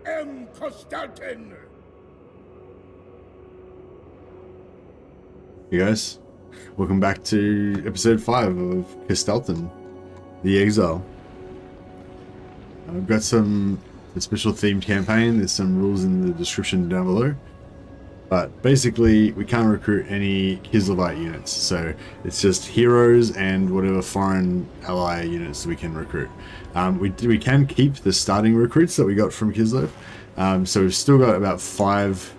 Kostaltyn. Hey guys, welcome back to episode 5 of Kostaltyn, the Exile. I've got a special themed campaign. There's some rules in the description down below. But basically, we can't recruit any Kislev units, so it's just heroes and whatever foreign ally units we can recruit. We can keep the starting recruits that we got from Kislev. So we've still got about 5.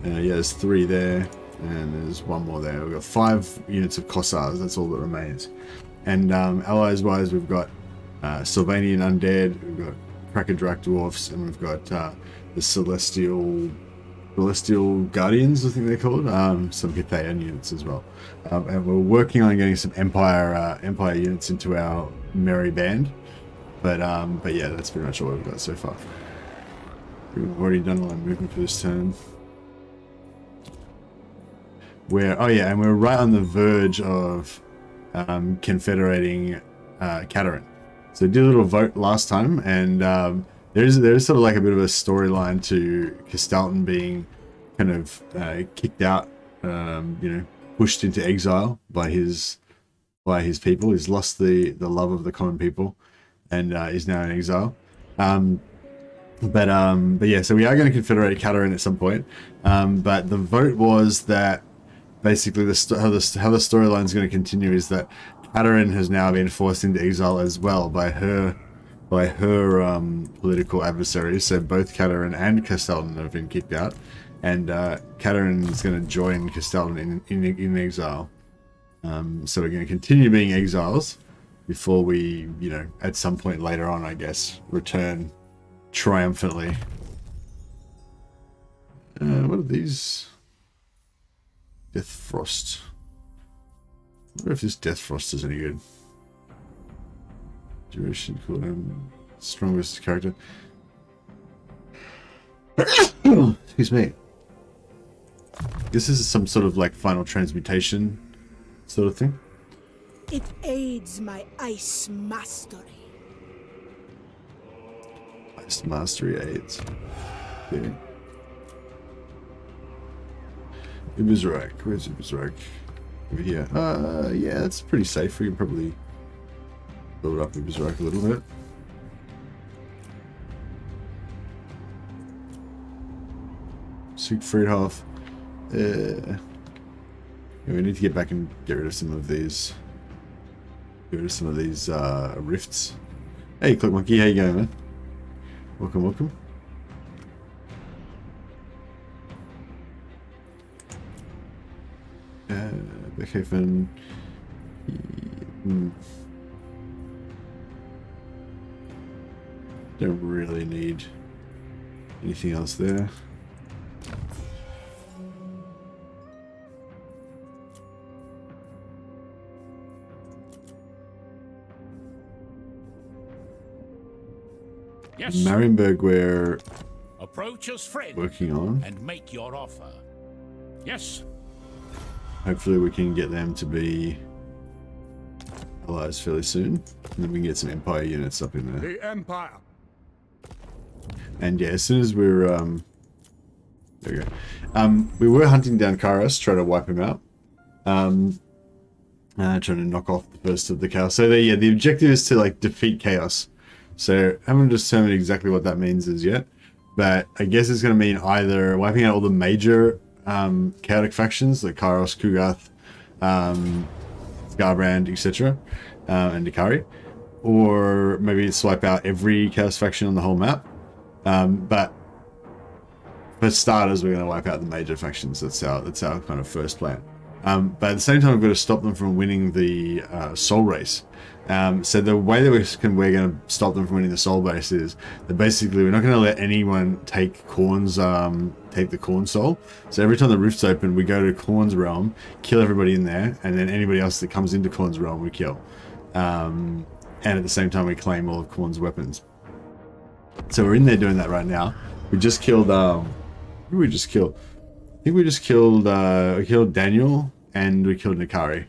Yeah, there's 3 there, and there's 1 more there. We've got 5 units of Kossars. That's all that remains. And allies-wise, we've got Sylvanian Undead, we've got Patriarch Dwarfs, and we've got the Celestial Guardians, I think they're called, some Cathayan units as well. And we're working on getting some Empire units into our merry band. But yeah, that's pretty much all we've got so far. We've already done all our movement for this turn. Oh yeah, and we're right on the verge of confederating Katarin. So we did a little vote last time, and there's sort of like a bit of a storyline to Kostaltyn being kind of kicked out, pushed into exile by his people. He's lost the love of the common people, and is now in exile. But yeah, so we are going to confederate Katarin at some point. But the vote was that basically how the storyline is going to continue is that Katarin has now been forced into exile as well by her political adversaries. So both Katarin and Kostaltyn have been kicked out, and Katarin is going to join Kostaltyn in exile. So we're going to continue being exiles before we, at some point later on, I guess, return triumphantly. What are these? Death Frost. I wonder if this Death Frost is any good. Duration cooldown. Strongest character. Excuse me. This is some sort of like final transmutation sort of thing. It aids my ice mastery. Ice mastery aids. Okay. Ibizrak. Where's Ibizrak? Over here. Yeah, that's pretty safe. We can probably build up Ibizrak a little bit. Siegfriedhof. Yeah, we need to get back and get rid of some of these. Rifts. Hey, Cloak Monkey, how you going, man? Welcome, welcome. Beckhaven. Don't really need anything else there. Yes. Marienburg we're Approach us, friend, working on. and make your offer. Yes. Hopefully we can get them to be allies fairly soon, and then we can get some Empire units up in there. The Empire. And yeah, as soon as we're there we go. We were hunting down Kairos, trying to wipe him out. Trying to knock off the first of the chaos. So yeah, the objective is to like defeat chaos. So I haven't determined exactly what that means as yet, but I guess it's going to mean either wiping out all the major chaotic factions like Kairos, Kugath, Skarbrand, etc., and Dakari, or maybe swipe out every chaos faction on the whole map. But for starters, we're going to wipe out the major factions. That's our kind of first plan. But at the same time, we've got to stop them from winning the Soul Race. So the way that we're going to stop them from winning the Soul Race is that basically we're not going to let anyone take the Khorne Soul. So every time the rifts open, we go to Khorne's realm, kill everybody in there, and then anybody else that comes into Khorne's realm we kill. And at the same time, we claim all of Khorne's weapons. So we're in there doing that right now. We just killed. Who did we just kill? I think we just killed. We killed Daniel and we killed Nikari.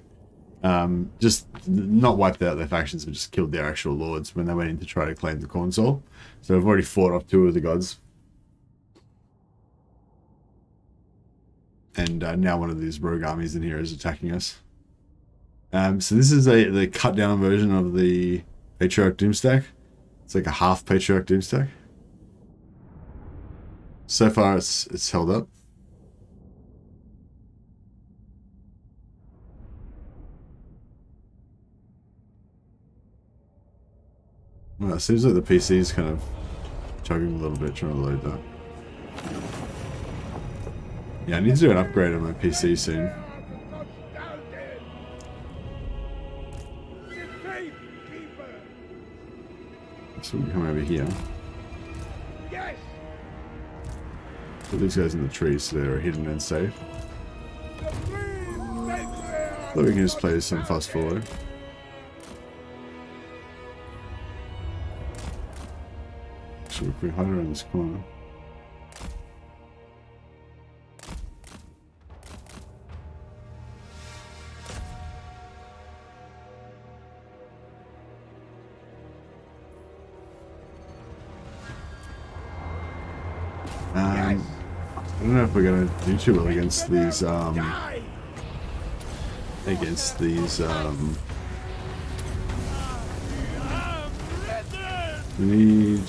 Just not wiped out their factions, but just killed their actual lords when they went in to try to claim the Khorne Soul. So we've already fought off 2 of the gods. And now one of these rogue armies in here is attacking us. So this is the cut down version of the Patriarch doomstack. It's like a half Patriarch doomstack. So far it's held up. Well, it seems like the PC is kind of chugging a little bit trying to load that. Yeah, I need to do an upgrade on my PC soon. So we can come over here. Put these guys in the trees so they're hidden and safe. So we can just play some fast forward. Actually, we can hide around this corner. I don't know if we're gonna do too well against these we need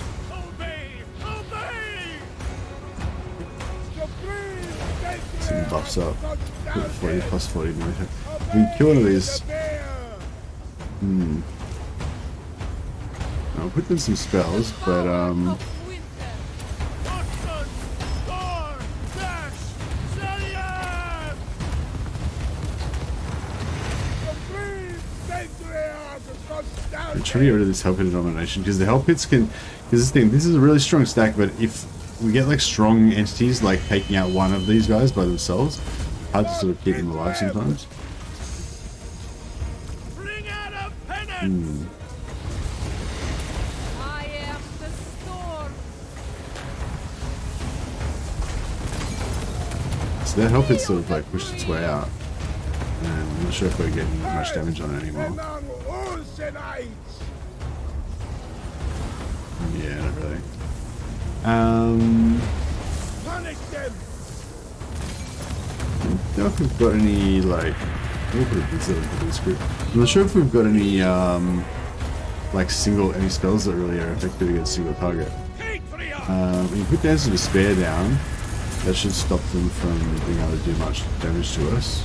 some buffs up. 40 plus 40 no attack. We can kill one of these. I'll put in some spells, but I'm trying to get rid of this hell pit domination because the hell pits can. Because this is a really strong stack, but if we get like strong entities like taking out one of these guys by themselves, hard to sort of keep them alive sometimes. I am the storm. So that hell pit sort of like pushed its way out, and I'm not sure if we're getting much damage on it anymore. Yeah, not really. I don't know if we've got any like. I'm not sure if we've got any like any spells that really are effective against single target. When you put Dance of Despair down, that should stop them from being able to do much damage to us.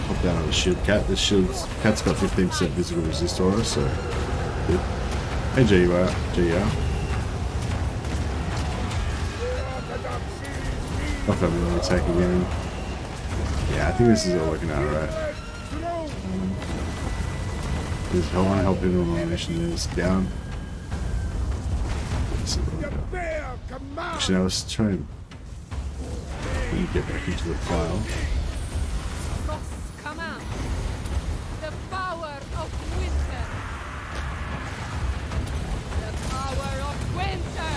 Pop down on the shield cat. This cat's got 15% physical resist aura, so good. Hey JUR. Fuck up with an attack again. Yeah, I think this is all working out alright. I want to help elimination is down. Actually, I was trying to get back into the file. Come out. The power of winter. The power of winter.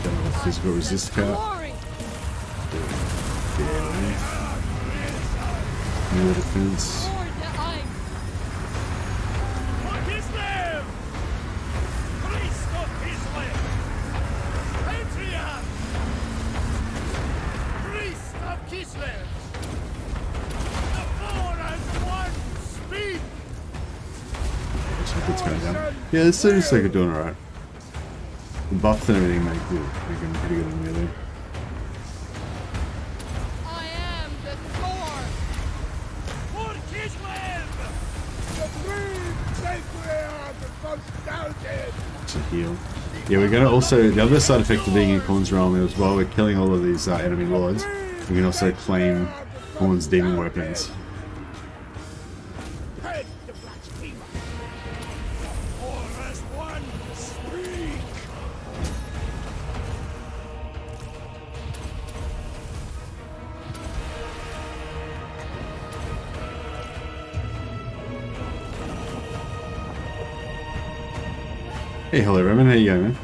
Got a physical resist cap. New defense. Kislev! Priest of Kislev! Patriarch! Priest of Kislev! The four as one speak! It's going down. Yeah, this seems like it's doing alright. The buffs and everything make them pretty good in melee. I am the sword. For Kislev! It's a heal. Yeah, we're going to also, the other side effect of being in Khorne's realm is while we're killing all of these enemy lords, we can also claim Khorne's demon weapons. Hey, hello Roman, how you going, man?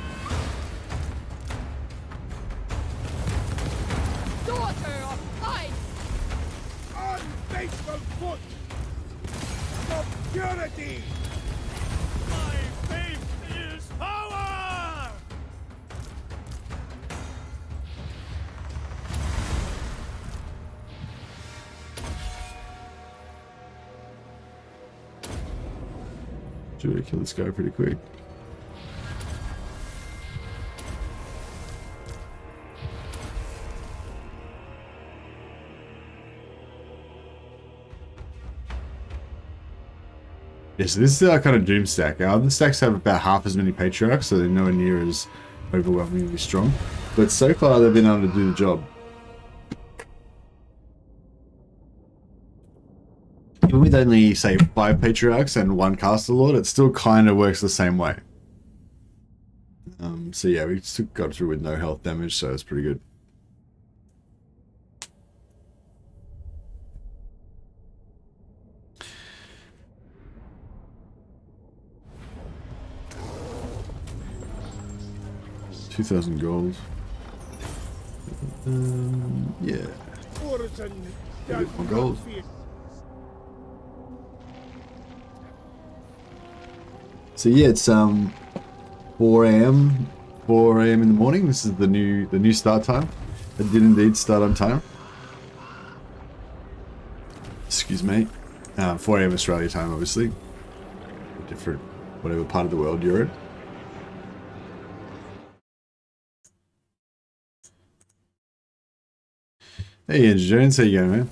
Daughter of ice. Unfaithful foot! Security! My faith is power! Should we kill this guy pretty quick? Yeah, so this is our kind of doomstack. Our other stacks have about half as many patriarchs, so they're nowhere near as overwhelmingly strong. But so far, they've been able to do the job. Even with only, say, 5 patriarchs and 1 caster lord, it still kind of works the same way. So yeah, we still got through with no health damage, so it's pretty good. $2,000 gold. Yeah. A bit more gold. So yeah, it's 4 a.m. 4 a.m. in the morning. This is the new start time. It did indeed start on time. Excuse me. 4 a.m. Australia time, obviously. Different, whatever part of the world you're in. Hey Andrew Jones, how you going, man?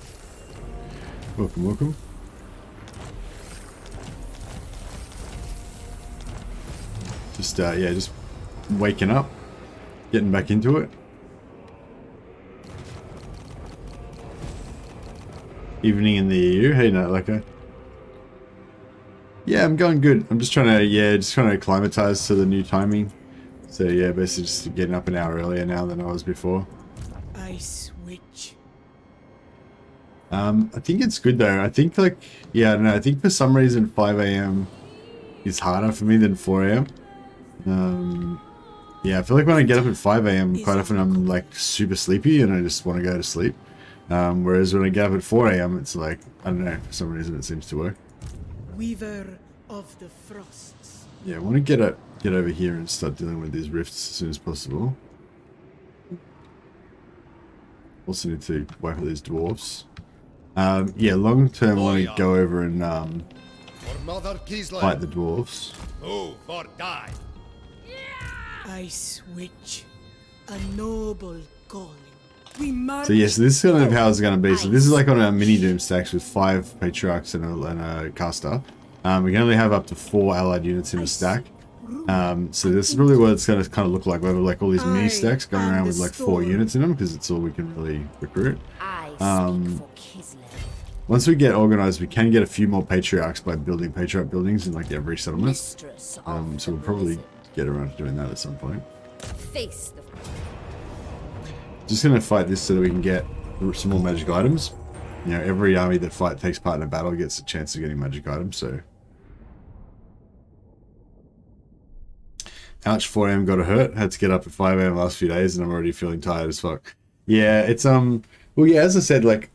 Welcome, welcome. Just yeah, just waking up, getting back into it. Evening in the EU. Hey, Nightlacker. Yeah, I'm going good. I'm just trying to acclimatize to the new timing. So yeah, basically just getting up an hour earlier now than I was before. I switch. I think it's good though. I think like, yeah, no, I think for some reason 5 a.m. is harder for me than 4 a.m. Yeah, I feel like when I get up at 5 a.m. quite often I'm like super sleepy and I just want to go to sleep. Whereas when I get up at 4 a.m. it's like, I don't know, for some reason it seems to work. Weaver of the Frosts. Yeah, I want to get over here and start dealing with these rifts as soon as possible. Also need to wipe out these dwarves. Yeah, long term I want to go over and fight the dwarves. Move or die. I switch. A noble calling. We march. So yes, this is kind of how it's going to be. So this is like on our mini doom stacks with 5 patriarchs and a caster. We can only have up to 4 allied units in a stack. So this is really what it's going to kind of look like. We have like all these mini stacks going around with like 4 units in them because it's all we can really recruit. Once we get organized, we can get a few more patriarchs by building patriarch buildings in like every settlement. So we'll probably get around to doing that at some point. Just going to fight this so that we can get some more magic items. You know, every army that takes part in a battle gets a chance of getting magic items, so. Ouch, 4 a.m. got a hurt. Had to get up at 5 a.m. last few days and I'm already feeling tired as fuck. Yeah, it's, well yeah, as I said, like,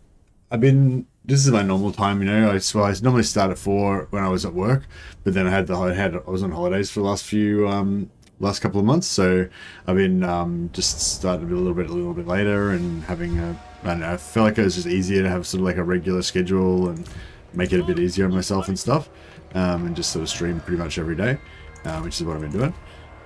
this is my normal time, you know. I normally start at 4 when I was at work, but then I was on holidays for the last couple of months, so I've been just starting a little bit later and having I don't know, I feel like it was just easier to have sort of like a regular schedule and make it a bit easier on myself and stuff, and just sort of stream pretty much every day, which is what I've been doing.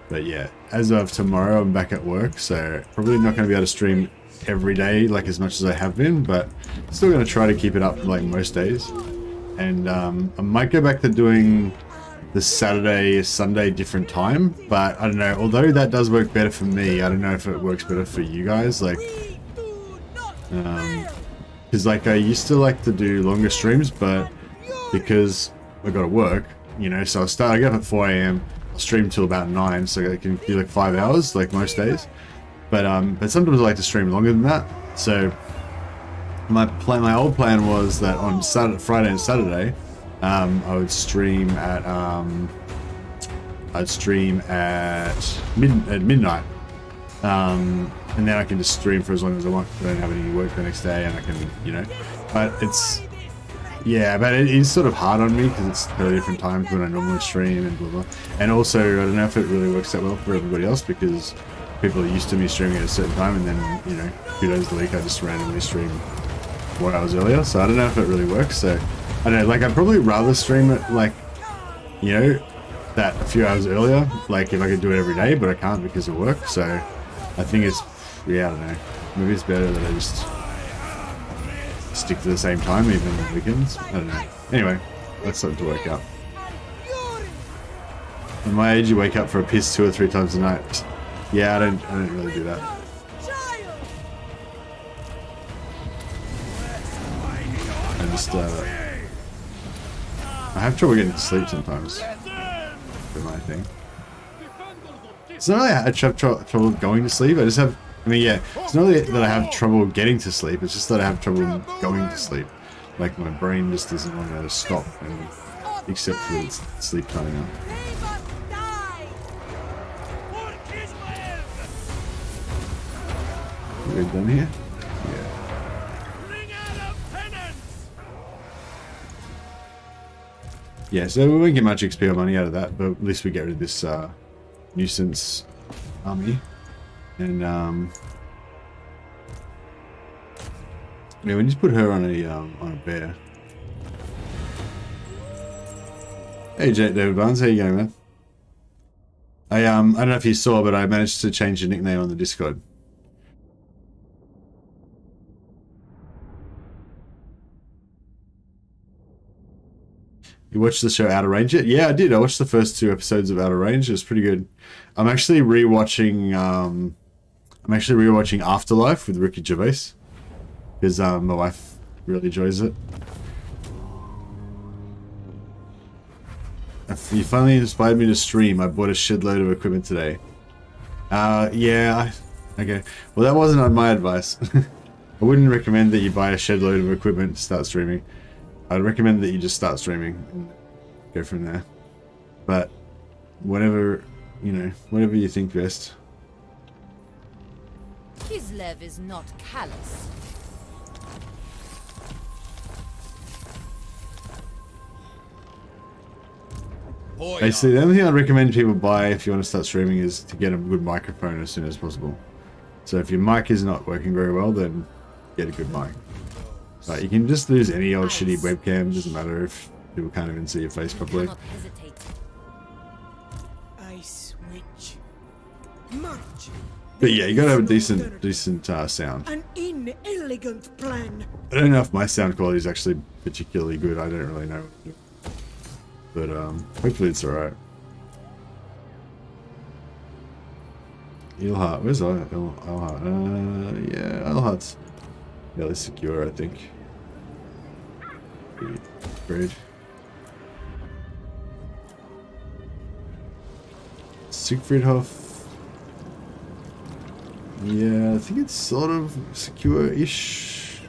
But yeah, as of tomorrow I'm back at work, so probably not going to be able to stream every day like as much as I have been, but still going to try to keep it up like most days. And I might go back to doing the Saturday, Sunday different time, but I don't know, although that does work better for me, I don't know if it works better for you guys, like, because like I used to like to do longer streams, but because I got to work, you know, so I get up at 4 a.m, I'll stream till about 9, so I can do like 5 hours, like most days, but sometimes I like to stream longer than that. So my old plan was that on Friday and Saturday, I would stream at midnight, and then I can just stream for as long as I want. I don't have any work the next day, and I can, you know. But Yeah, but it is sort of hard on me because it's totally different times when I normally stream and blah blah. And also, I don't know if it really works that well for everybody else because people are used to me streaming at a certain time, and then, you know, 2 days a week I just randomly stream 4 hours earlier. So I don't know if it really works. So I don't know, like I'd probably rather stream it like, you know, that a few hours earlier, like if I could do it every day, but I can't because of work. So I think it's, yeah, I don't know. Maybe it's better that I just stick to the same time even on weekends. I don't know. Anyway, that's something to work out. At my age, you wake up for a piss 2 or 3 times a night. Yeah, I don't really do that. I just I have trouble getting to sleep sometimes. That's my thing. It's not really I have trouble going to sleep. I just have, I mean, yeah, it's not really that I have trouble getting to sleep. It's just that I have trouble going to sleep. Like my brain just doesn't want to stop, and except for its sleep coming up. We're done here? Yeah. Yeah, so we won't get much XP or money out of that, but at least we get rid of this nuisance army. And yeah, we just put her on a bear. Hey David Barnes, how you going, man? I don't know if you saw, but I managed to change your nickname on the Discord. You watched the show Outer Range yet? Yeah, I did. I watched the first 2 episodes of Outer Range. It was pretty good. I'm actually rewatching Afterlife with Ricky Gervais because my wife really enjoys it. You finally inspired me to stream. I bought a shed load of equipment today. Yeah. Okay. Well, that wasn't on my advice. I wouldn't recommend that you buy a shed load of equipment to start streaming. I'd recommend that you just start streaming and go from there. But whatever, you know, whatever you think best. Kislev is not callous. Basically, the only thing I'd recommend people buy if you want to start streaming is to get a good microphone as soon as possible. So if your mic is not working very well, then get a good mic. But you can just use any old shitty webcam, doesn't matter if people can't even see your face properly. Ice witch. March. But yeah, you gotta have a decent sound. An inelegant plan. I don't know if my sound quality is actually particularly good, I don't really know. But hopefully it's alright. Ilhart, where's Ilhart? Yeah, Ilhart's fairly secure, I think. Great. Siegfriedhof. Yeah, I think it's sort of secure-ish.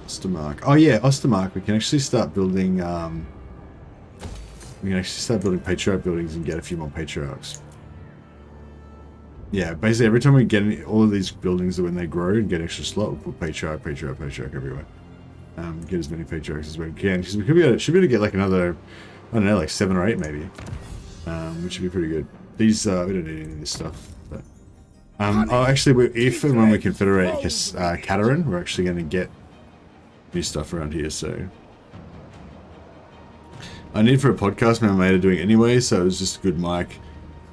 Ostermark. Oh yeah, Ostermark. We can actually start building. Patriarch buildings and get a few more Patriarchs. Yeah, basically every time we get all of these buildings, when they grow and get extra slot, we'll put Patriarch everywhere. Get as many Patriarchs as we can, because we should be able to get like another, I don't know, like 7 or 8 maybe, which would be pretty good. These we don't need any of this stuff. But actually, if and when we confederate Katarin, we're actually going to get new stuff around here. So I need for a podcast, my mate are doing it anyway, so it was just a good mic.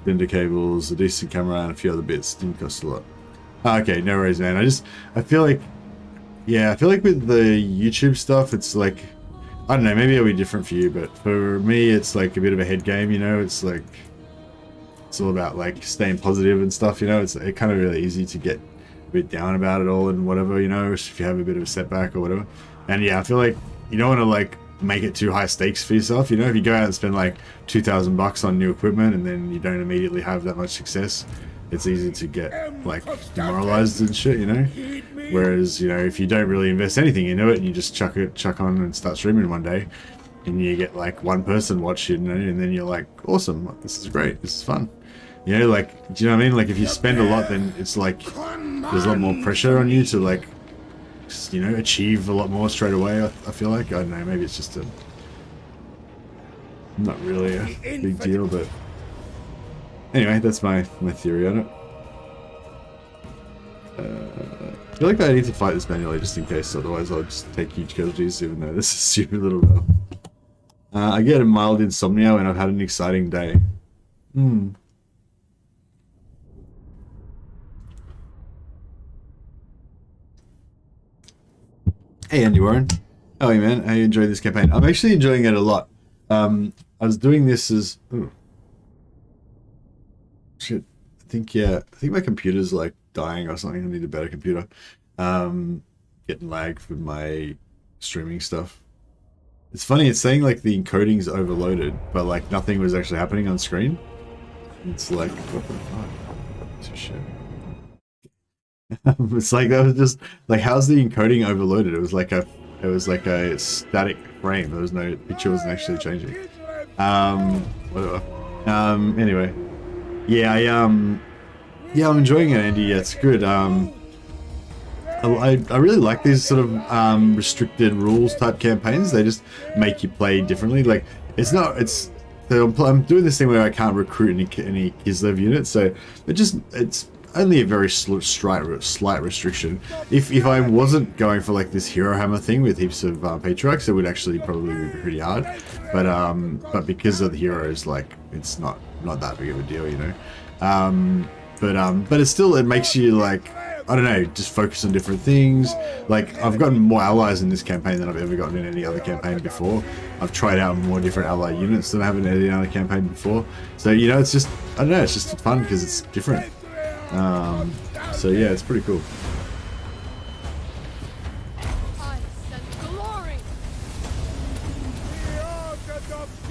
Blender cables, a decent camera, and a few other bits. Didn't cost a lot. Okay, no worries, man. I feel like with the YouTube stuff, it's like, I don't know, maybe it'll be different for you, but for me, it's like a bit of a head game, you know? It's like, it's all about like staying positive and stuff, you know? It's kind of really easy to get a bit down about it all and whatever, you know, if you have a bit of a setback or whatever. And yeah, I feel like you don't want to like make it too high stakes for yourself, you know? If you go out and spend like $2,000 on new equipment and then you don't immediately have that much success, it's easy to get like demoralized and shit, you know? Whereas, you know, if you don't really invest anything into it and you just chuck on and start streaming one day and you get like one person watch it, you know, and then you're like, awesome, this is great, this is fun. You know, like, do you know what I mean? Like if you spend a lot, then it's like, there's a lot more pressure on you to like, you know, achieve a lot more straight away. I feel like, I don't know, maybe it's just a not really a big deal, but anyway, that's my theory on it. I feel like I need to fight this manually just in case, otherwise I'll just take huge casualties, even though this is super little battle. I get a mild insomnia when I've had an exciting day. Hey Andy Warren. How are you, man? How you enjoying this campaign? I'm actually enjoying it a lot. I was doing this as... Ooh. Shit. I think my computer's like dying or something. I need a better computer. Getting lag for my streaming stuff. It's funny, it's saying like the encoding's overloaded, but like nothing was actually happening on screen. It's like, what the fuck? Shit. It's like that was just like, how's the encoding overloaded? It was like a static frame. There was no picture, wasn't actually changing. Whatever. Anyway, yeah, I'm enjoying it, Andy. Yeah, it's good. I really like these sort of restricted rules type campaigns. They just make you play differently. Like I'm doing this thing where I can't recruit any Kislev units, so it's only a very slight restriction. If I wasn't going for like this hero hammer thing with heaps of patriarchs, it would actually probably be pretty hard. But because of the heroes, like it's not that big of a deal, you know. But it makes you like, I don't know, just focus on different things. Like I've gotten more allies in this campaign than I've ever gotten in any other campaign before. I've tried out more different ally units than I have in any other campaign before. So you know, it's just, I don't know, it's just fun because it's different. So yeah, it's pretty cool.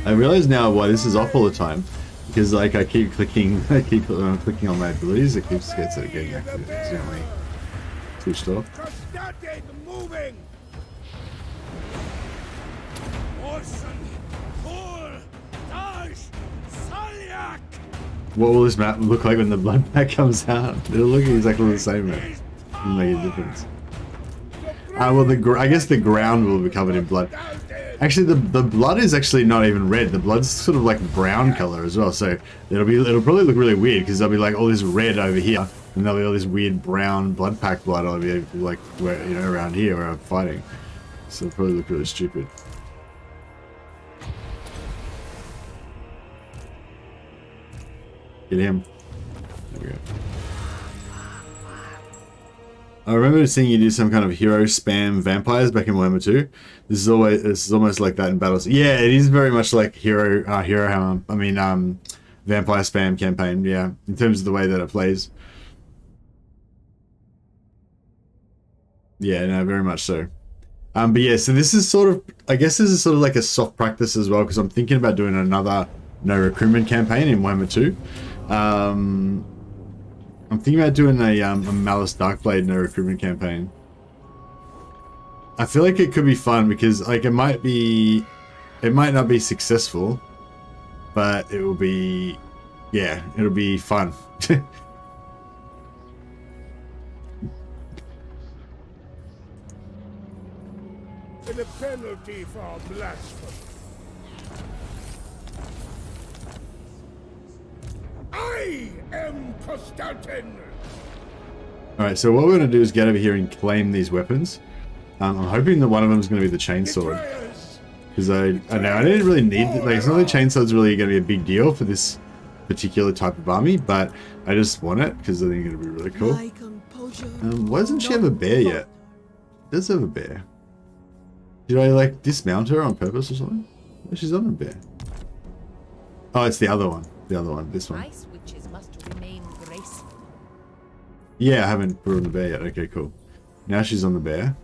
I realize now why this is off all the time, because like I keep clicking on my abilities, it gets it getting accidentally switched off. What will this map look like when the blood pack comes out? It'll look exactly the same, man. It'll make a difference. Well, I guess the ground will be covered in blood. Actually, the blood is actually not even red. The blood's sort of like brown color as well. So it'll probably look really weird because there'll be like all this red over here, and there'll be all this weird brown blood pack blood over here, like where, you know, around here where I'm fighting. So it'll probably look really stupid. Get him. There we go. I remember seeing you do some kind of hero spam vampires back in Warhammer 2. This is almost like that in battles. Yeah, it is very much like vampire spam campaign. Yeah, in terms of the way that it plays. Yeah, no, very much so. But yeah, so this is sort of, I guess this is sort of like a soft practice as well, because I'm thinking about doing another no-recruitment campaign in Warhammer 2. I'm thinking about doing a Malice Darkblade no-recruitment campaign. I feel like it could be fun because like it might not be successful, but it will be, yeah, it'll be fun. The penalty for blasphemy. I am Kostaltyn. Alright, so what we're going to do is get over here and claim these weapons. I'm hoping that one of them is going to be the Chainsword. Because I didn't really need, like, it's not that Chainsword's really going to be a big deal for this particular type of army, but I just want it because I think it'll be really cool. Why doesn't she have a bear yet? She does have a bear. Did I, like, dismount her on purpose or something? Oh, she's on a bear. Oh, it's the other one. The other one, this one. Yeah, I haven't put her on the bear yet. Okay, cool. Now she's on the bear.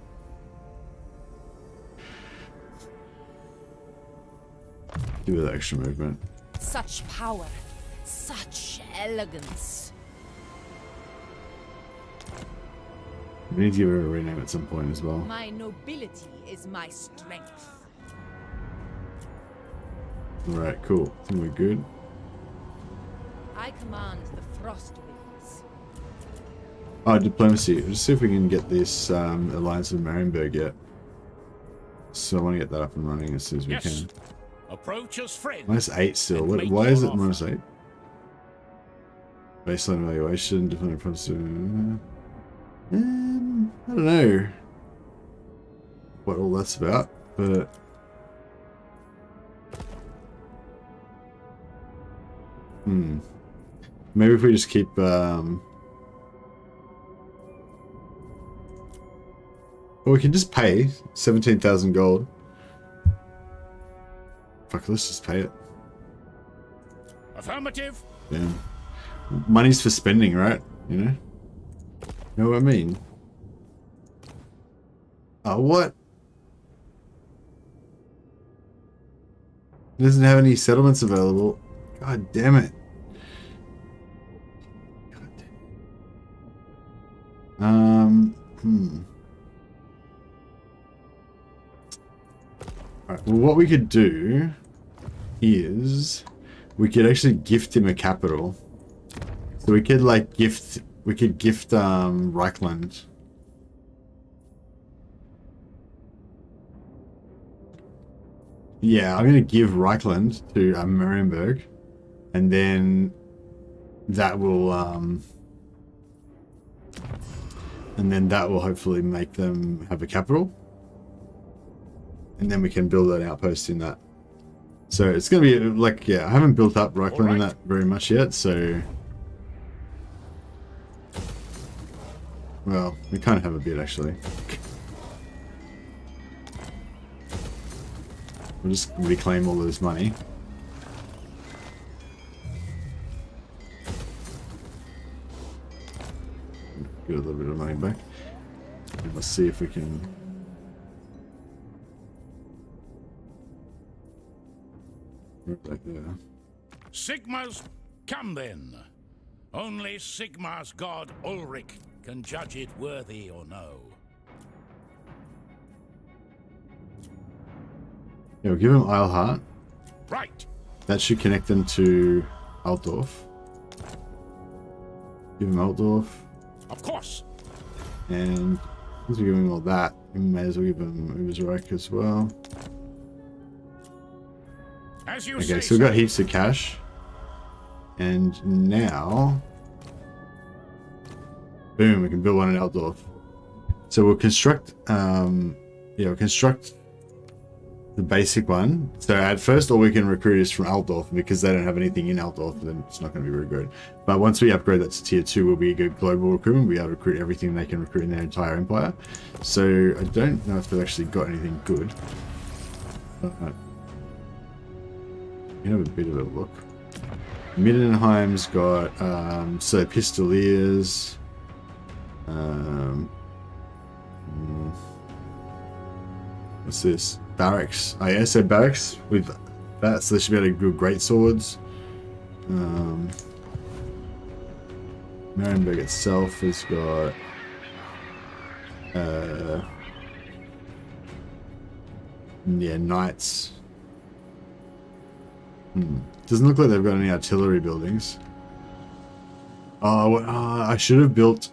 Give her that extra movement. Such power, such elegance. We need to give her a rename at some point as well. My nobility is my strength. Alright, cool. I think we're good. I command the frost winds. Oh, diplomacy. Let's see if we can get this alliance with Marienburg yet. So I want to get that up and running as soon as we can. Approach us, friend. -8 still. Why is it -8? Baseline evaluation, different approach to... I don't know what all that's about, but... Maybe if we just keep... Well, we can just pay 17,000 gold. Fuck, let's just pay it. Affirmative. Yeah. Money's for spending, right? You know? Know what I mean? Oh, what? It doesn't have any settlements available. God damn it. God damn. Alright, well, what we could do is we could actually gift him a capital. So we could like gift Reichland. Yeah, I'm gonna give Reichland to Marienburg, and then that will hopefully make them have a capital, and then we can build an outpost in that. So it's gonna be like, yeah, I haven't built up Reichland in that very much yet, so well, we kind of have a bit actually. We'll just reclaim all of this money. Get a little bit of money back. And let's see if we can... Right there. Sigma's come then. Only Sigma's god Ulrich can judge it worthy or no. Yeah, we'll give him Eilhart. Right. That should connect them to Altdorf. Give him Altdorf. Of course. And since we give him all that, we may as well give him Ubersreich as well. As you Okay, say, so we've got heaps of cash. And now... Boom, we can build one in Altdorf. So we'll construct... we'll construct the basic one. So at first all we can recruit is from Altdorf, because they don't have anything in Altdorf, then it's not going to be very good. But once we upgrade that to tier 2, we'll be a good global recruitment. We'll be able to recruit everything they can recruit in their entire empire. So I don't know if they've actually got anything good. You have a bit of a look. Middenheim's got so Pistoliers. What's this? Barracks. Oh yeah, so barracks with that, so they should be able to do great swords. Marienburg itself has got yeah, knights. Doesn't look like they've got any artillery buildings. Oh, I should have built...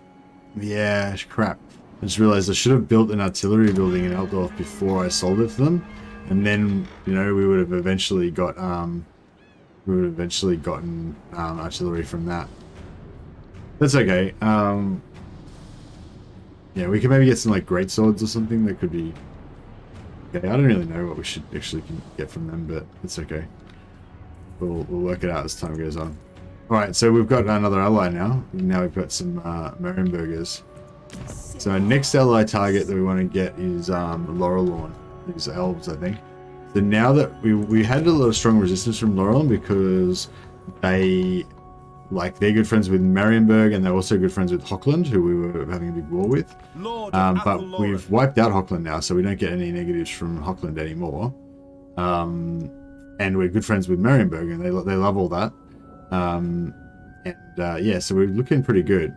Yeah, crap. I just realized I should have built an artillery building in Altdorf before I sold it to them, and then, you know, we would have eventually got artillery from that. That's okay. Yeah, we can maybe get some like great swords or something that could be... Okay, I don't really know what we should actually get from them, but it's okay. We'll work it out as time goes on. Alright, so we've got another ally now. Now we've got some Marienburgers. So our next ally target that we want to get is Laurelorn. These elves, I think. So now that we had a lot of strong resistance from Laurelorn because they're good friends with Marienburg, and they're also good friends with Hochland, who we were having a big war with. But we've wiped out Hochland now, so we don't get any negatives from Hochland anymore. And we're good friends with Marienburg, and they love all that. Yeah, so we're looking pretty good.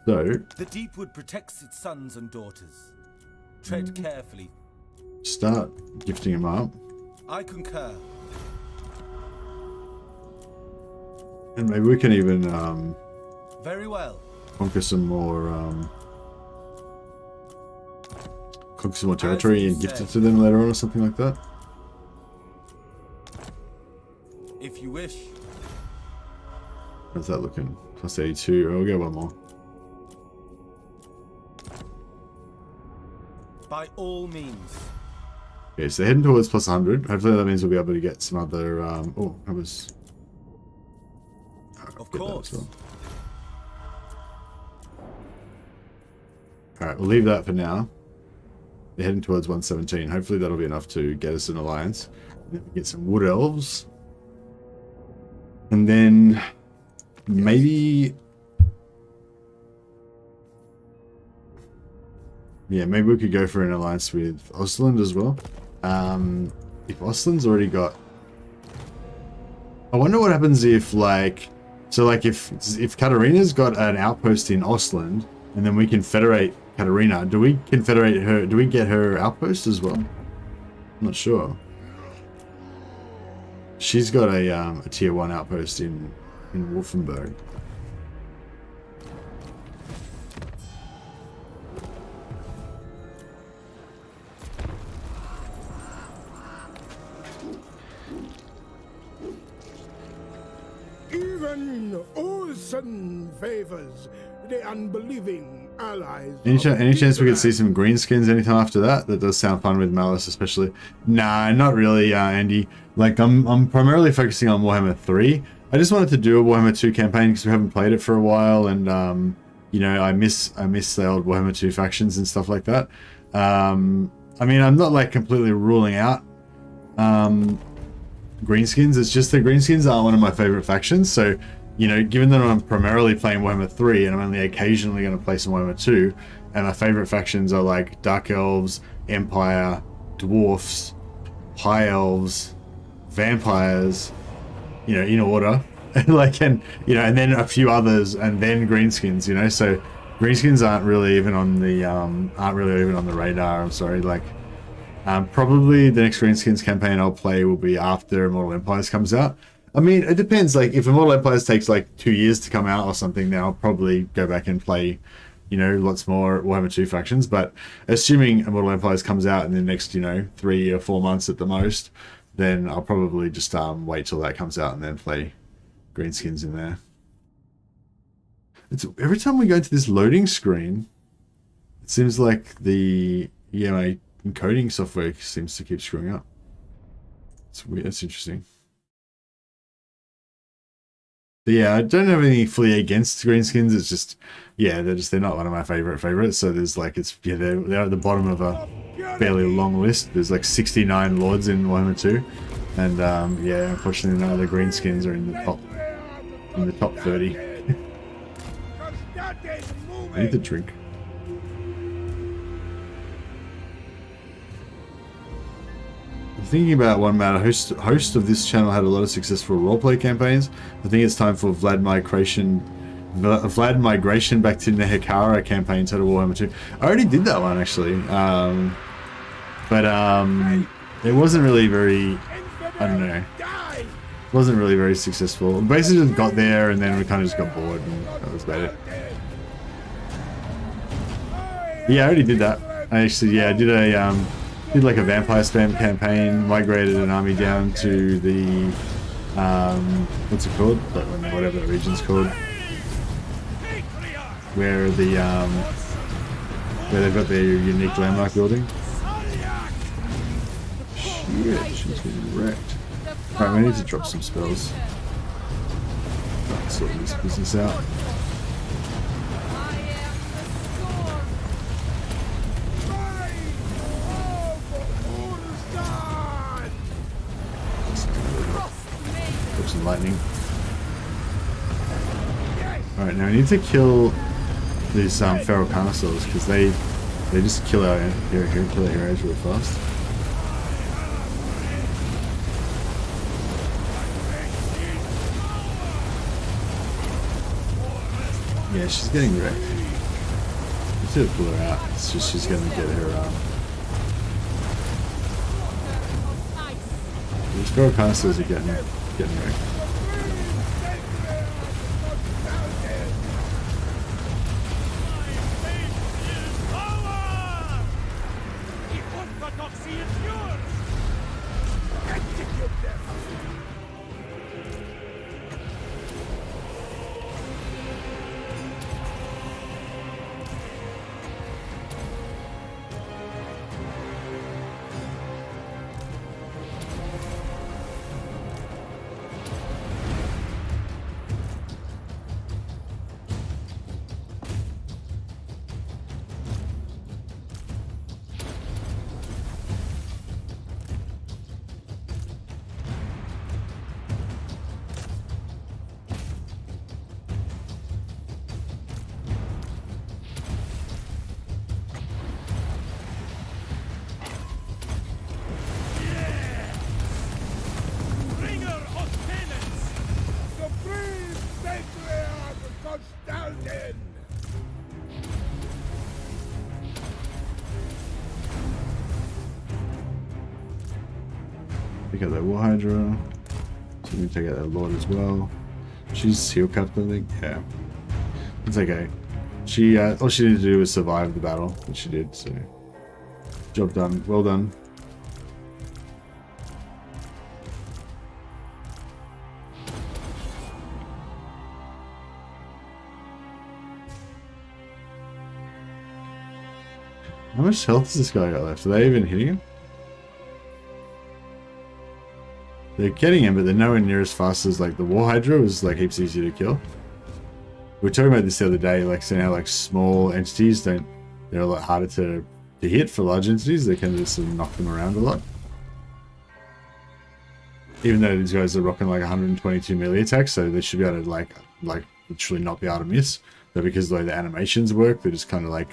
So the Deepwood protects its sons and daughters. Tread carefully. Start gifting them up. I concur. And maybe we can even Very well. conquer some more territory and gift it to them later on or something like that. If you wish. How's that looking? Plus 82. Oh, we'll get one more. By all means. Okay, so they're heading towards plus 100. Hopefully that means we'll be able to get some other... oh, that was... Of course. Well. Alright, we'll leave that for now. They're heading towards 117. Hopefully that'll be enough to get us an alliance. Then we get some wood elves. And then... maybe... yeah, maybe we could go for an alliance with Ostland as well. If Ostland's already got... I wonder what happens if, like... so, like, if Katarina's got an outpost in Ostland, and then we confederate Katarina, do we confederate her... do we get her outpost as well? I'm not sure. She's got a tier 1 outpost in Wolfenburg. Even Olsen favors the unbelieving allies. Any chance we could see some greenskins anytime after that? That does sound fun with Malice, especially. Nah, not really, Andy. Like, I'm primarily focusing on Warhammer 3. I just wanted to do a Warhammer 2 campaign because we haven't played it for a while, and you know, I miss the old Warhammer 2 factions and stuff like that. I mean, I'm not like completely ruling out greenskins. It's just that greenskins are one of my favorite factions. So, you know, given that I'm primarily playing Warhammer 3 and I'm only occasionally going to play some Warhammer 2, and my favorite factions are like Dark Elves, Empire, Dwarfs, High Elves, Vampires, you know, in order, like, and you know, and then a few others, and then greenskins, you know. So greenskins aren't really even on the radar. I'm sorry. Like, probably the next greenskins campaign I'll play will be after Immortal Empires comes out. I mean, it depends. Like, if Immortal Empires takes like 2 years to come out or something, then I'll probably go back and play, you know, lots more Warhammer 2 factions. But assuming Immortal Empires comes out in the next, you know, 3 or 4 months at the most, then I'll probably just wait till that comes out and then play greenskins in there. It's every time we go to this loading screen, it seems like the my encoding software seems to keep screwing up. It's weird. That's interesting. But yeah, I don't have anything fully against greenskins. It's just, yeah, they're not one of my favorites. So there's like, it's, yeah, they're at the bottom of a fairly long list. There's like 69 lords in Warhammer 2, and yeah, unfortunately none of the greenskins are in the top 30. I need to drink. Thinking about one matter, host of this channel had a lot of successful roleplay campaigns. I think it's time for Vlad migration back to Nehekara campaign, Total Warhammer 2. I already did that one actually, but it wasn't really very, I don't know, wasn't really very successful. Basically just got there and then we kind of just got bored, and that was about it. Yeah, I already did that. I actually, yeah, I did like a vampire spam campaign, migrated an army down to the what's it called? Whatever the region's called, where they've got their unique landmark building. Shit, she's getting wrecked. Alright, we need to drop some spells. Sort this business out. Some lightning. Alright, now we need to kill these feral carnosaurs because they just kill our heroes real fast. Yeah, she's getting wrecked. We should pull her out. It's just she's gonna get her these feral carnosaurs are getting wrecked. Pick up that War Hydra. So we can take out that Lord as well. She's heel capped, I think. Yeah. It's okay. She all she needed to do was survive the battle, which she did, so job done. Well done. How much health has this guy got left? Are they even hitting him? They're getting him, but they're nowhere near as fast as like the War Hydra was like heaps easier to kill. We were talking about this the other day, like saying how like small entities they're a lot harder to hit for large entities. They can just sort of knock them around a lot. Even though these guys are rocking like 122 melee attacks, so they should be able to like literally not be able to miss. But because the way the animations work, they just kind of like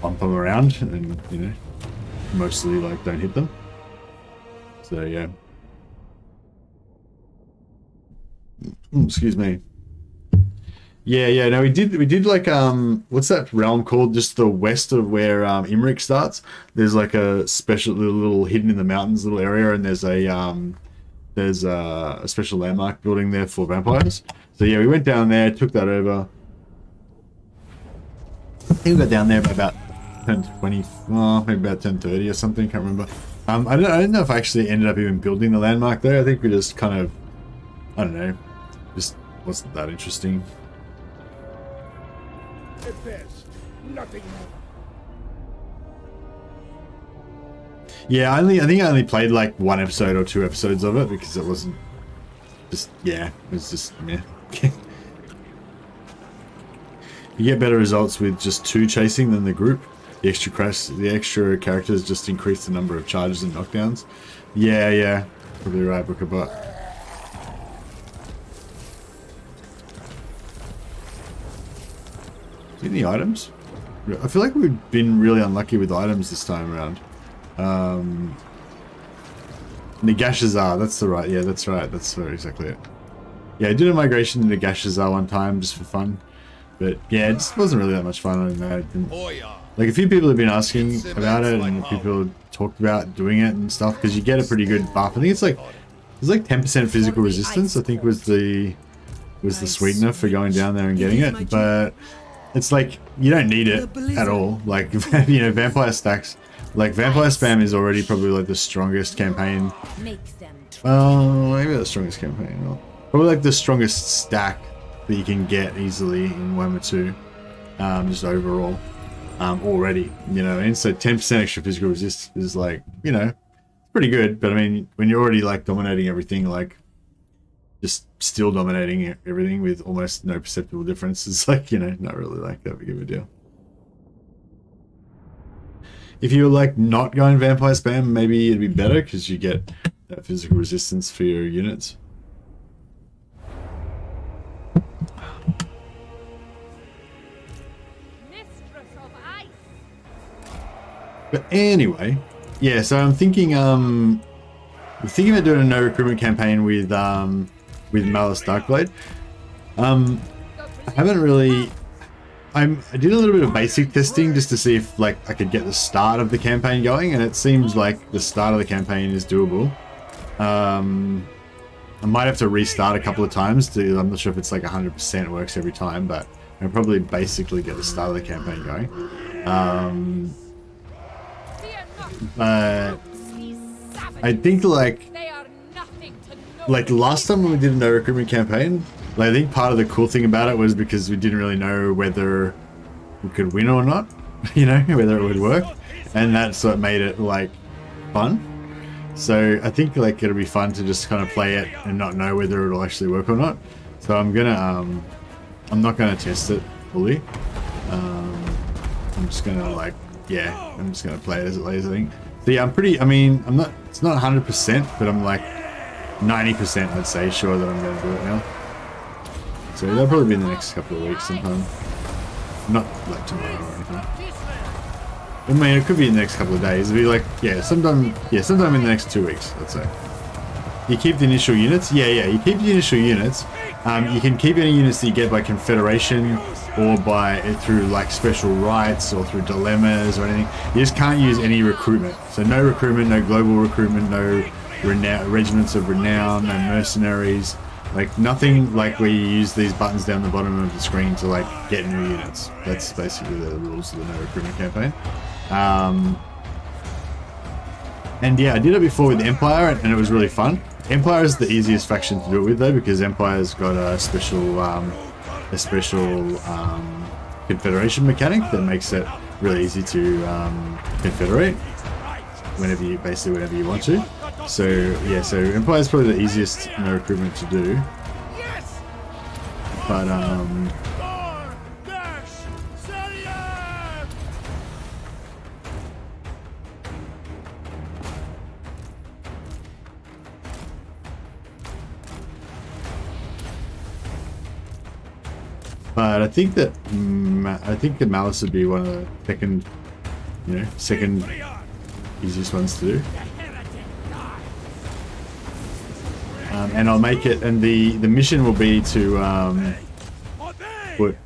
bump them around and, you know, mostly like don't hit them. So yeah. Excuse me. Yeah, no, we did like what's that realm called? Just the west of where Imric starts. There's like a special little hidden in the mountains little area, and there's a special landmark building there for vampires. So yeah, we went down there, took that over. I think we got down there by about 10:20, maybe about 10:30 or something. Can't remember. I don't know if I actually ended up even building the landmark there. I think we just kind of, I don't know, just wasn't that interesting. At best, nothing more. Yeah, I think I only played like 1 episode or 2 episodes of it because it wasn't just, yeah, it was just, yeah. You get better results with just 2 chasing than the group. The extra characters just increase the number of charges and knockdowns. Yeah, probably right, Booker Butt. Any items? I feel like we've been really unlucky with items this time around. Nagashazar, that's the right, yeah, that's right, that's exactly it. Yeah, I did a migration to Nagashazar one time just for fun. But yeah, it just wasn't really that much fun on that. Like a few people have been asking about it, and people talked about doing it and stuff because you get a pretty good buff. I think it's like 10% physical resistance. I think was the sweetener for going down there and getting it. But it's like you don't need it at all. Like you know, vampire stacks. Like vampire spam is already probably like the strongest campaign. Maybe the strongest campaign. Well, probably like the strongest stack that you can get easily in Warhammer 2, just overall, already, you know, and so 10% extra physical resist is like, you know, pretty good, but I mean, when you're already like dominating everything, like, just still dominating everything with almost no perceptible difference, is like, you know, not really like that big of a deal. If you were like not going vampire spam, maybe it'd be better, because you get that physical resistance for your units. But anyway, yeah, so I'm thinking about doing a no recruitment campaign with Malice Darkblade. I haven't really I did a little bit of basic testing just to see if like I could get the start of the campaign going, and it seems like the start of the campaign is doable. I might have to restart a couple of times I'm not sure if it's like 100% works every time, but I'll probably basically get the start of the campaign going. I think like last time when we did a no recruitment campaign, like, I think part of the cool thing about it was because we didn't really know whether we could win or not, you know, whether it would work, and that's what made it like fun. So I think like it'll be fun to just kind of play it and not know whether it'll actually work or not. So I'm not gonna test it fully. I'm just gonna like, yeah, I'm just gonna play it as it lays, I think. So yeah, it's not 100%, but I'm like 90%, I'd say, sure that I'm gonna do it now. So that'll probably be in the next couple of weeks sometime. Not like tomorrow or anything. I mean, it could be in the next couple of days. It'll be like, sometime in the next 2 weeks, let's say. You keep the initial units? Yeah, you keep the initial units. You can keep any units that you get by Confederation or through like special rights or through dilemmas or anything. You just can't use any recruitment. So no recruitment, no global recruitment, no regiments of renown, no mercenaries, like nothing like where you use these buttons down the bottom of the screen to like get new units. That's basically the rules of the no recruitment campaign. And yeah, I did it before with Empire, and it was really fun. Empire is the easiest faction to do it with though, because Empire's got a special Confederation mechanic that makes it really easy to confederate whenever you want to. So yeah, so Empire is probably the easiest no recruitment to do. But I think that Malice would be one of the second easiest ones to do. And I'll make it, and the mission will be to put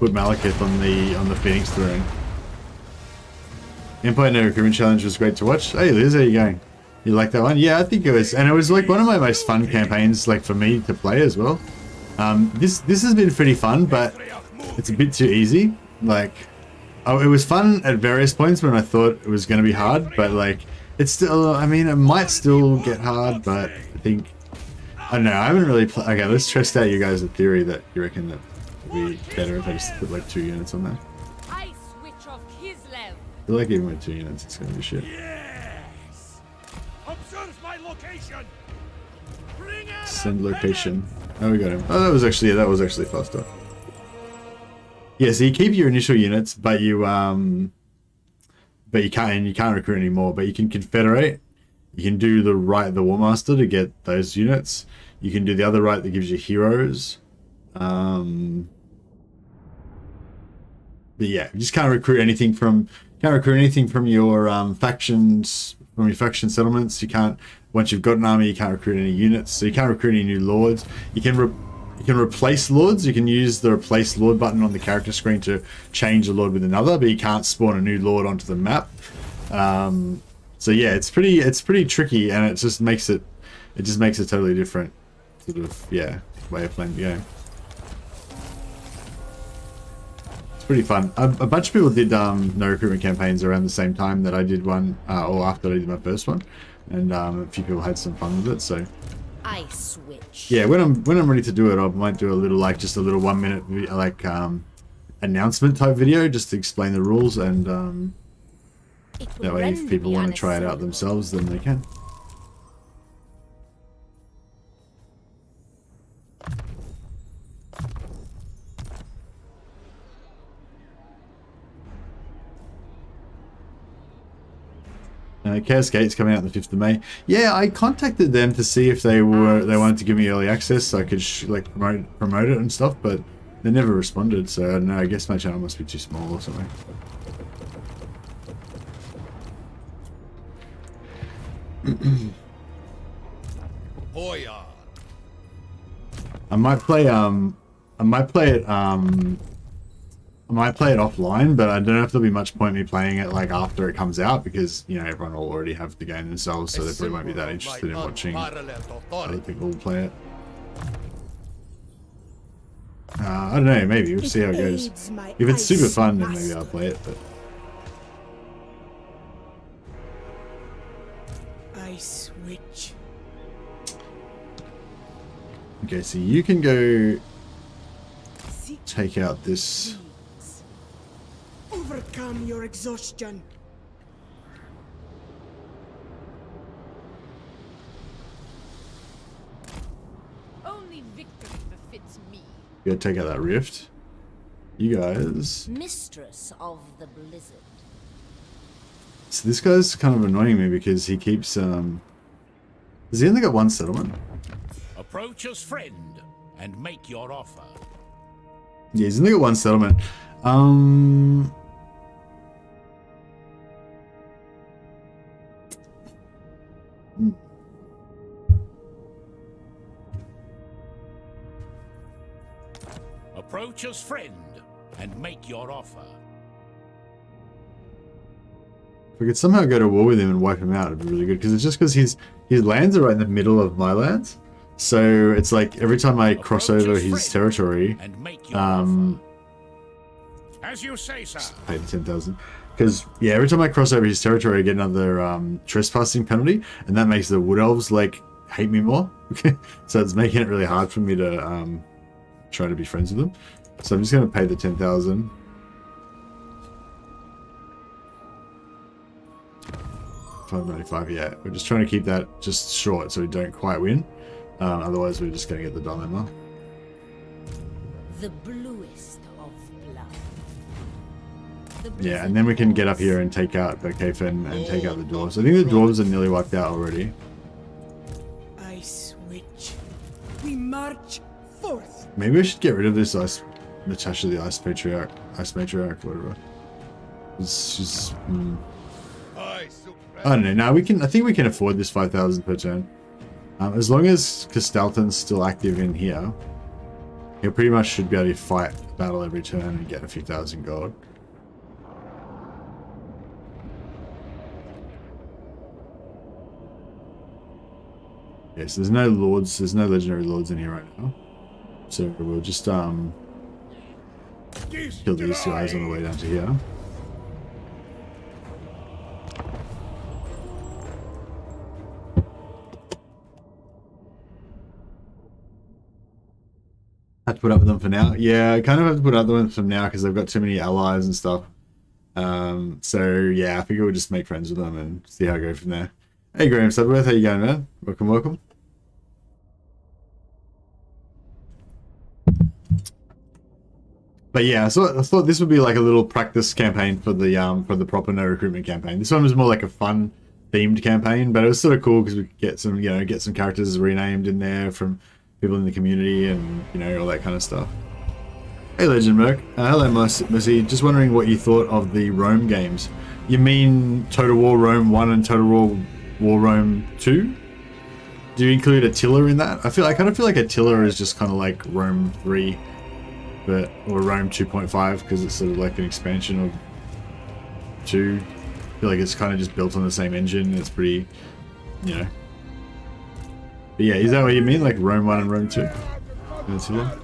Malekith on the Phoenix throne. Empire No Recruitment Challenge was great to watch. Hey Liz, how you going? You like that one? Yeah, I think it was, and it was like one of my most fun campaigns, like for me to play as well. This has been pretty fun, but it's a bit too easy. Like, it was fun at various points when I thought it was going to be hard, but like, it's still, I mean, it might still get hard, but I think, I don't know, I haven't really played. Okay, let's test out you guys a theory that you reckon that would be better if I just put like 2 units on there. I switch off Kislev. I feel like even with 2 units, it's going to be shit. Yes! Observe my location! Bring out Send location. Oh, we got him. Oh, that was actually faster. Yeah, so you keep your initial units, but you can't recruit anymore. But you can confederate. You can do the War Master to get those units. You can do the other right that gives you heroes. But yeah, you just can't recruit anything from your factions, from your faction settlements. You can't, once you've got an army, you can't recruit any units. So you can't recruit any new lords. You can replace lords. You can use the replace lord button on the character screen to change a lord with another, but you can't spawn a new lord onto the map. So yeah, it's pretty tricky, and it just makes it totally different sort of way of playing the game. It's pretty fun. A bunch of people did no recruitment campaigns around the same time that I did one, or after I did my first one, and a few people had some fun with it. So I switch. yeah, when I'm ready to do it, I might do a little 1 minute announcement type video just to explain the rules, and that way if people want to try it out themselves, then they can. Chaos Gate's coming out the 5th of May. Yeah, I contacted them to see if they wanted to give me early access so I could promote it and stuff, but they never responded. So I don't know. I guess my channel must be too small or something. I might play it offline, but I don't know if there'll be much point me playing it like after it comes out, because everyone will already have the game themselves, so they probably won't be that interested in watching other people play it. I don't know, maybe we'll see how it goes. If it's super fun, then maybe I'll play it. But I switch. okay, so you can go take out this. Overcome your exhaustion. Only victory befits me. You gotta take out that rift. You guys. Mistress of the Blizzard. So this guy's kind of annoying me because he keeps has he only got 1 settlement? Approach as friend and make your offer. Yeah, he's only got 1 settlement. Approach as friend and make your offer. If we could somehow go to war with him and wipe him out, it'd be really good. Because it's just because his lands are right in the middle of my lands. So it's like every time I cross over his territory, and make your offer. As you say, sir. Pay the 10,000. Because yeah, every time I cross over his territory, I get another trespassing penalty, and that makes the wood elves like hate me more. So it's making it really hard for me to try to be friends with them. So I'm just going to pay the 10,000. $595, yeah. We're just trying to keep that just short so we don't quite win. Otherwise, we're just going to get the dilemma. The bluest of blood. Yeah, and then we can get up here and take out Berkafen and take out the dwarves. I think the dwarves are nearly wiped out already. Ice Witch. We march forth. Maybe I should get rid of this Natasha the Ice Patriarch, whatever. It's just... I don't know. Now we can. I think we can afford this 5,000 per turn. As long as Kostaltyn's still active in here, he pretty much should be able to fight the battle every turn and get a few thousand gold. Yes, there's no lords. There's no legendary lords in here right now. So we'll just kill these two guys on the way down to here. Have to put up with them for now. Yeah, I kind of have to put up with them for now because they've got too many allies and stuff. So yeah, I figure we'll just make friends with them and see how I go from there. Hey Graham Sudworth, how you going, man? Welcome, welcome. But yeah, so I thought this would be like a little practice campaign for the proper no recruitment campaign. This one was more like a fun themed campaign, but it was sort of cool because we could get some, get some characters renamed in there from people in the community and, all that kind of stuff. Hey Legend Merc, hello Mercy, just wondering what you thought of the Rome games. You mean Total War Rome 1 and Total War Rome 2? Do you include Attila in that? I kind of feel like Attila is just kind of like Rome 3, or Rome 2.5, because it's sort of like an expansion of 2. I feel like it's kind of just built on the same engine. It's pretty, But yeah, is that what you mean? Like Rome 1 and Rome 2? Attila?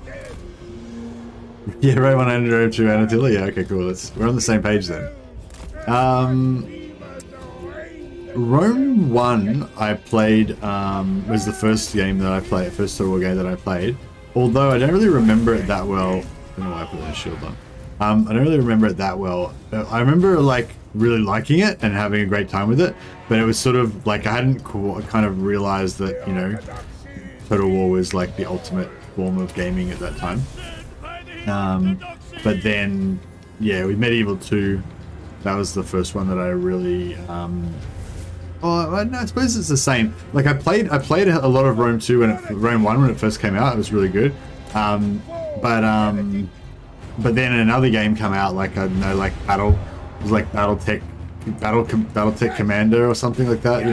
Yeah, Rome 1 and Rome 2 and Attila? Yeah, okay, cool. We're on the same page then. Rome 1 I played, was the first game that I played, first Total War game that I played. Although I don't really remember it that well. I don't know why I put that shield on. I don't really remember it that well. I remember like really liking it and having a great time with it, but it was sort of like I hadn't kind of realized that, Total War was like the ultimate form of gaming at that time. But then, yeah, with Medieval 2, that was the first one that I really, I suppose it's the same. Like I played a lot of Rome 2 and Rome 1 when it first came out. It was really good. But then another game came out, like I don't know, like Battletech Commander or something like that,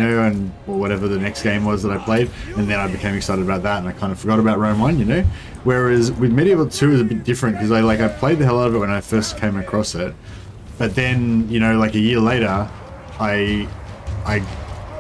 or whatever the next game was that I played, and then I became excited about that, and I kind of forgot about Rome 1, Whereas with Medieval 2 is a bit different because I played the hell out of it when I first came across it, but then like a year later, I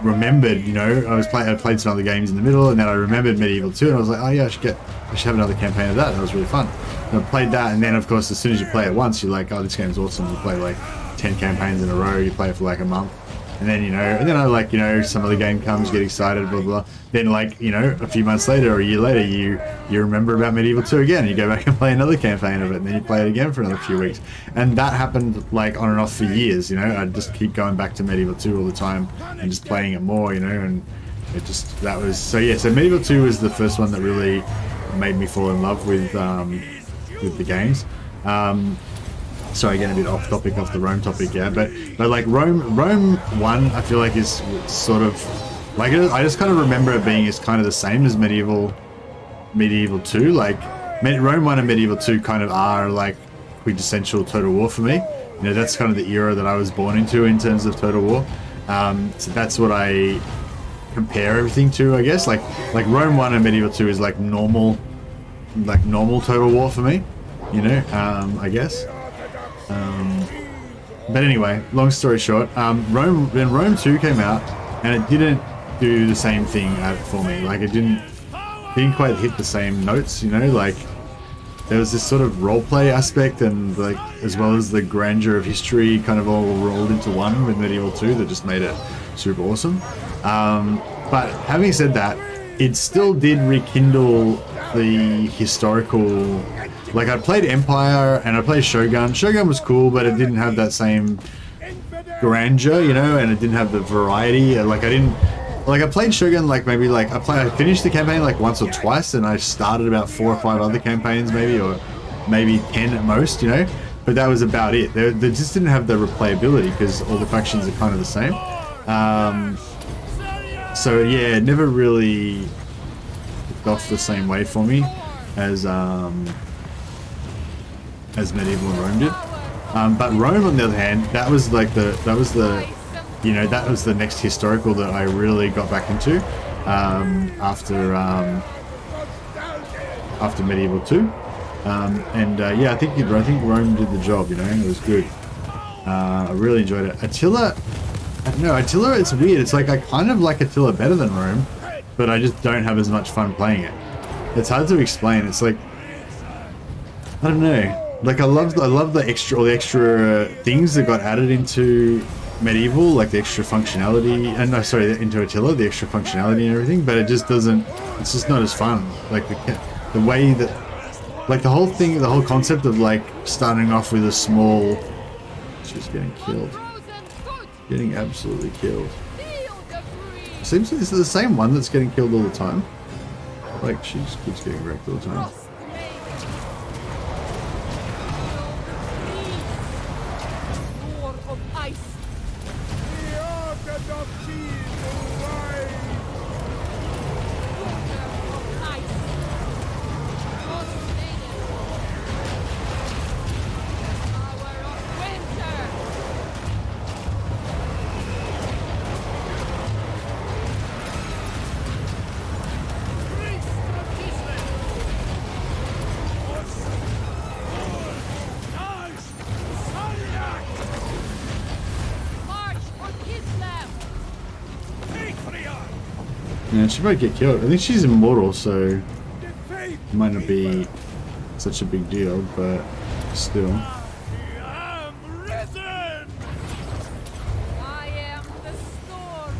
remembered, I played some other games in the middle, and then I remembered Medieval 2, and I was like, oh yeah, I should have another campaign of that. That was really fun. And I played that, and then of course as soon as you play it once, you're like, oh, this game's awesome. You play like 10 campaigns in a row, you play it for like a month, and then some other game comes, you get excited, blah blah. Then a few months later or a year later, you remember about Medieval 2 again, you go back and play another campaign of it, and then you play it again for another few weeks, and that happened like on and off for years. I'd just keep going back to Medieval 2 all the time and just playing it more, and it just so Medieval 2 was the first one that really made me fall in love with the games. Sorry, getting a bit off topic, off the Rome topic, yeah, but like Rome 1, I feel like is sort of like I just kind of remember it being is kind of the same as Medieval 2. Like Rome 1 and Medieval 2 kind of are like quintessential Total War for me. That's kind of the era that I was born into in terms of Total War. So that's what I compare everything to, I guess. Like Rome 1 and Medieval 2 is like normal Total War for me. you know, I guess. But anyway, long story short, Rome 2 came out, and it didn't do the same thing for me. Like, it didn't quite hit the same notes, you know, like there was this sort of roleplay aspect and like as well as the grandeur of history kind of all rolled into one with Medieval 2 that just made it super awesome. But having said that, it still did rekindle the historical, like I played Empire and I played Shogun. Shogun was cool, but it didn't have that same grandeur, you know, and it didn't have the variety. I played Shogun like maybe like I finished the campaign like once or twice, and I started about 4 or 5 other campaigns maybe, or maybe 10 at most, you know, but that was about it. They just didn't have the replayability because all the factions are kind of the same. So yeah, it never really kicked off the same way for me as Medieval and Rome did. But Rome, on the other hand, that was the next historical that I really got back into after Medieval 2. Yeah, I think Rome did the job, you know, it was good. I really enjoyed it. Attila, it's weird. It's like I kind of like Attila better than Rome, but I just don't have as much fun playing it. It's hard to explain. It's like, I don't know. Like I love the extra things that got added into Medieval, like the extra functionality, and no, sorry, into Attila, the extra functionality and everything, but it just doesn't, it's just not as fun. Like the way that, like the whole thing, the whole concept of like starting off with a small, she's getting killed. Getting absolutely killed. Seems like this is the same one that's getting killed all the time. Like she just keeps getting wrecked all the time. Yeah, she might get killed. I think she's immortal, so it might not be such a big deal, but still. I am the storm.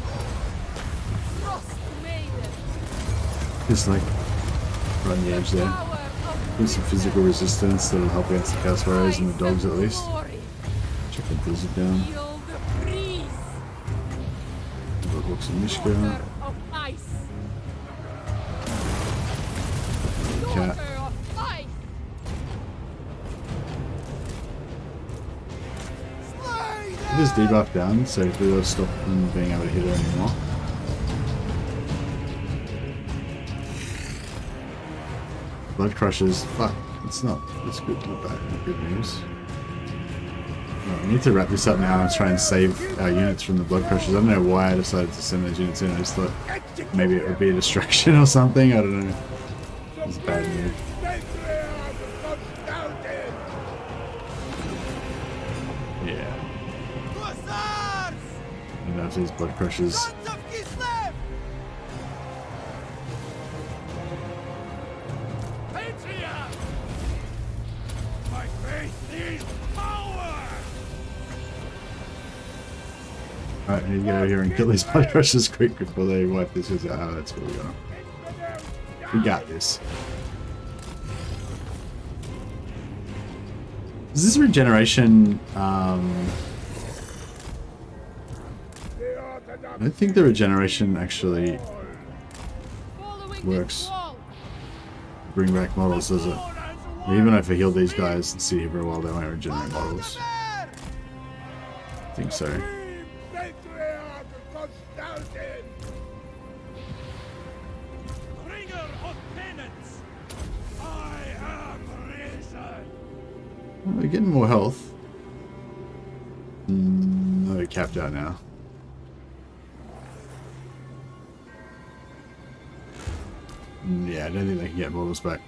Frost maiden. Just like right on the edge there. Give some physical resistance that'll help against the Chaos Warriors and the dogs at least. Check the blizzard down. Look, looks at Mishka. Cat. It is debuff down, so if we will stop them being able to hit her anymore. Blood Crushers, fuck, it's not, it's good, not bad, good news. Right, we need to wrap this up now and try and save our units from the Blood Crushers. I don't know why I decided to send those units in, I just thought maybe it would be a distraction or something, I don't know. It's a bad move. Yeah. Enough of these Blood Crushers. Alright, we need to get over here and kill these Blood Crushers quick before they wipe this out. Oh, that's what we got. We got this. Is this regeneration? I don't think the regeneration actually works. Bring back models, does it? Even if I heal these guys and sit here for a while, they won't regenerate models. I think so. We're getting more health. No, we're capped out now. Yeah, I don't think they can get models back.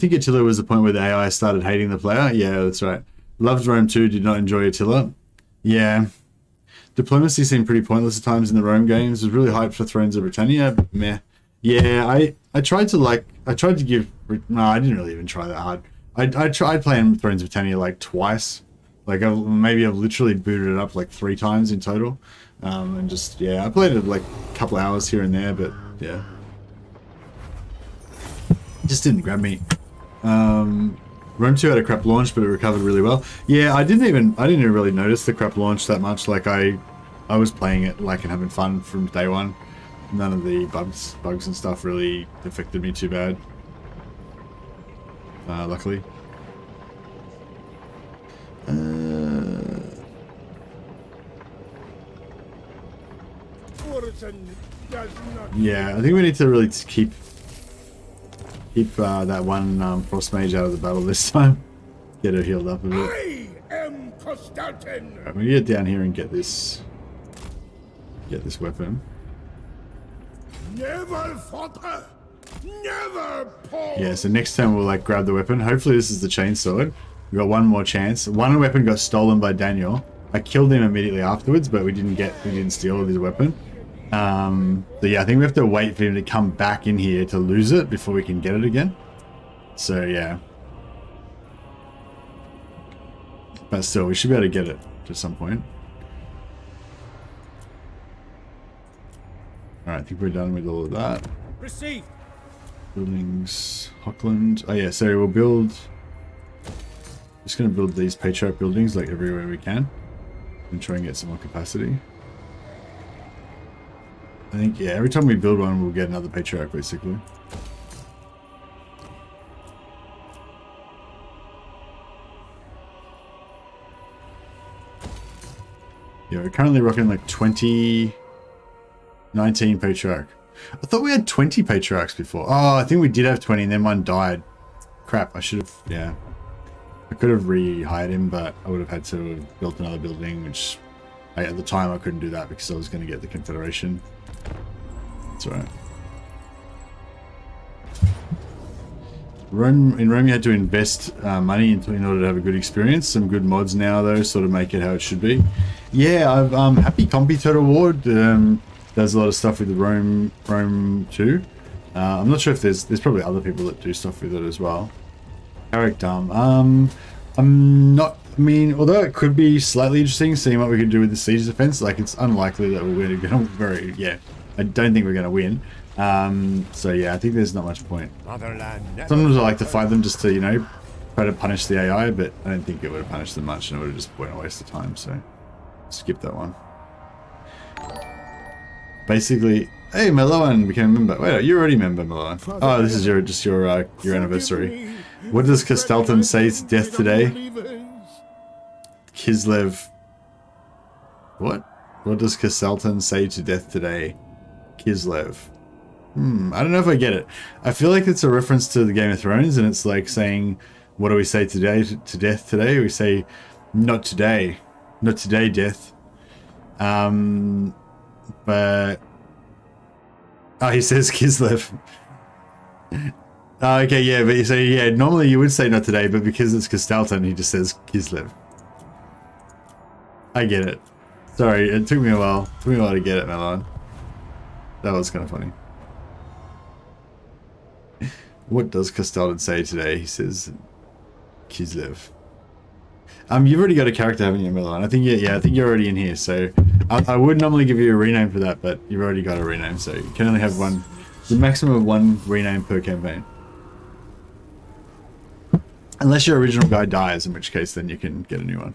think Attila was the point where the AI started hating the player. Yeah, that's right. Loved Rome 2, did not enjoy Attila. Yeah. Diplomacy seemed pretty pointless at times in the Rome games. Was really hyped for Thrones of Britannia, but meh. Yeah, I tried to give... No, I didn't really even try that hard. I tried playing Thrones of Britannia like twice. Like, maybe I've literally booted it up like 3 times in total. And just, yeah, I played it like a couple hours here and there, but yeah. It just didn't grab me. Rome 2 had a crap launch, but it recovered really well. Yeah, I didn't even really notice the crap launch that much. Like, I was playing it like and having fun from day one. None of the bugs and stuff really affected me too bad. Luckily. Yeah, I think we need to really keep that one frost mage out of the battle this time. Get her healed up a bit. I am Kostaltyn. Right, I'm gonna get down here and get this weapon. Never fought, never Paul. Yeah, so next time we'll like grab the weapon. Hopefully this is the Chainsword. We got one more chance. One weapon got stolen by Daniel. I killed him immediately afterwards, but we didn't steal his weapon. So yeah, I think we have to wait for him to come back in here to lose it before we can get it again. So yeah. But still, we should be able to get it at some point. Alright, I think we're done with all of that. Receive. Buildings, Hockland. Oh yeah, so we'll build... Just going to build these Patriarch buildings like everywhere we can. And try and get some more capacity. I think, yeah, every time we build one, we'll get another Patriarch, basically. Yeah, we're currently rocking like 19 Patriarch. I thought we had 20 Patriarchs before. Oh, I think we did have 20 and then one died. Crap, I should have, yeah. I could have rehired him, but I would have had to have built another building, which at the time I couldn't do that because I was going to get the Confederation. That's alright. In Rome you had to invest money in order to have a good experience. Some good mods now though sort of make it how it should be. Yeah, I've Happy Compy Total War does a lot of stuff with the Rome 2. I'm not sure if there's probably other people that do stuff with it as well. Eric Dumb. I'm not. I mean, although it could be slightly interesting seeing what we can do with the siege defense, like it's unlikely that we're going to yeah. I don't think we're going to win. So yeah, I think there's not much point. Sometimes I like to fight them just to, you know, try to punish the AI, but I don't think it would have punished them much and it would have just been a waste of time. So skip that one. Basically, hey, Meloan became a member. Wait, you're already a member, Meloan. Oh, this is your anniversary. What does Kostaltyn say to death today? Kislev. What? What does Kostaltyn say to death today? Kislev. I don't know if I get it. I feel like it's a reference to the Game of Thrones, and it's like saying, what do we say today to death today? We say, not today. Not today, death. But... Oh, he says Kislev. Okay, yeah, but you say, yeah, normally you would say not today, but because it's Kostaltyn, he just says Kislev. I get it. Sorry, it took me a while. It took me a while to get it, Melon. That was kind of funny. What does Kostaltyn say today? He says Kislev. You've already got a character, haven't you, Melon? I think I think you're already in here, so I would normally give you a rename for that, but you've already got a rename, so you can only have one. The maximum of one rename per campaign. Unless your original guy dies, in which case then you can get a new one.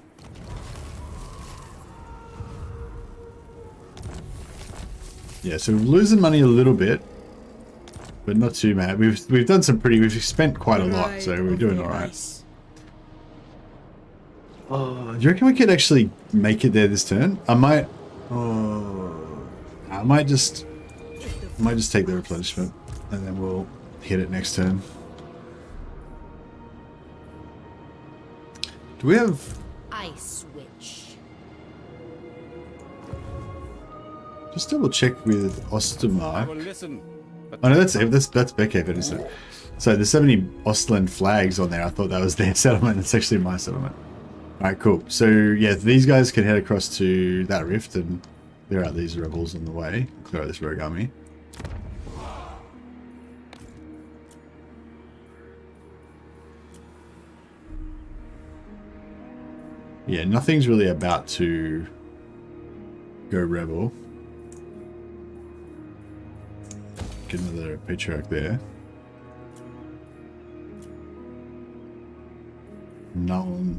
Yeah, so we're losing money a little bit, but not too bad. We've done some pretty. We've spent quite a lot, so we're doing all right. Oh, do you reckon we could actually make it there this turn? I might. Oh, I might just take the replenishment, and then we'll hit it next turn. Do we have? I switch. Just double check with Ostermark. Listen, Oh no, that's Beckhaven, isn't it? So there's so many Ostland flags on there. I thought that was their settlement. It's actually my settlement. All right, cool. So yeah, these guys can head across to that rift and clear out these rebels on the way. Clear out this rogue army. Yeah, nothing's really about to go rebel. Get another Patriarch there. Null.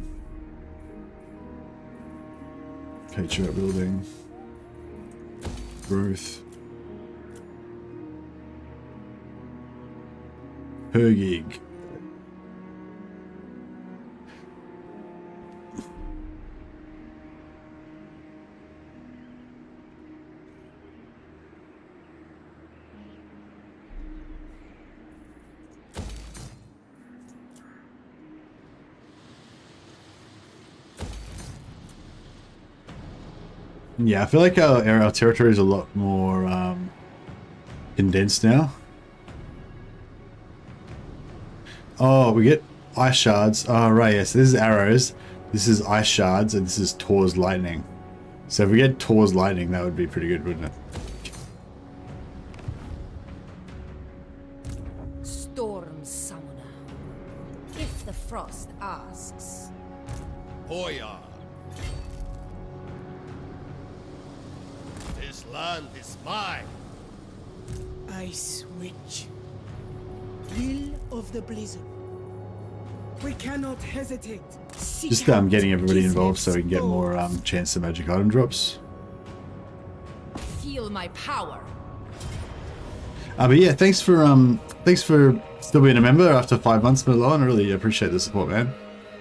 Patriarch building. Growth. Per gig. Yeah, I feel like our territory is a lot more condensed now. Oh, we get ice shards. Oh, right, yes. This is arrows. This is ice shards, and this is Tor's lightning. So if we get Tor's lightning, that would be pretty good, wouldn't it? Storm Summoner. If the frost asks. Hoya. This land is mine. Ice Witch. Will of the Blizzard. We cannot hesitate. Seek Just out getting everybody Kislev involved so we can get more foes. chance to magic item drops. Feel my power. But yeah, thanks for still being a member after 5 months, Merlon. I really appreciate the support, man.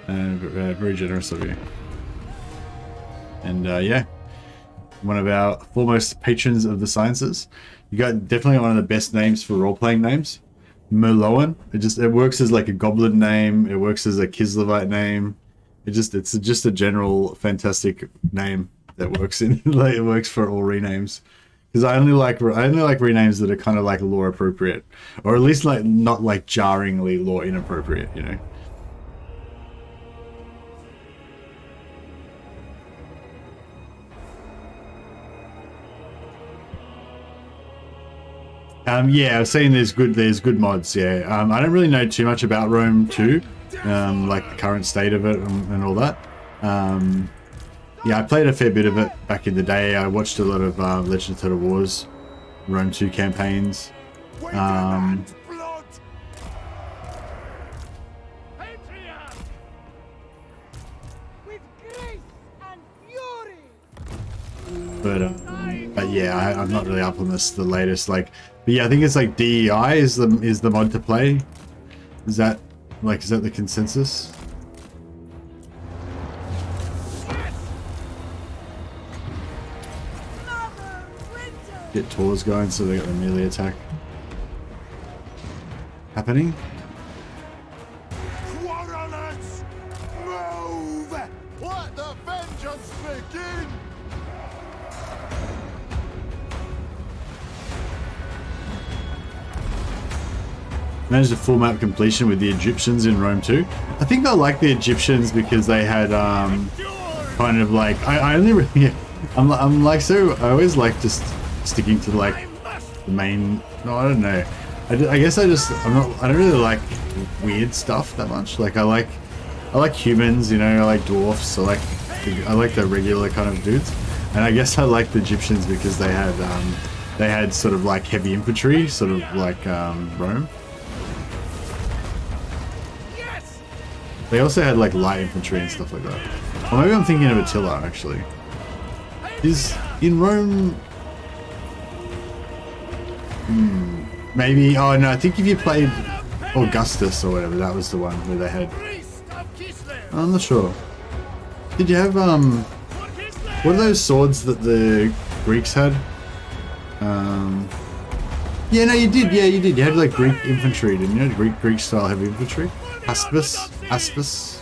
Very generous of you. And yeah, one of our foremost patrons of the sciences. You got definitely one of the best names for role-playing names. Merloan. It works as like a goblin name. It works as a Kislevite name. It's just a general fantastic name that works in like it works for all renames. Because I only like renames that are kind of like lore appropriate, or at least like not like jarringly lore inappropriate, you know. Yeah, I was saying there's good mods. Yeah, I don't really know too much about Rome 2, like the current state of it and all that. Yeah, I played a fair bit of it back in the day. I watched a lot of Legend of Total War's Rome 2 campaigns. Blood. With grace and fury. But yeah, I'm not really up on the latest. Like, but yeah, I think it's like DEI is the mod to play. Is that the consensus? Get Tors going so they got the melee attack happening. Warriors, move! Let the vengeance begin! Managed a full map completion with the Egyptians in Rome 2. I think I like the Egyptians because they had kind of like I only really I'm like so I always like just sticking to like the main. No, I don't know. I guess I don't really like weird stuff that much. Like I like humans, you know. I like dwarfs. I like the regular kind of dudes. And I guess I like the Egyptians because they had sort of like heavy infantry, sort of like Rome. They also had like light infantry and stuff like that. Or maybe I'm thinking of Attila actually. Is in Rome? Maybe. Oh no, I think if you played Augustus or whatever, that was the one where they had. I'm not sure. Did you have what are those swords that the Greeks had? Yeah, no, you did. Yeah, you did. You had like Greek infantry, didn't you? Greek style heavy infantry. Aspis.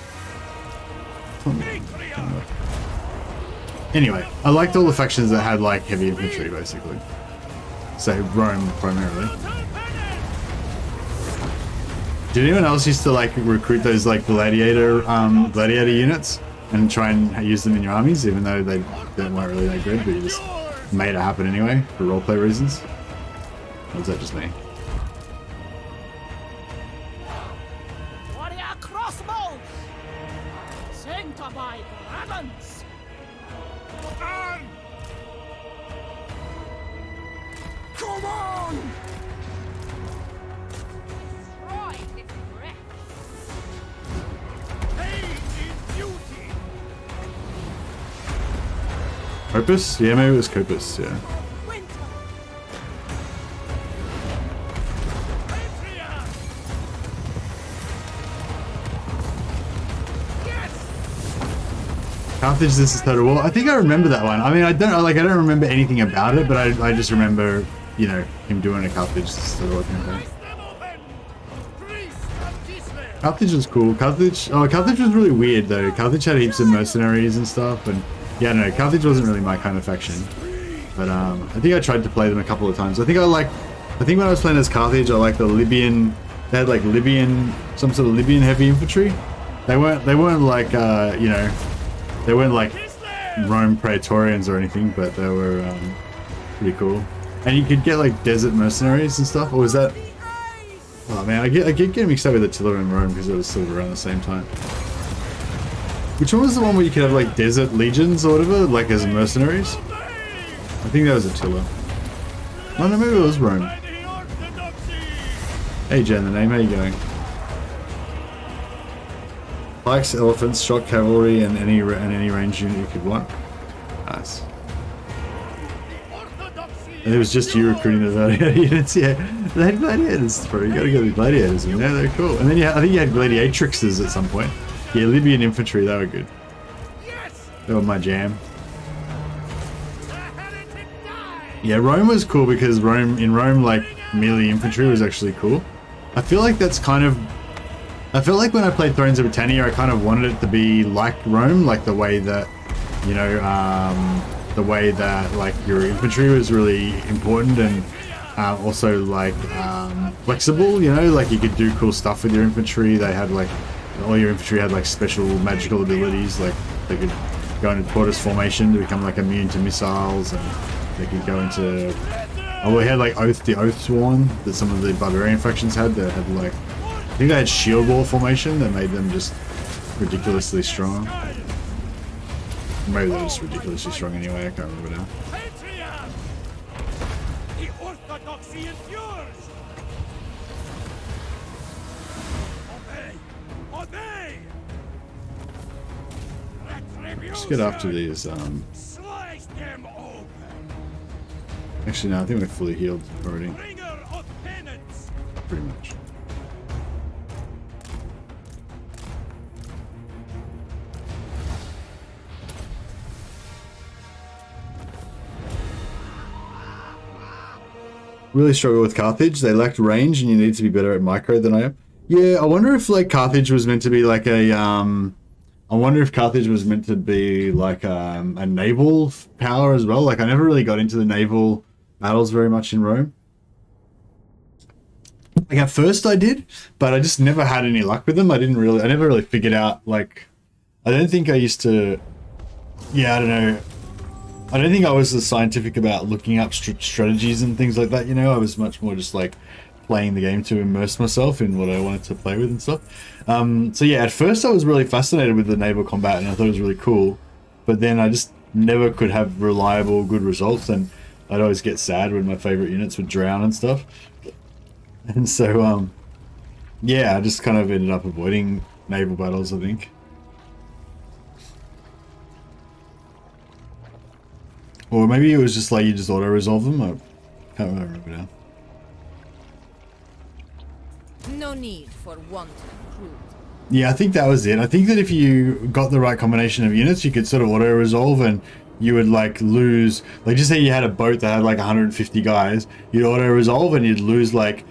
Anyway, I liked all the factions that had like heavy infantry, basically. So Rome primarily. Did anyone else used to like recruit those like gladiator units and try and use them in your armies, even though they weren't really that good, but you just made it happen anyway for roleplay reasons? Or was that just me? Warrior crossbows! Sent by dragons! On! Come on! Destroy his breath! Pain is beauty! Copus? Yeah, maybe it was Copus, yeah. Winter! Patriarch! Yes! Carthage, this is Total War. I think I remember that one. I mean, I don't remember anything about it, but I just remember, you know, him doing a Carthage, this is Total War campaign. Carthage was cool. Carthage was really weird though. Carthage had heaps of mercenaries and stuff, and yeah, no, Carthage wasn't really my kind of faction. But I think I tried to play them a couple of times. I think when I was playing as Carthage, I liked the Libyan. They had like some sort of Libyan heavy infantry. They weren't like you know, they weren't like Rome Praetorians or anything, but they were pretty cool. And you could get like desert mercenaries and stuff. Or was that? Oh man, I get getting mixed up with Attila and Rome because it was sort of around the same time. Which one was the one where you could have like desert legions or whatever, like as mercenaries? I think that was Attila. Oh no, maybe it was Rome. Hey Jen, the name, how you going? Pikes, elephants, shock cavalry, and any ranged unit you could want. Nice. And it was just you recruiting the gladiator units, yeah. They had gladiators, bro. You gotta get the gladiators in there, they're cool. And then I think you had gladiatrixes at some point. Yeah, Libyan infantry, they were good. They were my jam. Yeah, Rome was cool because in Rome, like, melee infantry was actually cool. I feel like that's kind of... I feel like when I played Thrones of Britannia, I kind of wanted it to be like Rome, like the way that, you know, the way that like your infantry was really important and also like flexible, you know, like you could do cool stuff with your infantry. They had like, all your infantry had like special magical abilities, like they could go into tortoise formation to become like immune to missiles, and they could go into, oh, we had like the Oath Sworn that some of the barbarian factions had. They had like, I think they had shield wall formation that made them just ridiculously strong. Maybe they're just ridiculously strong anyway, I can't remember now. Patriarch! The orthodoxy is yours! Obey! Obey! Let's get after these, Slice them open! actually no, I think we're fully healed already, Bringer of penance! pretty much. Really struggle with Carthage. They lacked range and you need to be better at micro than I am. Yeah, I wonder if like Carthage was meant to be like a I wonder if Carthage was meant to be like a naval power as well. Like I never really got into the naval battles very much in Rome. Like at first I did, but I just never had any luck with them. I never really figured out, like, I don't think I used to, yeah, I don't know. I don't think I was as scientific about looking up strategies and things like that, you know. I was much more just like playing the game to immerse myself in what I wanted to play with and stuff. So yeah, at first I was really fascinated with the naval combat and I thought it was really cool, but then I just never could have reliable, good results, and I'd always get sad when my favorite units would drown and stuff. And so, yeah, I just kind of ended up avoiding naval battles, I think. Or maybe it was just like you just auto-resolve them. I can't remember now. No need for wanton cruelty. Yeah, I think that was it. I think that if you got the right combination of units, you could sort of auto-resolve and you would like lose, like just say you had a boat that had like 150 guys, you'd auto-resolve and you'd lose like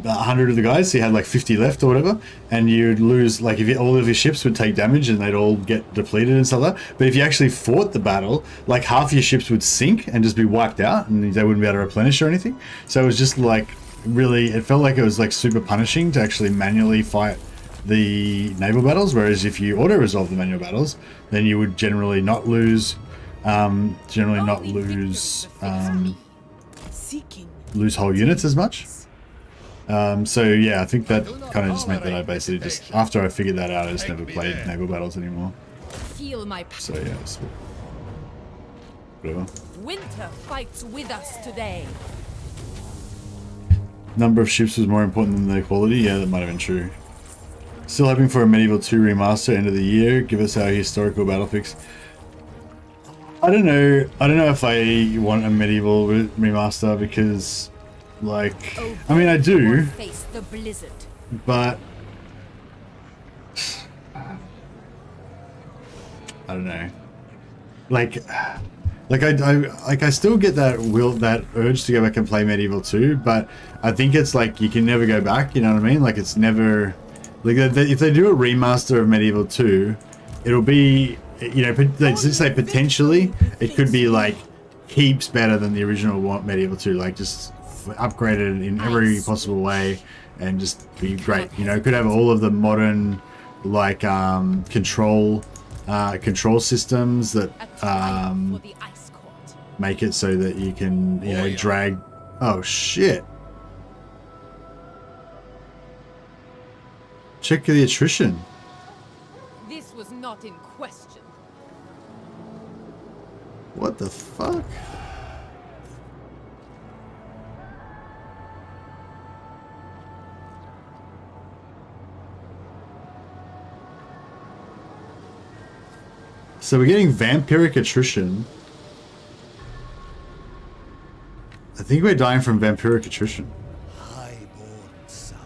100 of the guys, so you had like 50 left or whatever, and you'd lose, like if all of your ships would take damage and they'd all get depleted and stuff like that. But if you actually fought the battle, like half your ships would sink and just be wiped out and they wouldn't be able to replenish or anything. So it was just like, really, it felt like it was like super punishing to actually manually fight the naval battles, whereas if you auto-resolve the manual battles, then you would generally not lose, lose whole units as much. So yeah, I think that kind of just meant that I basically just, after I figured that out, I just never played naval battles anymore. Feel my So yeah, whatever. winter fights with us today. Number of ships was more important than their quality. Yeah, that might have been true. Still hoping for a Medieval 2 remaster end of the year. Give us our historical battle fix. I don't know if I want a Medieval remaster because, like, I mean, I do, Face the blizzard. but I don't know. Like I still get that urge to go back and play Medieval 2, but I think it's like you can never go back. You know what I mean? Like it's never like if they do a remaster of Medieval 2, it'll be, you know, let's just say potentially it could be like heaps better than the original Medieval 2, like just upgraded in every possible way and just be great. You know, it could have all of the modern like control systems that make it so that you can, you know, drag. Oh shit. Check the attrition. This was not in question. What the fuck? So we're getting vampiric attrition. I think we're dying from vampiric attrition. Highborn son.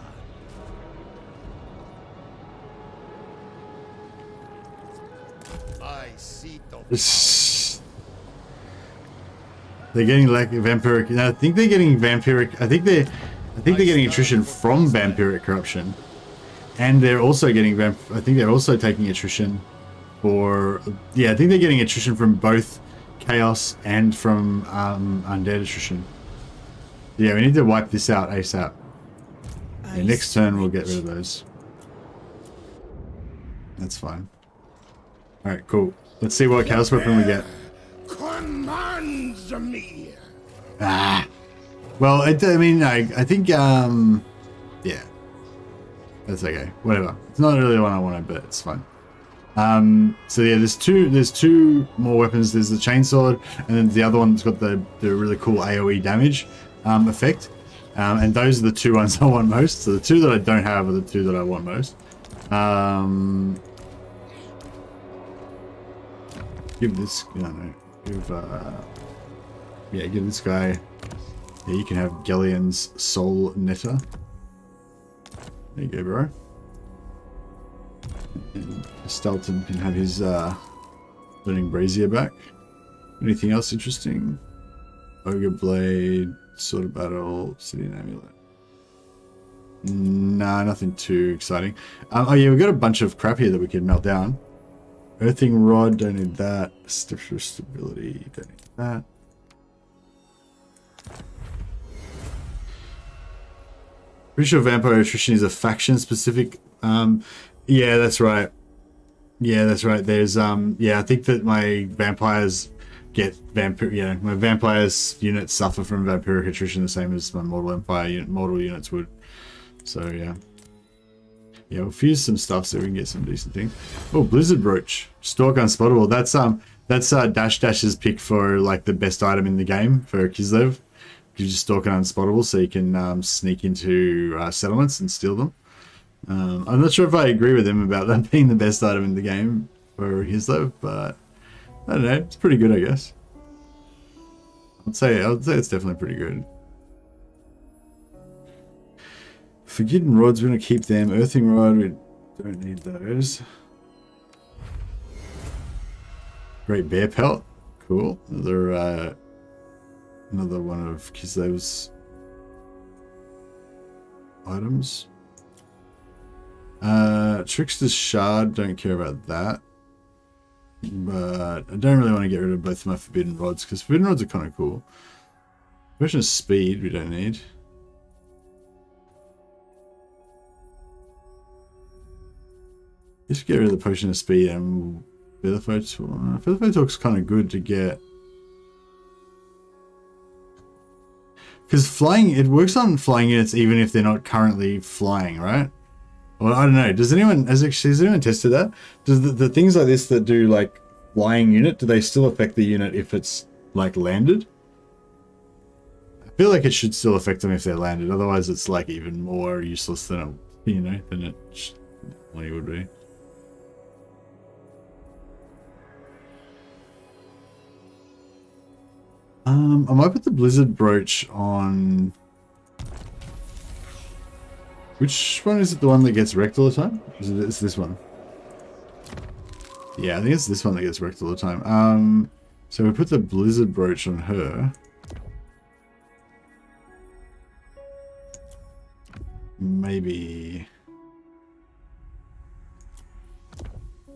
I see the They're getting like vampiric. No, I think they're getting vampiric. I think they're getting attrition from vampiric corruption, and they're also getting I think they're also taking attrition for. Yeah, I think they're getting attrition from both chaos and from undead attrition. Yeah, we need to wipe this out ASAP. Yeah, next turn we'll get rid of those. That's fine. All right, cool. Let's see what chaos weapon we get. commands me. Ah. Well, I mean, I think, yeah. That's okay. Whatever. It's not really the one I wanted, but it's fine. So yeah, there's two more weapons. There's the Chainsword, and then the other one's got the really cool AoE damage effect. And those are the two ones I want most. So the two that I don't have are the two that I want most. Give this, give this guy. Yeah, you can have Gellian's Soul Netter. There you go, bro. And Kostaltyn can have his Burning Brazier back. Anything else interesting? Ogre Blade, Sword of Battle, Obsidian Amulet. Nah, nothing too exciting. Oh yeah, we've got a bunch of crap here that we can melt down. Earthing Rod, don't need that. Stiffer Stability, don't need that. Pretty sure Vampire Attrition is a faction specific. Yeah, that's right. Yeah, that's right. There's yeah, I think that my vampires get my vampires units suffer from vampiric attrition the same as my mortal units would. So yeah. Yeah, we'll fuse some stuff so we can get some decent things. Oh, Blizzard Brooch. Stalk Unspottable. That's Dash's pick for like the best item in the game for Kislev. You just stalk an Unspottable so you can sneak into settlements and steal them. I'm not sure if I agree with him about that being the best item in the game for Kislev, but I don't know. It's pretty good, I guess. I'd say it's definitely pretty good. Forbidden Rods, we're going to keep them. Earthing Rod, we don't need those. Great Bear Pelt. Cool. Another one of Kislev's items. Trickster's Shard, don't care about that. But I don't really want to get rid of both of my Forbidden Rods, because Forbidden Rods are kind of cool. Version of Speed, we don't need. Just get rid of the potion of speed and Feather Talk's kind of good to get. Because flying, it works on flying units even if they're not currently flying, right? Well, I don't know. Has anyone tested that? Does the things like this that do like flying unit, do they still affect the unit if it's like landed? I feel like it should still affect them if they're landed. Otherwise, it's like even more useless than it, than it would be. I might put the Blizzard Brooch on. Which one is it? The one that gets wrecked all the time? It's this one. Yeah, I think it's this one that gets wrecked all the time. So we put the Blizzard Brooch on her. Maybe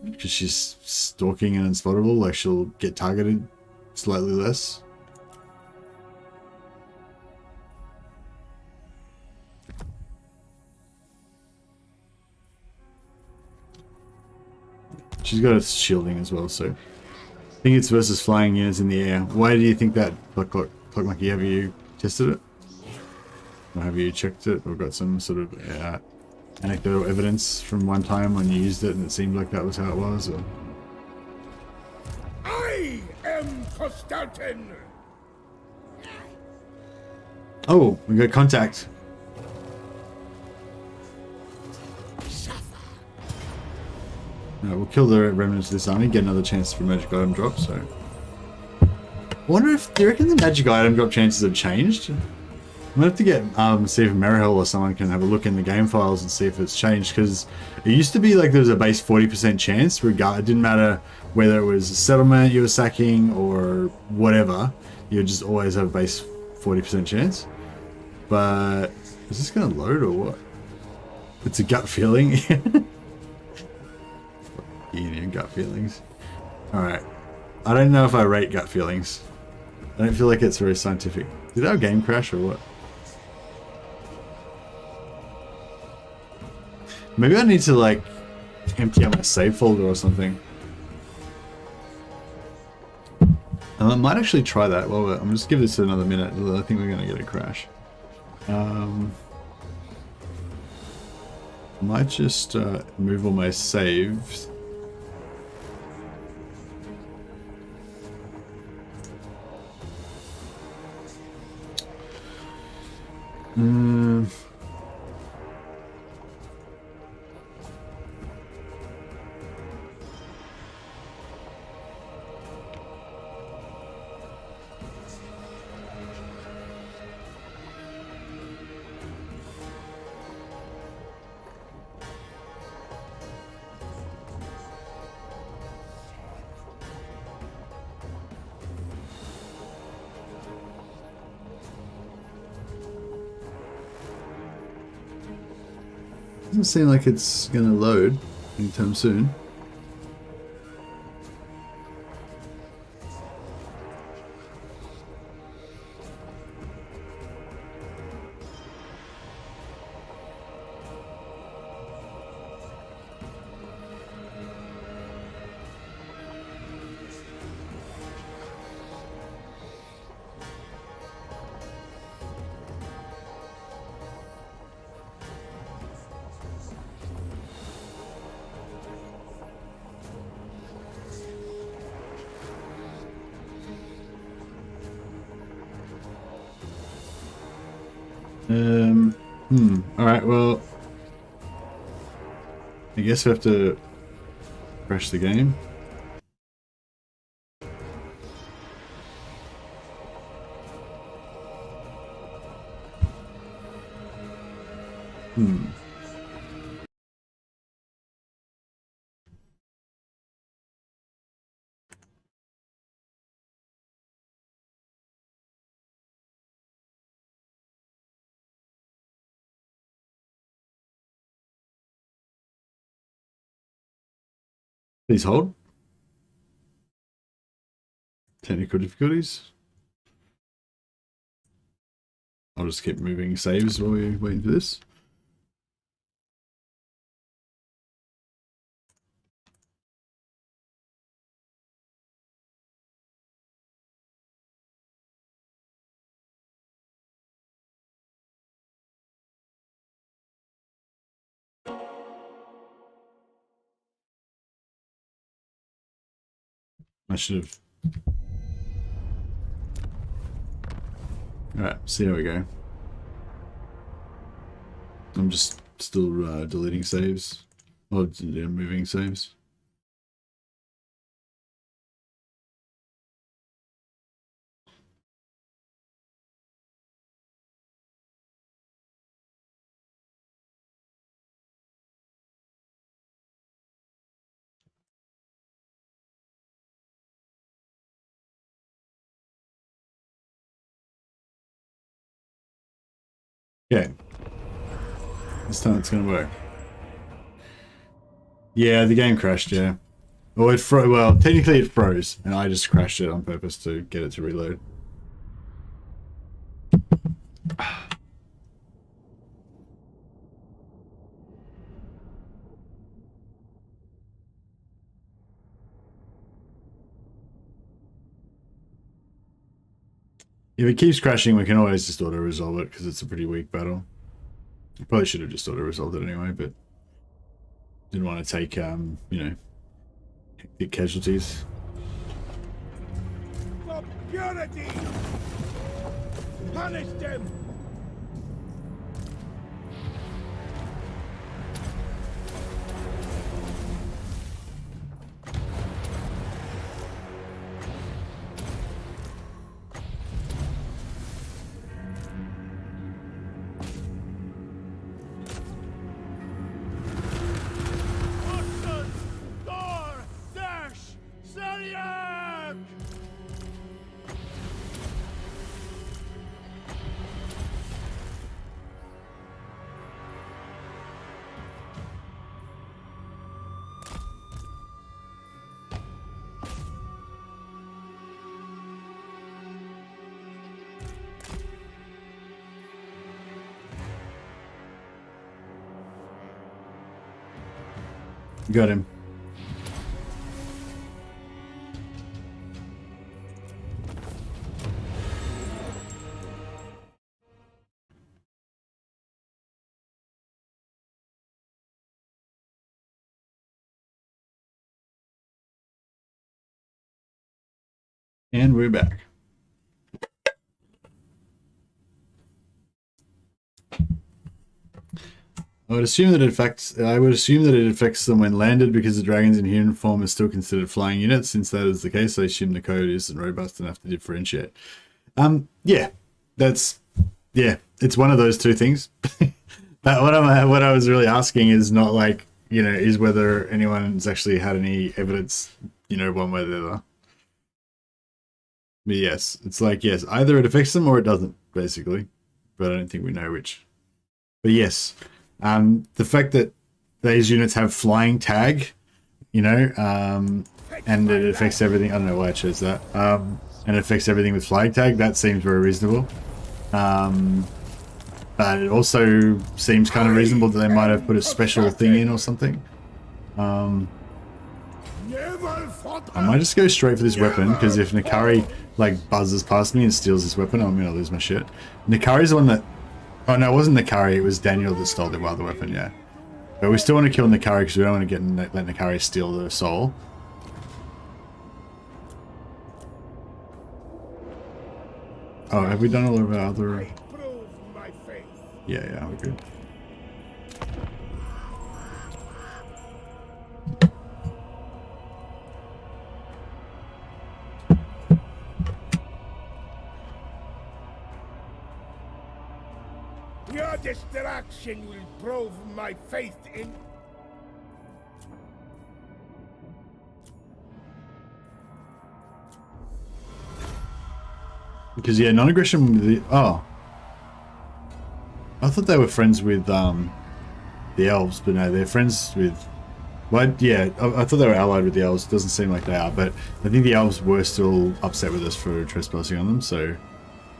because she's stalking and unspottable, like she'll get targeted slightly less. She's got a shielding as well, so I think it's versus flying units in the air. Why do you think that, Clock Monkey? Have you tested it? Or have you checked it? Or got some sort of anecdotal evidence from one time when you used it and it seemed like that was how it was? Or? I am Kostaltyn. Oh, we got contact. We'll kill the remnants of this army, get another chance for magic item drop, so... I wonder if... Do you reckon the magic item drop chances have changed? I'm gonna have to get, see if Merrihill or someone can have a look in the game files and see if it's changed, because it used to be like there was a base 40% chance, it didn't matter whether it was a settlement you were sacking or whatever, you would just always have a base 40% chance. But... is this gonna load or what? It's a gut feeling. Your gut feelings. Alright. I don't know if I rate gut feelings. I don't feel like it's very scientific. Did our game crash or what? Maybe I need to like empty out my save folder or something. I might actually try that. Well, I'm just give this another minute. I think we're gonna get a crash. I might just move all my saves. Doesn't seem like it's gonna load anytime soon. Alright, well, I guess we have to crash the game. Please hold. Technical difficulties. I'll just keep moving saves while we're waiting for this. I should have. Alright, see how we go. I'm just still deleting saves. Or yeah, moving saves. Okay. This time it's gonna work. Yeah, the game crashed, yeah. Well, well, technically it froze, and I just crashed it on purpose to get it to reload. If it keeps crashing, we can always just auto-resolve it, because it's a pretty weak battle. I probably should have just auto-resolved it anyway, but didn't want to take, you know, hectic casualties. For purity! Punish them! Got him. And we're back. I would assume that it affects them when landed because the dragons in human form are still considered flying units. Since that is the case, I assume the code isn't robust enough to differentiate. Yeah, it's one of those two things. But what I was really asking is not like, you know, is whether anyone's actually had any evidence, you know, one way or the other. But yes, it's like, yes, either it affects them or it doesn't, basically. But I don't think we know which. But yes. The fact that these units have flying tag, you know, and it affects everything. I don't know why I chose that. And it affects everything with flying tag. That seems very reasonable. But it also seems kind of reasonable that they might have put a special thing in or something. I might just go straight for this weapon, because if Nakari like buzzes past me and steals this weapon, I'm gonna lose my shit. Nakari's the one that. Oh no, it wasn't Nakari, it was Daniel that stole the wild weapon, yeah. But we still want to kill Nakari because we don't want to let Nakari steal the soul. Oh, have we done all of our other... Yeah, we're good. Your distraction will prove my faith in... Because, yeah, non-aggression with the... Oh. I thought they were friends with, the elves, but no, they're friends with... Well, yeah, I thought they were allied with the elves. It doesn't seem like they are, but I think the elves were still upset with us for trespassing on them, so...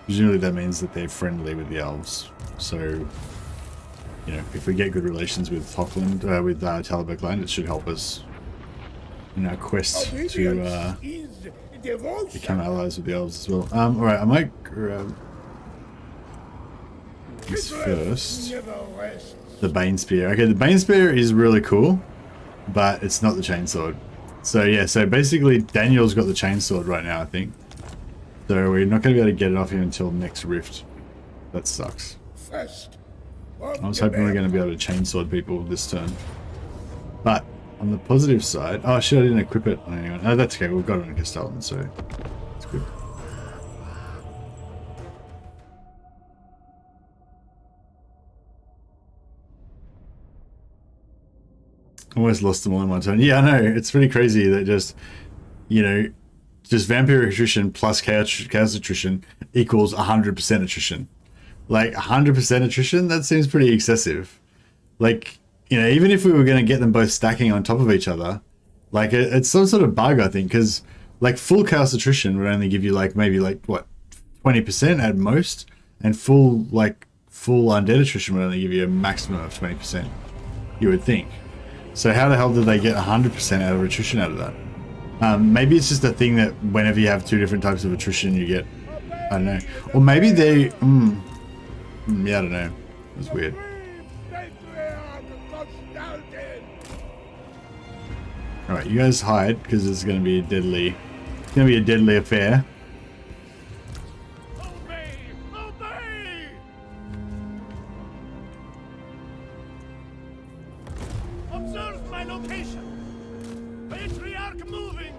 Presumably that means that they're friendly with the elves. So, you know, if we get good relations with Hochland, with Talabek Land, it should help us in our quest to become allies with the elves as well. Alright, I might grab this first. The Bane Spear. Okay, the Bane Spear is really cool, but it's not the Chainsword. So yeah, so basically Daniel's got the Chainsword right now, I think. So we're not going to be able to get it off him until next Rift. That sucks. First, I was hoping we were going to be able to Chainsword people this turn. But on the positive side... Oh shit, I didn't equip it on anyone. Oh, that's okay, we've got it on Kostaltyn, so it's good. Almost lost them all in one turn. Yeah, I know. It's pretty crazy that just, you know, just vampire attrition plus chaos attrition equals 100% attrition. Like, 100% attrition? That seems pretty excessive. Like, you know, even if we were going to get them both stacking on top of each other, like, it's some sort of bug, I think, because, like, full chaos attrition would only give you, like, maybe, like, what, 20% at most? And full undead attrition would only give you a maximum of 20%, you would think. So how the hell did they get 100% out of attrition out of that? Maybe it's just a thing that whenever you have two different types of attrition, you get, I don't know. Or maybe they, yeah, I don't know. It was weird. All right, you guys hide because it's going to be a deadly affair. Observe my location. Patriarch moving.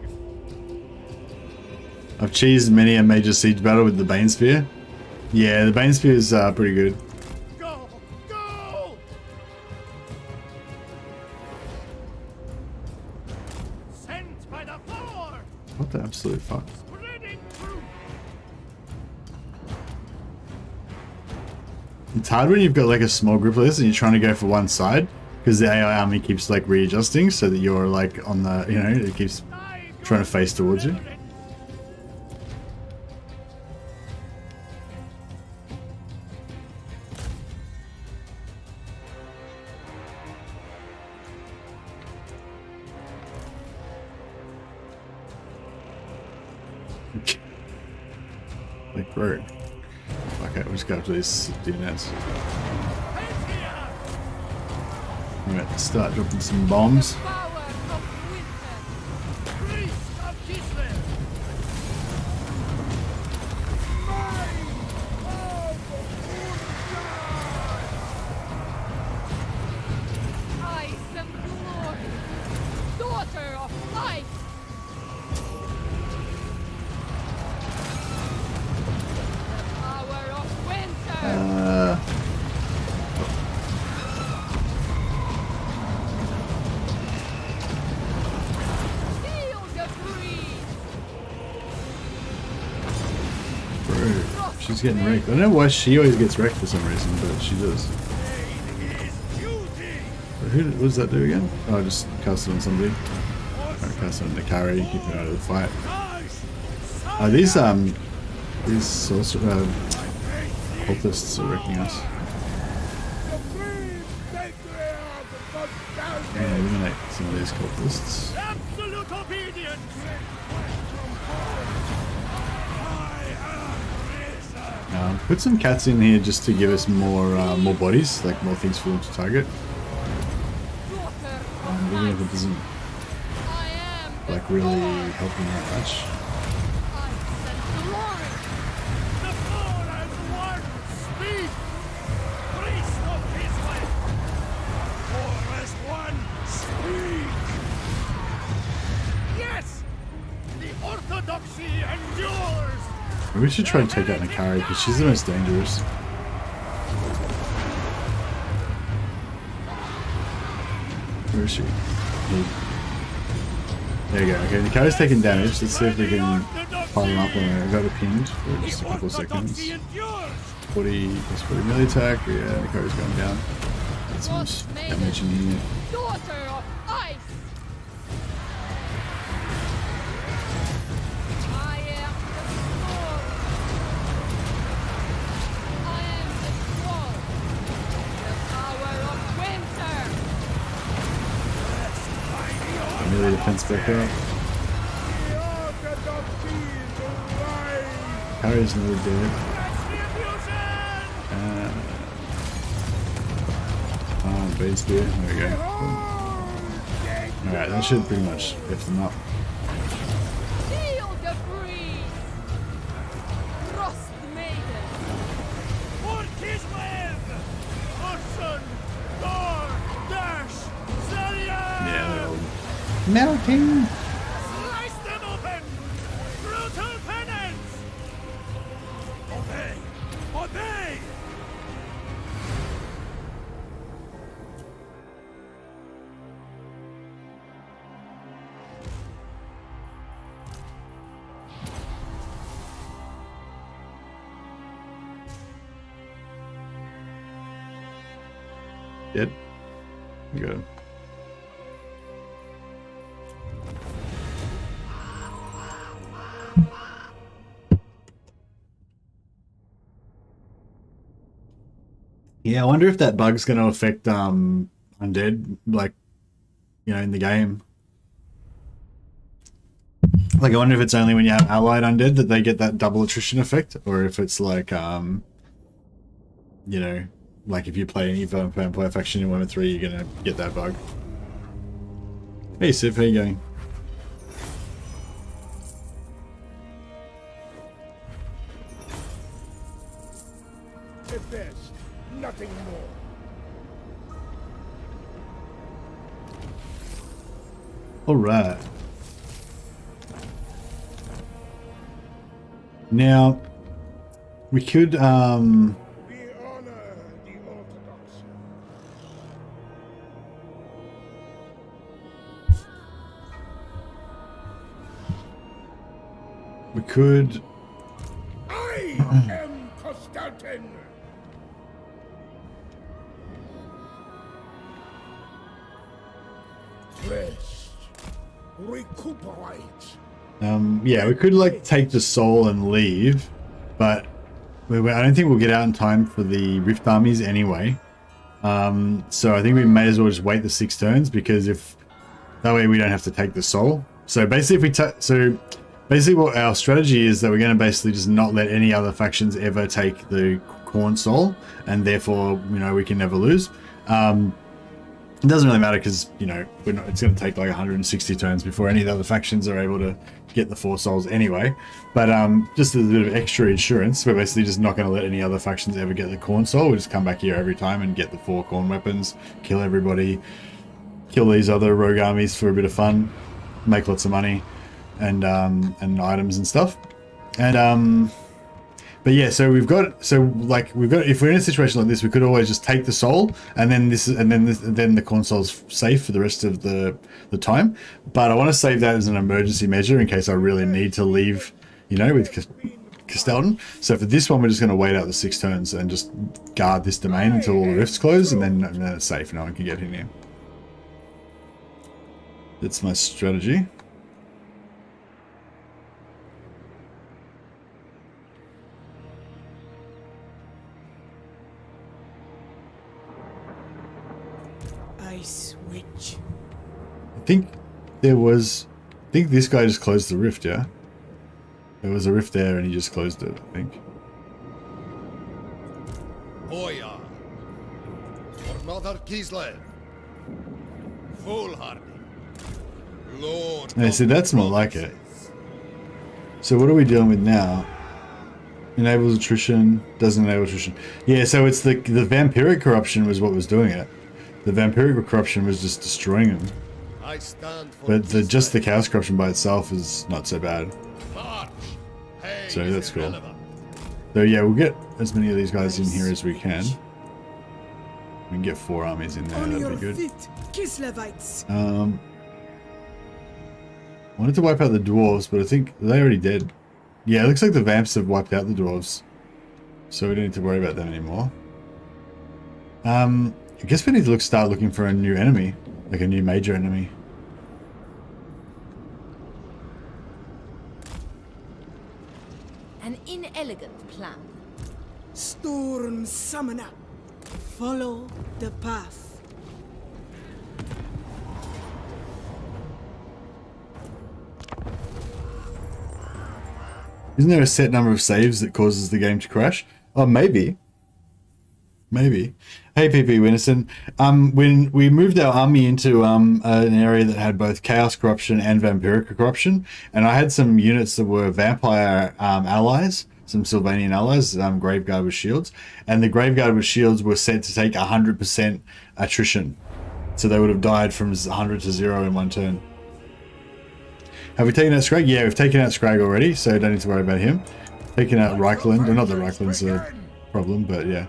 I've cheesed many a major siege battle with the Bane Spear. Yeah, the Bane Spear is pretty good. Go! Go! Sent by the power. What the absolute fuck? Spreading through. It's hard when you've got like a small group like this and you're trying to go for one side because the AI army keeps like readjusting so that you're like on the, you know, it keeps trying to face towards you. Like, bro. Okay, we'll just go after these units. Alright, start dropping some bombs. Power of winter. Priest of Kislev. Ice and glory. Daughter of light. The power of winter. Feel the breeze. Bro, she's getting wrecked. I don't know why she always gets wrecked for some reason, but she does. Who what does that do again? Oh, just cast it on somebody. Alright, cast it on the carry, keep it out of the fight. These sorcerer cultists are wrecking us. Yeah, eliminate some of these cultists. Absolute obedience. Put some cats in here just to give us more bodies, like more things for them to target. Daughter Even if it doesn't I am the like really help them that much. ice and glory. The four as one speak. Priest of Kislev. Four as one speak. Yes, the orthodoxy endures. Maybe we should try and take out Nakari because she's the most dangerous. Where is she? There you go. Okay, Nakari's taking damage. Let's see if we can pile him up on her. I got her pinned for just a couple of seconds. Orthodoxy endures. 40 plus 40 melee attack. Yeah, Nakari's going down. Get some damage in here. Daughter of ice. I am the storm. I am the squall. The power of winter. Melee defense back up. The orthodoxy is alive. Nakari's nearly dead. Bane spear. There we go. Alright, that should pretty much lift them up. Feel the breeze! Frost maiden! For Kislev! Orson! Thor! Dash! Zarian! Yeah, they're all melting. Slice them open! Brutal penance! Obey! Obey! Dead. Good. Yeah, I wonder if that bug's going to affect undead, like, you know, in the game. Like, I wonder if it's only when you have allied undead that they get that double attrition effect, or if it's like, you know, like if you play any vampire faction in 1 and 3, you're going to get that bug. Hey, Sif, how you going? At best, nothing more. All right. Now, we could, We honor the orthodoxy. we could, I am Kostaltyn. Rest. Recuperate. yeah, we could like take the soul and leave, but I don't think we'll get out in time for the Rift armies anyway. So I think we may as well just wait the 6 turns, because if that way we don't have to take the soul. So basically, if we basically what our strategy is that we're going to basically just not let any other factions ever take the Corn Soul, and therefore, you know, we can never lose. It doesn't really matter because, you know, it's going to take like 160 turns before any of the other factions are able to get the 4 souls anyway. But just as a bit of extra insurance, we're basically just not going to let any other factions ever get the Corn Soul. We'll just come back here every time and get the 4 Corn weapons, kill everybody, kill these other rogue armies for a bit of fun, make lots of money, and items and stuff. And but yeah, so if we're in a situation like this, we could always just take the soul, and then then the Corn Soul's safe for the rest of the time. But I want to save that as an emergency measure in case I really need to leave, you know, with Kostaltyn. So for this one, we're just going to wait out the 6 turns and just guard this domain until all the rifts close, and then it's safe. No one can get in here. That's my strategy. Ice Witch. I think this guy just closed the rift, yeah? There was a rift there and he just closed it, I think. Boyar, for Mother Kislev, foolhardy, Lord. Yeah, see, that's more like it. So what are we dealing with now? Enables attrition, doesn't enable attrition. Yeah, so it's the vampiric corruption was what was doing it. The vampiric corruption was just destroying them. I stand for But just the chaos corruption by itself is not so bad. March. Hey, So that's cool. irrelevant. So yeah, we'll get as many of these guys in here as we can. We can get 4 armies in there, On your that'd be good. feet, Kislevites. I wanted to wipe out the dwarves, but I think they're already dead. Yeah, it looks like the vamps have wiped out the dwarves, so we don't need to worry about them anymore. I guess we need to start looking for a new enemy, like a new major enemy. An inelegant plan. Storm Summoner. Follow the path. Isn't there a set number of saves that causes the game to crash? Oh, maybe. Maybe. Hey, PP Winnison. When we moved our army into an area that had both chaos corruption and vampiric corruption, and I had some units that were vampire allies, some Sylvanian allies, Graveguard with shields, and the Graveguard with shields were set to take 100% attrition, so they would have died from 100 to 0 in one turn. Have we taken out Scrag? Yeah, we've taken out Scrag already, so don't need to worry about him. Taken out Reichland, or not that Reichland's a problem, but yeah.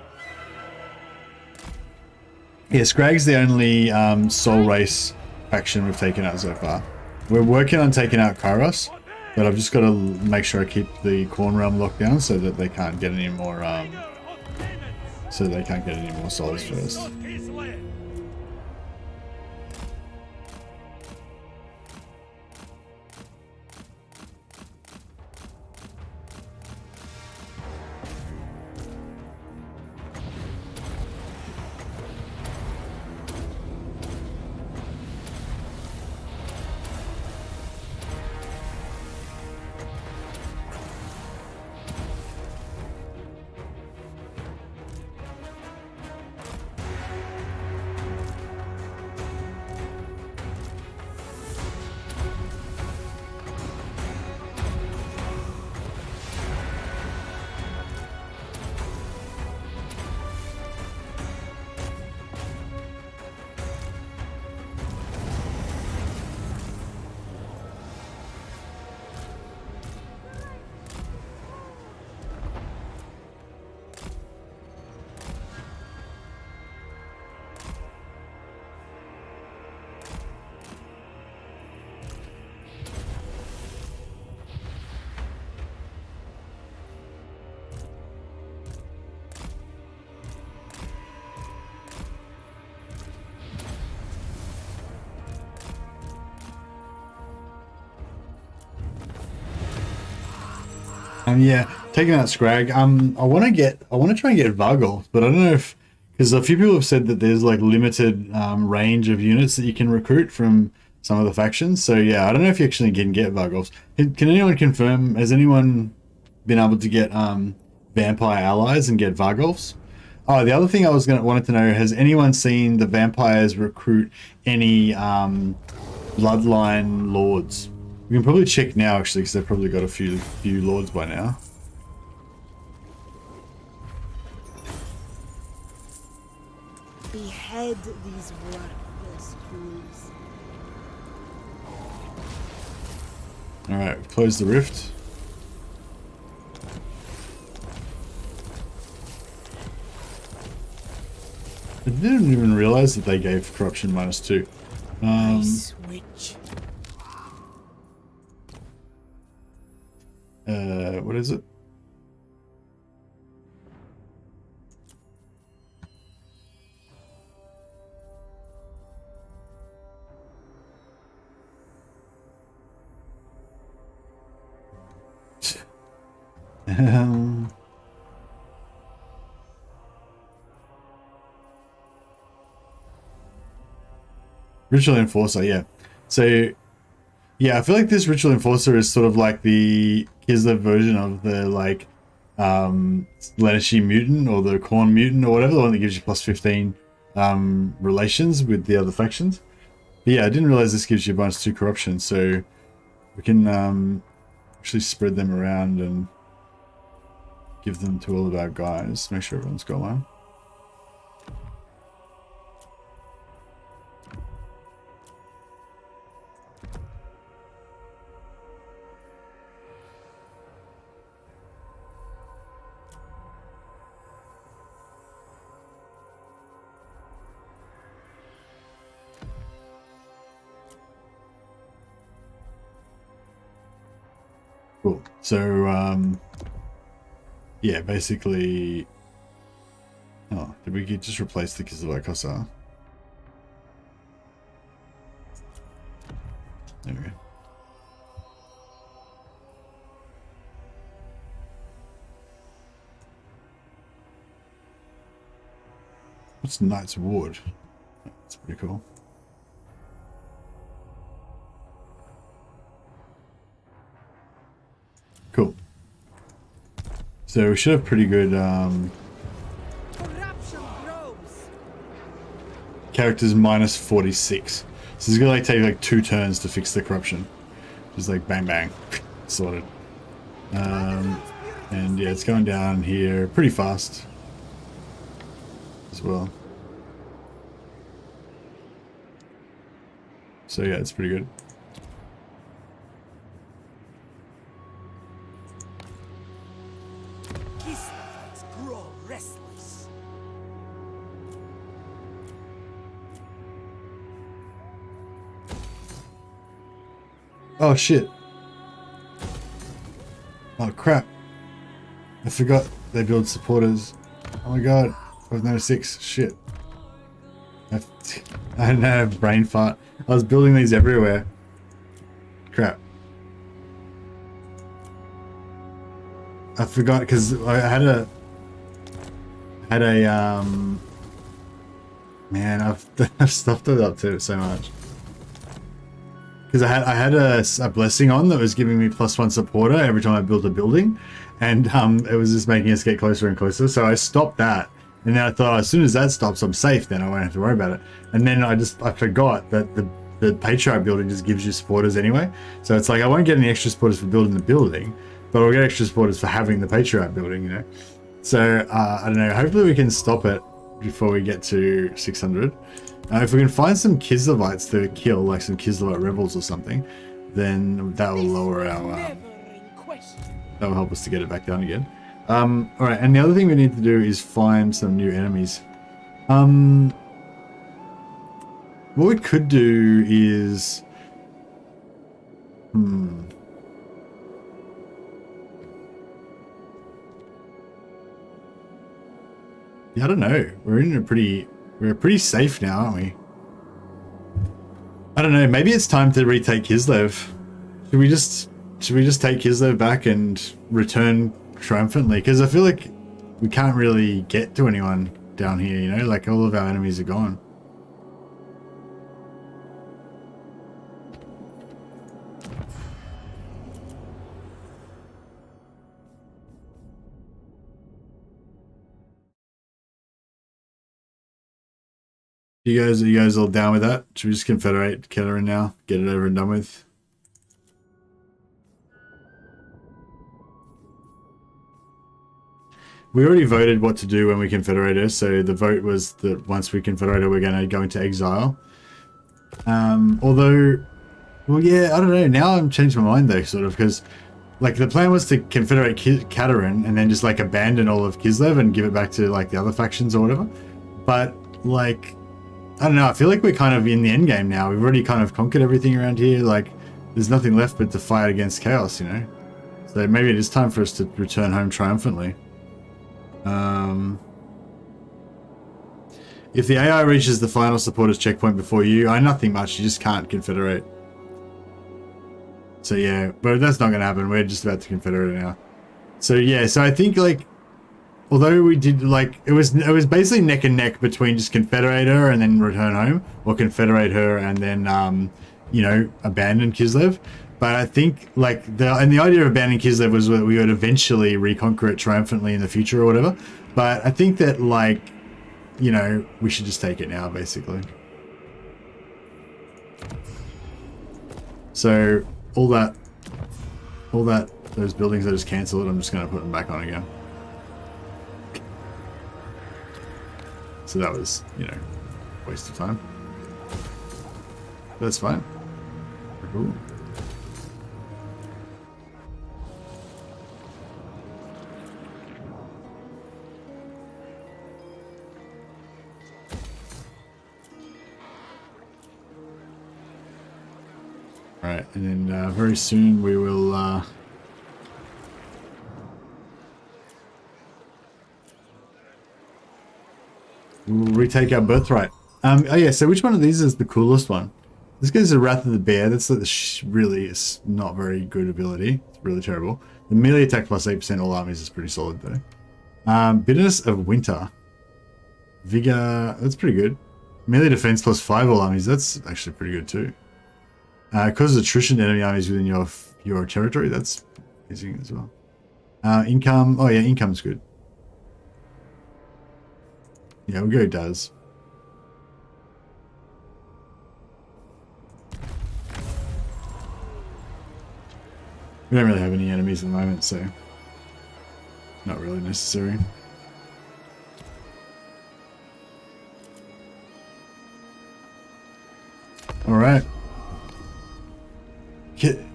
Yeah, Scrag's the only soul race faction we've taken out so far. We're working on taking out Kairos, but I've just got to make sure I keep the Corn Realm locked down so that they can't get any more souls first. Yeah, taking out Scrag. I want to try and get Vargol, but I don't know if, because a few people have said that there's like limited range of units that you can recruit from some of the factions. So yeah, I don't know if you actually can get Vargols. Can anyone confirm? Has anyone been able to get vampire allies and get Vargols? Oh, the other thing I wanted to know: has anyone seen the vampires recruit any bloodline lords? We can probably check now, actually, because they've probably got a few lords by now. Behead these worthless fools. Alright, close the rift. I didn't even realize that they gave corruption -2. Switch. What is it? Ritual Enforcer, yeah. So, yeah, I feel like this Ritual Enforcer is sort of like the Kislev version of the, like, Lenashi Mutant or the Corn Mutant or whatever, the one that gives you +15 relations with the other factions. But yeah, I didn't realize this gives you -2 corruption, so we can actually spread them around and give them to all of our guys. Make sure everyone's got one. Cool. So, yeah, basically... Oh, did we just replace the Kislev Kosa? There we go. What's Knight's Ward? That's pretty cool. Cool. So we should have pretty good character's minus 46. So it's gonna like take like 2 turns to fix the corruption. Just like bang bang, sorted. And yeah, it's going down here pretty fast as well. So yeah, it's pretty good. Kislev grow restless. Oh shit. Oh crap. I forgot they build supporters. Oh my god. 596. Shit. I didn't have brain fart. I was building these everywhere. Crap. I forgot because I had a man, I've stuffed it up to so much. Because I had a blessing on that was giving me +1 supporter every time I built a building, and it was just making us get closer and closer. So I stopped that, and then I thought as soon as that stops, I'm safe. Then I won't have to worry about it. And then I forgot that the Patriarch building just gives you supporters anyway. So it's like I won't get any extra supporters for building the building, but I'll get extra supporters for having the Patriarch building. You know. So I don't know. Hopefully we can stop it before we get to 600. If we can find some Kislevites to kill, like some Kislevite rebels or something, then that will lower our... that will help us to get it back down again. Alright, and the other thing we need to do is find some new enemies. What we could do is... Yeah, I don't know. We're pretty safe now, aren't we? I don't know. Maybe it's time to retake Kislev. Should we just take Kislev back and return triumphantly? Because I feel like we can't really get to anyone down here. You know, like all of our enemies are gone. Are you guys all down with that? Should we just confederate Kettering now? Get it over and done with? We already voted what to do when we confederate her, so the vote was that once we confederate her, we're going to go into exile. Although, well, yeah, I don't know. Now I'm changed my mind though, sort of, because like the plan was to confederate Katarin and then just like abandon all of Kislev and give it back to like the other factions or whatever. But like, I don't know, I feel like we're kind of in the end game now. We've already kind of conquered everything around here. Like, there's nothing left but to fight against chaos, you know? So maybe it is time for us to return home triumphantly. If the AI reaches the final supporters checkpoint before you, nothing much, you just can't confederate. So yeah, but that's not going to happen. We're just about to confederate now. So yeah, so I think like, although we did like, it was basically neck and neck between just confederate her and then return home, or confederate her and then, you know, abandon Kislev. But I think like the idea of abandoning Kislev was that we would eventually reconquer it triumphantly in the future or whatever. But I think that like, you know, we should just take it now basically. So those buildings I just cancelled, I'm just going to put them back on again. So that was, you know, waste of time. That's fine. Cool. Alright, and then very soon we will we'll retake our birthright. Oh yeah, so which one of these is the coolest one? This guy's the Wrath of the Bear. That's like the really is not very good ability. It's really terrible. The melee attack plus 8% all armies is pretty solid though. Bitterness of Winter. Vigor, that's pretty good. Melee defense plus 5 all armies. That's actually pretty good too. Causes attrition to enemy armies within your territory. That's amazing as well. Income. Oh yeah, income's good. Yeah, we'll go does. We don't really have any enemies at the moment, so not really necessary. Alright.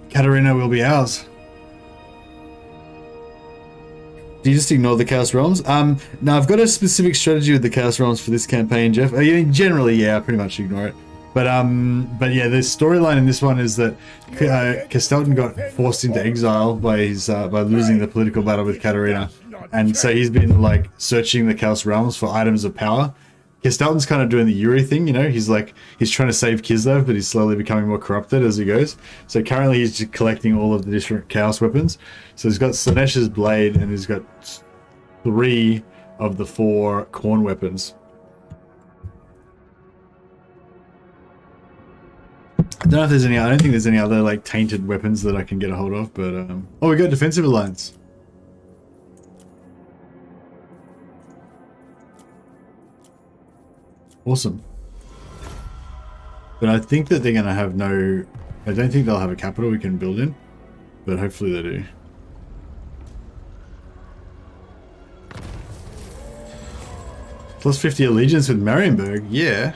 Katarina will be ours. Do you just ignore the Chaos Realms? No, I've got a specific strategy with the Chaos Realms for this campaign, Jeff. Generally, yeah, I pretty much ignore it. But yeah, the storyline in this one is that Kostaltyn got forced into exile by his by losing the political battle with Katarina, and so he's been like searching the Chaos Realms for items of power. Kostaltyn's kind of doing the Yuri thing, you know. He's trying to save Kislev, but he's slowly becoming more corrupted as he goes. So currently, he's just collecting all of the different Chaos weapons. So he's got Slaanesh's blade, and he's got 3 of the 4 Khorne weapons. I don't know if there's any. I don't think there's any other like tainted weapons that I can get a hold of. But oh, we got Defensive Alliance. Awesome. But I think that they're gonna have no. I don't think they'll have a capital we can build in, but hopefully they do. Plus 50 allegiance with Marienburg, yeah.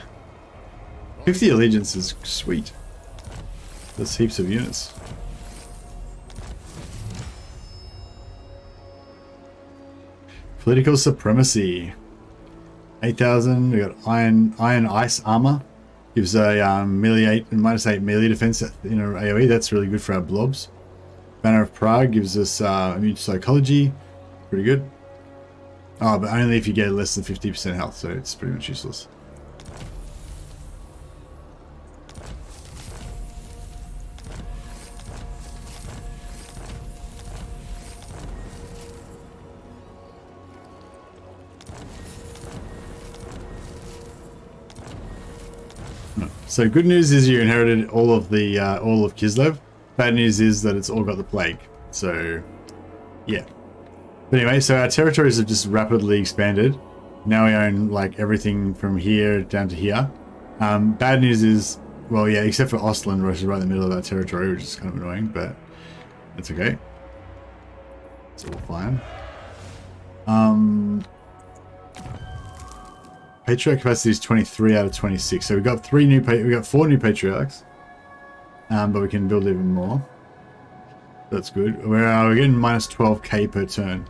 50 allegiance is sweet. That's heaps of units. Political Supremacy. 8,000. We got iron ice armor. Gives a melee 8 and -8 melee defense in our AoE. That's really good for our blobs. Banner of Prague gives us immune psychology. Pretty good. Oh, but only if you get less than 50% health, so it's pretty much useless. So good news is you inherited all of Kislev. Bad news is that it's all got the plague. So, yeah. But anyway, so our territories have just rapidly expanded. Now we own like everything from here down to here. Bad news is, well, yeah, except for Ostland, which is right in the middle of our territory, which is kind of annoying, but it's okay. It's all fine. Patriarch capacity is 23 out of 26. So we've got 4 new Patriarchs. But we can build even more. That's good. We're getting minus 12k per turn.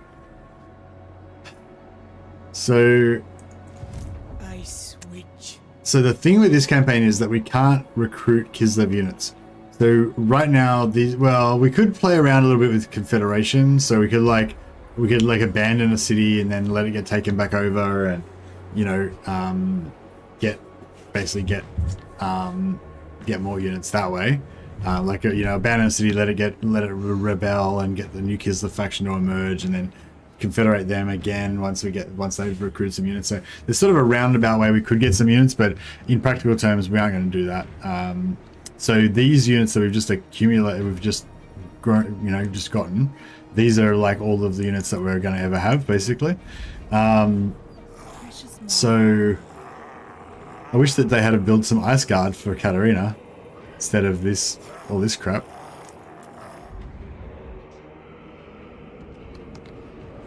So the thing with this campaign is that we can't recruit Kislev units. So right now, we could play around a little bit with Confederation. So we could abandon a city and then let it get taken back over, and you know, get more units that way. Abandon a city, let it rebel and get the new Kislev faction to emerge, and then confederate them again once they've recruited some units. So there's sort of a roundabout way we could get some units, but in practical terms, we aren't going to do that. So these units that we've just accumulated, we've just grown, just gotten. These are like all of the units that we're going to ever have, basically. So I wish that they had to build some Ice Guard for Katarina instead of all this crap.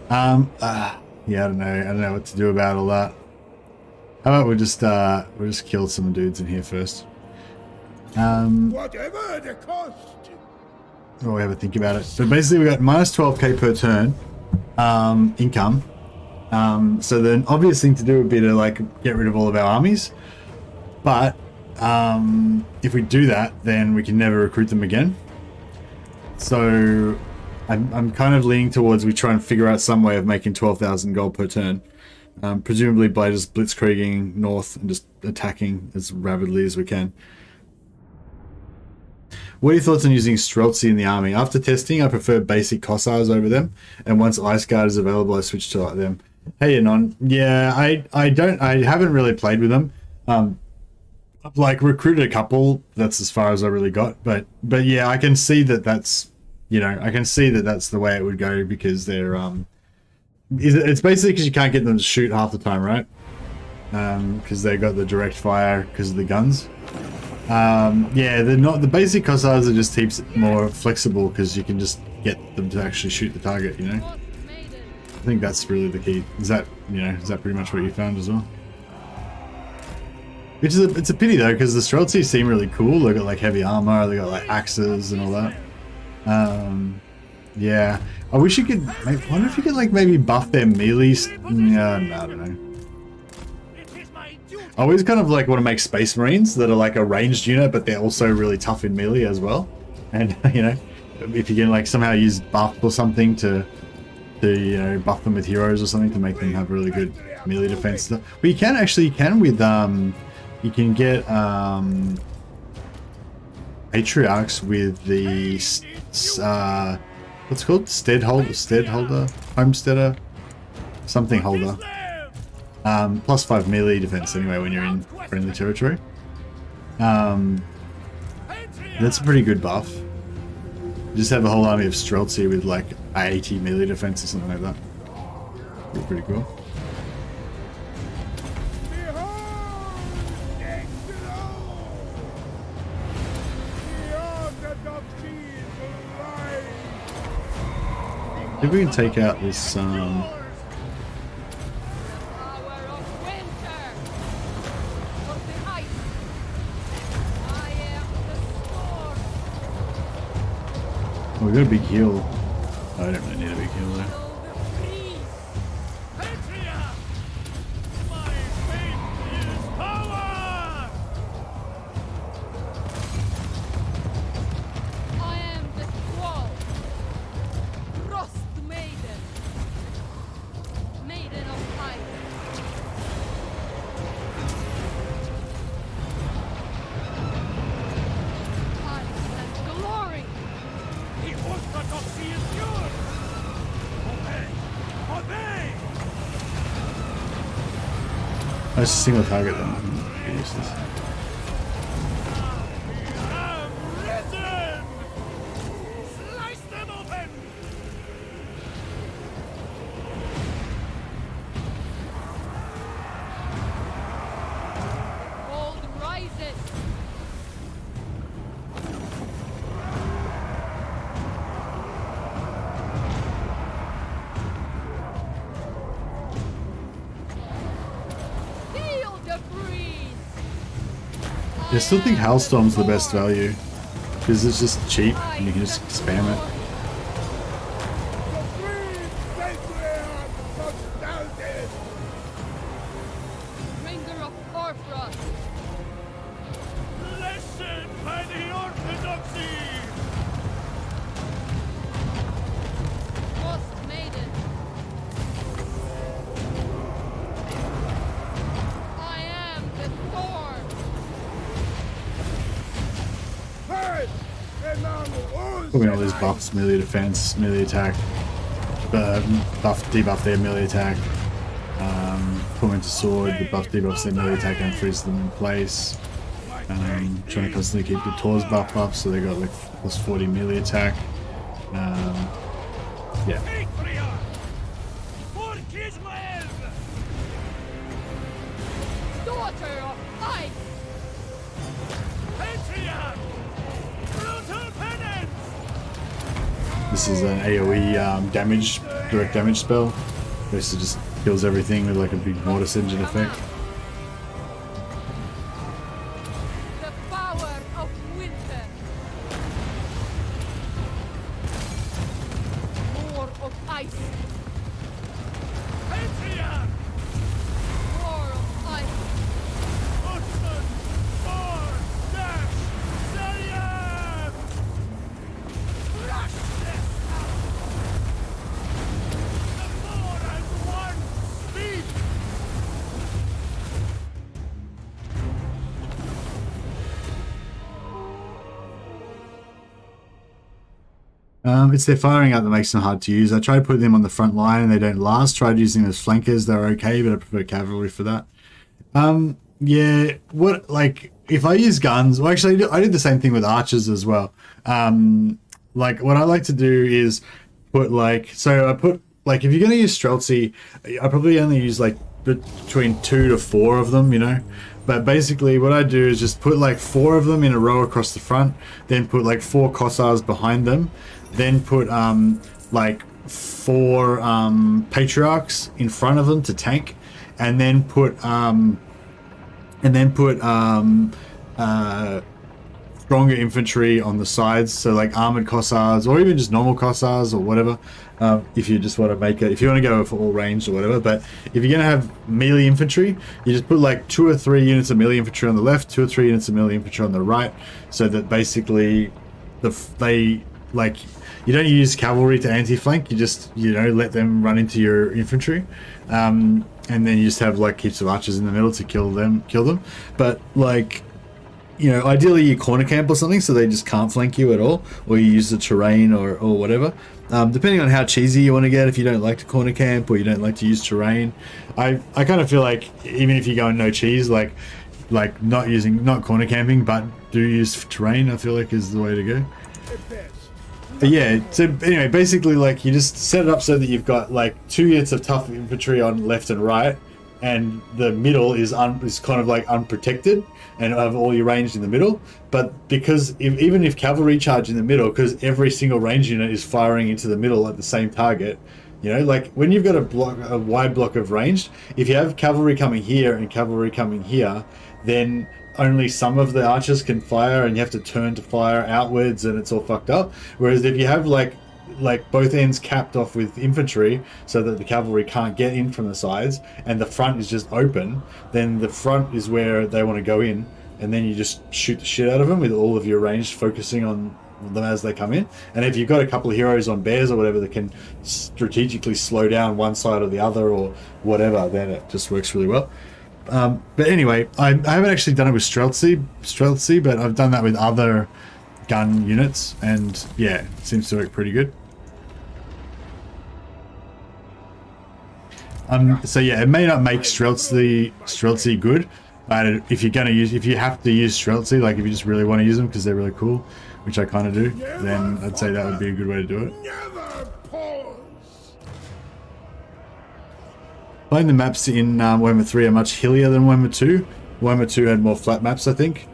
Yeah, I don't know what to do about all that. How about we'll just kill some dudes in here first. Whatever the cost. While we have a think about it. So basically we got minus 12k per turn income. So the obvious thing to do would be to get rid of all of our armies. But if we do that, then we can never recruit them again. So I'm kind of leaning towards we try and figure out some way of making 12,000 gold per turn. Presumably by just blitzkrieging north and just attacking as rapidly as we can. What are your thoughts on using Streltsy in the army? After testing, I prefer basic Cossars over them, and once Ice Guard is available, I switch to them. Hey, Anon. Yeah, I haven't really played with them. I've recruited a couple. That's as far as I really got. But yeah, I can see that that's the way it would go, because they're it's basically because you can't get them to shoot half the time, right? Because they got the direct fire because of the guns. Yeah, the basic Kossars are just heaps more flexible because you can just get them to actually shoot the target, you know? I think that's really the key. Is that pretty much what you found as well? Which is it's a pity though, because the Streltsy seem really cool. They got like heavy armor, they got like axes and all that. Yeah, I wish you could. I wonder if you could like maybe buff their melee. Yeah, no, I don't know. I always kind of like want to make Space Marines that are like a ranged unit, but they're also really tough in melee as well. And you know, if you can like somehow use buff or something to you know, buff them with heroes or something to make them have really good melee defense stuff. But you can with you can get Patriarchs with the what's it called? Steadholder, Homesteader, something holder. +5 melee defense anyway when you're in friendly territory. That's a pretty good buff. You just have a whole army of Streltsy with like 80 melee defense or something like that. Pretty cool. If we can take out this oh, we got a big heal. Oh, I don't really need a big heal though. Oh, it's a single target then. Useless. I still think Hailstorm's the best value because it's just cheap and you can just spam it. Putting all these buffs, melee defense, melee attack, debuff their melee attack, put them into sword, the buff debuffs their melee attack and freeze them in place. Trying to constantly keep the Tor's buff so they got like +40 melee attack. Yeah. This is an AoE direct damage spell. Basically just kills everything with like a big mortis engine effect. The power of winter. More of ice. Patriarch! More of ice. Usman! More! Dash! Zalian! Rush this out! The 4 and 1 speed! It's their firing out that makes them hard to use. I tried putting them on the front line and they don't last. Tried using them as flankers, they're okay, but I prefer cavalry for that. Yeah, what, like, if I use guns, well actually I did the same thing with archers as well. Like, what I like to do is put like, so I put, like, if you're going to use Streltsy, I probably only use like between 2 to 4 of them, you know. But basically what I do is just put like 4 of them in a row across the front, then put like 4 Kossars behind them, then put like 4 Patriarchs in front of them to tank, and then put stronger infantry on the sides, so like armored Kossars or even just normal Kossars or whatever, if you just want to make it, if you want to go for all ranged or whatever. But if you're going to have melee infantry, you just put like 2 or 3 units of melee infantry on the left, 2 or 3 units of melee infantry on the right, so that basically they like, you don't use cavalry to anti-flank, you just, you know, let them run into your infantry, and then you just have like heaps of archers in the middle to kill them. But like, you know, ideally you corner camp or something so they just can't flank you at all, or you use the terrain or whatever, depending on how cheesy you want to get. If you don't like to corner camp or you don't like to use terrain, I kind of feel like even if you go no cheese, like not corner camping but do use terrain, I feel like is the way to go. But yeah, so anyway, basically like you just set it up so that you've got like 2 units of tough infantry on left and right, and the middle is kind of like unprotected and have all your ranged in the middle. But because even if cavalry charge in the middle, because every single range unit is firing into the middle at the same target, you know, like when you've got a wide block of ranged, if you have cavalry coming here and cavalry coming here, then only some of the archers can fire and you have to turn to fire outwards and it's all fucked up. Whereas if you have like both ends capped off with infantry so that the cavalry can't get in from the sides and the front is just open, then the front is where they want to go in, and then you just shoot the shit out of them with all of your range focusing on them as they come in. And if you've got a couple of heroes on bears or whatever that can strategically slow down one side or the other or whatever, then it just works really well. But anyway, I haven't actually done it with Streltsy, but I've done that with other gun units, and yeah, it seems to work pretty good. So yeah, it may not make Streltsy good, but if you have to use Streltsy, like if you just really want to use them because they're really cool, which I kind of do, then I'd say that would be a good way to do it. Playing the maps in Warhammer 3 are much hillier than Warhammer 2. Warhammer 2 had more flat maps, I think.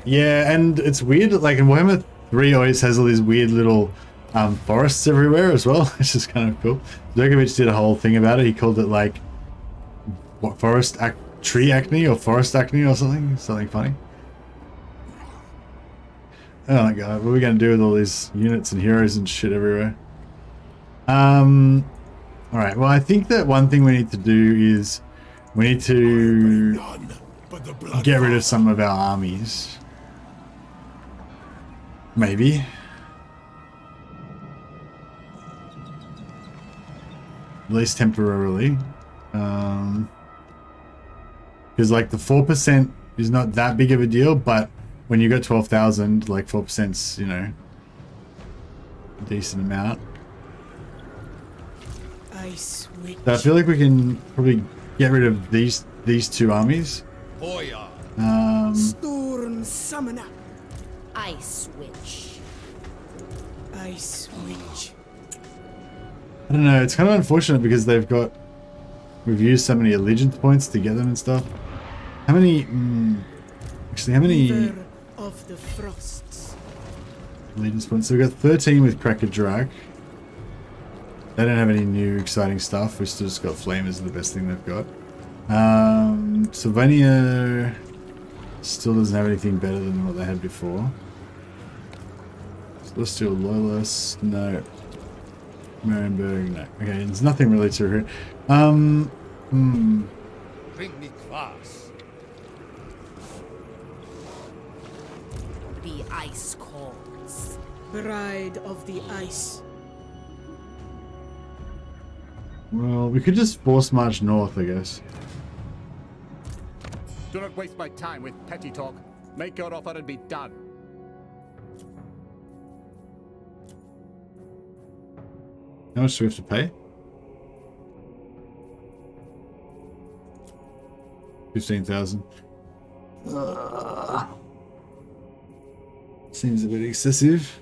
Yeah, and it's weird, like in Warhammer 3 always has all these weird little forests everywhere as well, which is kind of cool. Zergovich did a whole thing about it. He called it like, what, tree acne or forest acne or something funny. Oh my god, what are we going to do with all these units and heroes and shit everywhere? Alright, well I think that one thing we need to do is we need to get rid of some of our armies. Maybe. At least temporarily. Because like the 4% is not that big of a deal, but when you got 12,000, like 4%'s, you know, a decent amount. So I feel like we can probably get rid of these 2 armies. Storm Summoner. Ice Witch. Ice Witch. I don't know, it's kind of unfortunate because we've used so many allegiance points to get them and stuff. How many, actually how many River of the Frosts. allegiance points? So we've got 13 with Cracker Drak. They don't have any new exciting stuff. We still just got Flamers, are the best thing they've got. Sylvania still doesn't have anything better than what they had before. Celestial Loyalist, no. Marienburg, no. Okay, there's nothing really to it. Bring me class. The Ice Calls. Bride of the Ice. Well, we could just force march north, I guess. Do not waste my time with petty talk. Make your offer and be done. How much do we have to pay? 15,000. Seems a bit excessive.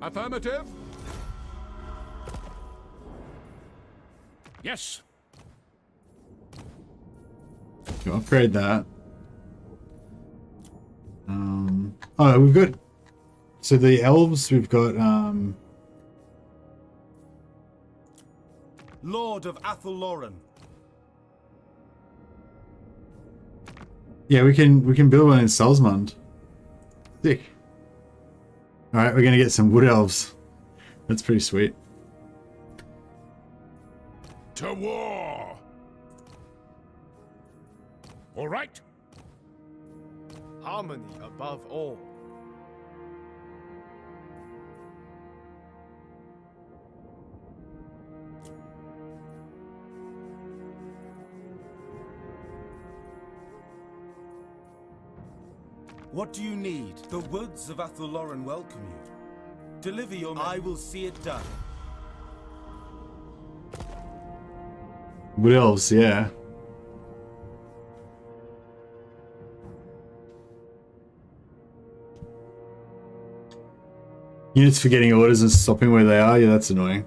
Affirmative. Yes. Go upgrade that. Oh, we've got. So the elves, we've got. Lord of Athelloren. Yeah, we can build one in Salzmund. Sick. All right, we're gonna get some wood elves. That's pretty sweet. To war. All right. Harmony above all. What do you need? The woods of Athelloren welcome you. Deliver your men. I will see it done. Wood elves, yeah. Units forgetting orders and stopping where they are. Yeah, that's annoying.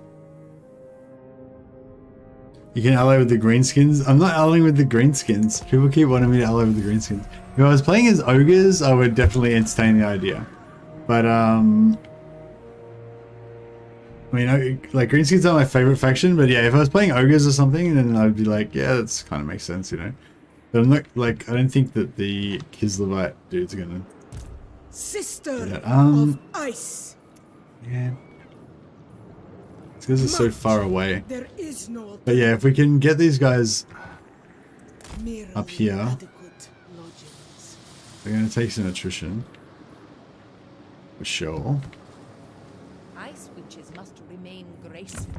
You can ally with the greenskins. I'm not allying with the greenskins. People keep wanting me to ally with the greenskins. If I was playing as ogres, I would definitely entertain the idea. But I mean, like greenskins are my favorite faction. But yeah, if I was playing ogres or something, then I'd be like, yeah, that's kind of makes sense, you know. But I'm not like I don't think that the Kislevite dude's gonna. Sister Yeah, of ice. Yeah. These guys are so far away. There is no But yeah, if we can get these guys merely up here, adequate lodgings. they're going to take some attrition. For sure. Ice witches must remain graceful.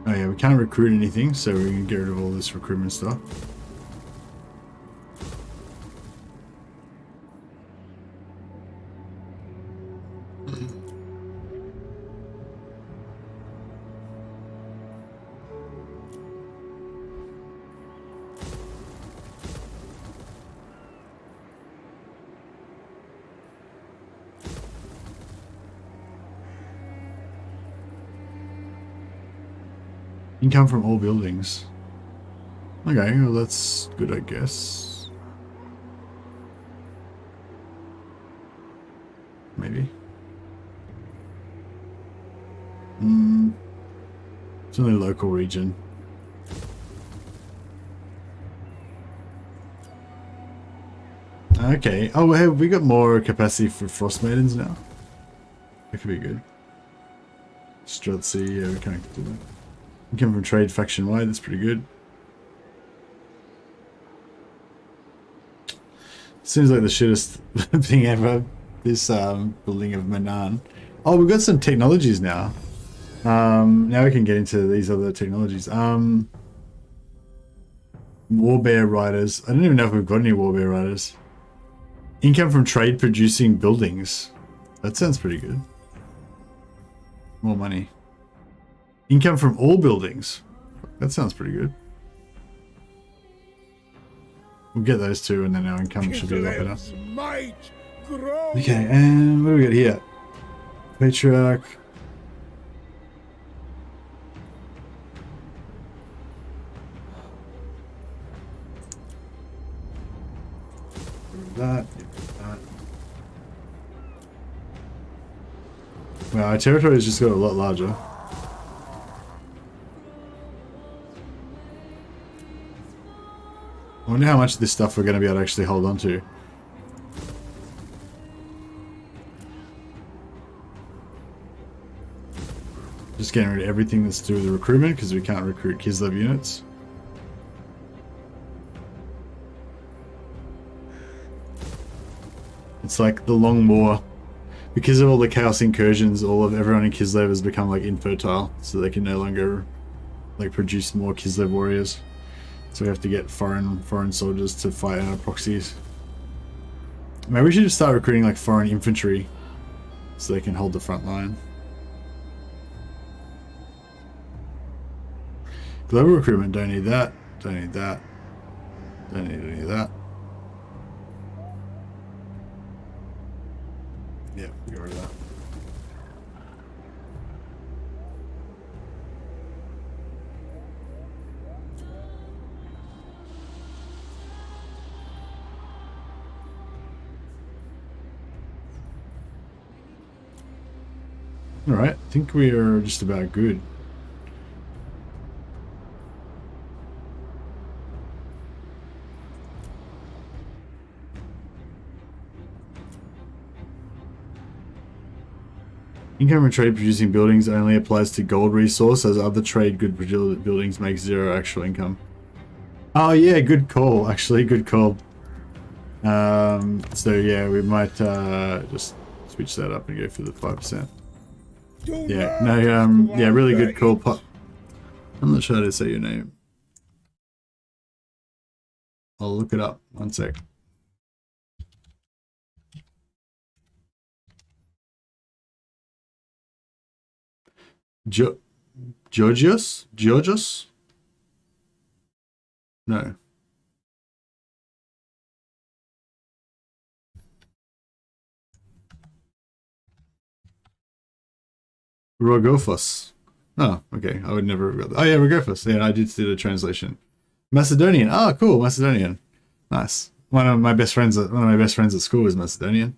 Oh yeah, we can't recruit anything, so we can get rid of all this recruitment stuff. Income from all buildings. Okay, well that's good, I guess. Maybe. It's only a local region. Okay. Oh, have we got more capacity for Frost Maidens now? That could be good. Streltsy, yeah, we can't do that. Income from trade faction wide, that's pretty good. Seems like the shittest thing ever. This building of Manan. Oh, we've got some technologies now. Now we can get into these other technologies. Warbear riders. I don't even know if we've got any Warbear riders. Income from trade producing buildings. That sounds pretty good. More money. Income from all buildings. That sounds pretty good. We'll get those two and then our income should be a lot better. Might grow. Okay, and what do we got here? Patriarch. That. Well, our territory has just got a lot larger. I wonder how much of this stuff we're going to be able to actually hold on to. Just getting rid of everything that's to do with the recruitment because we can't recruit Kislev units. It's like the long war. Because of all the chaos incursions, everyone in Kislev has become like infertile, so they can no longer like produce more Kislev warriors. So we have to get foreign soldiers to fight our proxies. Maybe we should just start recruiting like foreign infantry so they can hold the front line. Global recruitment, don't need that, don't need that, don't need any of that. Yeah, we got rid of that. Alright, I think we are just about good. Income from trade producing buildings only applies to gold resource, as other trade good buildings make zero actual income. Oh yeah, good call, actually, good call. So yeah, we might just switch that up and go for the 5%. Yeah, no, yeah, really good call. I'm not sure how to say your name. I'll look it up, one sec. Georgios? Georgios? No. Rogofos. Oh, okay. I would never have got that. Oh yeah, Rogofos. Yeah, I did the translation. Macedonian. Oh, cool. Macedonian. Nice. One of my best friends at school was Macedonian.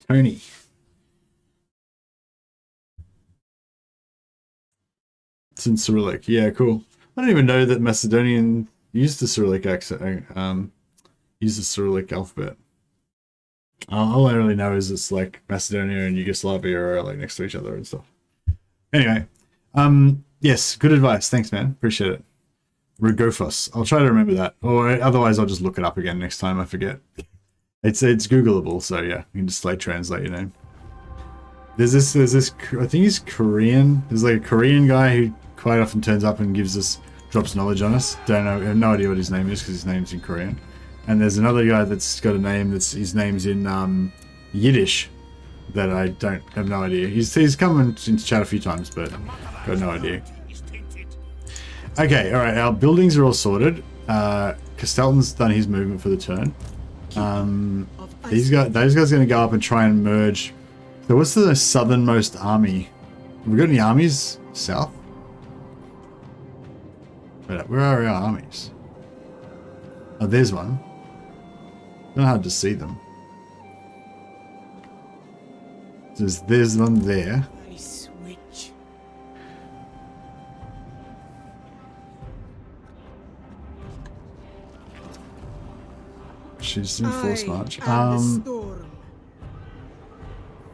Tony. It's in Cyrillic. Yeah, cool. I don't even know that Macedonian used the Cyrillic accent. Used the Cyrillic alphabet. All I really know is it's like Macedonia and Yugoslavia are like next to each other and stuff. Anyway, yes, good advice. Thanks, man. Appreciate it. Rogofos. I'll try to remember that, or otherwise I'll just look it up again next time I forget. It's Googleable, so yeah, you can just like translate your name. There's this. I think he's Korean. There's like a Korean guy who quite often turns up and drops knowledge on us. Don't know. I have no idea what his name is because his name's in Korean. And there's another guy that's got a name his name's in Yiddish that I have no idea. He's come into chat a few times, but got no idea. Okay, all right. Our buildings are all sorted. Kostaltyn's done his movement for the turn. Those guys are going to go up and try and merge. So what's the southernmost army? Have we got any armies south? Where are our armies? Oh, there's one. Not hard to see them. There's one there. I switch. She's in force march.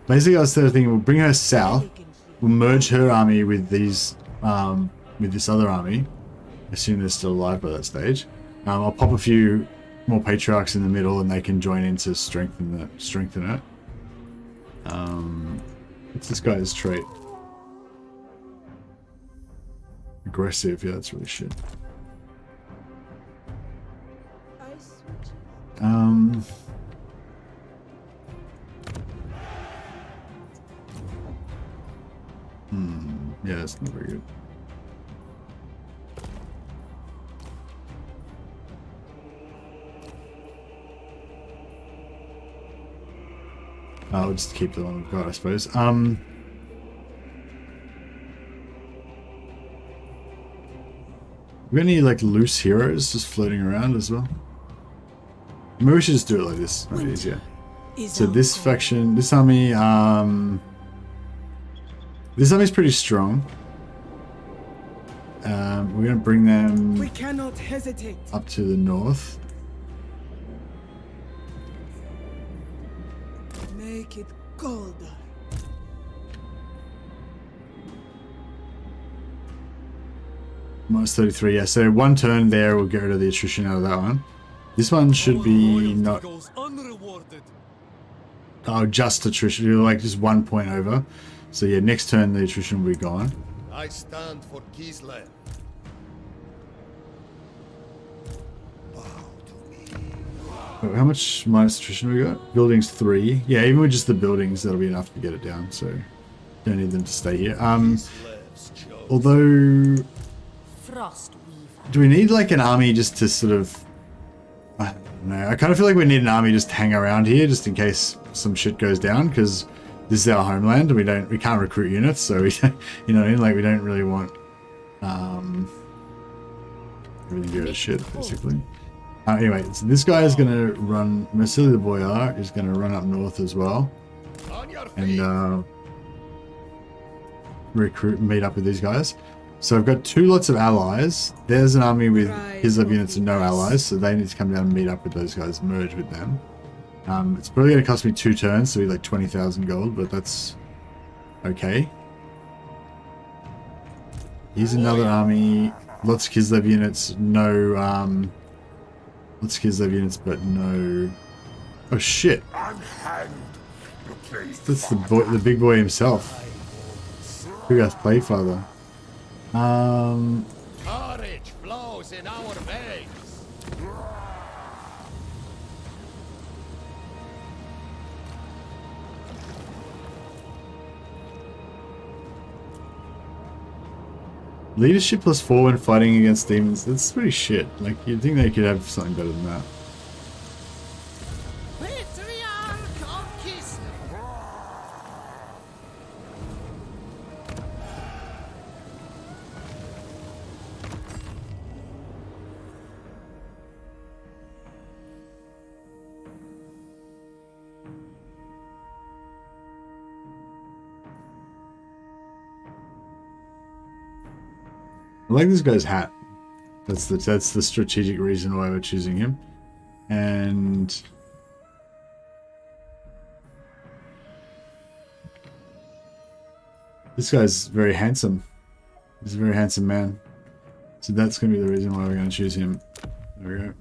Basically, I was thinking we'll bring her south. We'll merge her army with these, with this other army. I assume they're still alive by that stage. I'll pop a few more patriarchs in the middle, and they can join in to strengthen it. What's this guy's trait? Aggressive. Yeah, that's really shit. Yeah, that's not very good. I'll just keep the one we've got, I suppose. We got any like loose heroes just floating around as well? Maybe we should just do it like this. Might be easier. So this faction, this army, this army's pretty strong. We're gonna bring them. We cannot hesitate. Up to the north. Make it golden. Minus 33, yeah. So one turn there will get rid of the attrition out of that one. This one should be not... Oh, just attrition, like just 1 point over. So yeah, next turn the attrition will be gone. I stand for Kislev. Wait, how much minus attrition we got? Buildings 3. Yeah, even with just the buildings, that'll be enough to get it down. So don't need them to stay here. Although, do we need like an army just to sort of? I don't know. I kind of feel like we need an army just to hang around here, just in case some shit goes down, because this is our homeland, and we can't recruit units, so we don't, you know what I mean? Like we don't really want everything to go to shit, basically. Anyway, so this guy is going to run, Vasily the Boyar is going to run up north as well. And meet up with these guys. So I've got 2 lots of allies. There's an army with Kislev units and no allies, so they need to come down and meet up with those guys, merge with them. It's probably going to cost me 2 turns, so be like 20,000 gold, but that's okay. Here's another army. Lots of Kislev units, no... Let's Kislev units, but no... Oh shit! That's the big boy himself. Who has Playfather? Courage flows in our veins. Leadership +4 when fighting against demons. That's pretty shit. Like, you'd think they could have something better than that. Patriarch of Kislev. I like this guy's hat. That's the strategic reason why we're choosing him. And this guy's very handsome. He's a very handsome man. So that's going to be the reason why we're going to choose him. There we go.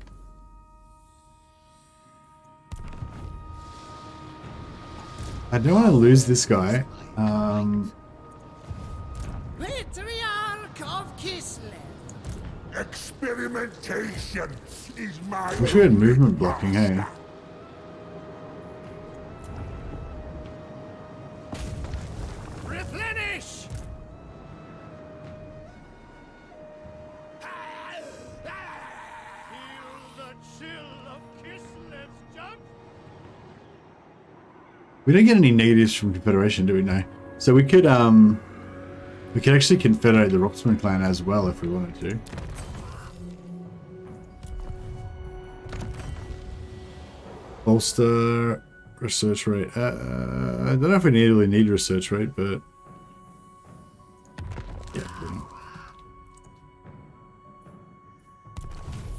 I don't want to lose this guy. Patriarch of Kislev. Experimentation is my... Wish we had movement blocking, hey? Replenish! Feel the chill of Kislev's jump. We don't get any negatives from Confederation, do we? No. So we could actually confederate the Rocksman clan as well if we wanted to. Bolster research rate. I don't know if we really need research rate, but yeah.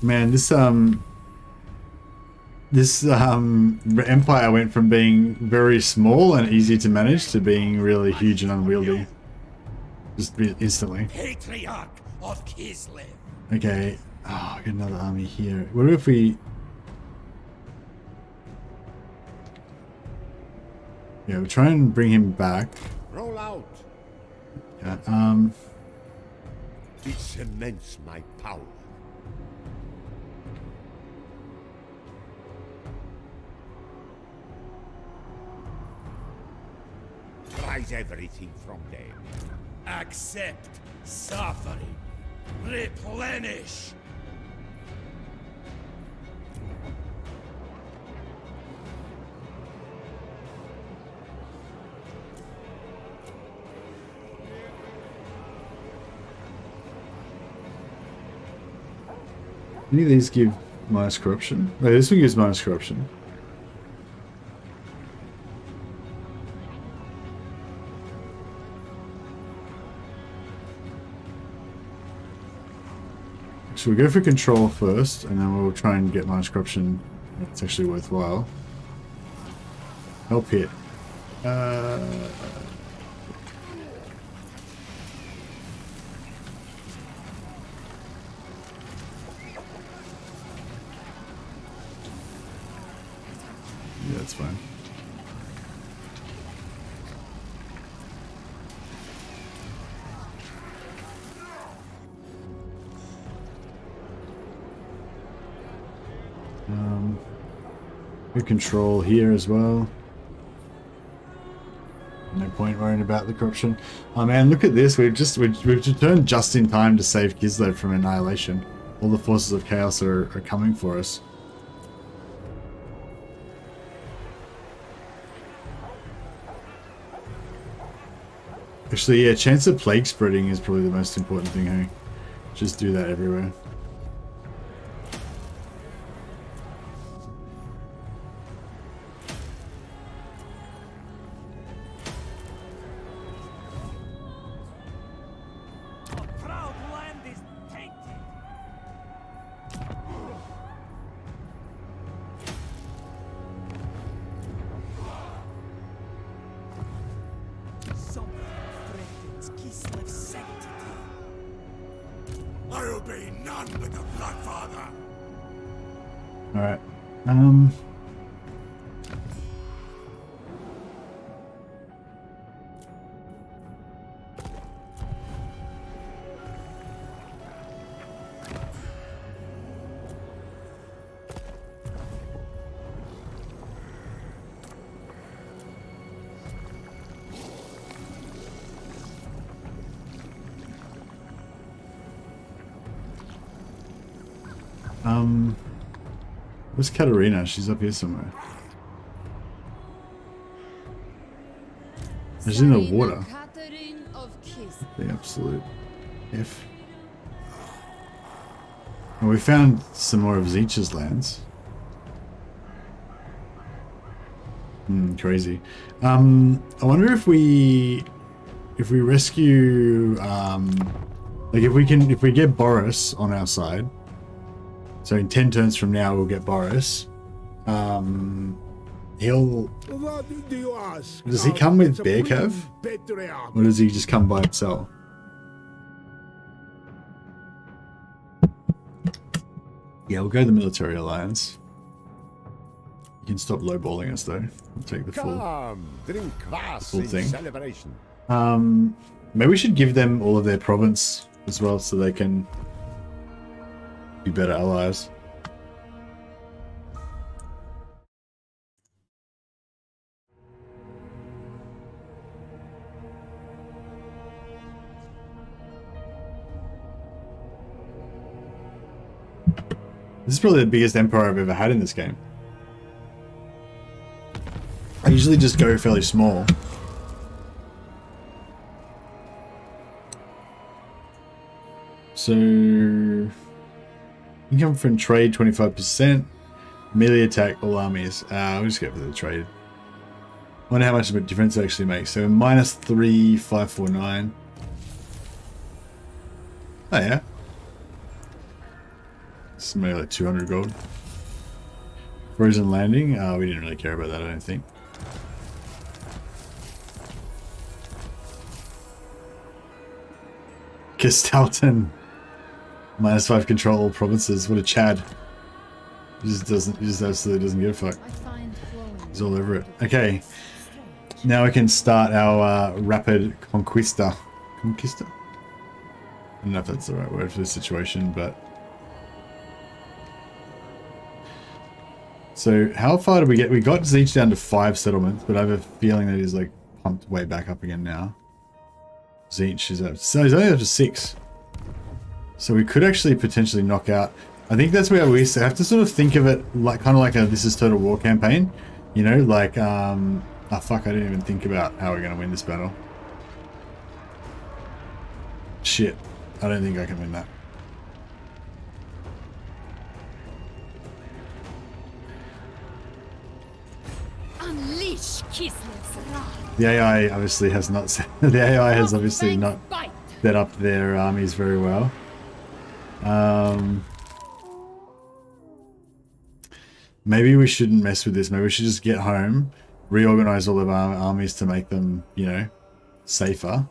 Man, this empire went from being very small and easy to manage to being really huge and unwieldy. Just instantly. Patriarch of Kislev. Okay. Oh, I got another army here. What if we... Yeah, we'll try and bring him back. Roll out. Yeah, It cements my power. Rise everything from them. Accept suffering. Replenish. any of these give minus corruption? Wait, this one gives minus corruption. So we'll go for control first, and then we'll try and get minus corruption. It's actually worthwhile. Help hit. that's fine. We control here as well. No point worrying about the corruption. Oh man, look at this. We've returned just in time to save Kislev from annihilation. All the forces of chaos are coming for us. Actually, yeah, chance of plague spreading is probably the most important thing, hey? Just do that everywhere. Alright. Where's Katarina? She's up here somewhere. She's in the water. The absolute F. And we found some more of Zeech's lands. Crazy. I wonder if we rescue like if we get Boris on our side. So in 10 turns from now, we'll get Boris. He'll... What do you ask? Does he come with Bear Cav? Patriarch. Or does he just come by himself? Yeah, we'll go the military alliance. You can stop lowballing us though. We'll take the full thing. Celebration. Maybe we should give them all of their province as well so they can be better allies. This is probably the biggest empire I've ever had in this game. I usually just go fairly small. So, income from trade 25%, melee attack all armies. We'll just go for the trade. I wonder how much of a difference it actually makes. So -3, 549. Oh yeah. It's maybe like 200 gold. Frozen landing. We didn't really care about that, I don't think. Kostaltyn. -5 control all provinces. What a Chad. He just absolutely doesn't give a fuck. He's all over it. Okay. Now we can start our rapid conquista. Conquista? I don't know if that's the right word for this situation, but... So, how far did we get? We got Zeech down to 5 settlements, but I have a feeling that he's like pumped way back up again now. Zeech is up. So he's only up to 6. So we could actually potentially knock out. I think that's where we have to sort of think of it like kind of like a This Is Total War campaign. You know, like oh fuck, I didn't even think about how we're gonna win this battle. Shit. I don't think I can win that. Unleash Kislev's wrath. The AI obviously has not the AI has obviously not set up their armies very well. Maybe we shouldn't mess with this. Maybe we should just get home, reorganize all of our armies to make them, you know, safer,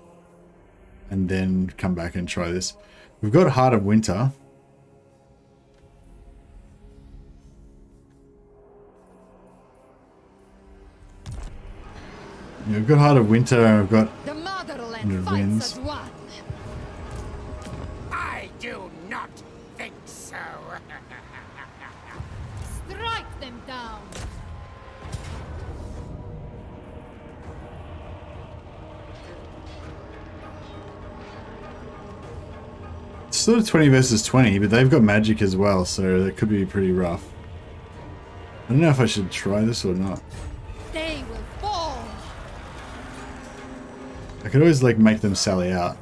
and then come back and try this. We've got Heart of Winter. Yeah, I've got Heart of Winter, I've got The motherland 100 fights wins. as one. I do not think so. Strike them down. It's sort of 20 versus 20, but they've got magic as well, so that could be pretty rough. I don't know if I should try this or not. They will fall. I could always like make them sally out.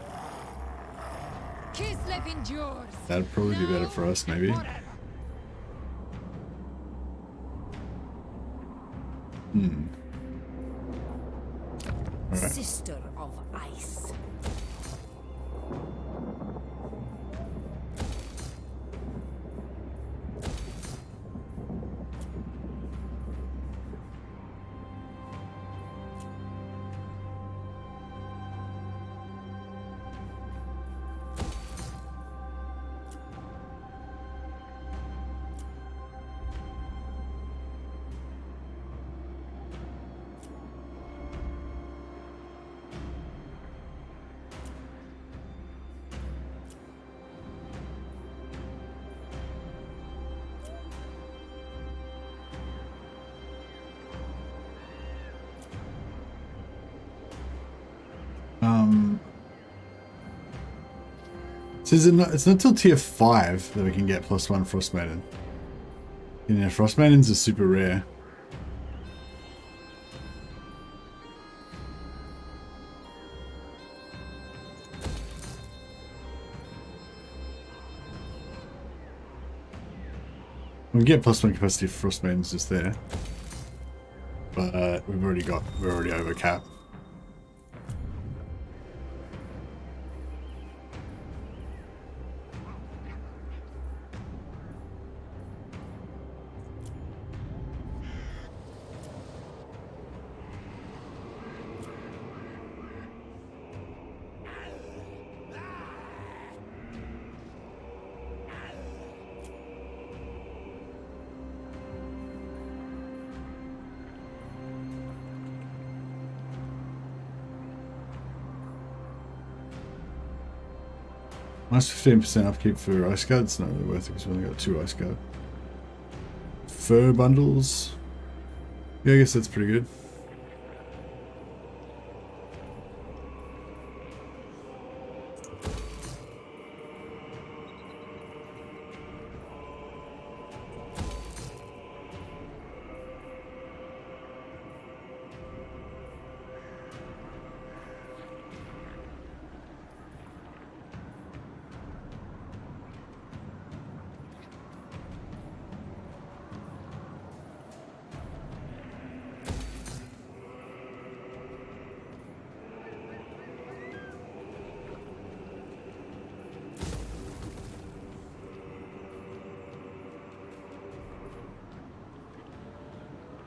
Kislev endures. That'd probably be better for us, maybe. Alright. Sister of ice. So is it not, it's not till tier 5 that we can get +1 Frost Maiden. Yeah, Frost Maidens are super rare. We can get +1 capacity for Frost Maidens just there. But we're already over cap. Minus 15% upkeep for Ice Guard. It's not really worth it because we only got 2 Ice Guard. Fur bundles. Yeah, I guess that's pretty good.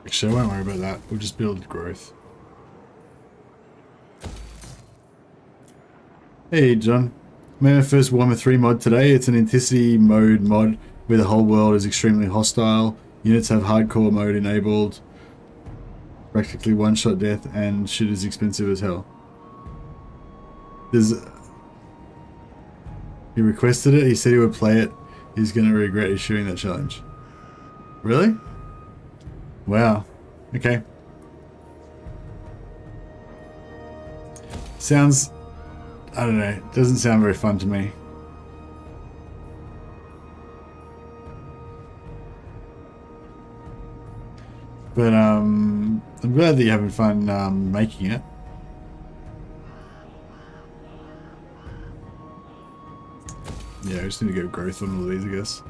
Actually, I won't worry about that. We'll just build growth. Hey, John. Made my first Warhammer 3 mod today. It's an intensity mode mod where the whole world is extremely hostile. Units have hardcore mode enabled. Practically one-shot death, and shit is expensive as hell. He requested it. He said he would play it. He's going to regret issuing that challenge. Really? Wow. Okay. Sounds... I don't know. Doesn't sound very fun to me. But, I'm glad that you're having fun, making it. Yeah, I just need to get growth on all of these, I guess.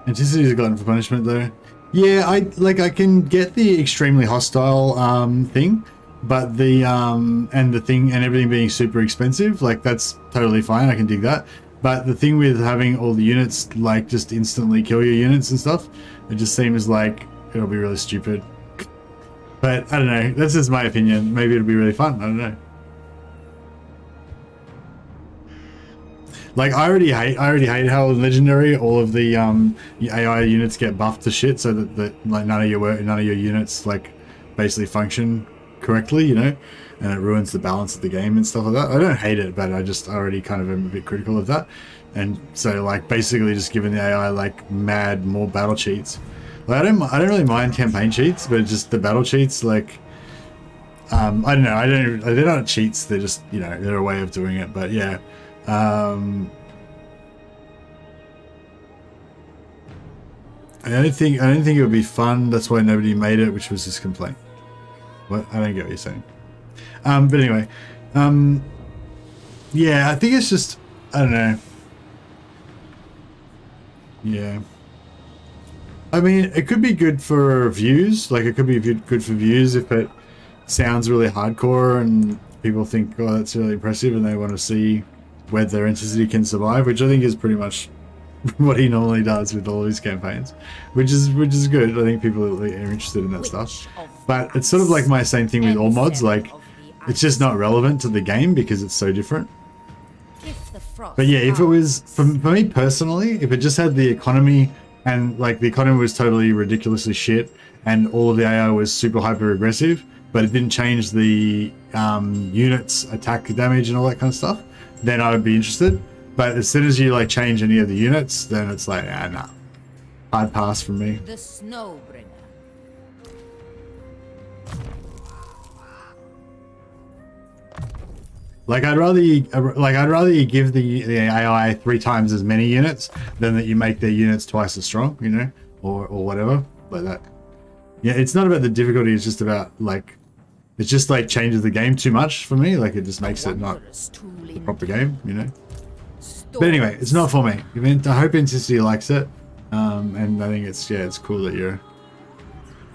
Anticity is a glutton for punishment, though. Yeah, I can get the extremely hostile thing, but the and everything being super expensive, like that's totally fine. I can dig that. But the thing with having all the units like just instantly kill your units and stuff, it just seems like it'll be really stupid. But I don't know, that's just my opinion. Maybe it'll be really fun, I don't know. Like I already hate how in Legendary all of the AI units get buffed to shit, so that like none of your units like basically function correctly, you know, and it ruins the balance of the game and stuff like that. I don't hate it, but I already kind of am a bit critical of that. And so like basically just giving the AI like mad more battle cheats. Like I don't really mind campaign cheats, but just the battle cheats, like I don't know, they're not cheats, they're just, you know, they're a way of doing it. But yeah. I don't think it would be fun. That's why nobody made it, which was his complaint. What? I don't get what you're saying. But anyway, yeah, I think it's just, I don't know. Yeah. I mean, it could be good for views. Like, it could be good for views if it sounds really hardcore and people think, oh, that's really impressive, and they want to see whether their entity can survive, which I think is pretty much what he normally does with all his campaigns, which is good. I think people are interested in that stuff. But it's sort of like my same thing with all mods. Like, it's just not relevant to the game because it's so different. But yeah, if it was for me personally, if it just had the economy and like the economy was totally ridiculously shit and all of the AI was super hyper aggressive, but it didn't change the units attack damage and all that kind of stuff, then I would be interested. But as soon as you like change any of the units, then it's like, nah, hard pass from me. The Snowbringer. Like I'd rather you give the AI 3 times as many units than that you make their units twice as strong, you know, or whatever like that. Yeah, it's not about the difficulty. It's just about like, it just like changes the game too much for me. Like it just makes it not the proper game, you know. But anyway, it's not for me. I hope Intensity likes it, and I think it's cool that you're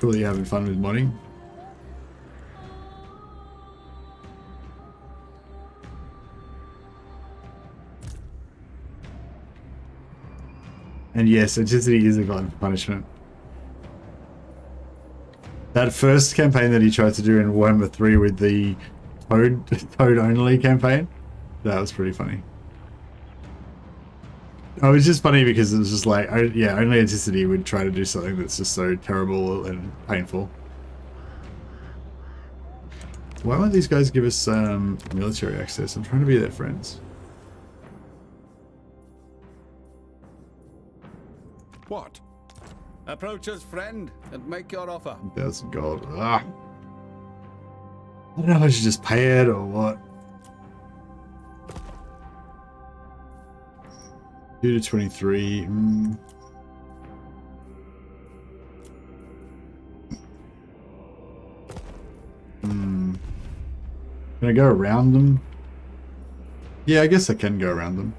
having fun with modding. And yes, Intensity is a glutton for punishment. That first campaign that he tried to do in Warhammer 3 with the Toad only campaign, that was pretty funny. Oh, it was just funny because it was just like, yeah, only Intensity would try to do something that's just so terrible and painful. Why won't these guys give us military access? I'm trying to be their friends. What? Approach us, friend, and make your offer. 1,000 gold. Ah. I don't know if I should just pay it or what. 2 to 23. Can I go around them? Yeah, I guess I can go around them.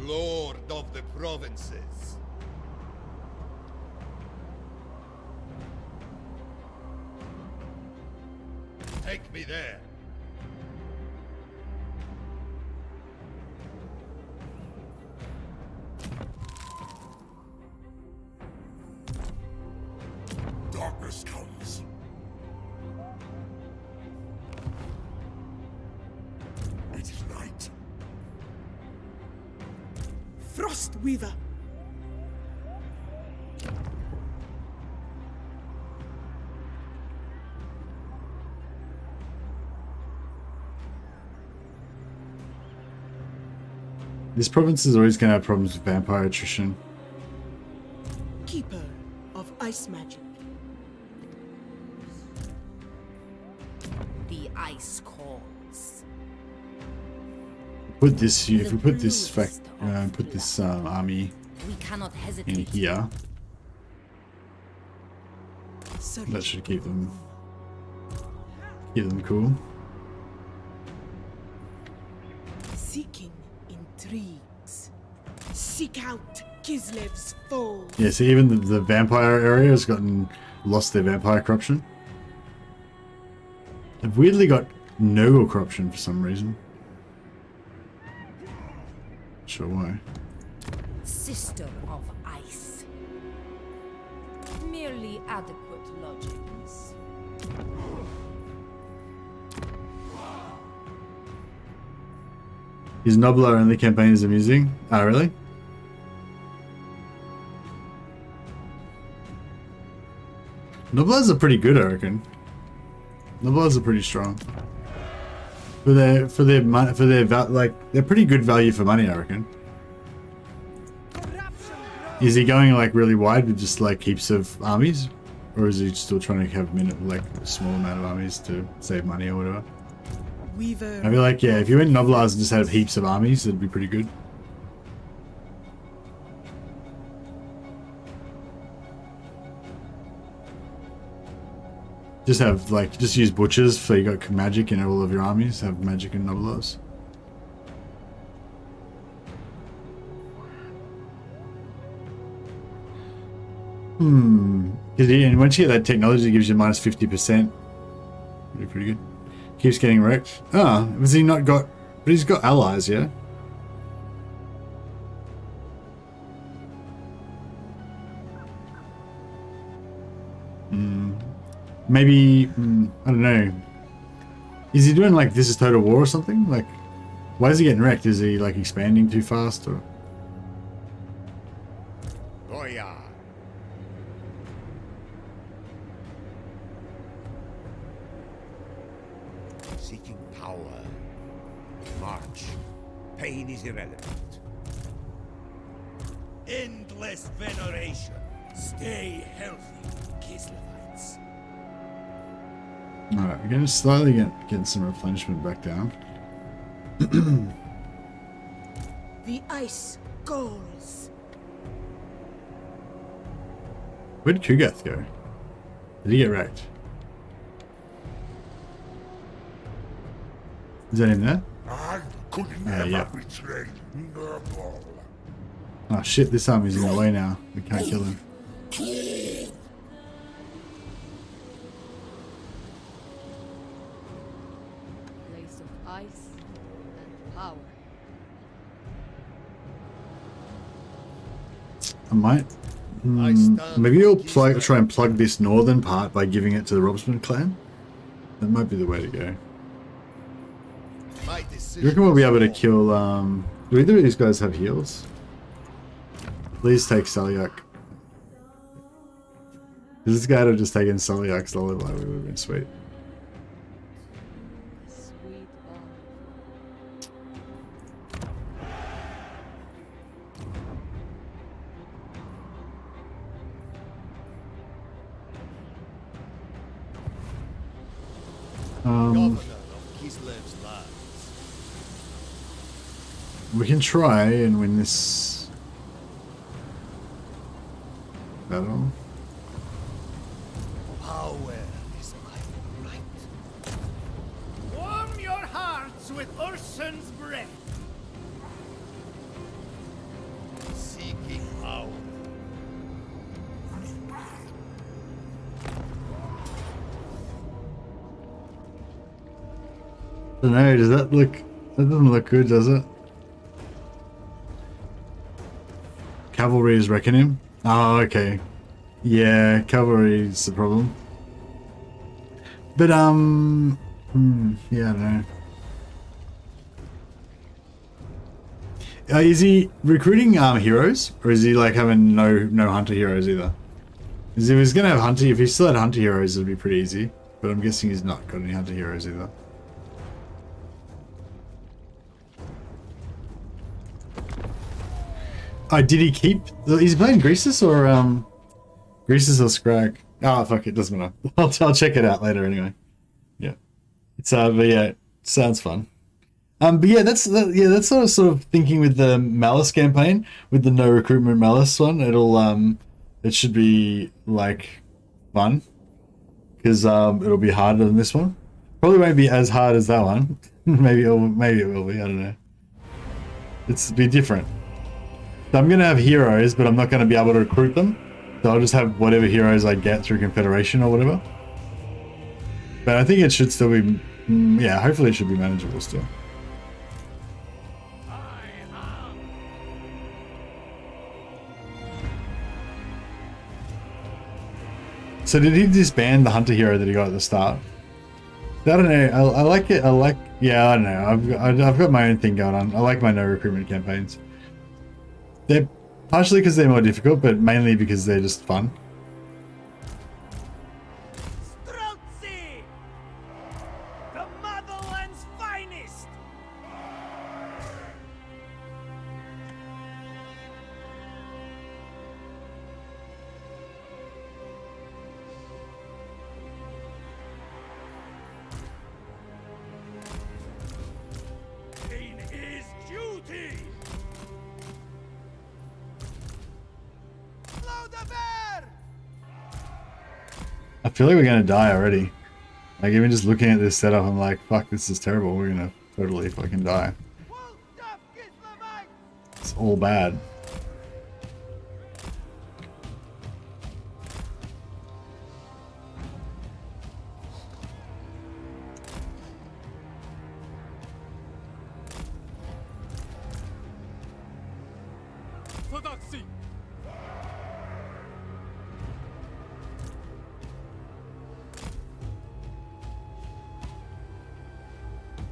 Lord of the provinces. Take me there. Darkness comes. It is night. Frost Weaver. This province is always going to have problems with vampire attrition. Keeper of Ice Magic. The ice calls. Put this here. If we put this army We cannot in hesitate. here, Sorry. that should keep them cool. Seeking intrigues. Seek out Kislev's foe. Yeah, see, even the vampire area has lost their vampire corruption. I've weirdly got no corruption for some reason. Not sure why. Sister of ice. Merely adequate lodgings. His Nobler only campaign is amusing. Oh, really? Noblers are pretty good, I reckon. Noblers are pretty strong. They're pretty good value for money, I reckon. Is he going like really wide with just like heaps of armies, or is he still trying to have like a small amount of armies to save money or whatever? I feel like, yeah, if you went Noblars and just had heaps of armies, it'd be pretty good. Just use butchers so you got magic in all of your armies. Have magic and Noblars. And once you get that technology, it gives you minus 50%. Pretty good. Keeps getting wrecked. Ah, has he not got... But he's got allies, yeah? Maybe... I don't know. Is he doing like This is Total War or something? Like, why is he getting wrecked? Is he like expanding too fast or... Oh yeah. Seeking power. March. Pain is irrelevant. Endless veneration. Stay healthy, Kislevites. Alright, we're gonna slowly getting some replenishment back down. The ice goals. Where did Kugath go? Did he get wrecked? Is that him there? I could never yeah. betray Nurgle. Oh shit, this army's in the way now. We can't kill him. Place of ice and power. I might... maybe I'll try and plug this northern part by giving it to the Robsman clan. That might be the way to go. You reckon we'll be able to kill... do either of these guys have heals? Please take Salyak. Because this guy had just taken Salyak's lullaby, we would have been sweet. Sweet Governor of Kislev's lands. We can try and win this battle. Power is my right. Warm your hearts with Ursun's breath. Seeking power. I don't know, does that look... That doesn't look good, does it? Cavalry is wrecking him? Oh, okay. Yeah, cavalry is the problem. But, yeah, I don't know. Is he recruiting heroes? Or is he like having no hunter heroes either? Because if he's gonna have hunter, if he still had hunter heroes, it'd be pretty easy. But I'm guessing he's not got any hunter heroes either. Oh, did he keep... Is he playing Greasus or, Greasus or Scrag? Oh, fuck it, doesn't matter. I'll check it out later anyway. Yeah. It's, but yeah, sounds fun. But yeah, that's sort of thinking with the Malice campaign, with the no-recruitment Malice one. It should be, like, fun. Because, it'll be harder than this one. Probably won't be as hard as that one. maybe it will be, I don't know. It'll be different. So I'm going to have heroes, but I'm not going to be able to recruit them. So I'll just have whatever heroes I get through Confederation or whatever. But I think it should still be Yeah, hopefully it should be manageable still. So did he disband the hunter hero that he got at the start? I don't know. I like it. Yeah, I don't know. I've got my own thing going on. I like my no recruitment campaigns. They're partially because they're more difficult, but mainly because they're just fun. The motherland's finest! In his duty! Blow the bear! I feel like we're gonna die already. Like even just looking at this setup, I'm like, fuck, this is terrible. We're gonna totally fucking die. It's all bad.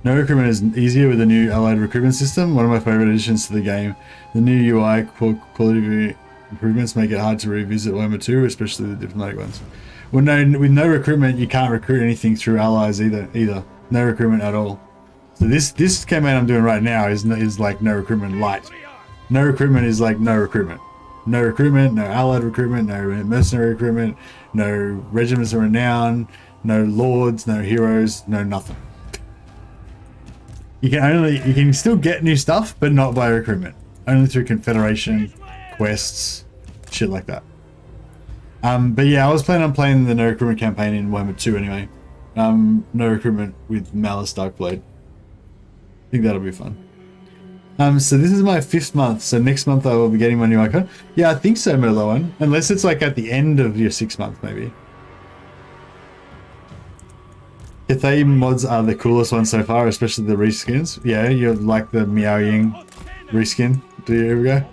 No recruitment is easier with the new allied recruitment system. One of my favorite additions to the game. The new UI quality improvements make it hard to revisit Warhammer 2, especially the diplomatic ones. Well, no, with no recruitment, you can't recruit anything through allies either. No recruitment at all. So this campaign I'm doing right now is like no recruitment light. No recruitment is like no recruitment. No recruitment, no allied recruitment, no mercenary recruitment, no regiments of renown, no lords, no heroes, no nothing. You can still get new stuff, but not by recruitment. Only through Confederation, quests, shit like that. But yeah, I was planning on playing the no recruitment campaign in Warhammer 2 anyway. No recruitment with Malice Darkblade. I think that'll be fun. So this is my 5th month, so next month I will be getting my new icon. Yeah, I think so, Merlowan. Unless it's like at the end of your 6th month, maybe. Cathay mods are the coolest ones so far, especially the reskins. Yeah, you like the Miao Ying reskin. Do you ever go?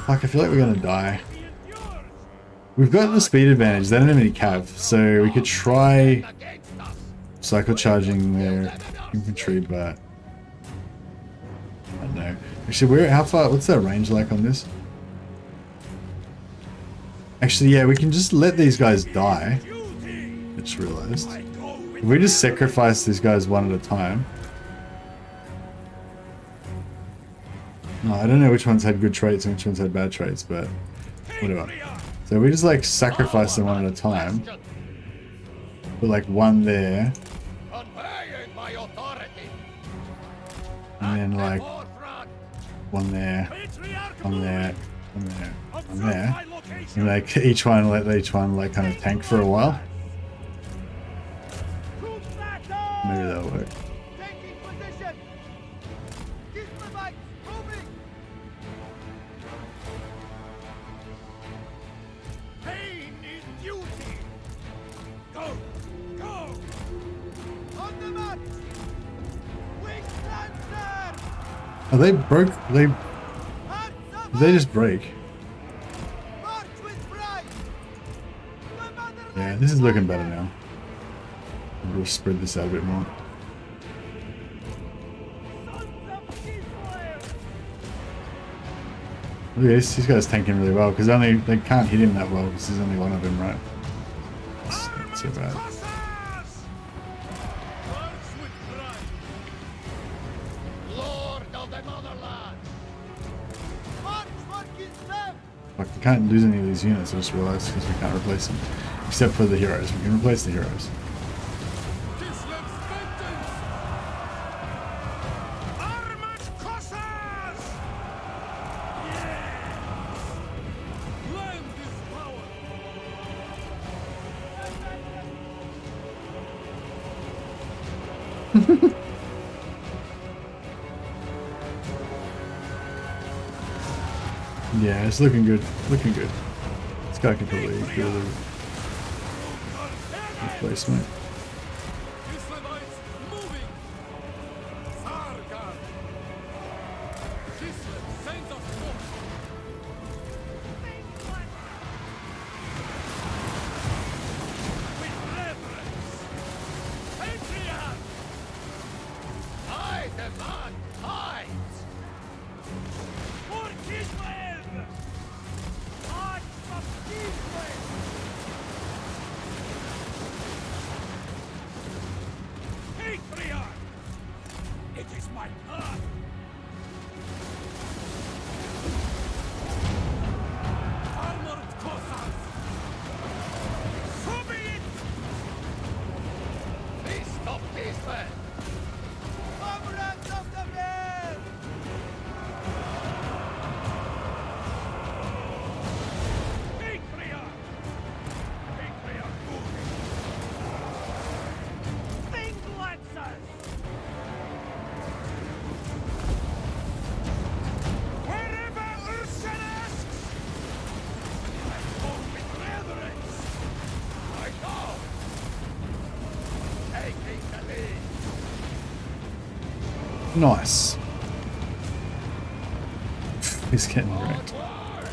Fuck, I feel like we're gonna die. We've got the speed advantage. They don't have any cav, so we could try cycle charging their infantry, but I don't know. Actually, how far? What's their range like on this? Actually, yeah, we can just let these guys die. I just realized. If we just sacrifice these guys one at a time. No, I don't know which ones had good traits and which ones had bad traits, but whatever. So we just like sacrifice them one at a time. Put like one there. And then like one there, one there, one there, one there. And like let each one like kind of tank for a while. Maybe that'll work. Oh, they broke. They just break. Yeah, this is looking better now. We'll spread this out a bit more. Look at this. This guy's tanking really well because they can't hit him that well because there's only one of them, right? That's not so bad. Like, we can't lose any of these units, I just realized, because we can't replace them. Except for the heroes. We can replace the heroes. Yeah, it's looking good. Looking good. This guy can probably do a little. placement. Kislev UNITS moving! Sargar! Kislev sends us forth! With reverence! Patriarch! I demand tides! For Kislev! Hearts of Kislev! Patriarch! It is my turn! Armored Cossacks! So be it! Feast of Kislev! Comrades of the man! Patriarch! Patriarch moving! Think lancers! Wherever Ursen asks! I spoke with reverence! I know! Taking the lead! Nice. He's getting wrecked. Onward!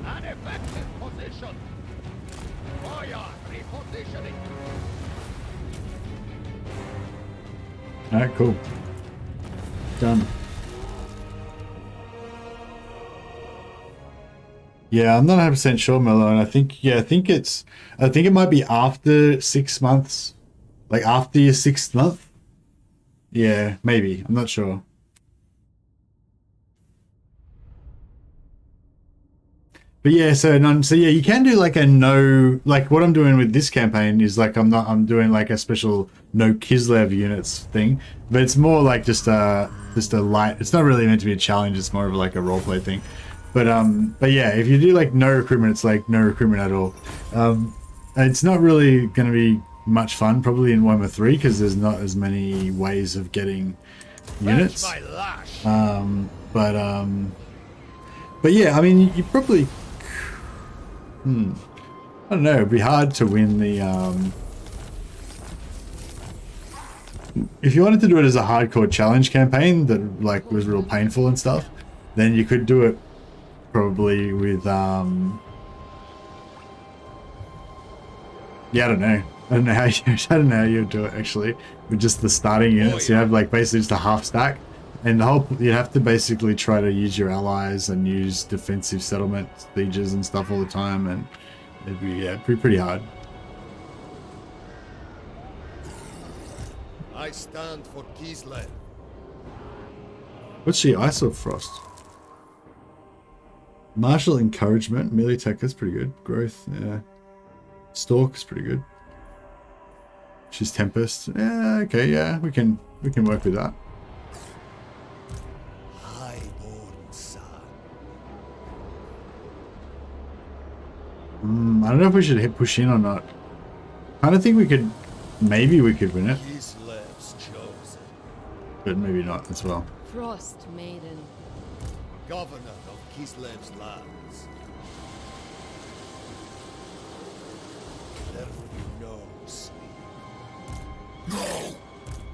An effective position! Fire repositioning! Alright, cool. Done. Yeah, I'm not 100% sure, Mello, and I think it might be after 6 months. Like after your 6th month? Yeah, maybe. I'm not sure. But yeah, so yeah, you can do like a no, like what I'm doing with this campaign is like I'm doing like a special no Kislev units thing, but it's more like just a light. It's not really meant to be a challenge. It's more of like a roleplay thing. But yeah, if you do like no recruitment, it's like no recruitment at all. It's not really going to be much fun probably in Warhammer 3 because there's not as many ways of getting units. My lash. But yeah, I mean, you probably. I don't know. It'd be hard to win the. If you wanted to do it as a hardcore challenge campaign that like was real painful and stuff, then you could do it probably with. Yeah, I don't know. I don't know how you do it actually with just the starting units. You have like basically just a half stack, and the whole you have to basically try to use your allies and use defensive settlement sieges and stuff all the time, and it'd be pretty hard. I stand for Kislev. What's she? Ice or Frost? Martial encouragement, melee attack, that's pretty good. Growth, yeah. Stalk is pretty good. She's Tempest. Yeah, okay, yeah, we can work with that. Highborn son. I don't know if we should push in or not. I don't think we could. Maybe we could win it, Kislev's chosen. but maybe not as well. Frost Maiden. Governor of Kislev's lands. There will be no sleep. No!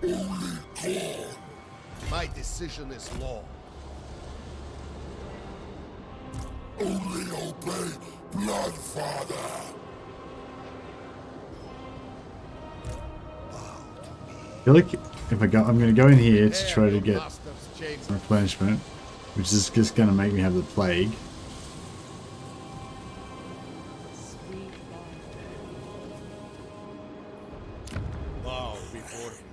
Only corn! My decision is law. Only obey Bloodfather! I feel like if I'm going to go in here to try to get replenishment, which is just going to make me have the plague. Bow before him.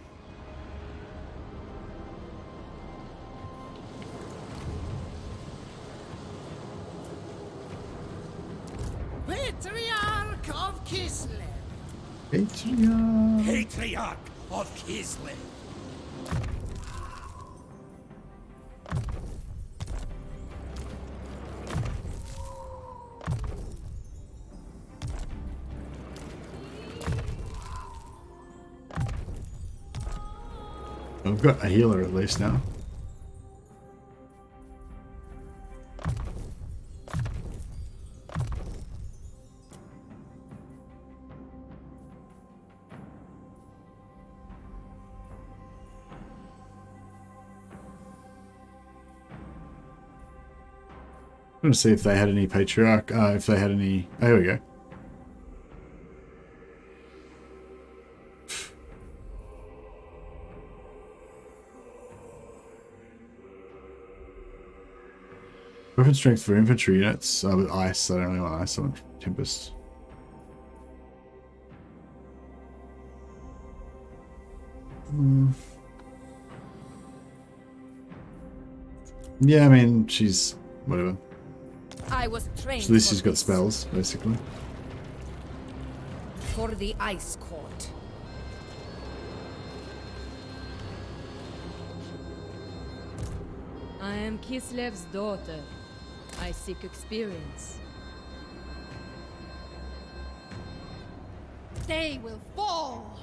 Patriarch of Kislev. Patriarch. Patriarch of Kislev. I've got a healer at least now. I'm gonna see if they had any Patriarch, if they had any... Oh, here we go. Weapon strength for infantry units. With ice, I don't really want ice, I want Tempest. Yeah, I mean, she's... whatever. I was trained At least for she's got this. spells, basically. For the Ice Court. I am Kislev's daughter. I seek experience. They will fall.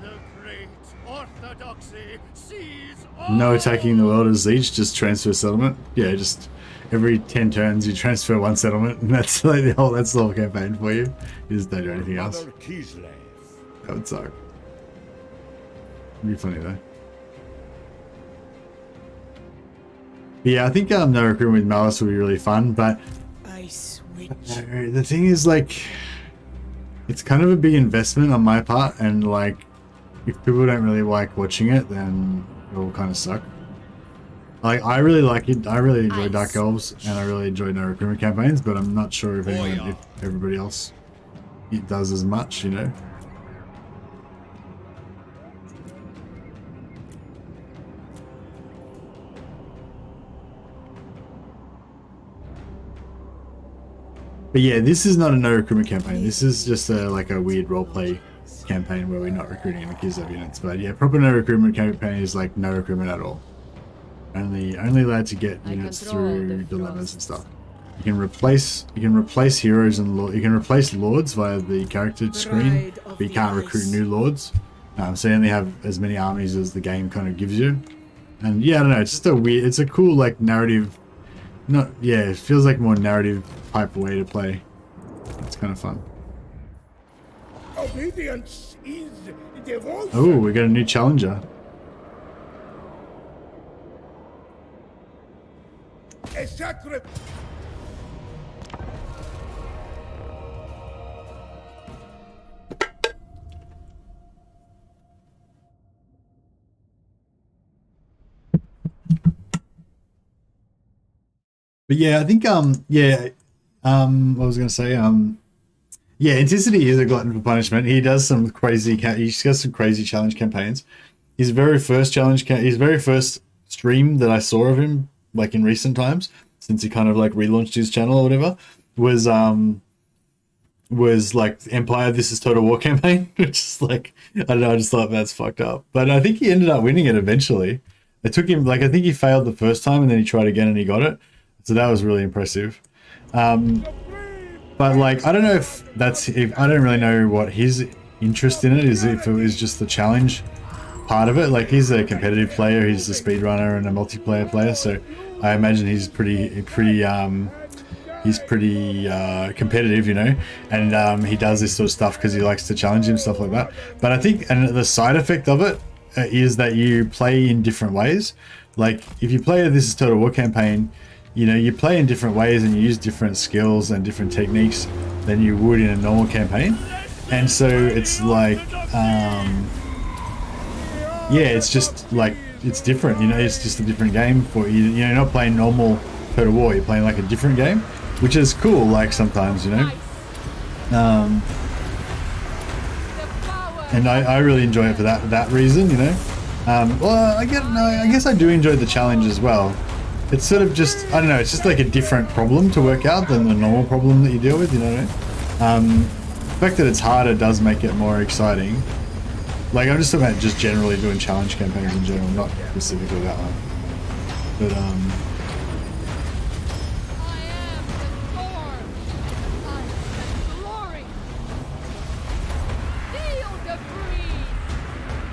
The great orthodoxy sees No attacking the world as each, just transfer settlement. Yeah, just every 10 turns you transfer one settlement, and that's like that's the whole campaign for you. You just don't do anything else. Mother Kislev. That would suck. It'd be funny though. But yeah, I think no recruitment with Malice will be really fun, but I switch. the thing is, like, it's kind of a big investment on my part, and like, if people don't really like watching it, then it will kind of suck. Like, I really like it. I really enjoy Dark Elves, and I really enjoy no recruitment campaigns, but I'm not sure if anyone, if everybody else it does as much, you know. But yeah, this is not a no recruitment campaign. This is just a like a weird roleplay campaign where we're not recruiting any Kislev units. But yeah, proper no recruitment campaign is like no recruitment at all. Only allowed to get units through dilemmas and stuff. You can replace heroes and you can replace lords via the character screen, but you can't recruit new lords. So you only have as many armies as the game kind of gives you. And yeah, I don't know. It's just a weird. It's a cool like narrative. Not yeah. It feels like more narrative type way to play. It's kind of fun. Obedience is devotion. Oh, we got a new challenger. A sacred. But yeah, I think what was I going to say? Yeah, Anticity is a glutton for punishment. He does some crazy. He's got some crazy challenge campaigns. His very first his very first stream that I saw of him, like in recent times, since he kind of like relaunched his channel or whatever, was like Empire This Is Total War campaign, which is like, I don't know, I just thought that's fucked up. But I think he ended up winning it eventually. It took him, like, I think he failed the first time and then he tried again and he got it. So that was really impressive. But like, I don't know if I don't really know what his interest in it is, if it was just the challenge part of it. Like, he's a competitive player, he's a speedrunner and a multiplayer player, so I imagine he's pretty competitive, you know, and he does this sort of stuff because he likes to challenge him, stuff like that. But I think, and the side effect of it is that you play in different ways. Like, if you play a This Is Total War campaign, you know, you play in different ways and you use different skills and different techniques than you would in a normal campaign. And so it's like, yeah, it's just like, it's different, you know, it's just a different game for you. You know, you're not playing normal Total War, you're playing like a different game, which is cool, like sometimes, you know. And I really enjoy it for that reason, you know. Well, I guess I do enjoy the challenge as well. It's sort of just, I don't know, it's just like a different problem to work out than the normal problem that you deal with, you know what I mean? The fact that it's harder does make it more exciting. Like, I'm just talking about just generally doing challenge campaigns in general, not specifically that one. But, I am the storm. I am the glory. Feel the breeze.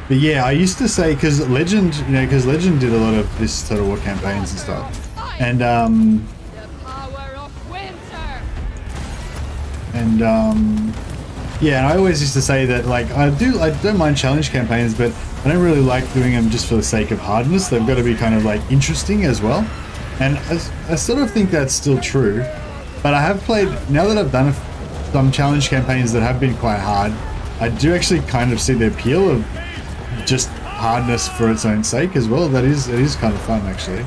But yeah, I used to say, because Legend, you know, because Legend did a lot of this Total War campaigns and stuff, and The power of winter. and Yeah, and I always used to say that, like, I don't mind challenge campaigns, but I don't really like doing them just for the sake of hardness. They've got to be kind of, like, interesting as well. And I sort of think that's still true. But I have played, now that I've done some challenge campaigns that have been quite hard, I do actually kind of see the appeal of just hardness for its own sake as well. It is kind of fun, actually.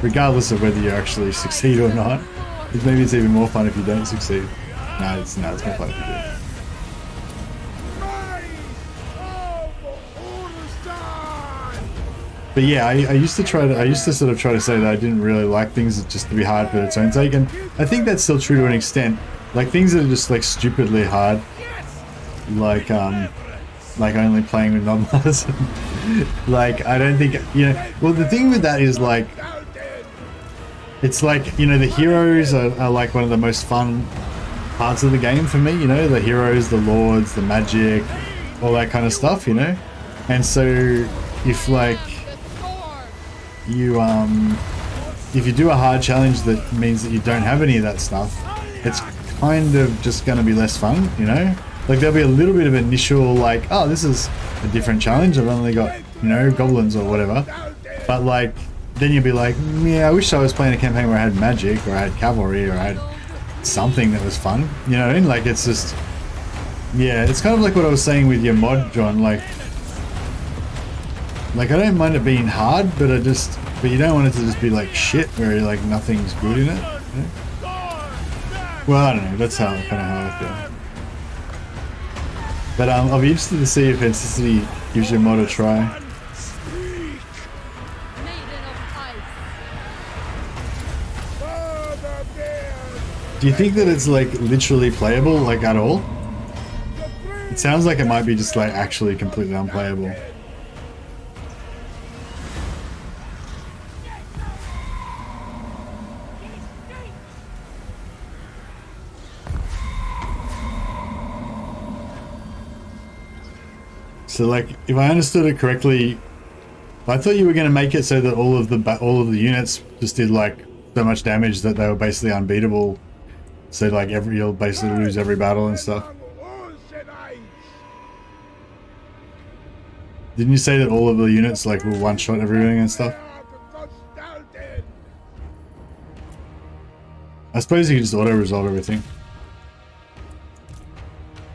Regardless of whether you actually succeed or not. Maybe it's even more fun if you don't succeed. No, it's more fun if you do. But yeah, I used to sort of try to say that I didn't really like things just to be hard for its own sake, and I think that's still true to an extent. Like things that are just like stupidly hard, like only playing with non-modders. Like I don't think, you know. Well, the thing with that is like, it's like, you know, the heroes are like one of the most fun parts of the game for me. You know, the heroes, the lords, the magic, all that kind of stuff. You know, and so if like if you do a hard challenge that means that you don't have any of that stuff, it's kind of just going to be less fun, you know? Like there'll be a little bit of initial like, oh, this is a different challenge, I've only got, you know, goblins or whatever. But like, then you'll be like, yeah, I wish I was playing a campaign where I had magic, or I had cavalry, or I had something that was fun, you know what I mean? Like it's just, yeah, it's kind of like what I was saying with your mod, John, like I don't mind it being hard, but you don't want it to just be like shit, where like nothing's good in it. You know? Well, I don't know. That's kind of how I feel. But I'll be interested to see if Ancestry gives your mod a try. Do you think that it's like literally playable, like at all? It sounds like it might be just like actually completely unplayable. So, like, if I understood it correctly, I thought you were going to make it so that all of the units just did like so much damage that they were basically unbeatable. So, like, you'll basically lose every battle and stuff. Didn't you say that all of the units like will one-shot everything and stuff? I suppose you can just auto-resolve everything.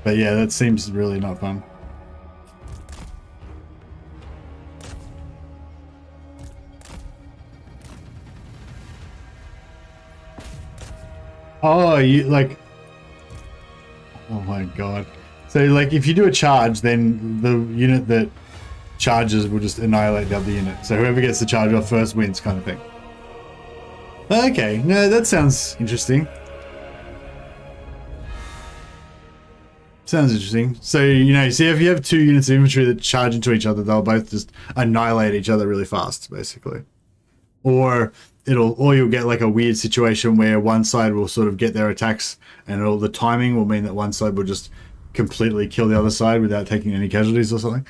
But yeah, that seems really not fun. Oh, you like... Oh my god. So, like, if you do a charge, then the unit that charges will just annihilate the other unit. So whoever gets the charge off first wins, kind of thing. Okay, no, that sounds interesting. Sounds interesting. So, you know, see, if you have two units of infantry that charge into each other, they'll both just annihilate each other really fast, basically. Or you'll get like a weird situation where one side will sort of get their attacks, and the timing will mean that one side will just completely kill the other side without taking any casualties or something.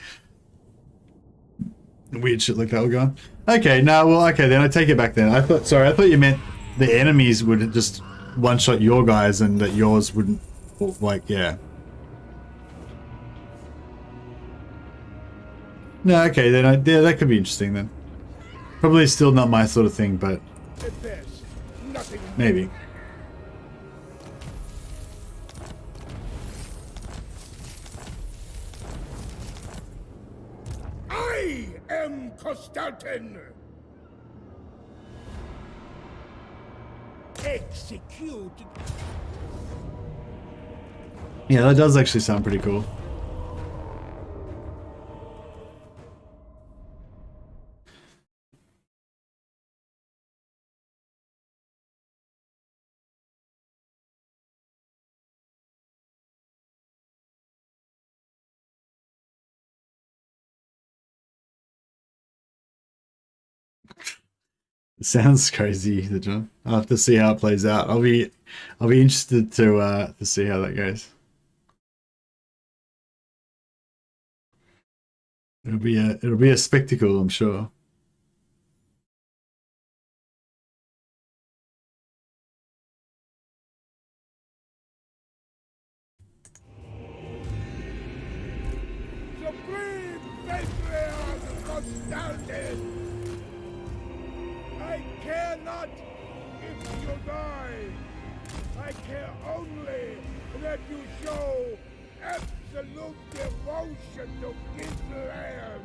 Weird shit like that will go on. Okay, no, well, okay, then I take it back then. I thought you meant the enemies would just one-shot your guys and that yours wouldn't, like, yeah. No, okay, then yeah, that could be interesting then. Probably still not my sort of thing, but maybe. I am Kostaltyn. Execute. Yeah, that does actually sound pretty cool. It sounds crazy, the John. I'll have to see how it plays out. I'll be interested to see how that goes. It'll be a spectacle, I'm sure. Kostaltyn! I care not if you die. I care only that you show absolute devotion to Kislev.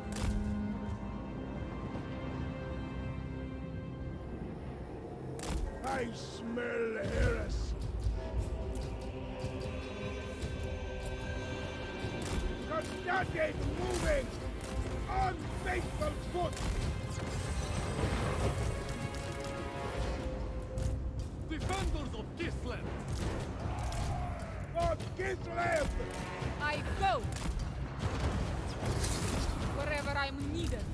I smell heresy. Kostaltyn moving on faithful foot. Defenders of Kislev! For Kislev! I go wherever I'm needed.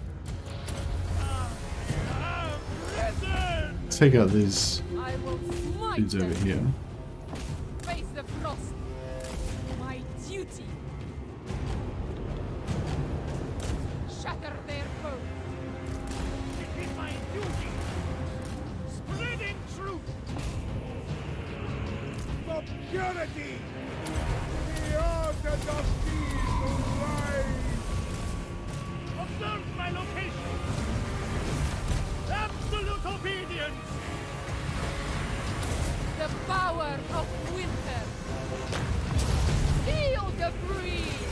Take out these I will smite dudes over them. here. Face the frost. My duty. Shatter their foes. It is my duty! Spreading truth! For purity! The orthodoxies will rise! Observe my location! Absolute obedience! The power of winter. Feel the breeze.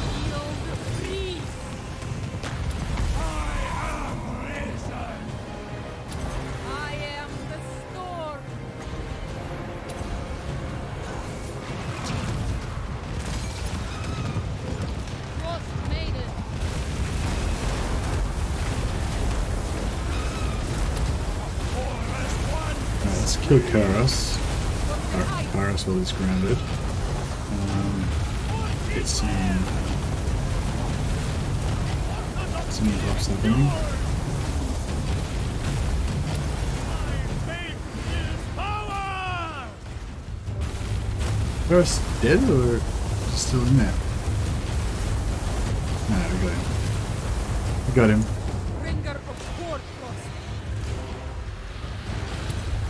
Feel the breeze. I am risen! I am the storm. Frost maiden. Let's kill Karos. Karos while he's grounded. Get some buffs happening. Karos dead or still in there? No, we got him. We got him. Bringer of hoarfrost.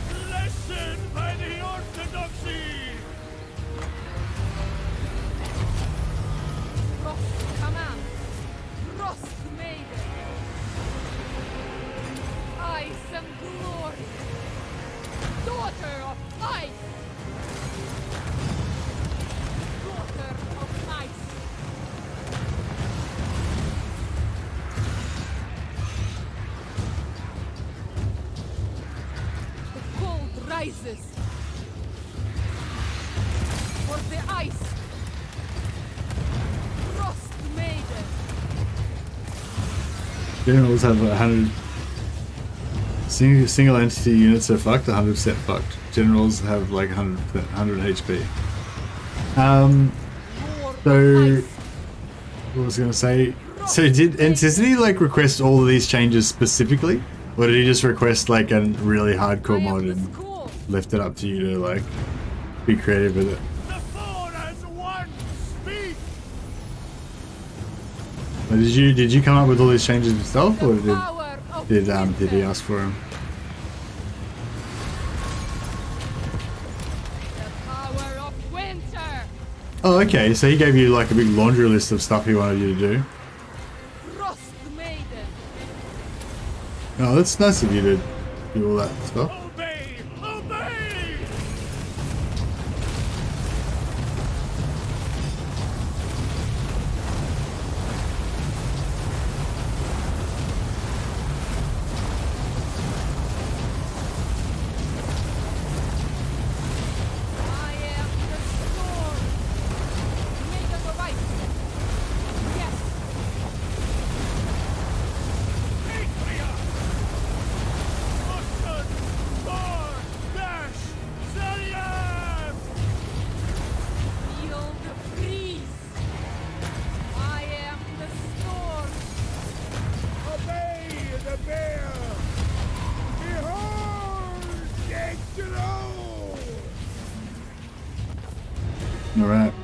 Blessed by the orthodoxy! Frost command. Frost maiden. Ice and glory. Daughter of ice. Daughter of ice. The cold rises. For the ice. Frost maiden. Generals have 100. Single entity units are fucked, 100% fucked. Generals have like 100 HP. So what was I gonna say? So does he like request all of these changes specifically? Or did he just request like a really hardcore mod and left it up to you to like be creative with it? The four as one speak! Did you come up with all these changes yourself, or Power of did he winter. ask for them? The power of winter. Oh, okay. So he gave you like a big laundry list of stuff he wanted you to do. Frost maiden. Oh, that's nice of you to do all that stuff. Obey! Obey! I am the storm. Maiden of ice. Yes. Patriarch! Mustard! Thor! Dash! Zeliam! Feel the breeze. I am the storm. Obey the bear! Behold Exile! Alright.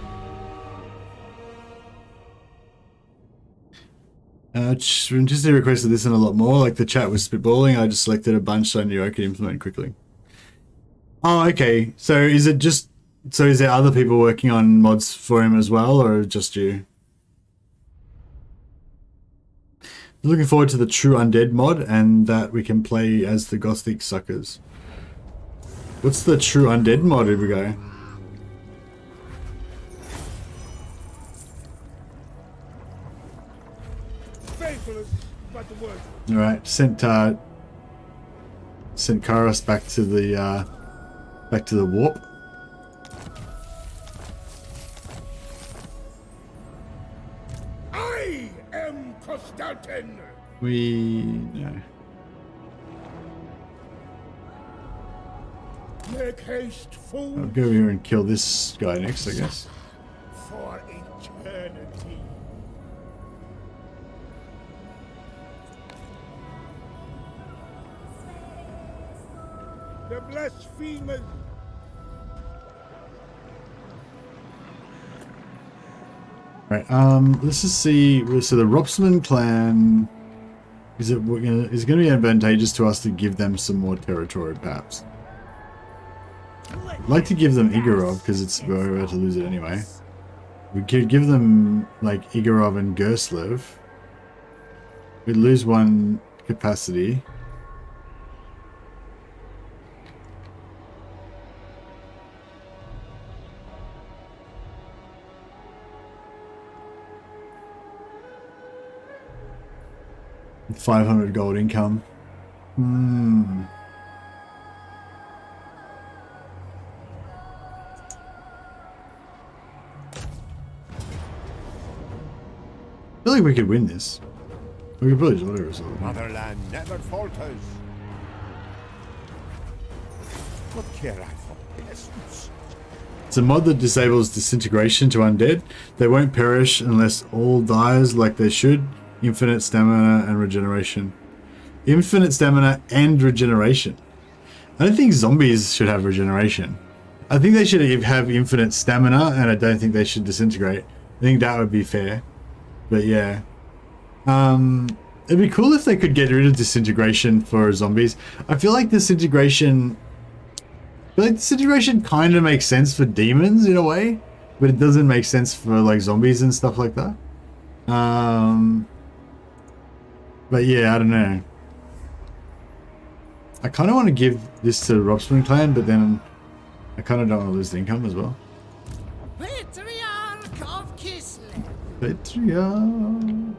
Just requested this and a lot more. Like the chat was spitballing, I just selected a bunch so I knew I could implement quickly. Oh, okay. So is it just... So is there other people working on mods for him as well, or just you? Looking forward to the True Undead mod and that we can play as the Gothic suckers. What's the True Undead mod? Here we go. Faithless, but the word. All right, sent Karos back to the warp. I am Kostaltyn. No. Make haste, fool. I'll go over here and kill this guy next, I guess. For eternity. The blasphemers. Right. Let's just see. So the Ropsman clan, is it going to be advantageous to us to give them some more territory, perhaps? I'd like to give them Igorov because we're about to lose it anyway. We could give them like Igorov and Kislev. We'd lose one capacity. $500 gold income. I feel like we could win this. We could probably do whatever. Motherland never falters. What care I for peasants? It's a mod that disables disintegration to undead. They won't perish unless all dies like they should. Infinite stamina and regeneration. Infinite stamina and regeneration. I don't think zombies should have regeneration. I think they should have infinite stamina, and I don't think they should disintegrate. I think that would be fair. But yeah. It'd be cool if they could get rid of disintegration for zombies. I feel like disintegration kind of makes sense for demons in a way, but it doesn't make sense for like zombies and stuff like that. But yeah, I don't know. I kind of want to give this to the Ropsman clan, but then I kind of don't want to lose the income as well. Patriarch of Kislev. Patriarch.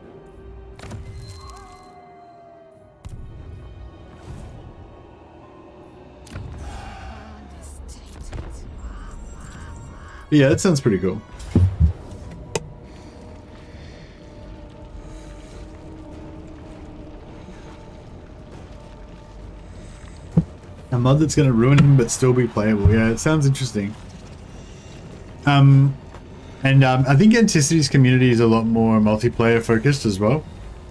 Yeah, that sounds pretty cool. A mod that's going to ruin him but still be playable. Yeah, it sounds interesting. I think Anticity's community is a lot more multiplayer focused as well.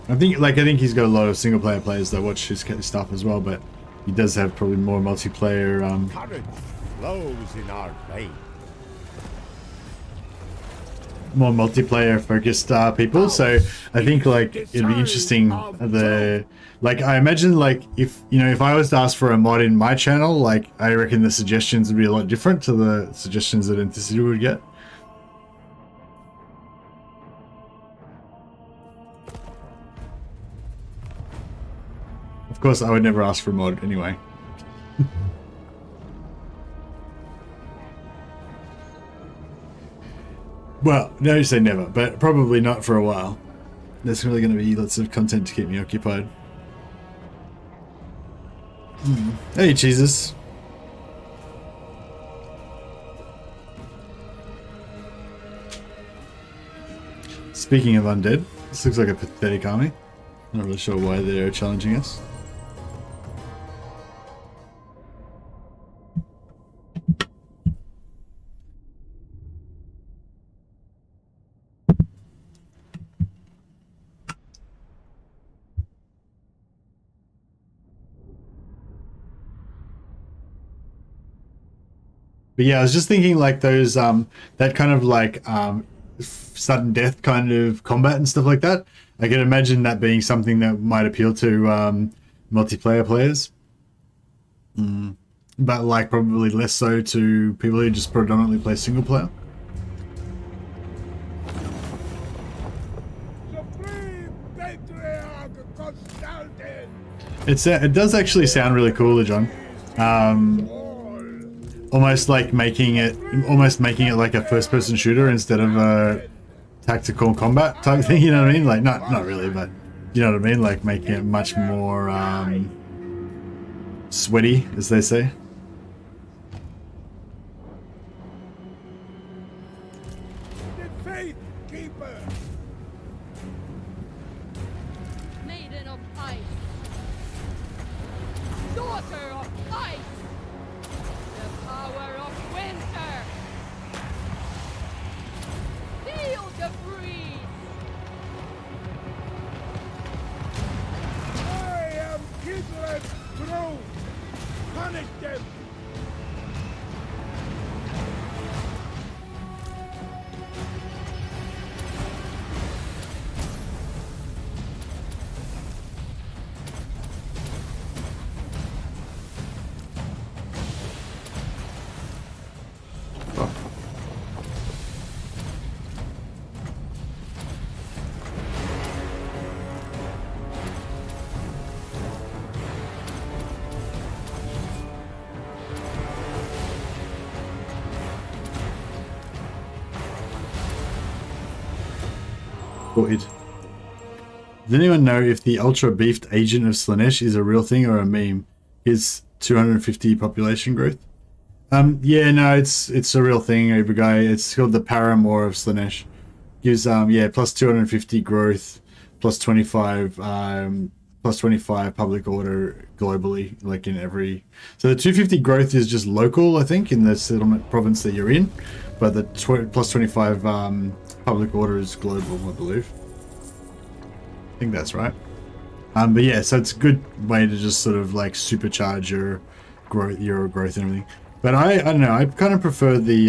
I think he's got a lot of single player players that watch his stuff as well, but he does have probably more multiplayer. Courage flows in our veins. More multiplayer focused people, so I think like it'd be interesting. I imagine like if I was to ask for a mod in my channel, like I reckon the suggestions would be a lot different to the suggestions that Anticity would get. Of course, I would never ask for a mod anyway. Well, no, you say never, but probably not for a while. There's really going to be lots of content to keep me occupied. Hey, Jesus. Speaking of undead, this looks like a pathetic army. Not really sure why they're challenging us. But yeah, I was just thinking like those, that kind of like sudden death kind of combat and stuff like that. I can imagine that being something that might appeal to multiplayer players. But like probably less so to people who just predominantly play single player. Supreme Patriarch It does actually sound really cool, John. Almost making it like a first-person shooter instead of a tactical combat type thing. You know what I mean? Like not really, but you know what I mean? Like making it much more sweaty, as they say. The faith keeper. Maiden of ice. Daughter of ice. The power of winter. Feel the breeze. I am Kislev UNITS. Punish them. Sorted. Does anyone know if the ultra beefed agent of Slaanesh is a real thing or a meme? His 250 population growth? Yeah, no, it's a real thing, Uber guy. It's called the Paramour of Slaanesh. Gives yeah, plus 250 growth, plus 25 public order globally, like in every. So the 250 growth is just local, I think, in the settlement province that you're in, but the plus 25 public order is global, I believe. I think that's right. But yeah, so it's a good way to just sort of like supercharge your growth and everything. But I don't know, I kind of prefer the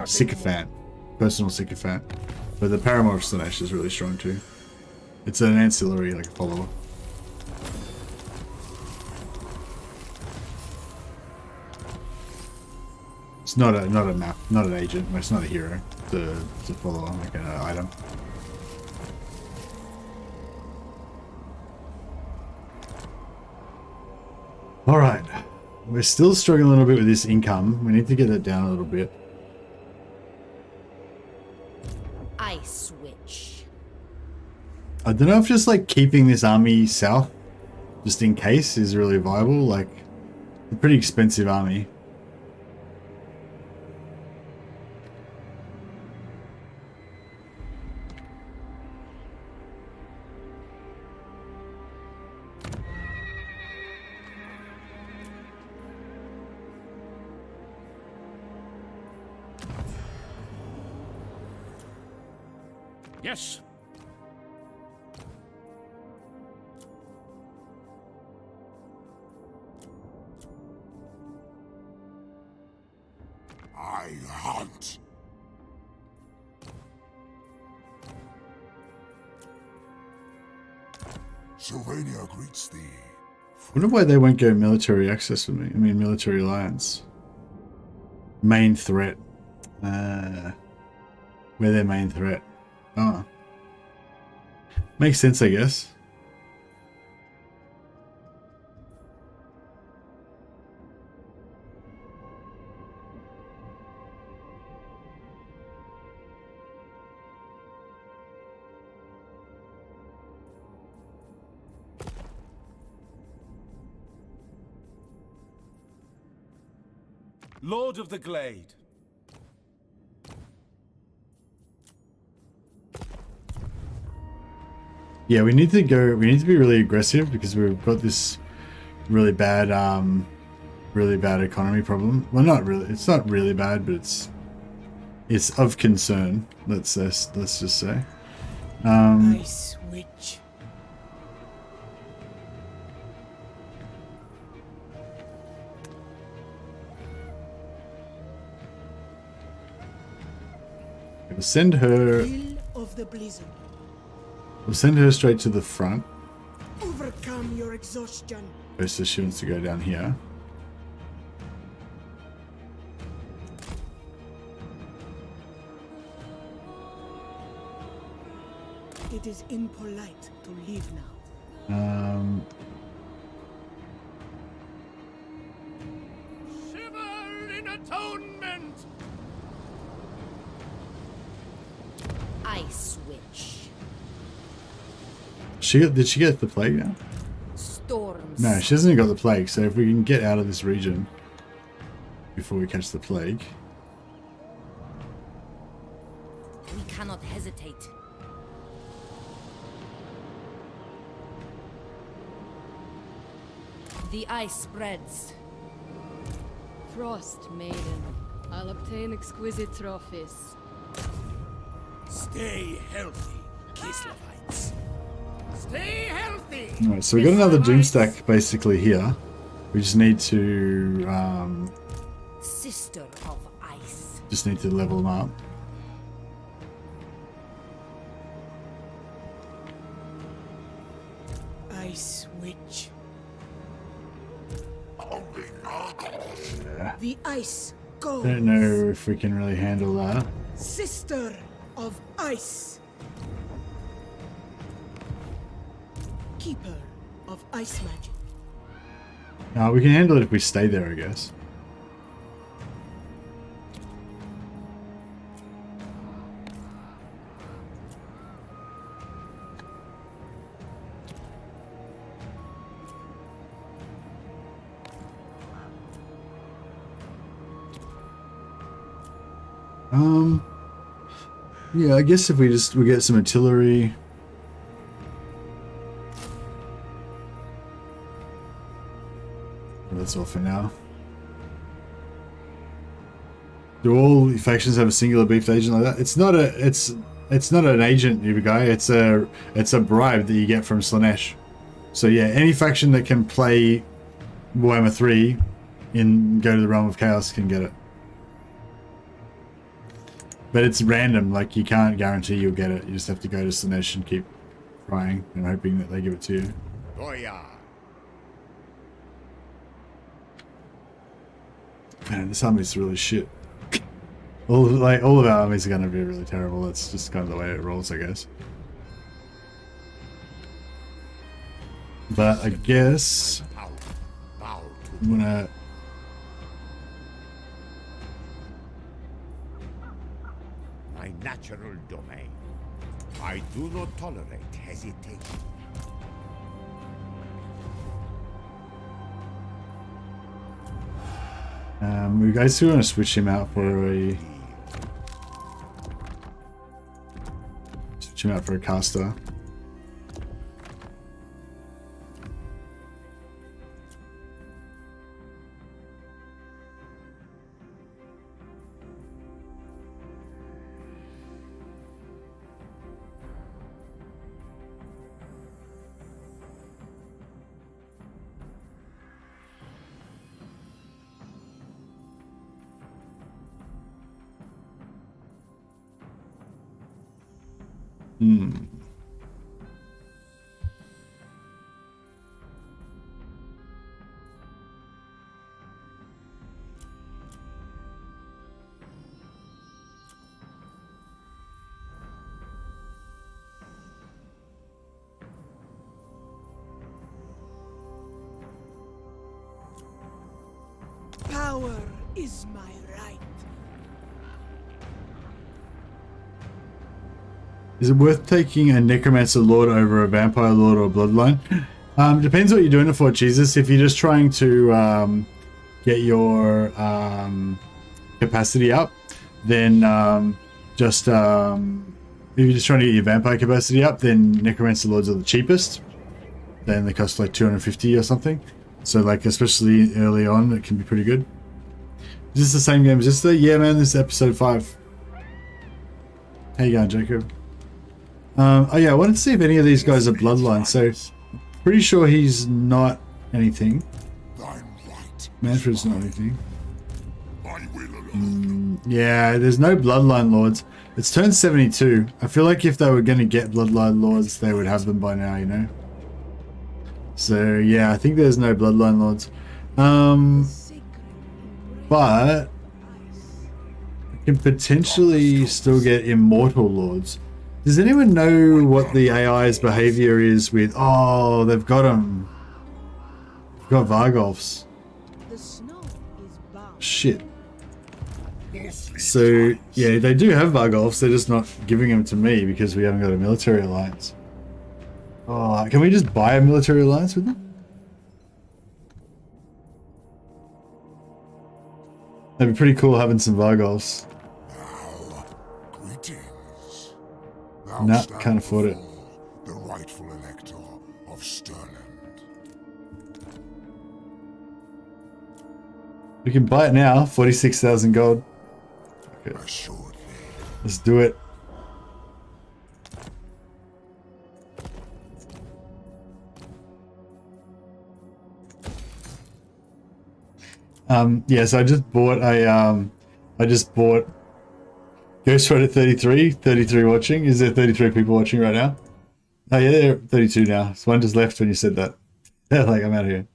sycophant, personal sycophant. But the Paramour of Slaanesh is really strong too. It's an ancillary, like a follower. It's not a map, not an agent. It's not a hero. It's a follower, like an item. All right, we're still struggling a little bit with this income. We need to get it down a little bit. I switch. I don't know if just like keeping this army south, just in case, is really viable. Like, a pretty expensive army. Yes. I hunt. Sylvania greets thee. I wonder why they won't go military access with me. I mean, military alliance. Main threat. We're their main threat. Oh. Makes sense, I guess. Lord of the Glade. Yeah, we need to be really aggressive because we've got this really bad economy problem. Well, not really. It's not really bad, but it's of concern. Let's just say. I switch. We'll send her. Will of the blizzard. We'll send her straight to the front. Overcome your exhaustion. So she wants to go down here. It It is impolite to leave now. Shiver in atonement! Ice Witch. Did she get the plague now? Storms. No, she hasn't even got the plague, so if we can get out of this region before we catch the plague. We cannot hesitate. The ice spreads. Frost Maiden. I'll obtain exquisite trophies. Stay healthy, Kislevites. Stay healthy! Alright, so we got another doomstack basically here. We just need to Sister of Ice. just need to level them up. Ice Witch. The ice goes. I don't know if we can really handle that. Sister of Ice. Keeper of Ice Magic. No, we can handle it if we stay there, I guess. Yeah, I guess if we get some artillery. That's all for now. Do all factions have a singular beefed agent like that? It's not an agent, you guy. It's a bribe that you get from Slaanesh. So yeah, any faction that can play Warhammer 3 in Go to the Realm of Chaos can get it. But it's random, like you can't guarantee you'll get it. You just have to go to Slaanesh and keep trying and hoping that they give it to you. Man, this army's really shit. All of our armies are going to be really terrible. That's just kind of the way it rolls, I guess. But I guess I'm gonna. My natural domain. I do not tolerate hesitation. We guys still want to switch him out for a caster. Power is my right. Is it worth taking a Necromancer Lord over a Vampire Lord or Bloodline? Depends what you're doing it for, Jesus. If you're just trying to get your capacity up, then if you're just trying to get your Vampire capacity up, then Necromancer Lords are the cheapest. Then they cost like 250 or something. So like, especially early on, it can be pretty good. Is this the same game as yesterday? Yeah, man, this is episode 5. How you going, Jacob? Oh yeah, I wanted to see if any of these guys are Bloodline, so pretty sure he's not anything. Manfred's not anything. Yeah, there's no Bloodline Lords. It's turn 72. I feel like if they were going to get Bloodline Lords, they would have them by now, you know? So yeah, I think there's no Bloodline Lords. But I can potentially still get Immortal Lords. Does anyone know what the AI's behavior is with... Oh, they've got them. They've got Vargolfs. The snow is bound. Shit. So, yeah, they do have Vargolfs. They're just not giving them to me because we haven't got a military alliance. Oh, can we just buy a military alliance with them? That'd be pretty cool having some Vargolfs. Greetings. Nah, can't afford it. The rightful elector of Stirland. We can buy it now, 46,000 gold. Okay. Assuredly. Let's do it. Yeah, so I just bought Ghost Rider 33 watching. Is there 33 people watching right now? Oh yeah, there are 32 now. So one just left when you said that. Like, I'm out of here.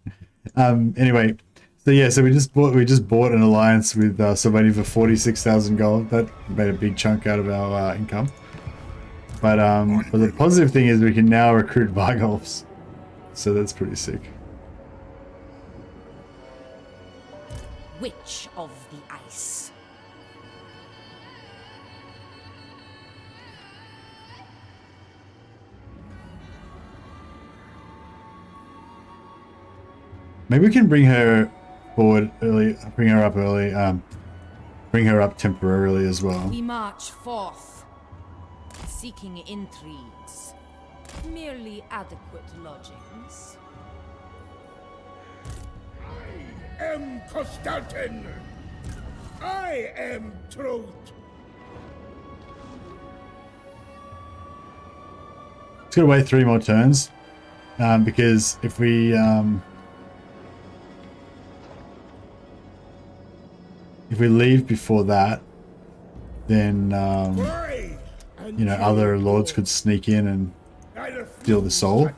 Anyway, so yeah, so we just bought an alliance with Sylvania for 46,000 gold. That made a big chunk out of our income. But the positive thing is we can now recruit Vargolfs. So that's pretty sick. Witch of the Ice. Maybe we can bring her forward early, bring her up early, bring her up temporarily as well. We march forth, seeking intrigues, merely adequate lodgings. I am Kostaltyn. I am truth. Just gotta wait 3 more turns, because if we leave before that, then you know, other lords could sneak in and steal the soul.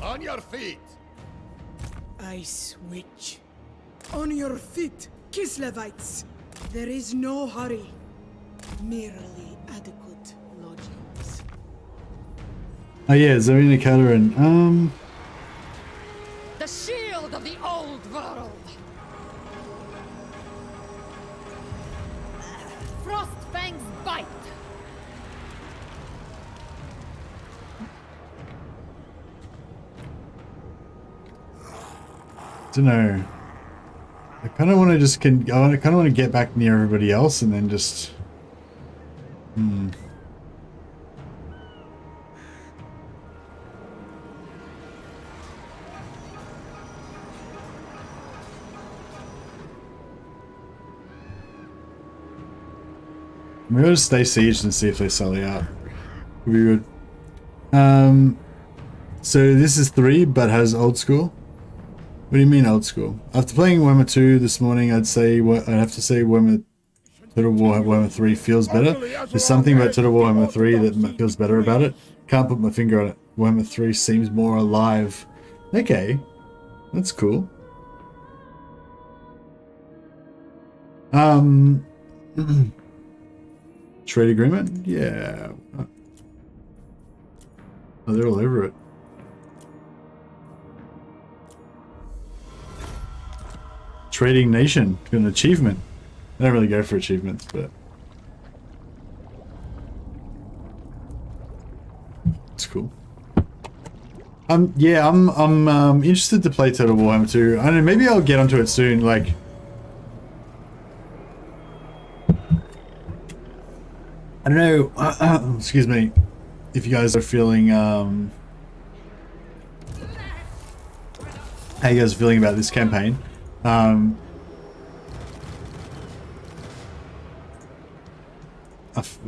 On your feet! Ice Witch. On your feet, Kislevites. There is no hurry. Merely adequate lodgings. Oh yeah, Zarina Katarin. The shield of the old world. Frostfang's bite. Don't know. I kind of want to just I kind of want to get back near everybody else and then just. Maybe I'll just stay sieged and see if they sell out. Would be good. So this is 3, but has old school. What do you mean old school? After playing Warhammer 2 this morning, I'd have to say Warhammer Total Warhammer 3 feels better. There's something about Total Warhammer 3 that feels better about it. Can't put my finger on it. Warhammer 3 seems more alive. Okay, that's cool. Trade agreement? Yeah. Oh, they're all over it. Trading nation, an achievement. I don't really go for achievements, but it's cool. Yeah, I'm interested to play Total Warhammer 2. I don't know, maybe I'll get onto it soon. Like, I don't know. Excuse me, if you guys are feeling how you guys are feeling about this campaign.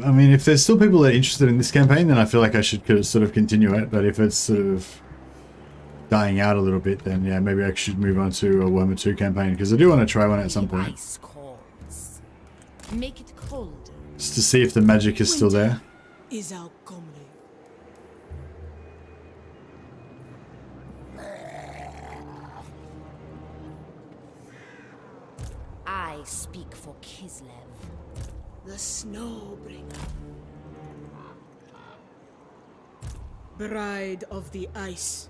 I mean, if there's still people that are interested in this campaign, then I feel like I should sort of continue it. But if it's sort of dying out a little bit, then yeah, maybe I should move on to a Warhammer 2 campaign, because I do want to try one at some point. Ice calls. Make it colder. Just to see if the magic is still there. Is our comely. I speak for Kislev. The Snowbringer. Bride of the Ice.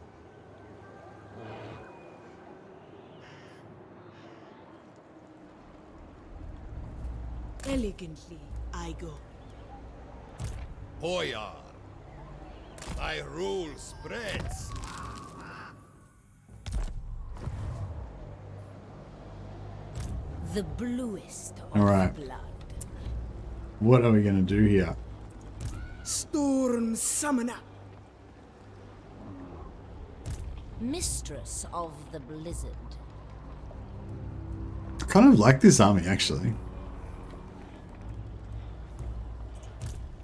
Elegantly I go. Hoyar, thy rule spreads. The bluest of All right. blood. What are we going to do here? Storm Summoner. Mistress of the blizzard. I kind of like this army, actually.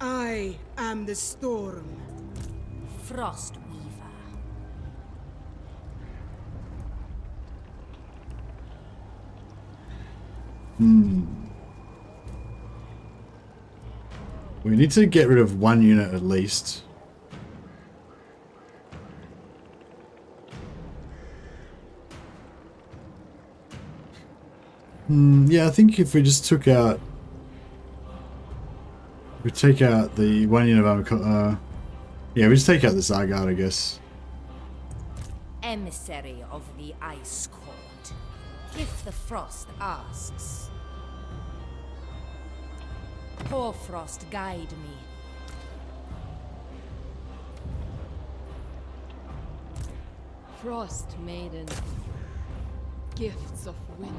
I am the storm. Frost weaver. We need to get rid of one unit at least. Yeah, I think if we just took out... We take out the one unit of armor... yeah, we just take out the Zargard, I guess. Emissary of the Ice Court. If the Frost asks. Poor Frost, guide me. Frost Maiden. Gifts of winter.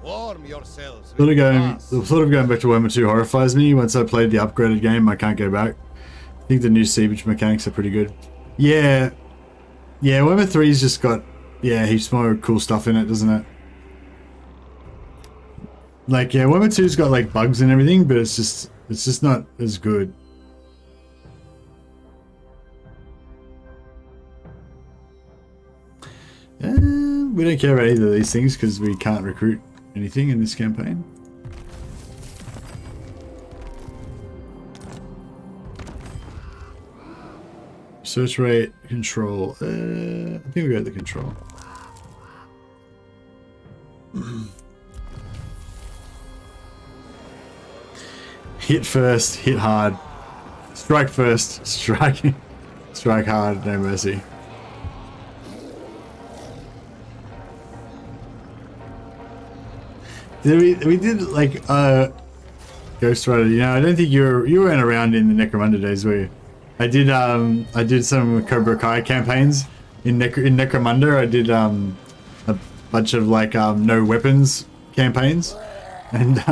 Warm yourselves. Sort of going back to Warhammer 2 horrifies me. Once I played the upgraded game, I can't go back. I think the new siege mechanics are pretty good. Yeah. Yeah, Warhammer 3's just got, yeah, heaps more cool stuff in it, doesn't it? Like, yeah, Warhammer 2's got like bugs and everything, but it's just not as good. We don't care about either of these things because we can't recruit anything in this campaign. Search rate, control. I think we got the control. Hit first, hit hard. Strike first, strike hard, no mercy. We did like Ghost Rider, you know, I don't think you weren't around in the Necromunda days, were you? I did some Cobra Kai campaigns in Necromunda. I did a bunch of like no weapons campaigns, and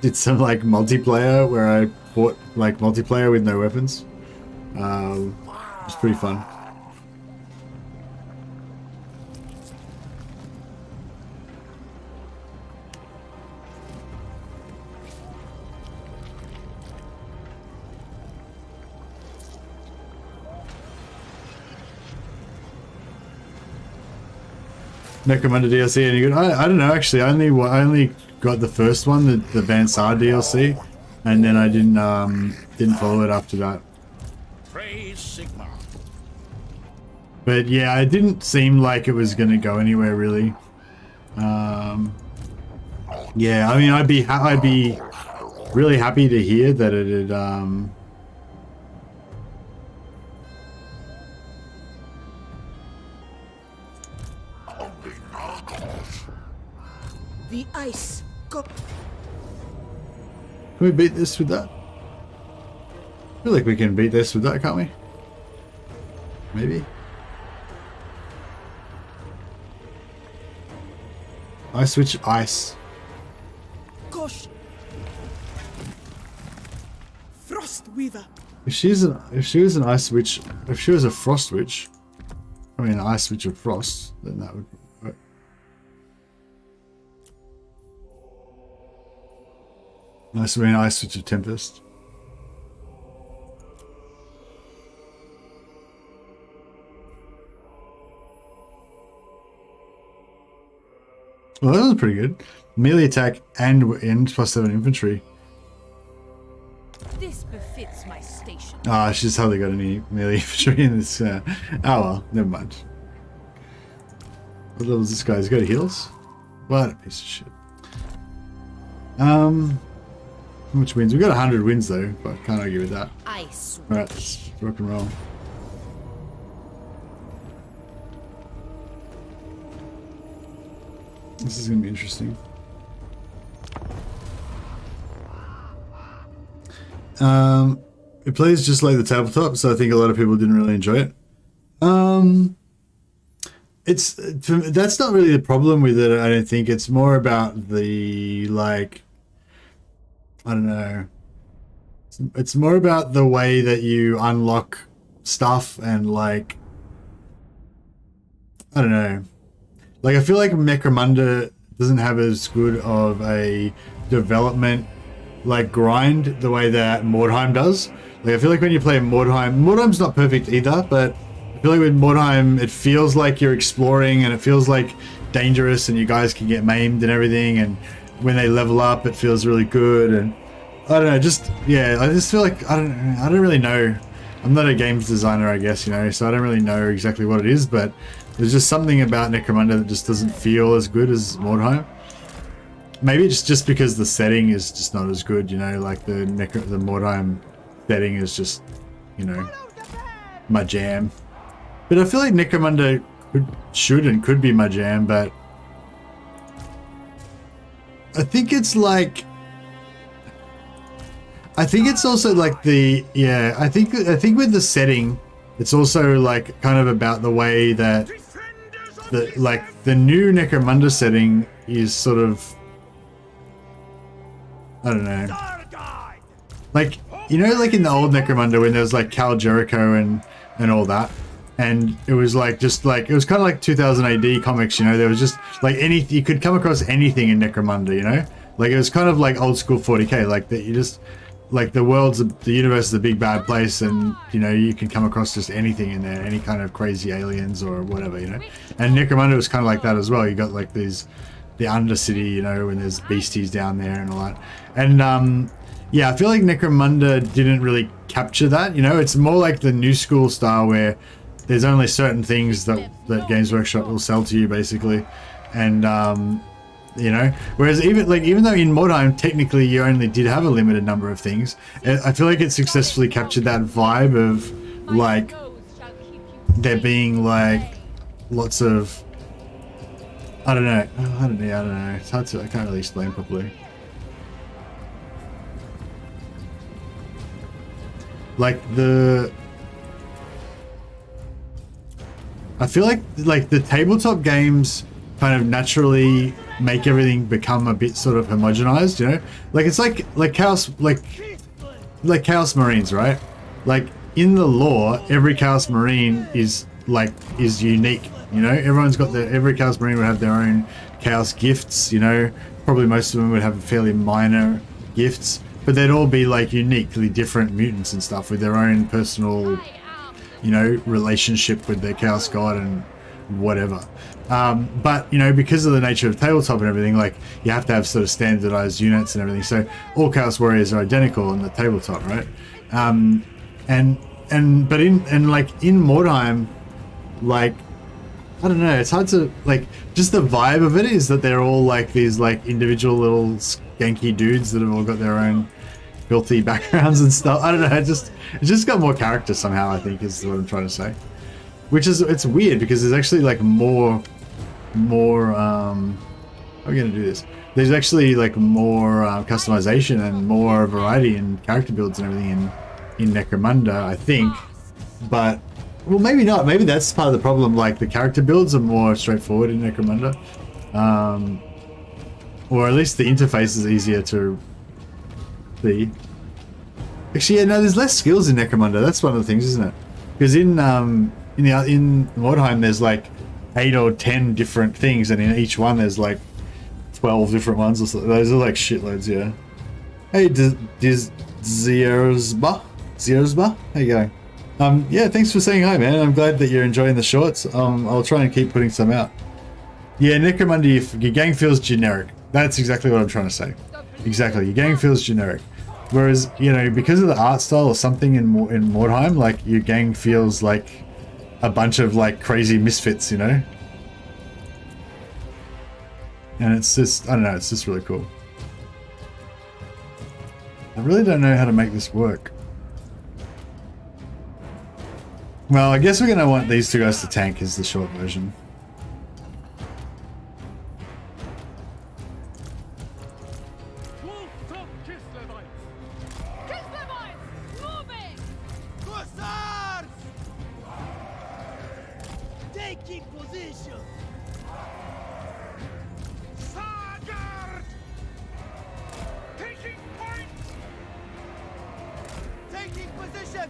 did some like multiplayer where I fought like multiplayer with no weapons. It was pretty fun. Necromunda DLC any good? I don't know actually. I only got the first one, the Vansar DLC, and then I didn't follow it after that. Praise Sigma. But yeah, it didn't seem like it was gonna go anywhere really. Yeah, I mean, I'd be really happy to hear that it had The ice cup. Can we beat this with that? I feel like we can beat this with that, can't we? Maybe. I switch ice. Gosh. Frost Weaver. If she was an ice witch, if she was a frost witch, I mean an ice witch of frost, then that would work. Nice to be nice switch of Tempest. Well, that was pretty good. Melee attack and +7 infantry. This befits my station. Ah, she's hardly got any melee infantry in this. Oh well, never mind. What level is this guy? He's got heals? What a piece of shit. How much wins? We got 100 wins though, but can't argue with that. Ice. Alright, let's rock and roll. This is gonna be interesting. It plays just like the tabletop, so I think a lot of people didn't really enjoy it. That's not really the problem with it. I don't think it's more about the like. I don't know. It's more about the way that you unlock stuff and like. I don't know. Like I feel like Necromunda doesn't have as good of a development like grind the way that Mordheim does. Like I feel like when you play Mordheim's not perfect either, but I feel like with Mordheim it feels like you're exploring and it feels like dangerous and you guys can get maimed and everything, and when they level up it feels really good. And I don't know, just yeah, I just feel like I don't really know. I'm not a games designer, I guess, you know, so I don't really know exactly what it is, but there's just something about Necromunda that just doesn't feel as good as Mordheim. Maybe it's just because the setting is just not as good, you know, like the Mordheim setting is just, you know, my jam. But I feel like Necromunda should and could be my jam, but I think it's like, I think it's also like the, yeah, I think with the setting, it's also like kind of about the way that the new Necromunda setting is sort of, I don't know, like, you know, like in the old Necromunda when there was like Khal Jericho and all that, and it was like just like it was kind of like 2000 AD comics, you know, there was just like anything, you could come across anything in Necromunda, you know, like it was kind of like old school 40k, like that you just like the universe is a big bad place, and you know you can come across just anything in there, any kind of crazy aliens or whatever, you know. And Necromunda was kind of like that as well. You got like the Undercity, you know, when there's beasties down there and all that. And yeah, I feel like Necromunda didn't really capture that, you know. It's more like the new school style where there's only certain things that Games Workshop will sell to you basically, and you know, whereas even though in Mordheim technically you only did have a limited number of things, I feel like it successfully captured that vibe of like there being like lots of, I don't know. It's hard to, I can't really explain properly. Like I feel like the tabletop games kind of naturally make everything become a bit sort of homogenized, you know? Like it's like Chaos, like Chaos Marines, right? Like in the lore, every Chaos Marine is unique, you know? Every Chaos Marine would have their own Chaos gifts, you know? Probably most of them would have fairly minor gifts, but they'd all be like uniquely different mutants and stuff with their own personal, you know, relationship with their Chaos God and whatever. But you know, because of the nature of tabletop and everything, like you have to have sort of standardized units and everything, so all Chaos Warriors are identical on the tabletop, right? But in Mordheim, like I don't know, it's hard to, like, just the vibe of it is that they're all like these like individual little skanky dudes that have all got their own filthy backgrounds and stuff. I don't know, it just got more character somehow, I think, is what I'm trying to say. Which is, it's weird because there's actually like more how are we gonna do this? There's actually like more customization and more variety in character builds and everything in Necromunda, I think. But well, maybe not. Maybe that's part of the problem. Like the character builds are more straightforward in Necromunda, or at least the interface is easier to see. Actually, yeah, no, there's less skills in Necromunda. That's one of the things, isn't it? Because in Mordheim there's like 8 or 10 different things, and in each one there's like 12 different ones or so. Those are like shitloads, yeah. Hey, Zierzba? How you going? Yeah, thanks for saying hi, man. I'm glad that you're enjoying the shorts. I'll try and keep putting some out. Yeah, Necromunda, your gang feels generic. That's exactly what I'm trying to say. Exactly, your gang feels generic. Whereas, you know, because of the art style or something in Mordheim, like, your gang feels like a bunch of, like, crazy misfits, you know? And it's just, I don't know, it's just really cool. I really don't know how to make this work. Well, I guess we're going to want these two guys to tank is the short version. Taking position! Stargard! Taking point! Taking position!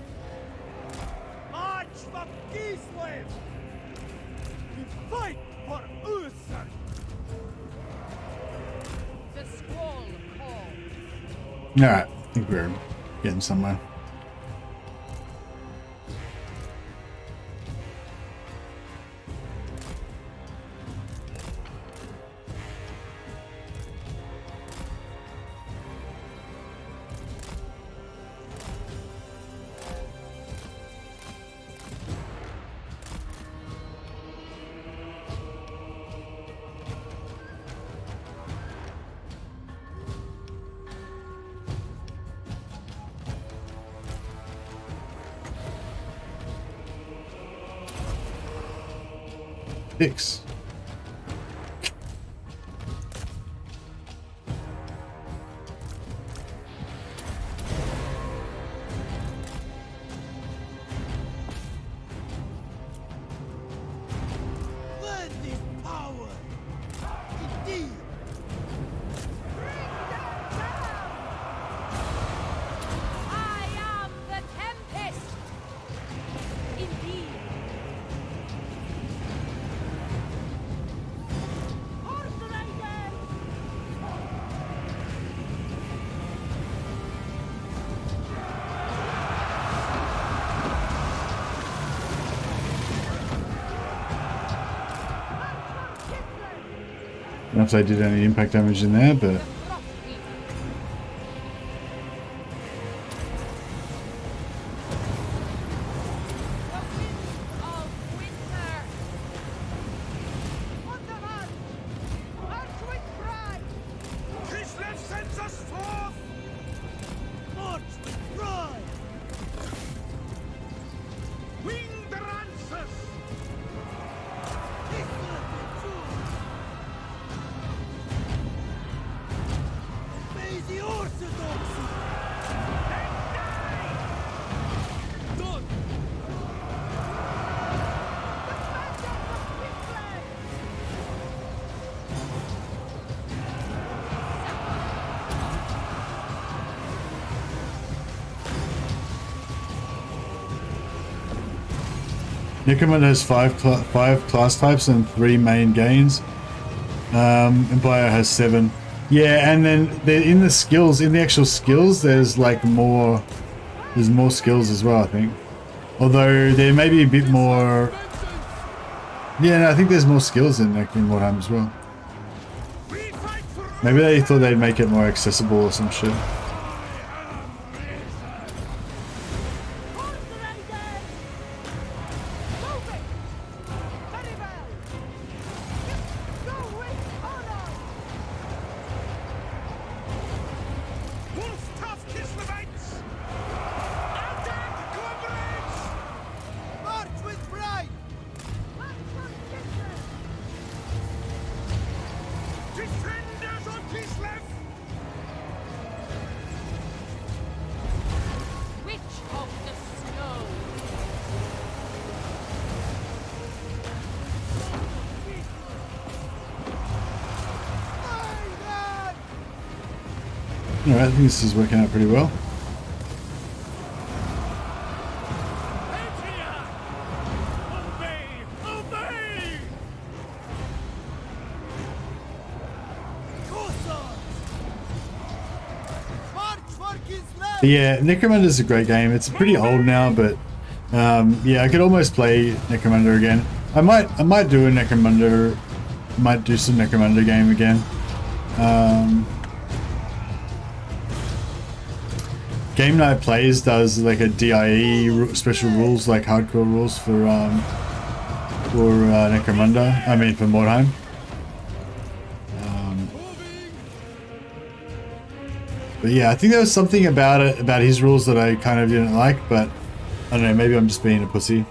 March for Kislev! We fight for Usar! The squall calls. Alright, I think we're getting somewhere. Six. Lend this power! Indeed! I am the Tempest. Indeed. I don't know if they did any impact damage in there, but Kislev sends us forth! March with pride! Winged Lancers! Kislev Obey the Orthodoxy! And die! Done! Necromunda has five class types and 3 main gains. Empire has 7. Yeah, and then in the skills, in the actual skills, there's like more. There's more skills as well, I think. Although there may be a bit more. Yeah, no, I think there's more skills in Warhammer as well. Maybe they thought they'd make it more accessible or some shit. March with pride! Defenders of Kislev! Witch of the snow. Alright, I think this is working out pretty well. March But yeah, Necromunder's a great game. It's pretty old now, but yeah, I could almost play Necromunda again. I might do a Necromunda. Might do some Necromunda game again. Game Night Plays does like a DIE special rules, like hardcore rules for Necromunda. I mean for Mordheim. But yeah, I think there was something about it, about his rules that I kind of didn't like, but I don't know, maybe I'm just being a pussy.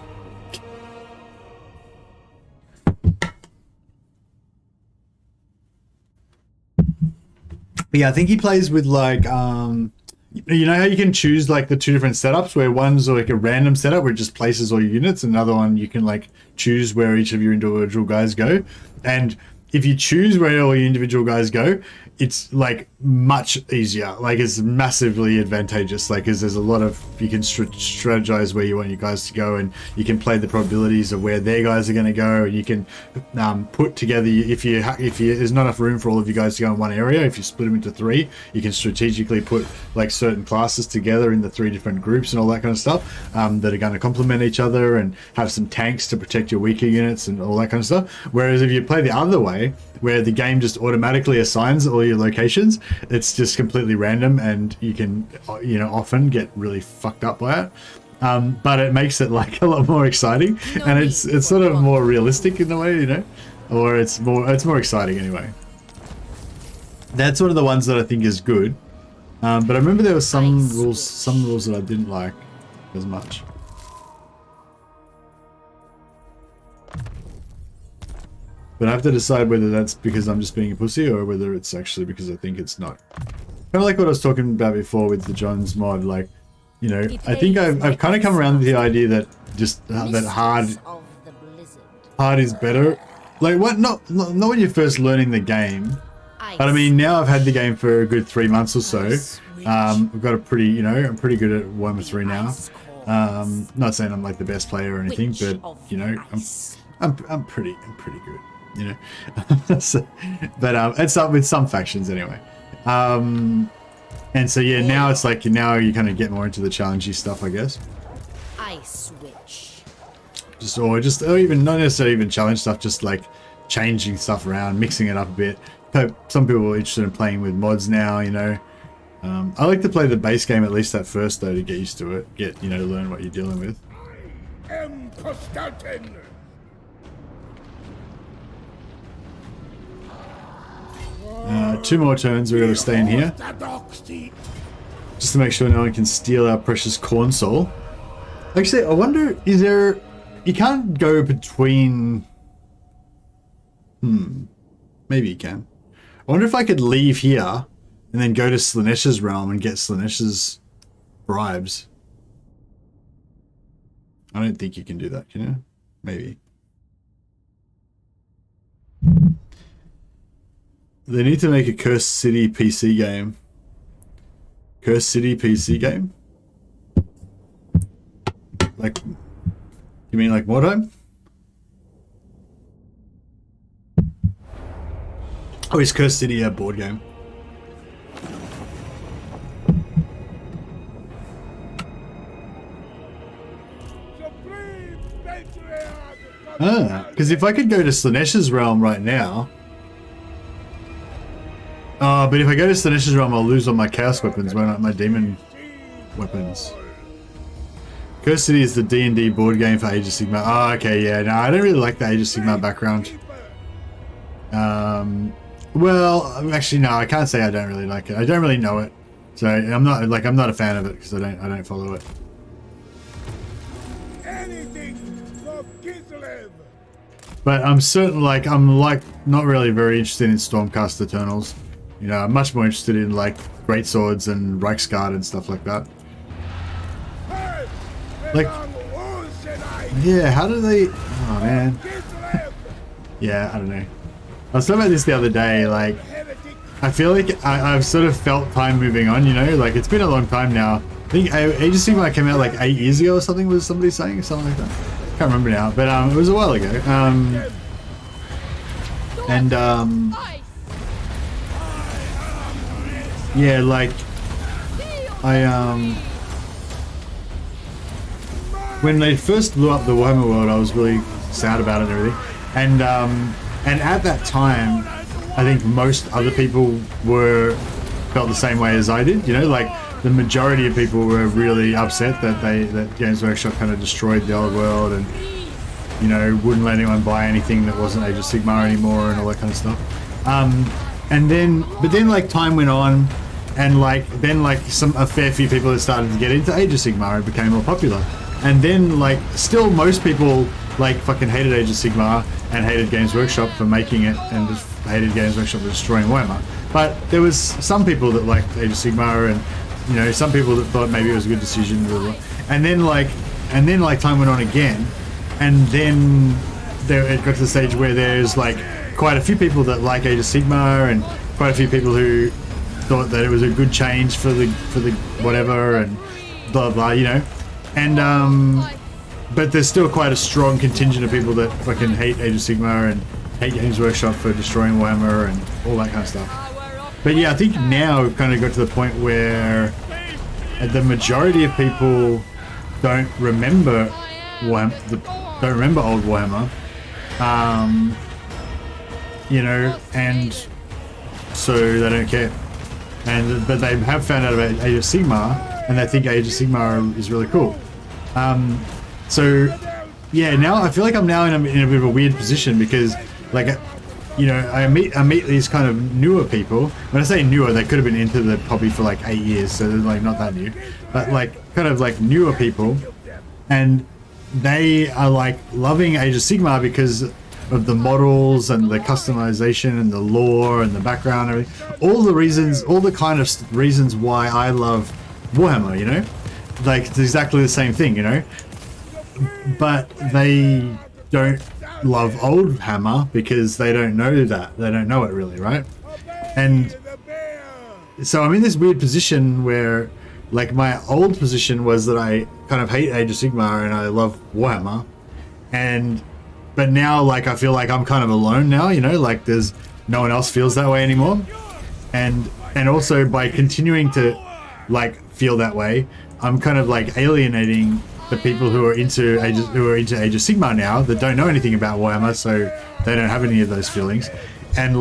But yeah, I think he plays with like, you know how you can choose like the two different setups where one's like a random setup where it just places all your units, and another one you can like choose where each of your individual guys go. And if you choose where all your individual guys go, it's like much easier. Like it's massively advantageous. Like there's a lot of, you can strategize where you want your guys to go, and you can play the probabilities of where their guys are going to go, and you can put together, if there's not enough room for all of you guys to go in one area, if you split them into three, you can strategically put like certain classes together in the three different groups and all that kind of stuff that are going to complement each other, and have some tanks to protect your weaker units and all that kind of stuff. Whereas if you play the other way, where the game just automatically assigns all your locations, it's just completely random, and you can, you know, often get really fucked up by it. But it makes it like a lot more exciting, and it's sort of more realistic in a way, you know, or it's more exciting anyway. That's one of the ones that I think is good. But I remember there were some rules that I didn't like as much. But I have to decide whether that's because I'm just being a pussy, or whether it's actually because I think it's not. Kind of like what I was talking about before with the John's mod. Like, you know, I think I've kind of come around to the idea that just that hard is better. Like what? Not when you're first learning the game. But I mean, now I've had the game for a good 3 months or so. I've got a pretty, you know, I'm pretty good at Warhammer 3 now. Not saying I'm like the best player or anything, but you know, I'm pretty good. You know, so, but it's up with some factions anyway. And so yeah, now it's like now you kind of get more into the challengey stuff, I guess. I switch. Or even not necessarily even challenge stuff, just like changing stuff around, mixing it up a bit. Some people are interested in playing with mods now, you know. I like to play the base game at least at first though, to get used to it, learn what you're dealing with. Kostaltyn. 2 more turns, we're going to stay in here. Just to make sure no one can steal our precious corn soul. Actually, I wonder, is there... You can't go between... Maybe you can. I wonder if I could leave here and then go to Slanesh's realm and get Slanesh's bribes. I don't think you can do that, can you? Maybe. They need to make a Cursed City PC game. Cursed City PC game? Like, you mean like Mordheim? Oh, is Cursed City a board game? Because if I could go to Slanesh's realm right now... but if I go to Slanesh's realm, I'll lose all my chaos weapons, won't I? My demon weapons. Cursed City is the D&D board game for Age of Sigmar. Oh, okay, yeah. No, I don't really like the Age of Sigmar background. Well, actually, no, I can't say I don't really like it. I don't really know it, so I'm not a fan of it because I don't follow it. Anything for Kislev. But I'm certain, I'm not really very interested in Stormcast Eternals. You know, I'm much more interested in like Great Swords and Reichsguard and stuff like that. Like, yeah, how do they? Oh man. Yeah, I don't know. I was talking about this the other day. Like, I feel like I've sort of felt time moving on. You know, like it's been a long time now. I think Age of Sigmar came out like 8 years ago or something. Was somebody saying something like that? Can't remember now, but it was a while ago. Yeah, like when they first blew up the Warhammer world, I was really sad about it and everything. And at that time, I think most other people felt the same way as I did. You know, like the majority of people were really upset that Games Workshop kind of destroyed the old world and, you know, wouldn't let anyone buy anything that wasn't Age of Sigmar anymore and all that kind of stuff. But then like time went on, and then a fair few people had started to get into Age of Sigmar and became more popular. And then like still most people like fucking hated Age of Sigmar and hated Games Workshop for making it, and just hated Games Workshop for destroying Warhammer. But there was some people that liked Age of Sigmar, and you know, some people that thought maybe it was a good decision. And then like time went on again, and then it got to the stage where there's like quite a few people that like Age of Sigmar, and quite a few people who thought that it was a good change for the whatever, and blah blah, you know. And but there's still quite a strong contingent of people that fucking hate Age of Sigmar and hate Games Workshop for destroying Warhammer and all that kind of stuff. But yeah, I think now we've kind of got to the point where the majority of people don't remember old Warhammer, you know, and so they don't care. But they have found out about Age of Sigmar, and they think Age of Sigmar is really cool. So yeah, now I feel like I'm now in a bit of a weird position, because like, you know, I meet these kind of newer people. When I say newer, they could have been into the hobby for like 8 years, so they're like not that new, but like kind of like newer people, and they are like loving Age of Sigmar because of the models and the customization and the lore and the background and everything. All the kind of reasons why I love Warhammer, you know? Like, it's exactly the same thing, you know? But they don't love old Hammer because they don't know that. They don't know it really, right? And so I'm in this weird position where, like, my old position was that I kind of hate Age of Sigmar and I love Warhammer. But now, like, I feel like I'm kind of alone now, you know? Like, there's no one else feels that way anymore. And also, by continuing to, like, feel that way, I'm kind of, like, alienating the people who are into Age of Sigmar now that don't know anything about Warhammer, so they don't have any of those feelings. And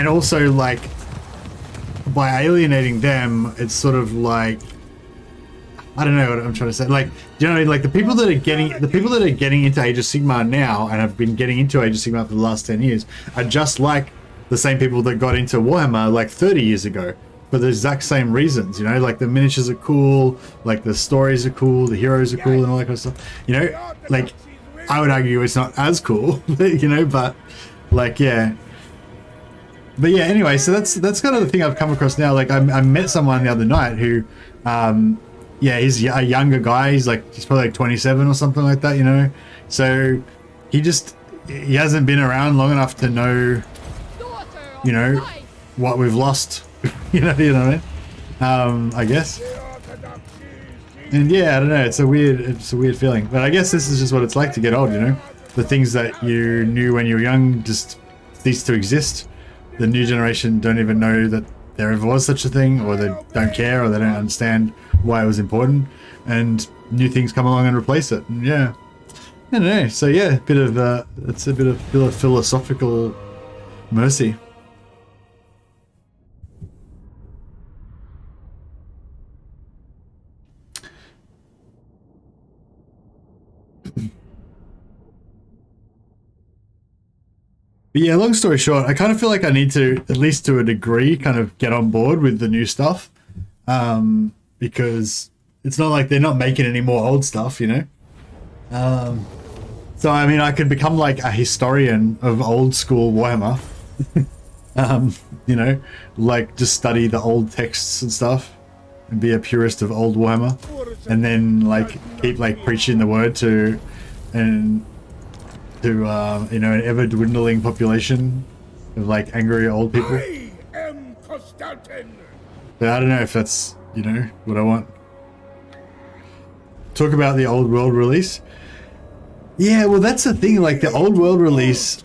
also, like, by alienating them, it's sort of like, I don't know what I'm trying to say. Like, do you know what I mean? Like, the people that are getting into Age of Sigmar now and have been getting into Age of Sigmar for the last 10 years are just like the same people that got into Warhammer like 30 years ago for the exact same reasons, you know? Like, the miniatures are cool, like the stories are cool, the heroes are cool, and all that kind of stuff. You know, like, I would argue it's not as cool, you know, but like, yeah. But yeah, anyway, so that's kind of the thing I've come across now. Like, I met someone the other night who, yeah, he's a younger guy. He's probably like 27 or something like that, you know. So he hasn't been around long enough to know, you know, what we've lost. you know what I mean? I guess. And yeah, I don't know. It's a weird feeling. But I guess this is just what it's like to get old, you know. The things that you knew when you were young just cease to exist. The new generation don't even know that there ever was such a thing, or they don't care, or they don't understand why it was important, and new things come along and replace it. And yeah, I don't know. So yeah, it's a bit of philosophical mercy. But yeah, long story short, I kind of feel like I need to, at least to a degree, kind of get on board with the new stuff. Because it's not like they're not making any more old stuff, you know? So, I mean, I could become like a historian of old school Warhammer. You know? Like, just study the old texts and stuff. And be a purist of old Warhammer. And then, like, keep, like, preaching the word to you know, an ever-dwindling population of, like, angry old people. I am Kostaltyn. But I don't know if that's, you know, what I want. Talk about the old world release. Yeah, well, that's the thing. Like, the old world release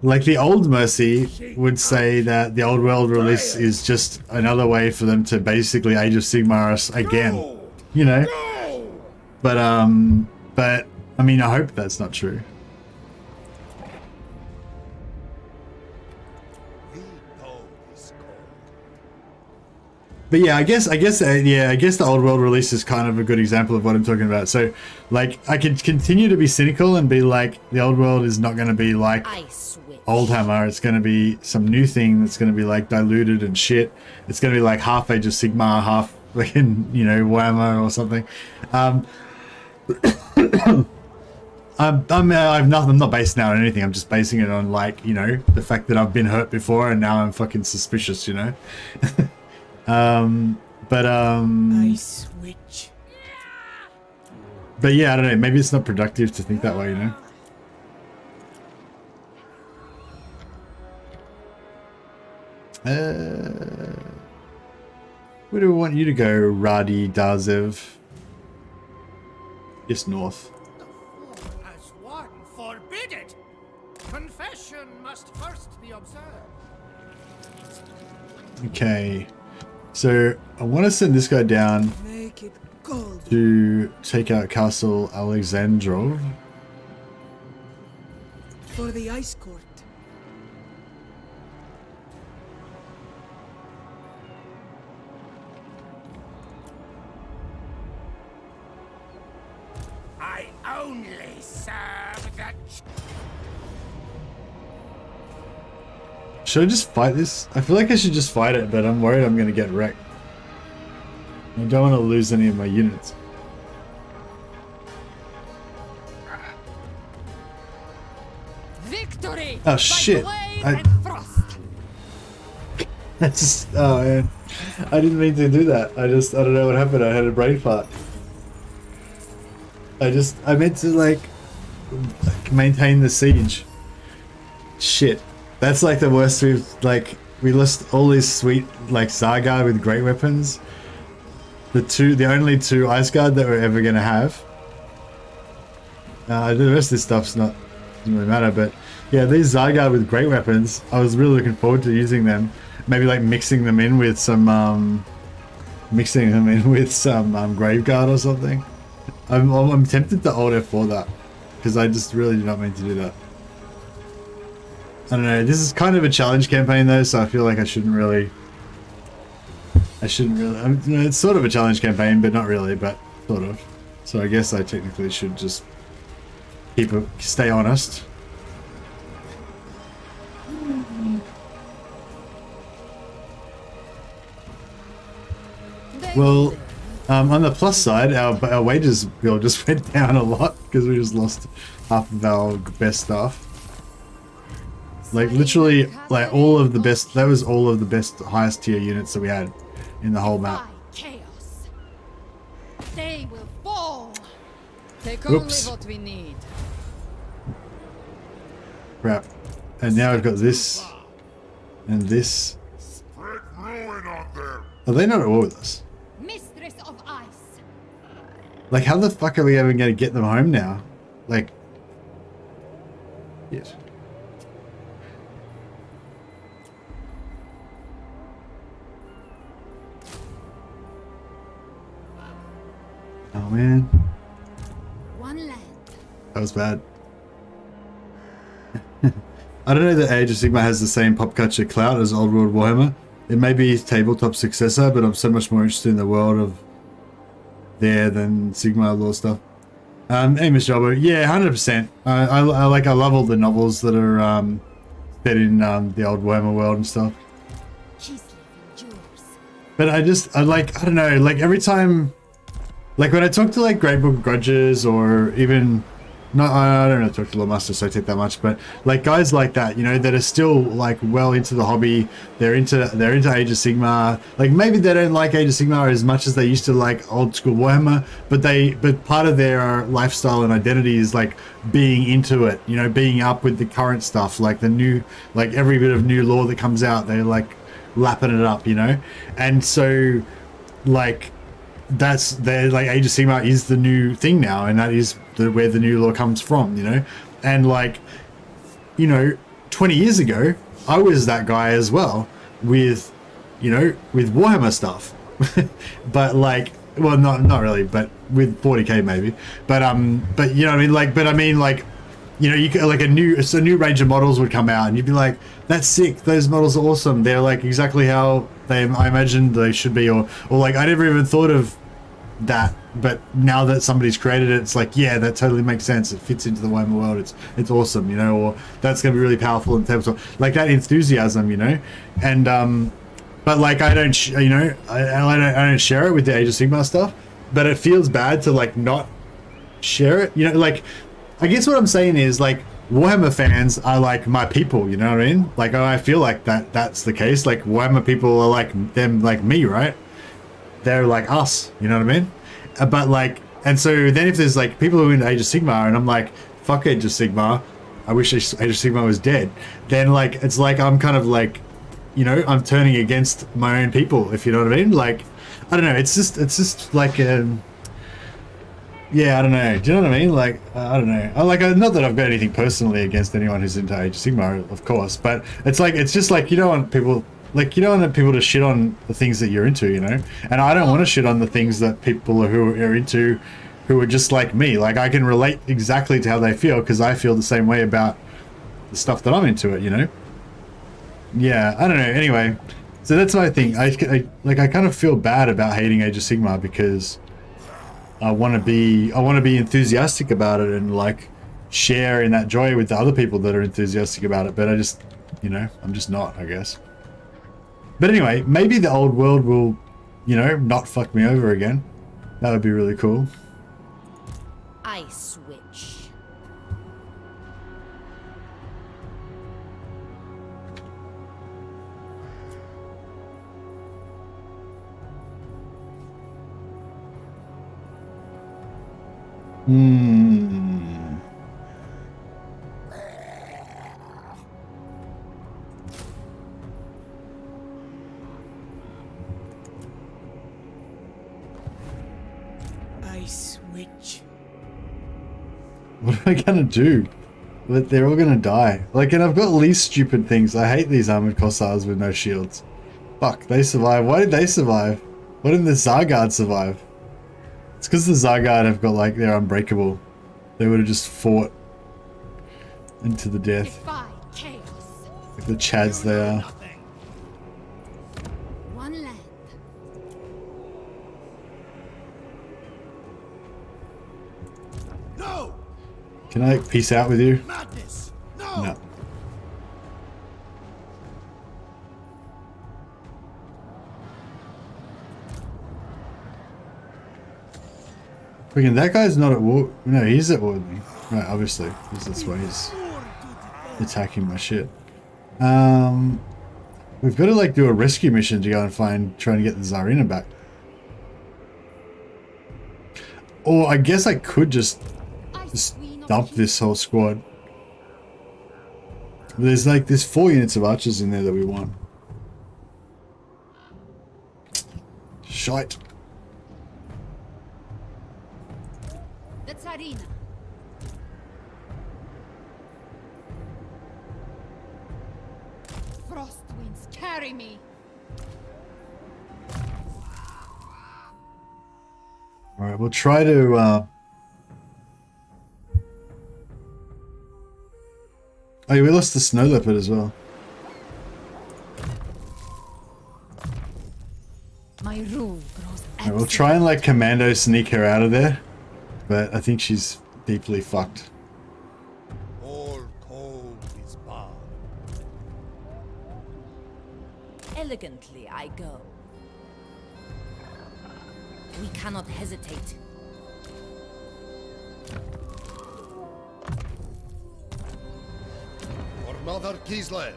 Like the old Mercy would say that the old world release is just another way for them to basically Age of Sigmar us again, you know. But I mean, I hope that's not true. But yeah, I guess the old world release is kind of a good example of what I'm talking about. So, like, I could continue to be cynical and be like, the old world is not going to be like Oldhammer. It's going to be some new thing that's going to be like diluted and shit. It's going to be like half Age of Sigmar, half fucking, you know, Warhammer or something. I'm not basing it on anything. I'm just basing it on, like, you know, the fact that I've been hurt before and now I'm fucking suspicious, you know. I switch. But yeah, I don't know. Maybe it's not productive to think that way, you know. Where do we want you to go, Radi Darzev? Just north. As one forbid it. Confession must first be observed. Okay. So I want to send this guy down Make it gold. to take out Castle Alexandrov. For the ice court. I only serve the... Should I just fight this? I feel like I should just fight it, but I'm worried I'm going to get wrecked. I don't want to lose any of my units. Victory! Oh shit! That's just, oh man, I didn't mean to do that. I don't know what happened. I had a brain fart. I meant to like maintain the siege. Shit. That's like the worst. We lost all these sweet like Zargar with great weapons. The only two Ice Guard that we're ever gonna have. The rest of this stuff's doesn't really matter, but yeah, these Zargar with great weapons, I was really looking forward to using them. Maybe like mixing them in with some Grave Guard or something. I'm tempted to alt F4 that because I just really do not mean to do that. I don't know, this is kind of a challenge campaign though, so I feel like I shouldn't really, it's sort of a challenge campaign, but not really, but sort of. So I guess I technically should just stay honest. Well, on the plus side, our wages bill just went down a lot because we just lost half of our best stuff. Like literally, like all of the best. That was all of the best, highest tier units that we had in the whole map. Chaos. They will fall. Take Oops. only what we need. Crap. And now we've got this and this. Are they not at war with us? Mistress of Ice. Like, how the fuck are we ever going to get them home now? Like, shit. Oh man. One land. That was bad. I don't know that Age of Sigmar has the same pop culture clout as Old World Warhammer. It may be his tabletop successor, but I'm so much more interested in the world of there than Sigmar lore stuff. Hey, Miss Jobbo. Yeah, 100%. I love all the novels that are set in the old Warhammer world and stuff. But I don't know, like every time, like when I talk to like Great Book of Grudges or even, I don't know, talk to Lawmaster, so I take that much, but like guys like that, you know, that are still like well into the hobby, they're into Age of Sigmar. Like maybe they don't like Age of Sigmar as much as they used to like old school Warhammer, but part of their lifestyle and identity is like being into it, you know, being up with the current stuff, like the new, like every bit of new lore that comes out, they're like lapping it up, you know. And so like they're like Age of Sigmar is the new thing now, and that is where the new lore comes from, you know. And like, you know, 20 years ago, I was that guy as well with, you know, with Warhammer stuff. But like, well, not really, but with 40k maybe. But you know what I mean? Like, but I mean, like, you know, you could, like a new range of models would come out and you'd be like, that's sick. Those models are awesome. They're like exactly how I imagined they should be, or like I never even thought of that, but now that somebody's created it, it's like, yeah, that totally makes sense. It fits into the Warhammer world. It's awesome, you know, or that's gonna be really powerful in tabletop. Like that enthusiasm, you know, and but like I don't, you know, I don't share it with the Age of Sigmar stuff, but it feels bad to like not share it, you know, like I guess what I'm saying is like Warhammer fans are like my people, you know what I mean? Like I feel like that's the case. Like Warhammer people are like them, like me, right? They're like us, you know what I mean? But like, and so then if there's like people who are into Age of Sigmar and I'm like, fuck Age of Sigmar, I wish Age of Sigmar was dead, then like it's like I'm kind of like, you know, I'm turning against my own people, if you know what I mean? Like, I don't know, it's just like yeah, I don't know. Do you know what I mean? Like, I don't know. Like, not that I've got anything personally against anyone who's into Age of Sigmar, of course, but it's like, it's just like, you don't want people, like, you don't want people to shit on the things that you're into, you know? And I don't want to shit on the things that people who are into, who are just like me. Like, I can relate exactly to how they feel, because I feel the same way about the stuff that I'm into it, you know? Yeah, I don't know. Anyway, so that's my thing. I kind of feel bad about hating Age of Sigmar, because I want to be enthusiastic about it and like share in that joy with the other people that are enthusiastic about it, but I just, you know, I'm just not, I guess. But anyway, maybe the old world will, you know, not fuck me over again. That would be really cool. I switch. I switch. What am I gonna do? They're all gonna die. Like, and I've got least stupid things. I hate these armored Kossars with no shields. Fuck, they survive. Why did they survive? Why didn't the Zargard survive? It's because the Zargard have got, like, they're unbreakable. They would have just fought into the death. Defy chaos. Like the Chads they are. One land. No! Can I like, peace out with you? Madness! No! No. Freaking that guy's not at war. No, he's at war with me. Right, obviously. Because that's why he's attacking my shit. We've got to like do a rescue mission to go and try and get the Tsarina back. Or I guess I could just dump this whole squad. There's 4 units of archers in there that we want. Shite. The Tsarina. Frost winds carry me. Alright, we'll try to oh yeah, we lost the snow leopard as well. My rule grows. Alright, we'll try and like commando sneak her out of there. But I think she's deeply fucked. All cold is barred. Elegantly I go. We cannot hesitate. For Mother Kislev.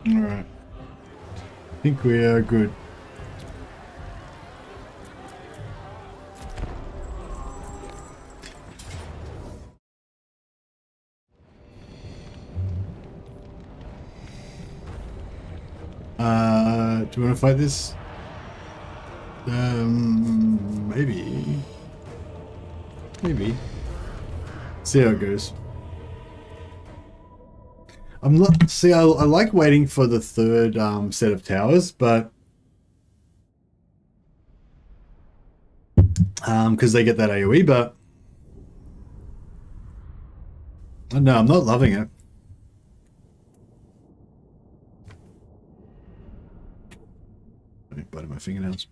Alright. I think we are good. Do you want to fight this? Maybe. Maybe. See how it goes. I'm not. See, I like waiting for the third set of towers, but because they get that AOE, but no, I'm not loving it. Biting my fingernails.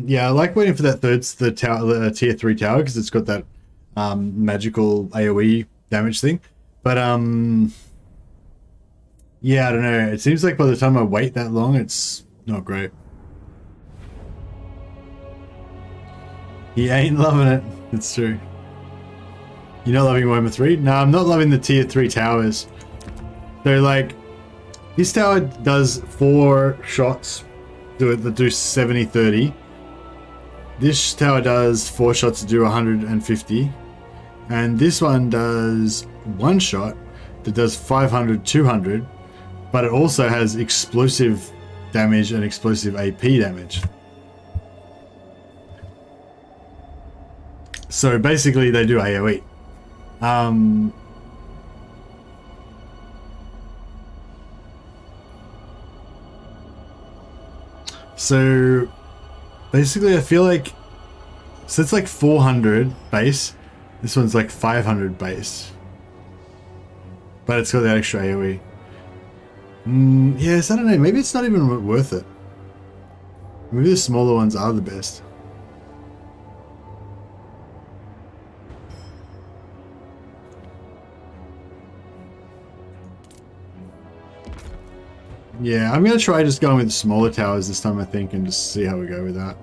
Yeah, I like waiting for that the tier 3 tower because it's got that magical AOE damage thing. But yeah, I don't know. It seems like by the time I wait that long, it's not great. He ain't loving it. It's true. You're not loving Warhammer 3? No, I'm not loving the tier 3 towers. So like, this tower does 4 shots that do 70-30. This tower does 4 shots to do 150. And this one does 1 shot that does 500-200. But it also has explosive damage and explosive AP damage. So basically they do AoE. So basically I feel like, so it's like 400 base, this one's like 500 base, but it's got that extra AoE. Yes, I don't know, maybe it's not even worth it. Maybe the smaller ones are the best. Yeah, I'm going to try just going with the smaller towers this time, I think, and just see how we go with that.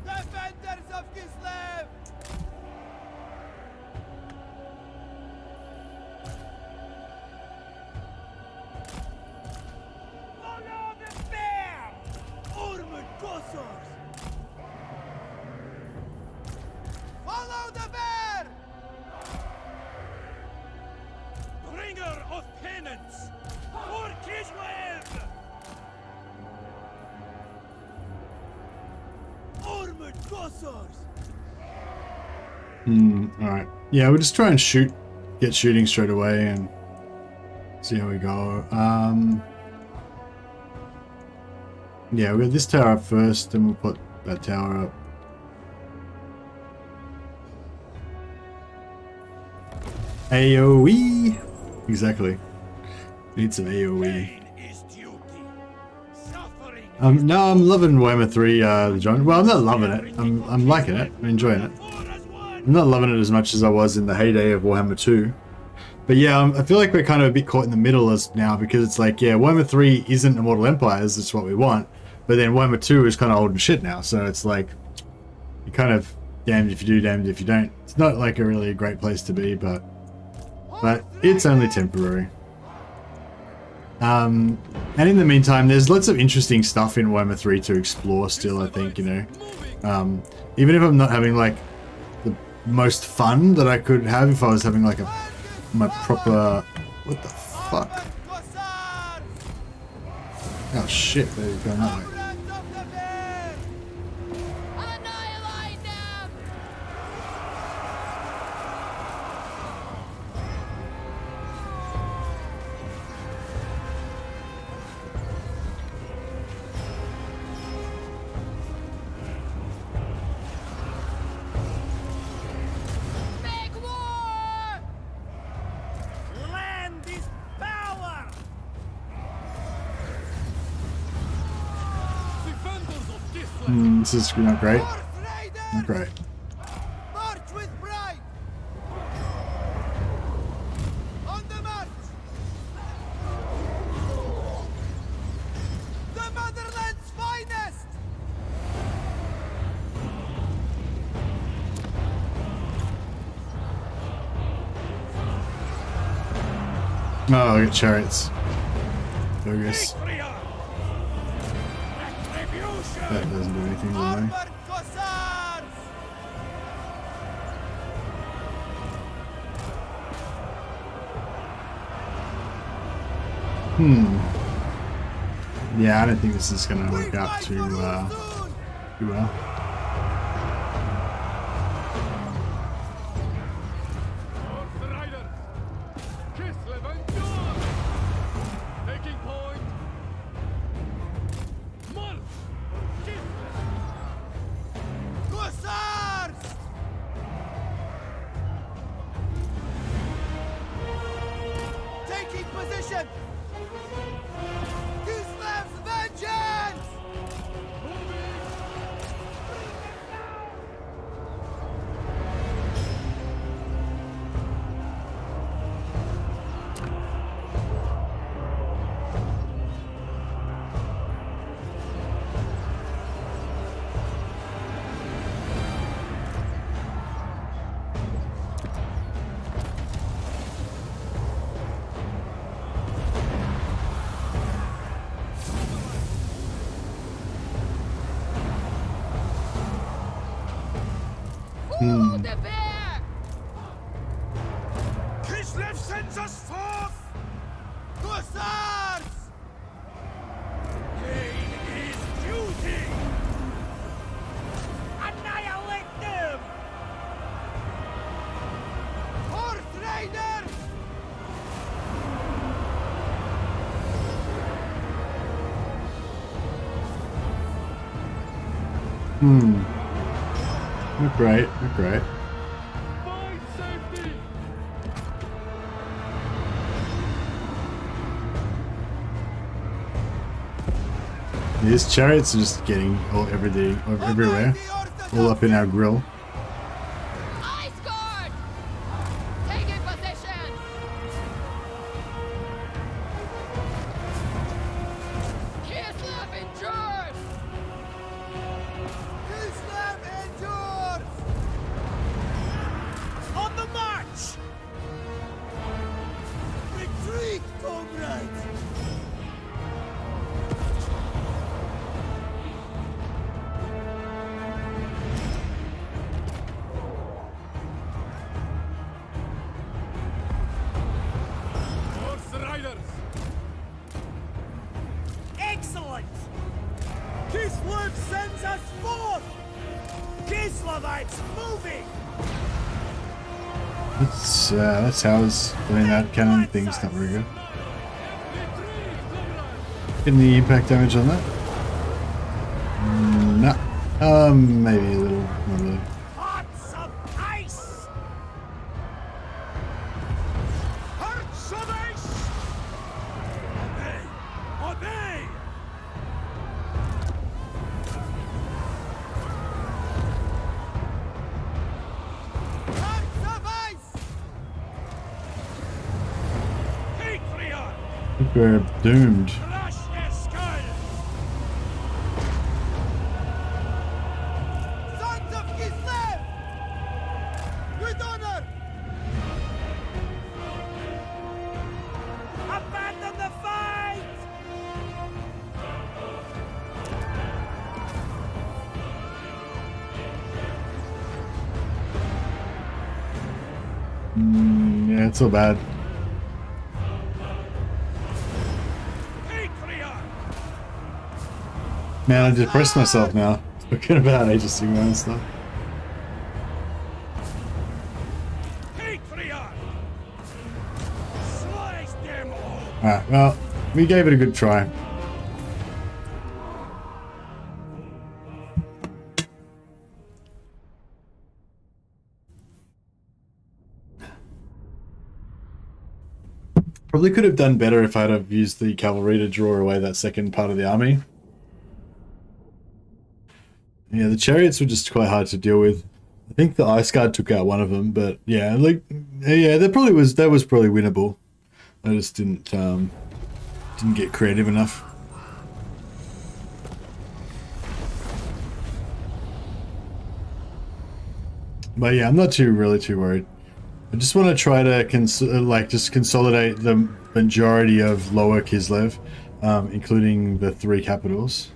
Defenders of Kislev! Follow the bear! Armored Kossars! Follow the bear! Bringer of penance for Kislev! Armored Kossars! Alright. Yeah, we'll just try and get shooting straight away and see how we go. Yeah, we'll get this tower up first, then we'll put that tower up. AoE! Exactly. Need some AoE. No, I'm loving Warhammer 3, the joint. Well, I'm not loving it. I'm liking it. I'm enjoying it. I'm not loving it as much as I was in the heyday of Warhammer 2. But yeah, I feel like we're kind of a bit caught in the middle as now, because it's like, yeah, Warhammer 3 isn't Immortal Empires, that's what we want. But then Warhammer 2 is kind of old and shit now, so it's like, you're kind of damned if you do, damned if you don't. It's not like a really great place to be, but it's only temporary. And in the meantime, there's lots of interesting stuff in Warhammer 3 to explore still, I think, you know. Even if I'm not having, like, the most fun that I could have if I was having, like, my proper... What the fuck? Oh, shit, they're going that way. This is not great. Not great. March with pride! On the march! The motherland's finest! No, I got chariots. Bogus. That doesn't do anything to me. Yeah, I don't think this is going to work out too well. Taking point. March. Hussars! Taking position! Kislev's vengeance! The bear! Kislev sends us forth! Hussars! Pain is duty! Annihilate them! Horse Raiders! Not great, not great. Find safety! These chariots are just getting everywhere. All up in our grill. I scored! Taking position! Kislev endures! Kislev endures! On the march! Retreat, comrades! Horse riders! Excellent! Kislev sends us forth! Kislevites moving! That's how I was doing that cannon thing's not very good. Getting the impact damage on that? No. Maybe a little, not really. Hearts of ice! Hearts of ice! Obey! Obey! Hearts of ice! Patriarch! I think we're doomed. Crush their skulls! Sons of Kislev! With honor! Abandon the fight! Yeah, it's so bad. Patriarch! Man, I depressed myself now. Talking about Age of Sigmar and stuff. Patriarch! Slice them all! Alright, well, we gave it a good try. Probably could have done better if I'd have used the cavalry to draw away that second part of the army. Yeah, the chariots were just quite hard to deal with. I think the Ice Guard took out one of them, but yeah, like, yeah, that was probably winnable. I just didn't get creative enough. But yeah, I'm not really too worried. I just want to try to just consolidate the majority of Lower Kislev, including the 3 capitals.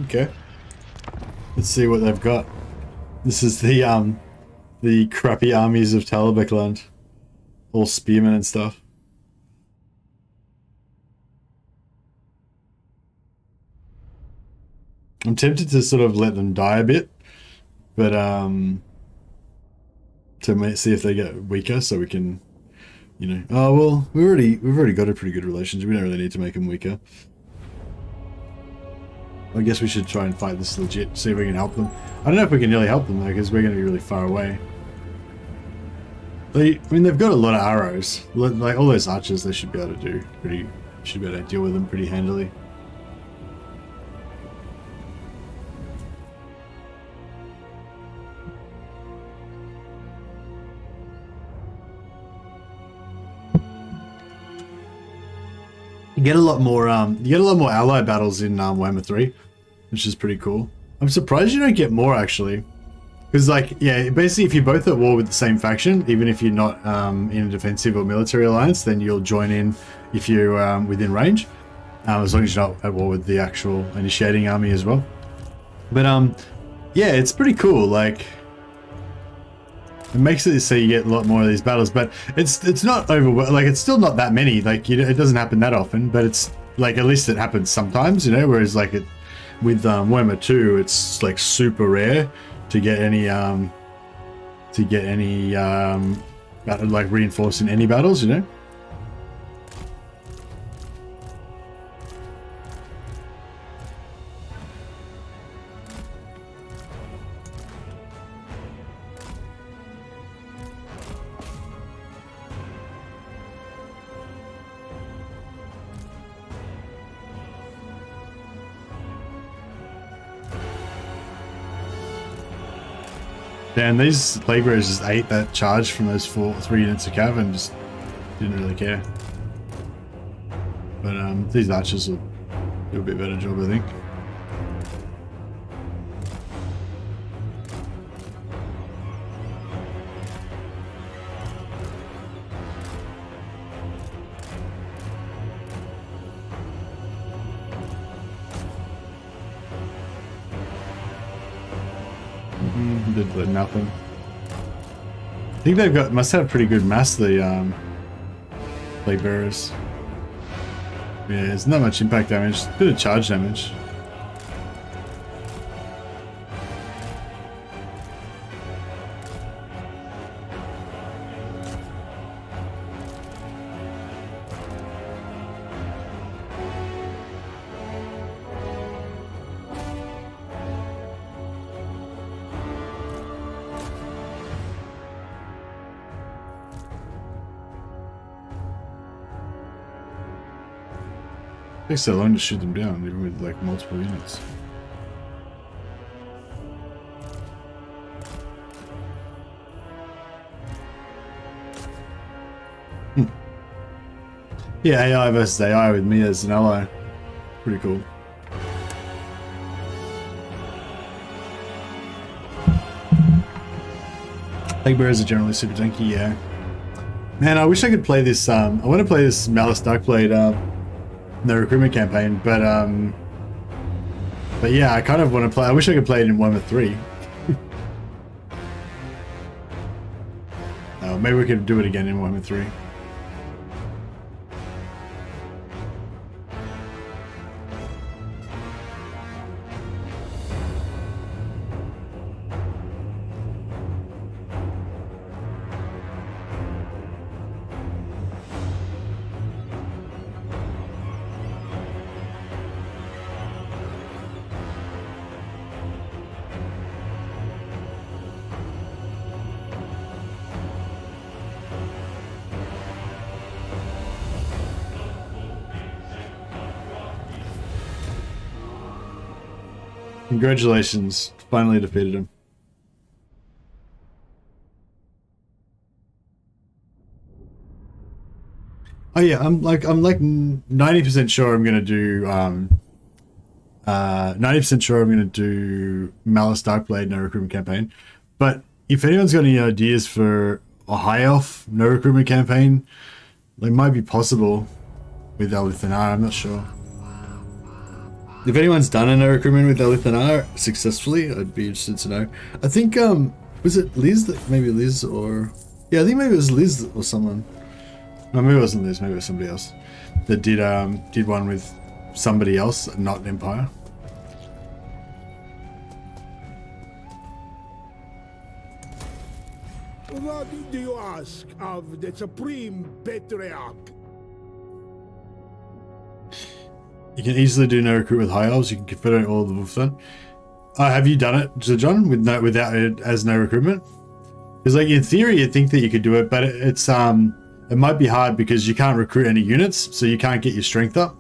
Okay. Let's see what they've got. This is the crappy armies of Talabekland. All spearmen and stuff. I'm tempted to sort of let them die a bit, but to see if they get weaker, so we can, you know. Oh well, we've already got a pretty good relationship. We don't really need to make them weaker. I guess we should try and fight this legit, see if we can help them. I don't know if we can really help them though, because we're going to be really far away. I mean, they've got a lot of arrows. Like all those archers, they should be able to do should be able to deal with them pretty handily. You get a lot more ally battles in Warhammer 3, which is pretty cool. I'm surprised you don't get more actually. Because like, yeah, basically if you're both at war with the same faction, even if you're not in a defensive or military alliance, then you'll join in if you're within range. As long as you're not at war with the actual initiating army as well. But yeah, it's pretty cool. Like, it makes it so you get a lot more of these battles, but it's not like it's still not that many. Like, it doesn't happen that often, but it's like at least it happens sometimes, you know. Whereas like with Warhammer 2, it's like super rare to get any like reinforcing any battles, you know. And these plague bearers just ate that charge from those 3 units of cav and just didn't really care. But these archers will do a bit better job, I think. Did nothing. I think they've must have pretty good mass, the plague bearers. Yeah, there's not much impact damage, a bit of charge damage. It takes so long to shoot them down, even with like multiple units. Yeah, AI versus AI with me as an ally. Pretty cool. Plague bearers are generally super tanky, yeah. Man, I wish I could play this. I want to play this Malice Darkblade No-recruitment campaign, but yeah, I kind of want to play. I wish I could play it in Warhammer 3. Maybe we could do it again in Warhammer 3. Congratulations, finally defeated him. Oh yeah, I'm like 90% sure I'm gonna do 90% sure I'm gonna do Malice Darkblade no recruitment campaign. But if anyone's got any ideas for a high elf no recruitment campaign, they might be possible with Elithanar, I'm not sure. If anyone's done a no recruitment with Elithanar successfully, I'd be interested to know. I think was it Liz that maybe Liz or yeah, I think maybe it was Liz or someone. No, maybe it wasn't Liz, maybe it was somebody else that did one with somebody else, not Empire. What do you ask of the Supreme Patriarch? You can easily do no recruit with high elves. You can confederate all of the Wolfson. Have you done it, John, without it as no recruitment? Because like in theory, you'd think that you could do it, but it's it might be hard because you can't recruit any units, so you can't get your strength up.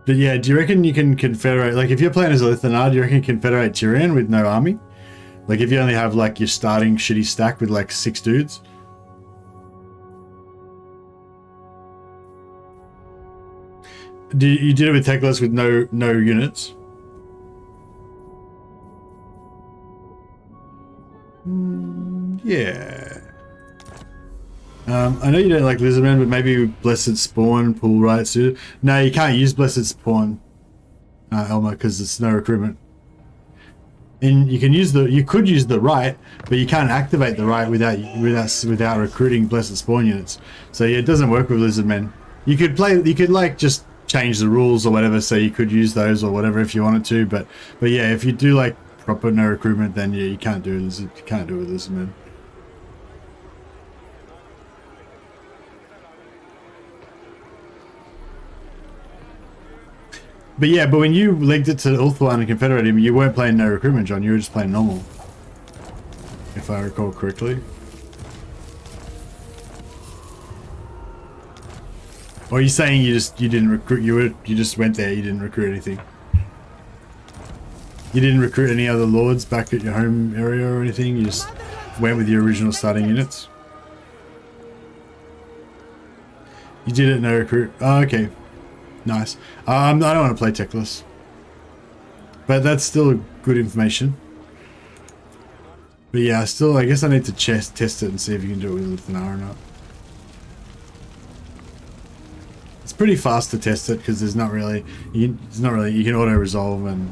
But yeah, do you reckon you can confederate, like if you're playing as a Lithanar, do you reckon you can confederate Tyrion with no army? Like if you only have like your starting shitty stack with like 6 dudes? You did it with Teclis with no units? Yeah. I know you don't like Lizardman, but maybe Blessed Spawn pull right suited. No, you can't use Blessed Spawn, Elma, because it's no recruitment. And you can use you could use the right, but you can't activate the right without recruiting Blessed Spawn units. So yeah, it doesn't work with Lizardmen. You could like just change the rules or whatever, so you could use those or whatever if you wanted to. But yeah, if you do like proper no recruitment, then yeah, you can't do it. You can't do it with Lizardmen. But yeah, but when you linked it to Ulthuan and Confederate, you weren't playing no recruitment, John. You were just playing normal, if I recall correctly. Or are you saying you didn't recruit? You just went there. You didn't recruit anything. You didn't recruit any other lords back at your home area or anything. You just went with your original starting units. You did it no recruit. Oh, okay. Nice. I don't want to play Teclis, but that's still good information. But yeah, I guess I need to test it and see if you can do it with Lithanar or not. It's pretty fast to test it because there's not really you can auto resolve and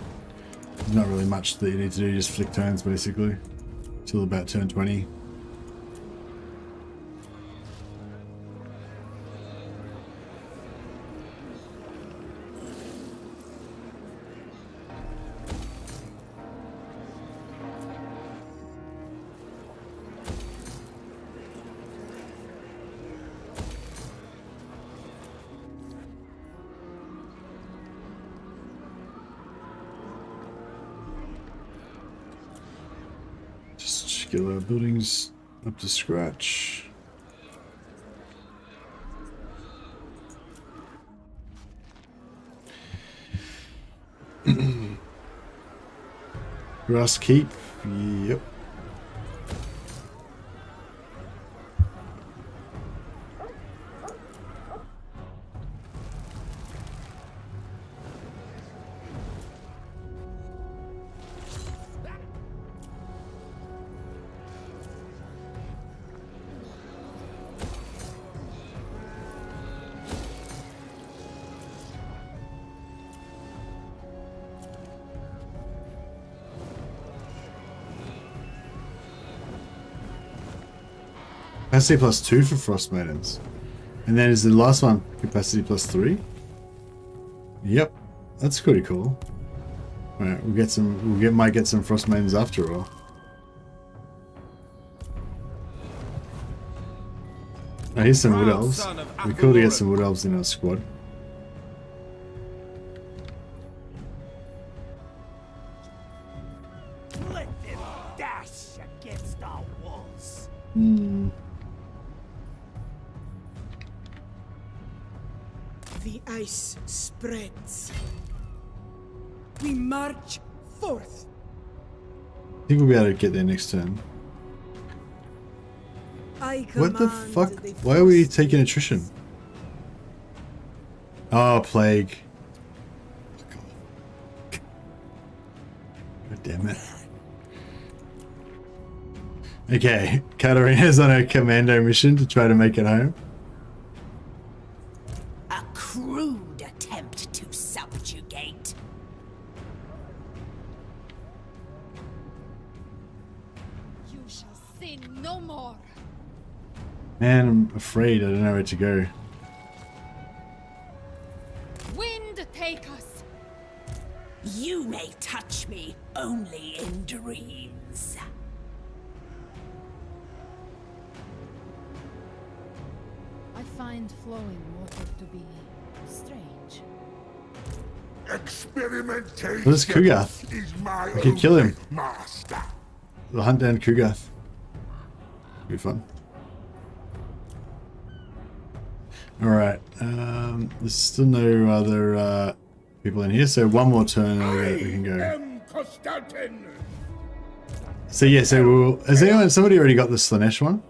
there's not really much that you need to do. You just flick turns basically till about turn 20. Get our buildings up to scratch. Grass Keep, yep. Capacity +2 for Frost Maidens. And then is the last one capacity +3? Yep. That's pretty cool. Alright, might get some Frost Maidens after all. Oh, here's some Wood Elves. It'd be cool to get some Wood Elves in our squad. Let them dash against our walls. The ice spreads. We march forth. I think we'll be able to get there next turn. What the fuck? Why are we taking attrition? Oh, plague. God damn it. Okay, Katarina's on a commando mission to try to make it home. A crude attempt to subjugate. You shall sin no more. Man, I'm afraid. I don't know where to go. Wind take us. You may touch me only in dreams. I find flowing water to be strange. Experimentation What is Kugath? is my I could kill him. master. We'll hunt down Kugath. Be fun. Alright, there's still no other people in here, so one more turn and we can go. Kostaltyn. So yeah, so has somebody already got the Slanesh one?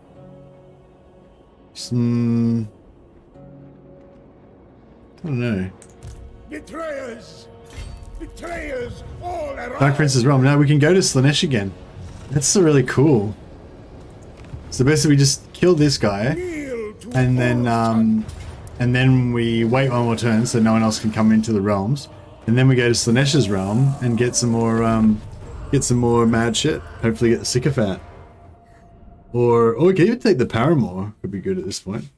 I don't know. Betrayers! Betrayers all around! Dark Prince's Realm. Now we can go to Slanesh again. That's really cool. So basically we just kill this guy and then we wait one more turn so no one else can come into the realms. And then we go to Slanesh's realm and get some more mad shit. Hopefully get the Sycophant. Or we can even take the Paramour. Could be good at this point.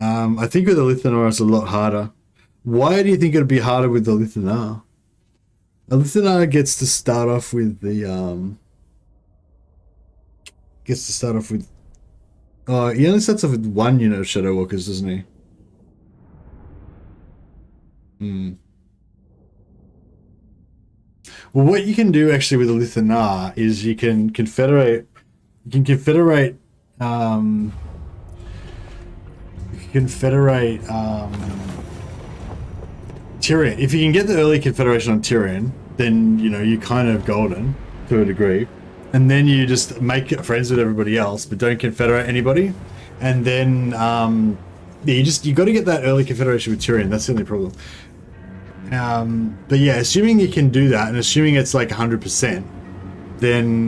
I think with the Lithanar it's a lot harder. Why do you think it'd be harder with the Lithanar? The Lithanar gets to start off with the oh, he only starts off with one unit of Shadow Walkers, doesn't he? Well, what you can do actually with the Lithanar is you can confederate Tyrion. If you can get the early Confederation on Tyrion, then you know you're kind of golden to a degree, and then you just make friends with everybody else, but don't confederate anybody, and then yeah, you got to get that early Confederation with Tyrion. That's the only problem. But yeah, assuming you can do that, and assuming it's like 100%, then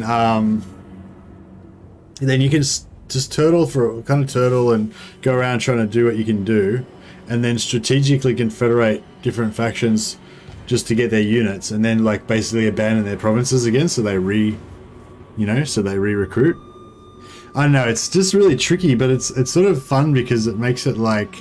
you can just turtle and go around trying to do what you can do, and then strategically confederate different factions just to get their units, and then like basically abandon their provinces again, so they re-recruit. I don't know, it's just really tricky, but it's sort of fun because it makes it like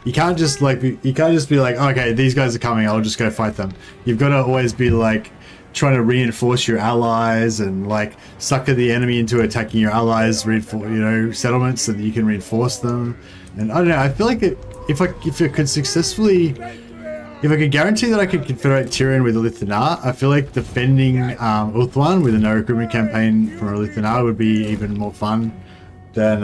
you can't just be like, okay, these guys are coming, I'll just go fight them. You've got to always be like trying to reinforce your allies and like sucker the enemy into attacking your allies, settlements so that you can reinforce them. And I don't know, I feel like if I could guarantee that I could confederate Tyrion with a Lithanar, I feel like defending Ulthuan with a no-recruitment campaign from a Lithanar would be even more fun than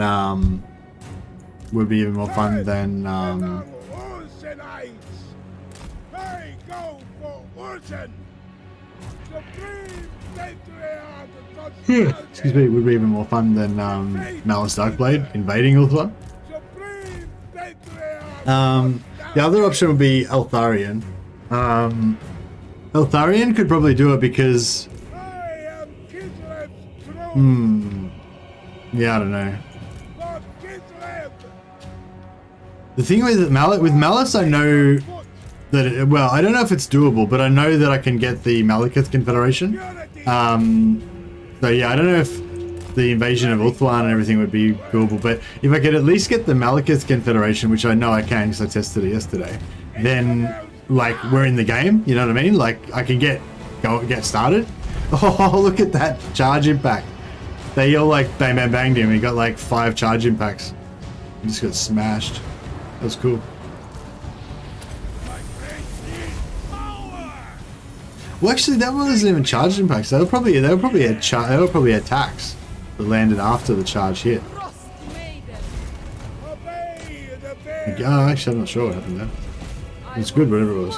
excuse me, would be even more fun than Malice Darkblade invading Ulthuan. The other option would be Eltharion. Eltharion could probably do it because yeah, I don't know. The thing with Malice, I know that I don't know if it's doable, but I know that I can get the Malekith Confederation. So yeah, I don't know if the invasion of Ulthuan and everything would be doable, but if I could at least get the Malekith Confederation, which I know I can because I tested it yesterday, then like we're in the game, you know what I mean? Like I can get started. Oh, look at that charge impact. They all like bang bang banged him. He got like 5 charge impacts. He just got smashed. That was cool. Well, actually, that wasn't even charge impacts. They were probably attacks that landed after the charge hit. Actually, I'm not sure what happened there. It was good, whatever it was.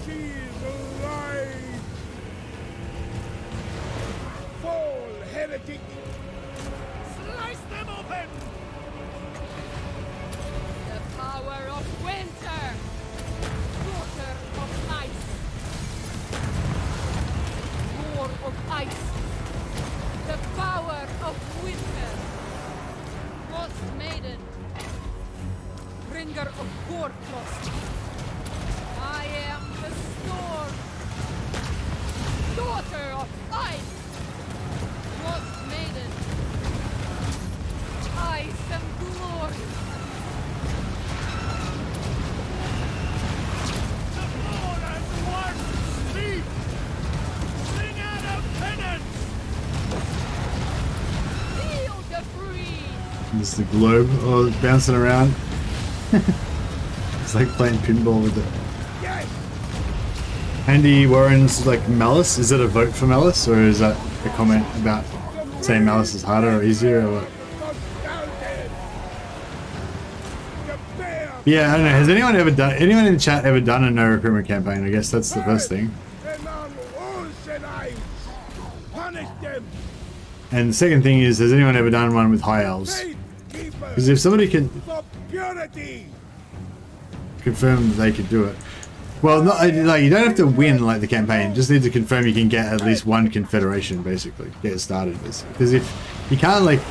she's alive! Fall, heretic! Slice them open! The power of winter! Daughter of ice! War of ice! The power of winter! Frost maiden! Bringer of Gorefrost! I am the storm! Daughter of ice! Frost maiden! Ice and glory! The more as one speak! Sing out of penance! Feel the breeze! This is the globe. Oh, it's bouncing around. It's like playing pinball with it. Andy Warren's like Malice. Is it a vote for Malice, or is that a comment about saying Malice is harder or easier, or what? Yeah, I don't know. Has anyone in the chat ever done a no recruitment campaign? I guess that's the first thing. And the second thing is, has anyone ever done one with high elves? Because if somebody can confirm that they could do it, well, not like you don't have to win like the campaign. You just need to confirm you can get at least one confederation, basically, get it started. Because if you can't like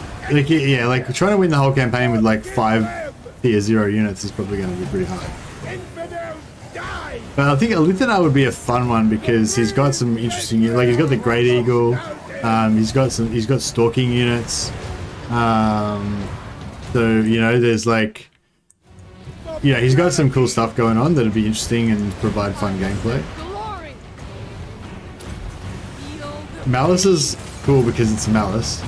trying to win the whole campaign with like 5 tier 0 units is probably going to be pretty hard. But I think Lithanar would be a fun one because he's got some interesting, like he's got the Great Eagle, he's got stalking units. So you know, there's like, yeah, he's got some cool stuff going on that'd be interesting and provide fun gameplay. Malice is cool because it's Malice.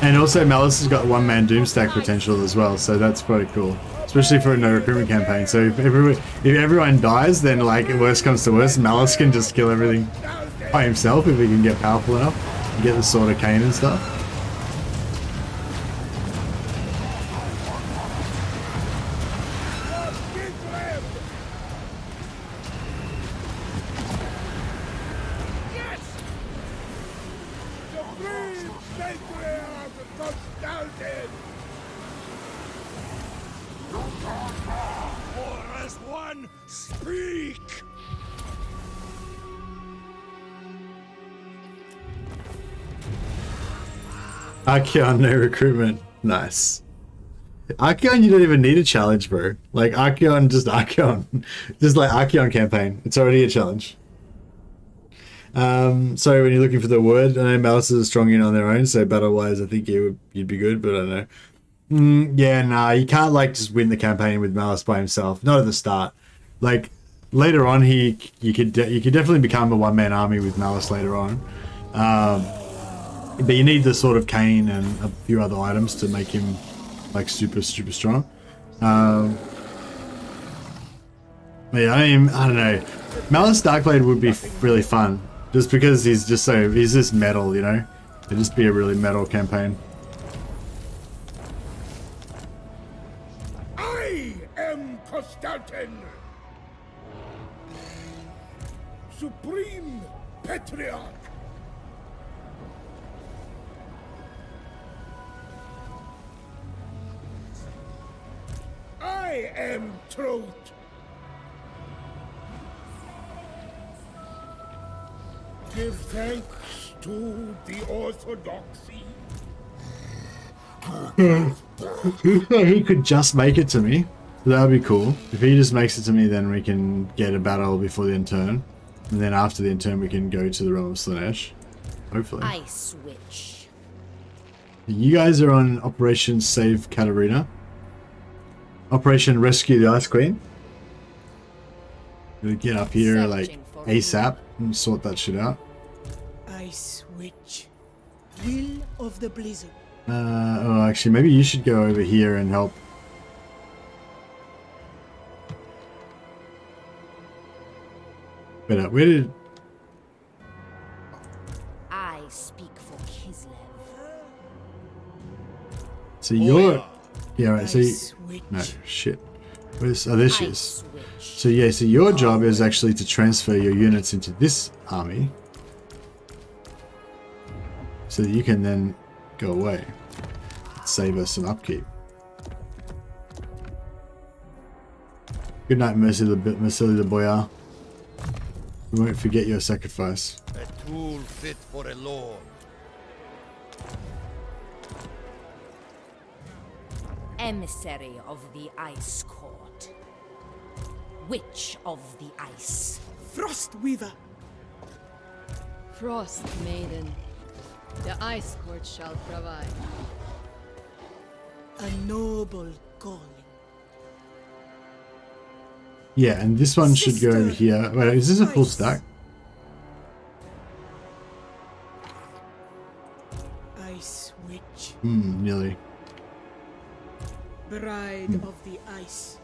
And also Malice has got one-man doomstack potential as well, so that's pretty cool. Especially for a no recruitment campaign. So if everyone dies, then like worst comes to worst, Malice can just kill everything by himself if he can get powerful enough and get the Sword of Cain and stuff. Archeon, no recruitment. Nice. Archeon, you don't even need a challenge, bro. Like, Archeon, just Archeon. Just like Archeon campaign. It's already a challenge. So when you're looking for the word, I know Malices are strong in on their own, so battle-wise, I think you'd be good, but I don't know. Yeah, nah, you can't, like, just win the campaign with Malice by himself. Not at the start. Like, later on, you could definitely become a one-man army with Malice later on. But you need the Sword of Cain and a few other items to make him like super strong. Yeah, I don't know. Malice Darkblade would be really fun, just because he's just metal, you know. It'd just be a really metal campaign. I am Kostaltyn, Supreme Patriarch. I am truth. Give thanks to the orthodoxy. He could just make it to me. That would be cool. If he just makes it to me, then we can get a battle before the end turn. And then after the end turn, we can go to the realm of Slaanesh. Hopefully. I switch. You guys are on Operation Save Katarina. Operation Rescue the Ice Queen. Gonna get up here like ASAP and sort that shit out. I switch. Will of the Blizzard. Oh, actually, maybe you should go over here and help. Wait, where did... I speak for Kislev. So you're... Yeah, right. So no shit. Where's oh there she is. So yeah, so your job is actually to transfer your units into this army, so that you can then go away, save us some upkeep. Good night, Mercy the Boyar. We won't forget your sacrifice. A tool fit for a lord. Emissary of the Ice Court. Witch of the Ice. Frostweaver. Frost Maiden. The Ice Court shall provide. A noble calling. Yeah, and this one should go over here. Wait, is this a full stack? Ice Witch. Nearly. Bride of the Ice.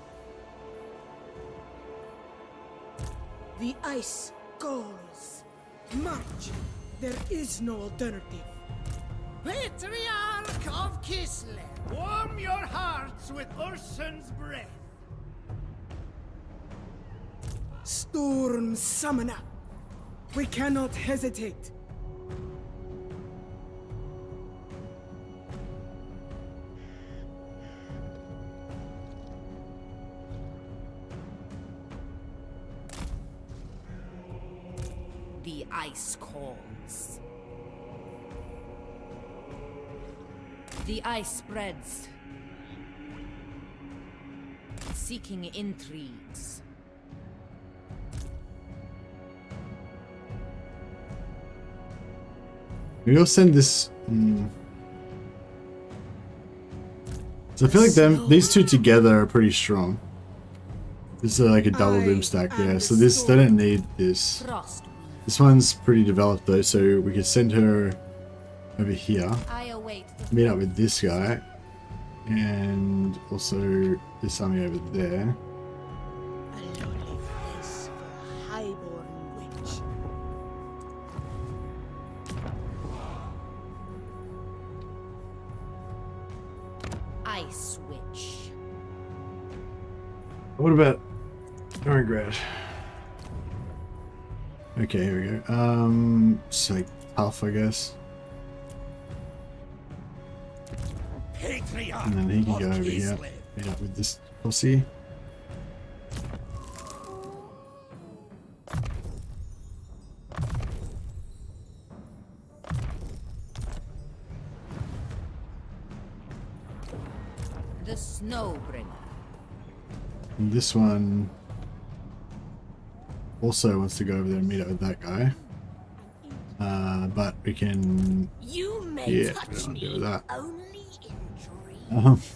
The ice calls. March. There is no alternative. Patriarch of Kislev, warm your hearts with Ursun's breath. Storm Summoner. We cannot hesitate. The ice calls. The ice spreads. Seeking intrigues. We'll send this. So I feel like these two together are pretty strong. This is like a double doomstack, yeah. So this they don't need this. This one's pretty developed though, so we could send her over here. Meet up with this guy, and also this army over there. A lonely place for a highborn witch. Ice Witch. What about Noringrad? Okay, here we go. It's like half, I guess. And then he can go over here, meet up with this posse. The Snowbringer. And this one also wants to go over there and meet up with that guy. But we can... You may touch we me don't want to do that. only in dreams.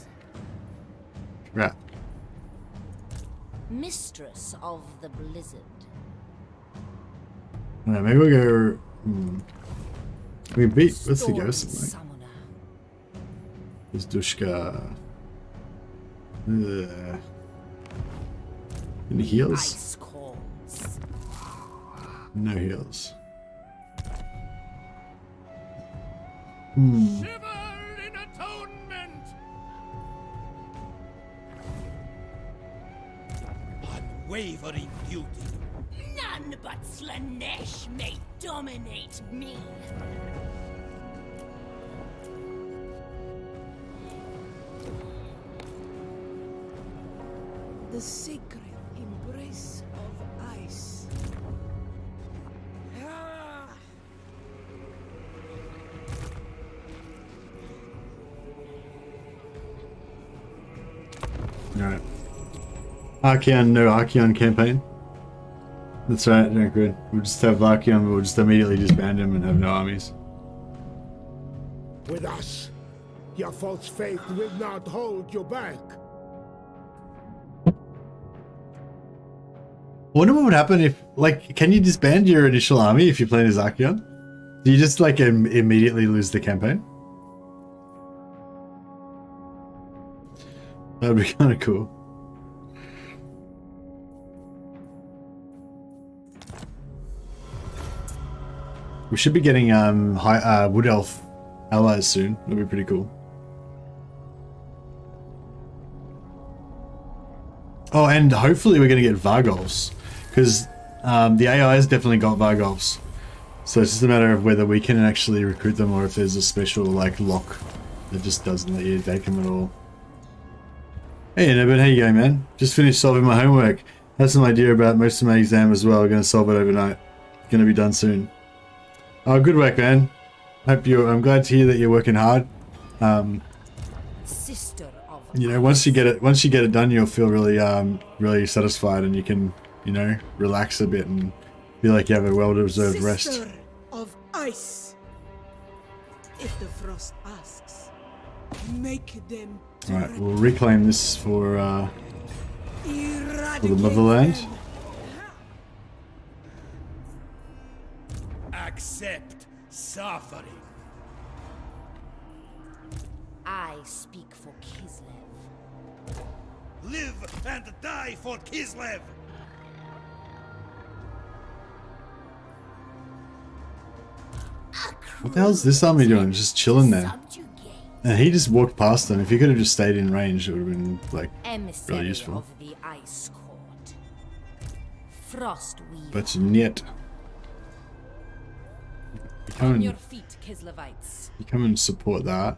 Right. Mistress of the Blizzard. Alright, maybe we'll go... We beat... What's the ghost like? There's Dushka. Any heals? Ice calls. No heals. Shiver in atonement. Unwavering beauty. None but Slanesh may dominate me. The sacred embrace of ice. Alright. Archeon, no Archeon campaign. That's right, no good. We'll just have Archeon, but we'll just immediately disband him and have no armies. With us, your false faith will not hold you back. I wonder what would happen if, like, can you disband your initial army if you're playing as Archeon? Do you just, like, immediately lose the campaign? That'd be kind of cool. We should be getting Wood Elf allies soon. That'd be pretty cool. Oh, and hopefully we're going to get Vargolfs, because the AI has definitely got Vargolfs. So it's just a matter of whether we can actually recruit them or if there's a special like lock that just doesn't let you take them at all. Hey Annabeth, how you going, man? Just finished solving my homework. Had some idea about most of my exam as well. Going to solve it overnight. Going to be done soon. Oh, good work, man. I'm glad to hear that you're working hard. Sister of You know, once you get it done, you'll feel really really satisfied, and you can, you know, relax a bit and feel like you have a well-deserved rest. Sister of ice. If the frost asks, make them. Alright, we'll reclaim this for the motherland. Accept suffering. I speak for Kislev. Live and die for Kislev. What the hell's this army doing? Just chilling there. And he just walked past them. If he could have just stayed in range, it would have been like really useful. Of the Ice Court. Frost Weaver. But yet, On your feet, Kislevites. you come and support that.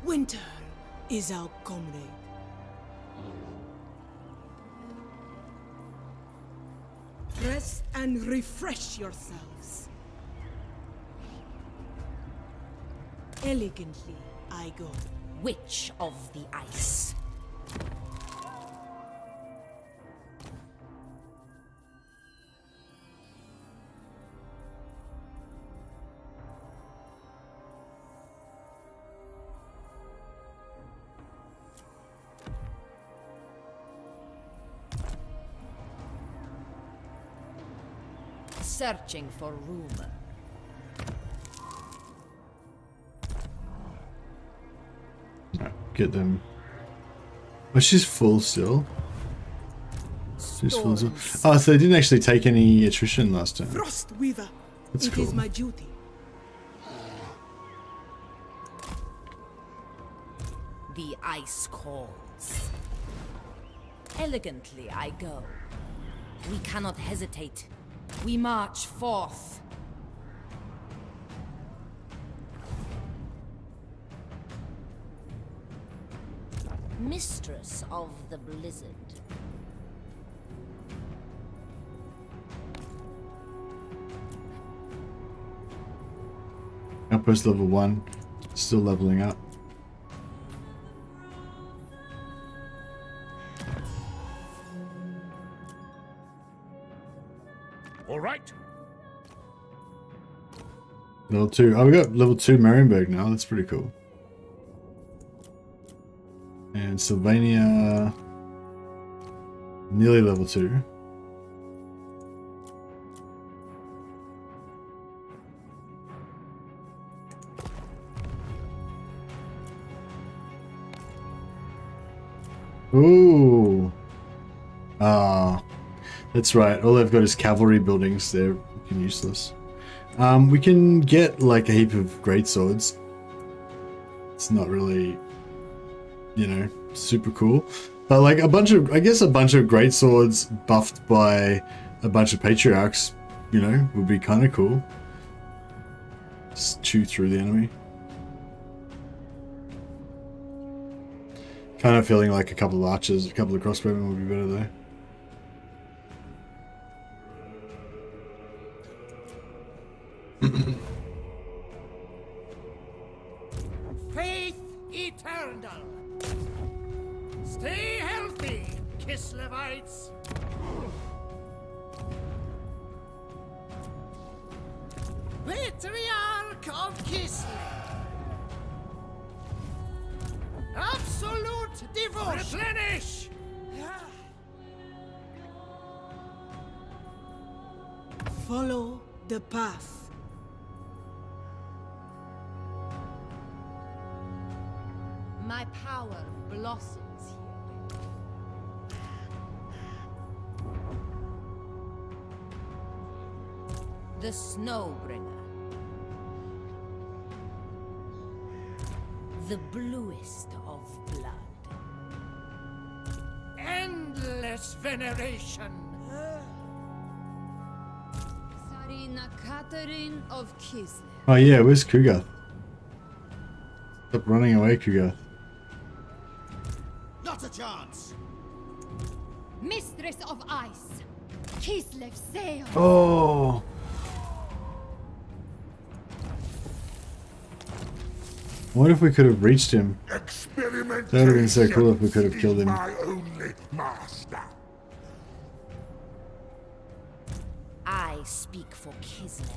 Winter is our comrade. Rest and refresh yourselves. Elegantly, I go. Witch of the Ice. Searching for rumor. Get them. Oh, she's full still. She's full still. Oh, so they didn't actually take any attrition last time. Frost Weaver. That's It cool. is my duty. The ice calls. Elegantly I go. We cannot hesitate. We march forth. Mistress of the Blizzard. Outpost level 1. Still leveling up. All right. Level 2. Oh, we got level 2 Marienburg now. That's pretty cool. And Sylvania, nearly level 2. Ooh. Ah, that's right. All they've got is cavalry buildings. They're fucking useless. We can get like a heap of great swords. It's not really, you know, super cool, but like a bunch of, I guess a bunch of great swords buffed by a bunch of patriarchs, you know, would be kind of cool. Just chew through the enemy. Kind of feeling like a couple of archers, a couple of crossbowmen would be better though. Faith eternal. Stay healthy, Kislevites. Patriarch of Kislev. Absolute devotion. Replenish. Follow the path. My power blossoms here. The Snowbringer. The bluest of blood. Endless veneration. Tsarina Catherine of Kislev. Oh yeah, where's Kugath? Stop running away, Kugath. Not a chance. Mistress of Ice. Kislev sail. Oh. What if we could have reached him? That would have been so cool if we could have killed him. My only master. I speak for Kislev.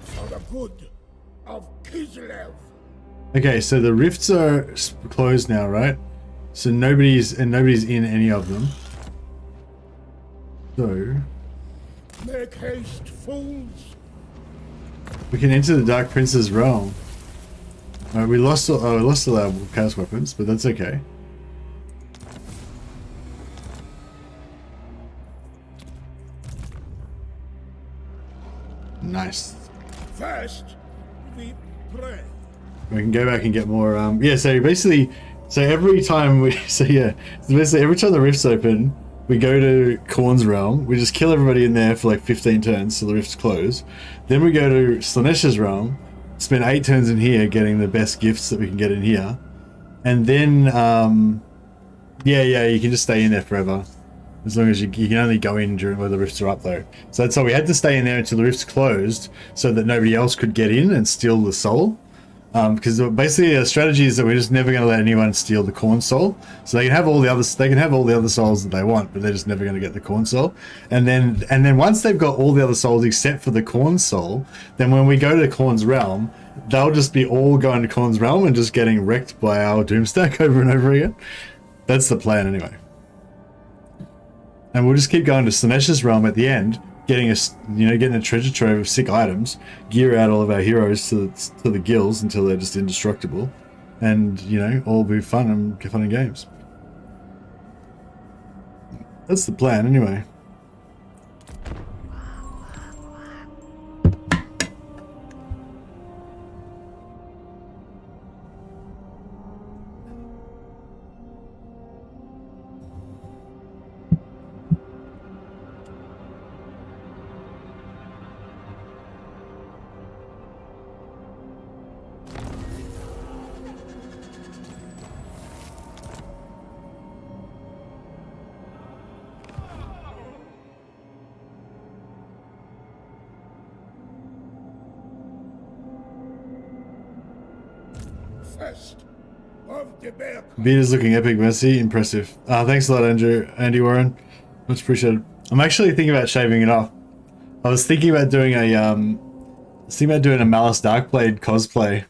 For the good of Kislev. Okay, so the rifts are closed now, right? So nobody's in any of them. So Make haste, fools. we can enter the Dark Prince's realm. We lost all our chaos weapons, but that's okay. Nice. First, we pray. We can go back and get more. Yeah. So basically, every time we, so basically every time the rifts open, we go to Khorne's realm. We just kill everybody in there for like 15 turns, so the rifts close. Then we go to Slaaneish's realm, spend 8 turns in here getting the best gifts that we can get in here, and then you can just stay in there forever. As long as you can only go in during where the rifts are up though. So that's why we had to stay in there until the rifts closed, so that nobody else could get in and steal the soul. Because basically the strategy is that we're just never going to let anyone steal the Khorne soul. So they can have all the other souls that they want, but they're just never going to get the Khorne soul. And then once they've got all the other souls except for the Khorne soul, then when we go to Khorne's realm, they'll just be all going to Khorne's realm and just getting wrecked by our doomstack over and over again. That's the plan anyway. And we'll just keep going to Slaaneish's realm at the end, getting a treasure trove of sick items, gear out all of our heroes to the gills until they're just indestructible, and all be fun and games. That's the plan anyway. Vita's looking epic, messy, impressive. Thanks a lot, Andy Warren. Much appreciated. I'm actually thinking about shaving it off. I was thinking about doing a Malice Darkblade cosplay.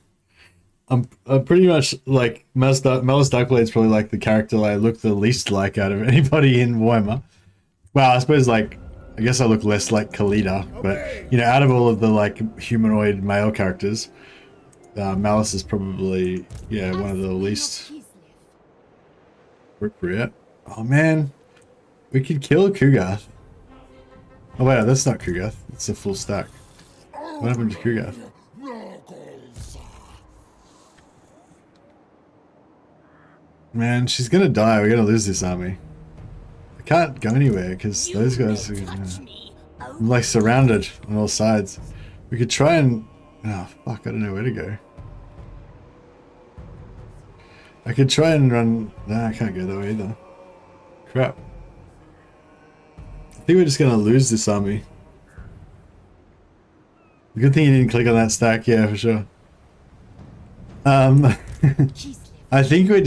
I'm pretty much like Malice Darkblade's probably like the character I look the least like out of anybody in Warhammer. Well, I suppose I guess I look less like Khalida, but out of all of the like humanoid male characters, Malice is probably one of the least appropriate. Oh man, we could kill Kugath. Oh wait, that's not Kugath. It's a full stack. What happened to Kugath? Man, she's gonna die. We're gonna lose this army. I can't go anywhere because those guys are I'm like surrounded on all sides. We could try and oh fuck, I don't know where to go. I could try and run. Nah, I can't go that way either. Crap. I think we're just gonna lose this army. Good thing you didn't click on that stack, yeah, for sure. I think we're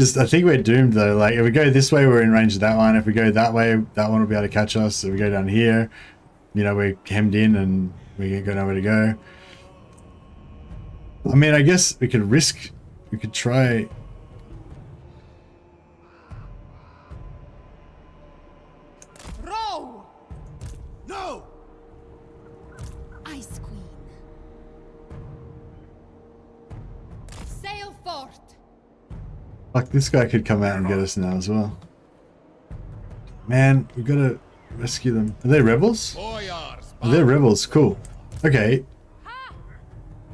doomed though. Like if we go this way, we're in range of that one. If we go that way, that one will be able to catch us. If we go down here, we're hemmed in and we got nowhere to go. I mean, I guess we could try. Row! No! Ice Queen. Sail fort. Fuck, this guy could come out and get us now as well. Man, we gotta rescue them. Are they rebels? Oh, they're rebels. Cool. Okay.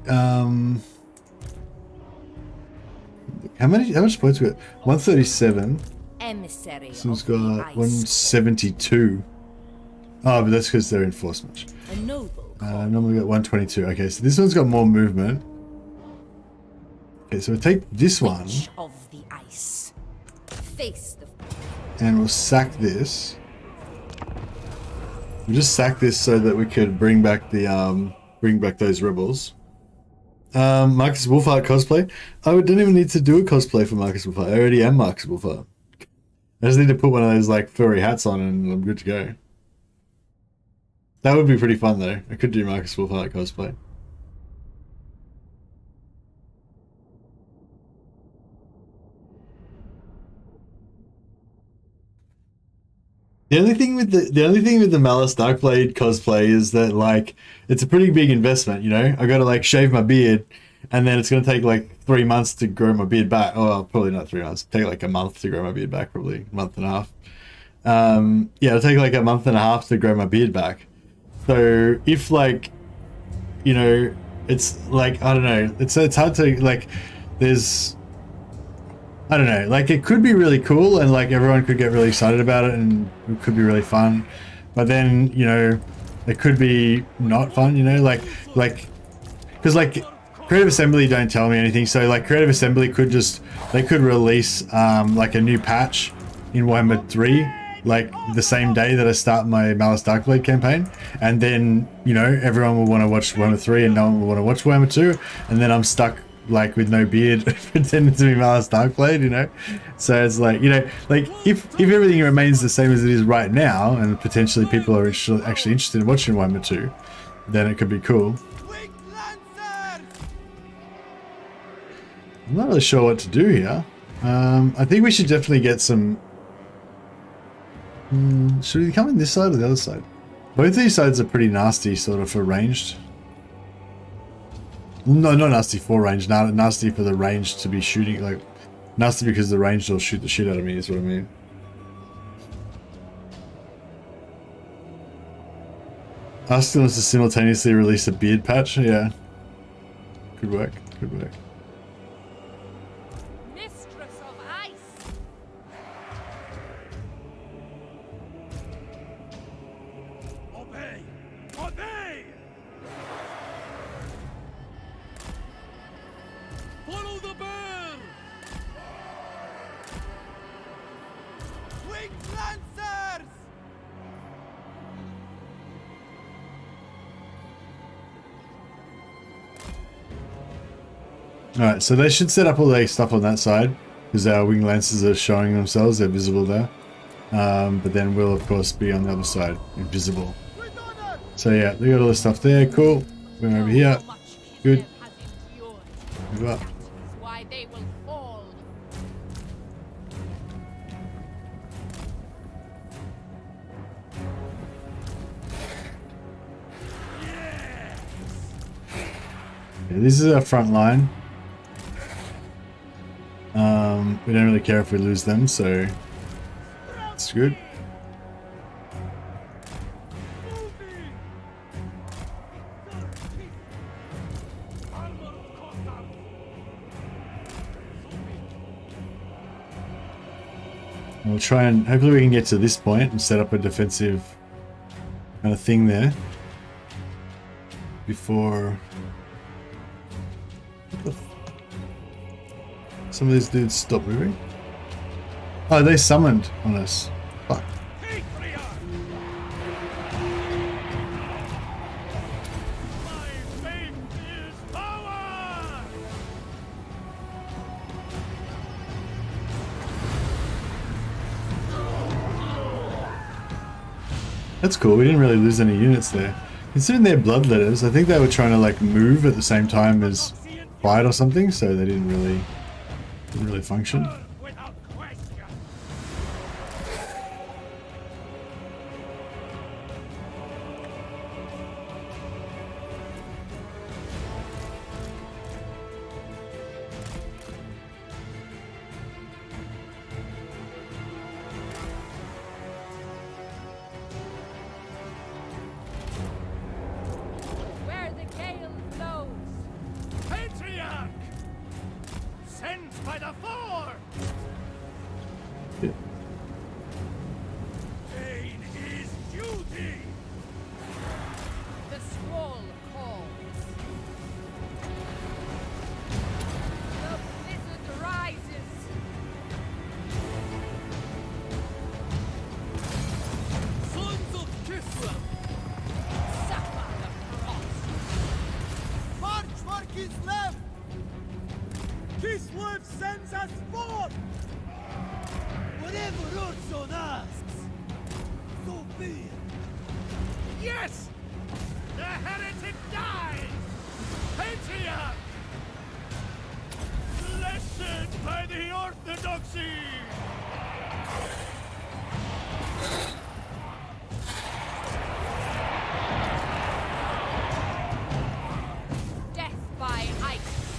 How much points we got? 137. Emissary. This one's got 172. Oh, but that's because they're in force much. A noble. Normally got 122. Okay, so this one's got more movement. Okay, so we'll take this one. Of the ice. Face the... And we'll sack this. We'll just sack this so that we could bring back the bring back those rebels. Marcus Wolfhart cosplay. I don't even need to do a cosplay for Marcus Wolfhart. I already am Marcus Wolfhart. I just need to put one of those like furry hats on and I'm good to go. That would be pretty fun though. I could do Marcus Wolfhart cosplay. The only thing with the Malice Darkblade cosplay is that like it's a pretty big investment, you know. I gotta like shave my beard and then it's gonna take like 3 months to grow my beard back. Oh, probably not 3 months. It'll take like a month to grow my beard back, probably a month and a half. Yeah, it'll take like a month and a half to grow my beard back. So if like, you know, it's like, I don't know, it's hard to like, there's, I don't know, like it could be really cool and like everyone could get really excited about it and it could be really fun, but then, you know, it could be not fun, you know, like, because like Creative Assembly don't tell me anything, so like Creative Assembly could just, they could release like a new patch in Warhammer 3 like the same day that I start my Malice Darkblade campaign, and then, you know, everyone will want to watch Warhammer 3 and no one will want to watch Warhammer 2, and then I'm stuck like with no beard pretending to be Malice Darkblade, you know. So it's like, you know, like if everything remains the same as it is right now and potentially people are actually interested in watching Warhammer 2, then it could be cool. I'm not really sure what to do here. I think we should definitely get some... should we come in this side or the other side? Both these sides are pretty nasty sort of for ranged. No, not nasty for range, nasty for the range to be shooting, like nasty because the range will shoot the shit out of me is what I mean. Ask them to simultaneously release a beard patch, yeah. Could work, could work. Mistress of ice. Obey! Obey! Follow the bird! Winged Lancers! Alright, so they should set up all their stuff on that side, because our wing lancers are showing themselves, they're visible there. But then we'll of course be on the other side, invisible. So yeah, they got all the stuff there, cool. We're over here, good. Move up. Why they will fall. Yeah, this is our front line. We don't really care if we lose them, so it's good. We'll try and hopefully we can get to this point and set up a defensive kind of thing there before some of these dudes stop moving. Oh, they summoned on us. Fuck. That's cool, we didn't really lose any units there. Considering they're bloodletters, I think they were trying to like move at the same time as fight or something, so they didn't really function. Patriarch! Sent by the Four! Yeah. Pain is duty! The squall calls. The blizzard rises. Sons of Kislev! Suffer the frost. March for Kislev! Kislev sends us forth! Whatever Urson asks, so be it. Yes! The heretic dies! Patriarch! Blessed by the Orthodoxy! Death by ice.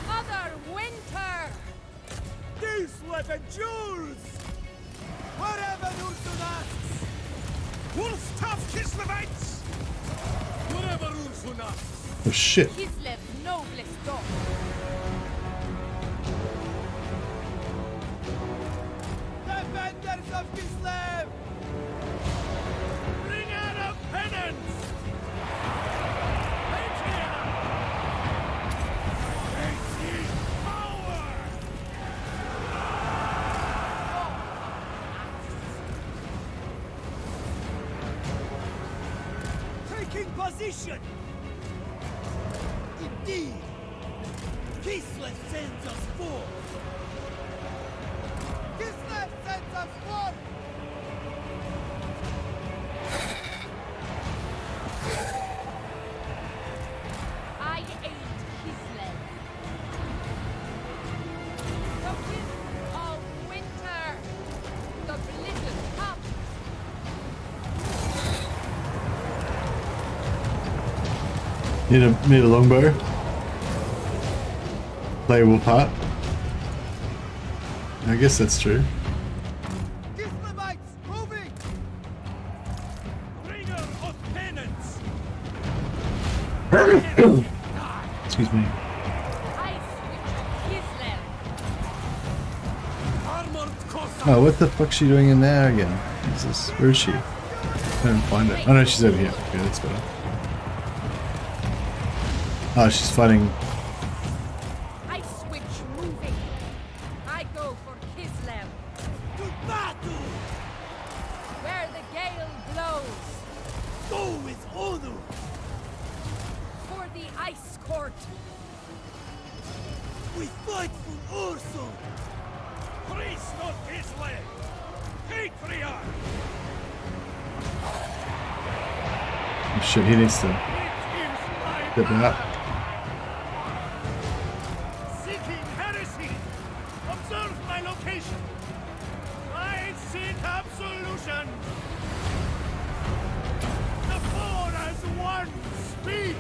Mother Winter. Kislev endures! Whatever Urson asks! Wolf tough Kislevites! Whatever Urson asks! Oh shit. Kislev's noblest daughter. Defenders of Kislev! Bringer of penance! Patriarch! Mighty power! Taking position! Indeed! Kislev sends us forth! Kislev sends us forth! I aid Kislev. The wind of winter. The blizzard comes. Need a longbow. Playable part. I guess that's true. Kislevites moving! Bringer of penance! Excuse me. I switch Kislev. Armored Kostaltyn! Oh, what the fuck's she doing in there again? Jesus, where is she? I don't find her. Oh no, she's over here. Okay, that's better. Oh, she's fighting. I switch moving. I go for Kislev. To battle! Where the gale blows. Go with honor! For the ice court. We fight for Urson! Priest of Kislev! Patriarch! Oh shit, he needs to It is my get that. blood! Seeking heresy! Observe my location! I seek absolution! The Four as one! Speak!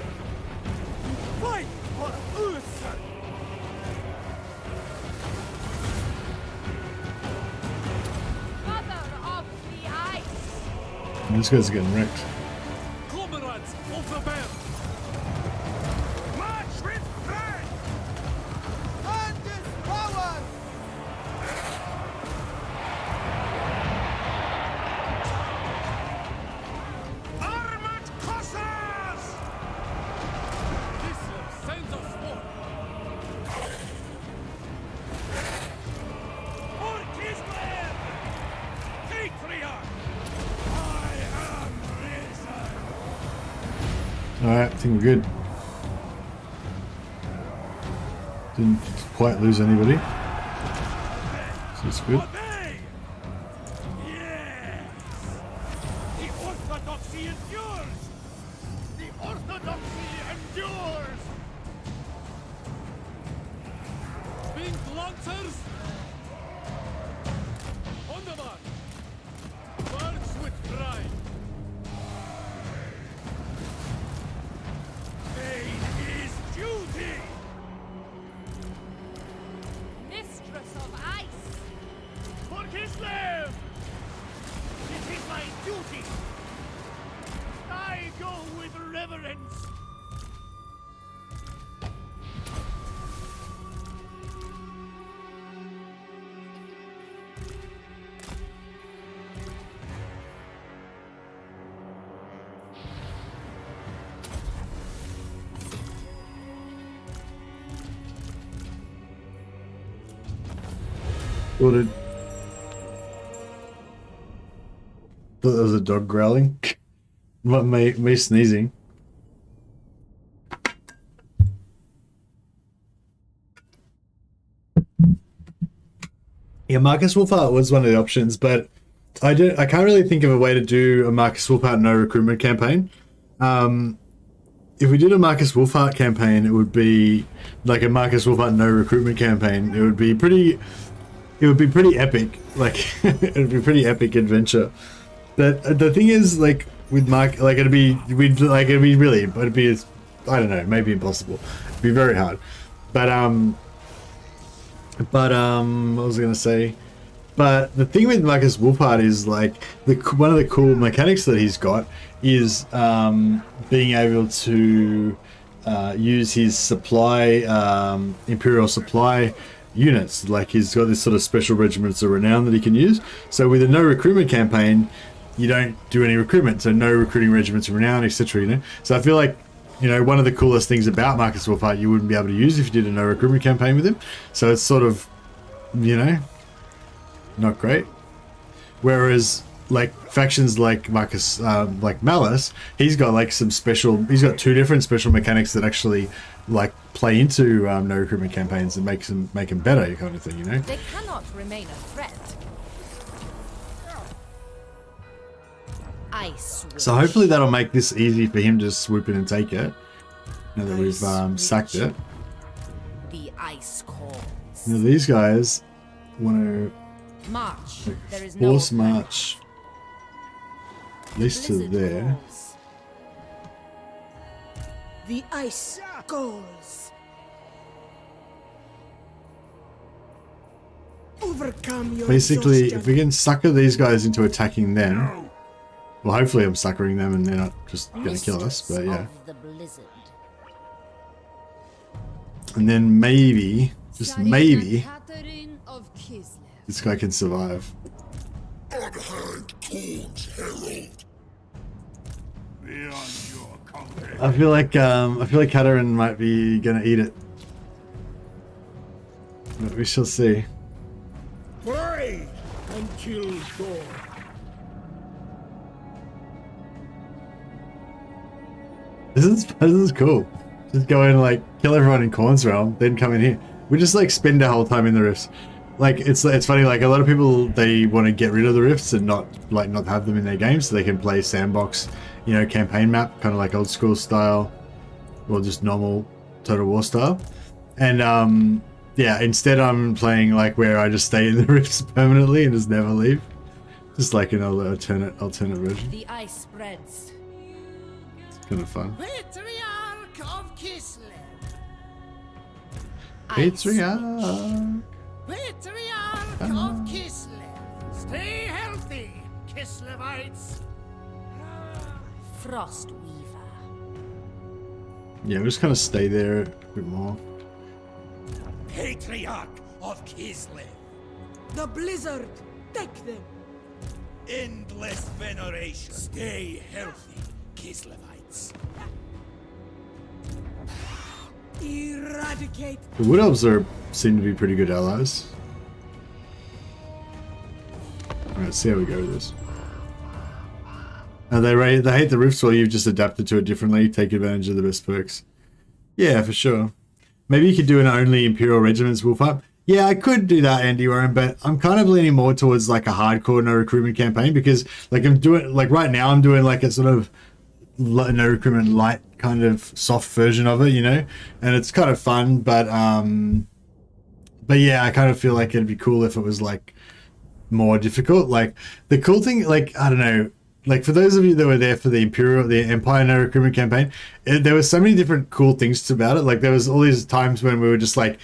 Fight for Urson! Mother of the ice. These guys are getting wrecked. Comrades of the bear! March with pride! And his power! Armored Cossacks! This sends us forth! For Kislev! Patriarch! I am risen! Alright, I think we're good. Didn't quite lose anybody. So it's good. Obey! Yes! The Orthodoxy endures! The Orthodoxy endures! Pink Lancers! On the march! March with pride! Pain is duty! Mistress of ice. For Kislev! It is my duty! I go with reverence! Ordered. Thought that was a dog growling. What, me sneezing. Yeah, Marcus Wolfhart was one of the options, but I can't really think of a way to do a Marcus Wolfhart no recruitment campaign. If we did a Marcus Wolfhart campaign, it would be like a Marcus Wolfhart no recruitment campaign. It would be pretty epic. Like it would be a pretty epic adventure. But the thing is, like with Mark, like it'd be I don't know, maybe impossible. It'd be very hard. But what was I gonna say? But the thing with Marcus Wolfhart is like one of the cool mechanics that he's got is being able to use his supply, Imperial supply units. Like he's got this sort of special regiments of renown that he can use. So with a no recruitment campaign, you don't do any recruitment, so no recruiting regiments of renown, etc. You know. So I feel like, you know, one of the coolest things about Marcus Wolfhart you wouldn't be able to use if you did a no recruitment campaign with him. So it's sort of, you know, not great. Whereas like factions like Marcus, like Malice, he's got like some special. He's got two different special mechanics that actually like play into no recruitment campaigns and make them better, kind of thing. You know. They cannot remain a threat. So hopefully that'll make this easy for him to swoop in and take it. Now that we've sacked it. The ice calls. Now these guys want to march. There is force no march at least to there. Calls. The ice calls. Overcome your Basically, exhaustion. if we can sucker these guys into attacking them, well, hopefully I'm suckering them and they're not just going to kill us, but yeah. And then maybe, just maybe, this guy can survive. I feel like Kataryn might be gonna eat it, but we shall see. Pray and kill God. This is cool. Just go in and like kill everyone in Khorne's realm, then come in here. We just like spend our whole time in the rifts. Like it's funny. Like a lot of people, they want to get rid of the rifts and not have them in their games, so they can play sandbox, you know, campaign map, kind of like old school style, or just normal Total War style. And yeah, instead I'm playing like where I just stay in the rifts permanently and just never leave, just like an alternate version. The ice spreads. Kind of fun. Patriarch of Kislev. Patriarch. Patriarch of Kislev. Stay healthy, Kislevites. Frostweaver. Yeah, we'll just kind of stay there a bit more. Patriarch of Kislev. The blizzard, take them. Endless veneration. Stay healthy, Kislevites. Eradicate. The Wood Elves seem to be pretty good allies. Alright, see how we go with this. They hate the rifts, while you've just adapted to it differently. Take advantage of the best perks. Yeah, for sure. Maybe you could do an only Imperial Regiments Wolfhart. Yeah, I could do that, Andy Warren, but I'm kind of leaning more towards like a hardcore no recruitment campaign, because like right now I'm doing like a sort of no recruitment light kind of soft version of it, you know, and it's kind of fun, but yeah, I kind of feel like it'd be cool if it was like more difficult. Like the cool thing, like I don't know, like for those of you that were there for the Empire no recruitment campaign, there were so many different cool things about it. Like there was all these times when we were just like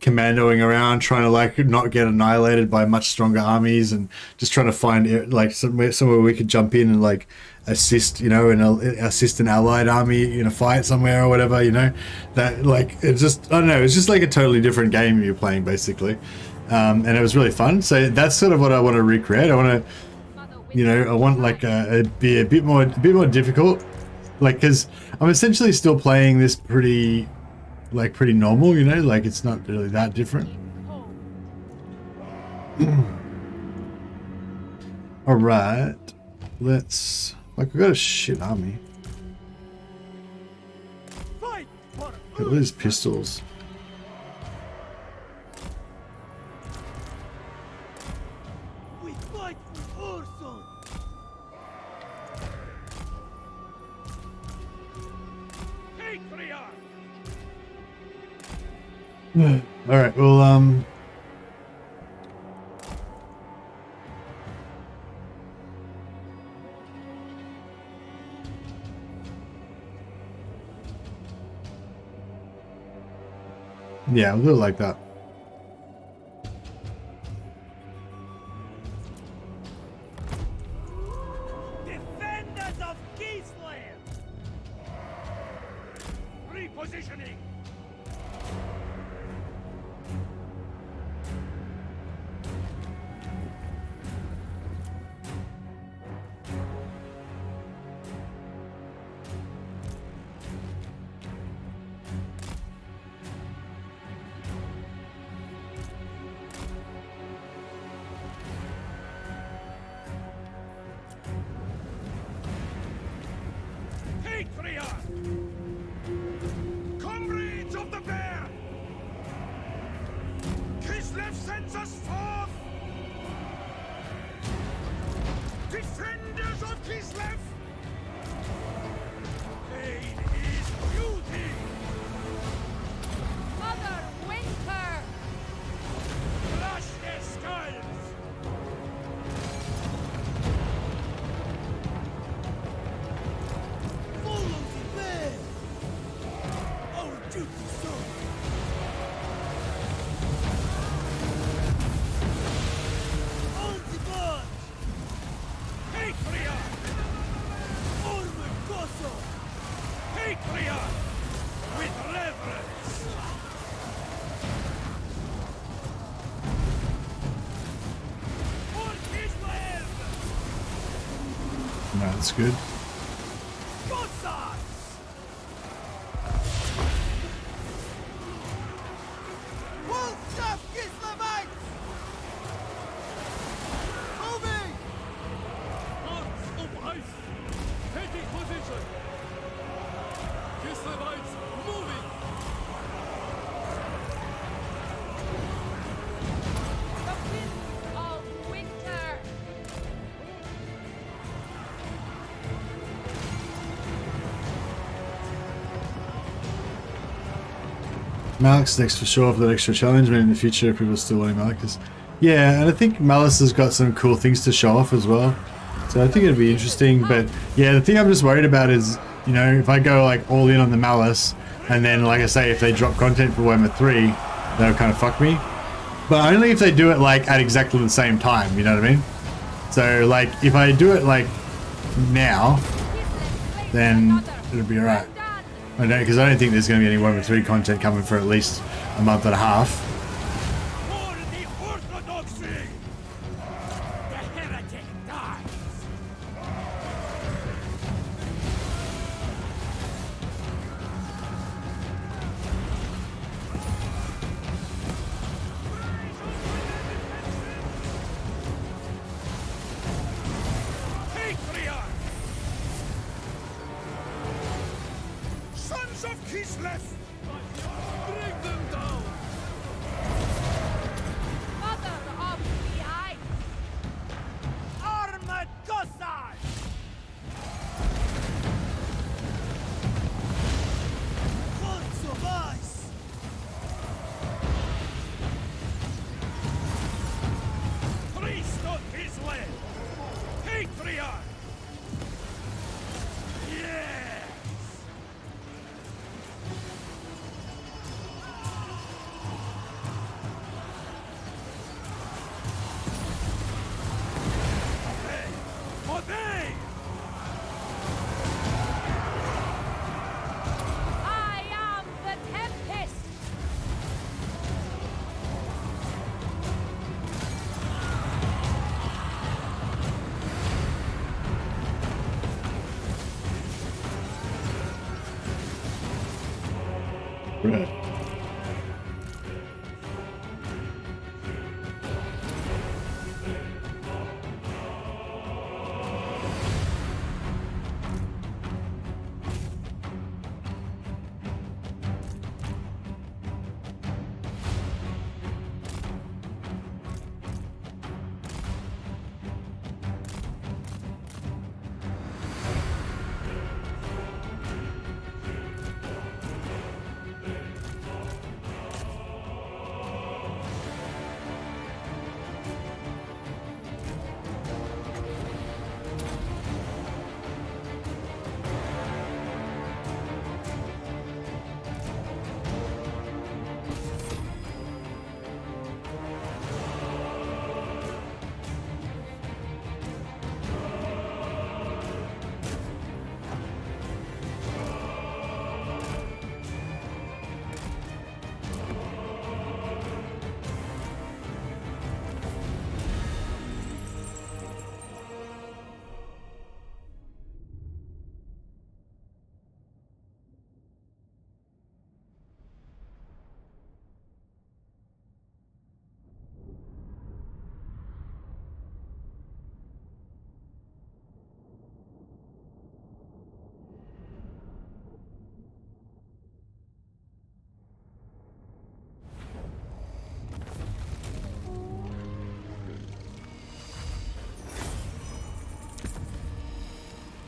commandoing around trying to like not get annihilated by much stronger armies, and just trying to find like somewhere we could jump in and like assist, you know, and assist an allied army in a fight somewhere or whatever, you know. That like it's just, I don't know, it's just like a totally different game you're playing basically, and it was really fun. So that's sort of what I want to recreate. I want to, you know, I want like be a bit more difficult, like, because I'm essentially still playing this pretty normal, you know, like it's not really that different. Alright. Let's... Like, we've got a shit army. Look at these pistols. We fight for Ursul. Patriarch! Alright, well, yeah, we'll do it like that. Defenders of Kislev. Repositioning. Patriarch! Comrades of the Bear! Kislev sends us forth! Defenders of Kislev! Pain is beauty! Mother Winter! Crush their skulls! Follow the bear. Our duty, sir. On the march. Patriarch! Onward, Koso. Patriarch! With reverence! For Kislev! No, that's good. Cossacks. Full staff Kislevites. Moving. Arms of ice! Taking position! Kislevites moving! The winds of winter! Malik's next for sure for that extra challenge, but in the future people still wanting Malik. Yeah, and I think Malice has got some cool things to show off as well. So I think it'd be interesting, but yeah, the thing I'm just worried about is, you know, if I go like all in on the Malice, and then like I say, if they drop content for Warhammer 3, that'll kind of fuck me. But only if they do it like at exactly the same time, you know what I mean? So like, if I do it like now, then it'll be alright. I don't, because I don't think there's going to be any Warhammer 3 content coming for at least a month and a half. For the orthodoxy! The heretic dies! Patriarch! Sons of Kislev! Bring them down!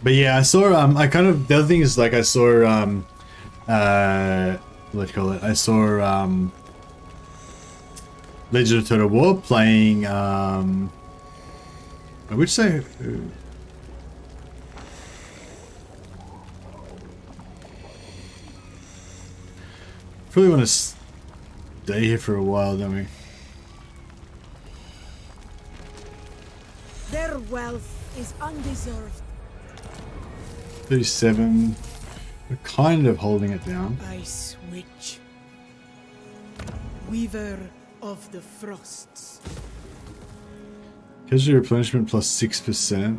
But yeah, I saw I kind of, the other thing is like I saw what do you call it? I saw Legend of Total War playing I would say really want to stay here for a while, don't we? Their wealth is undeserved. 37. We're kind of holding it down. Ice Witch, Weaver of the Frosts. Casualty replenishment plus 6%.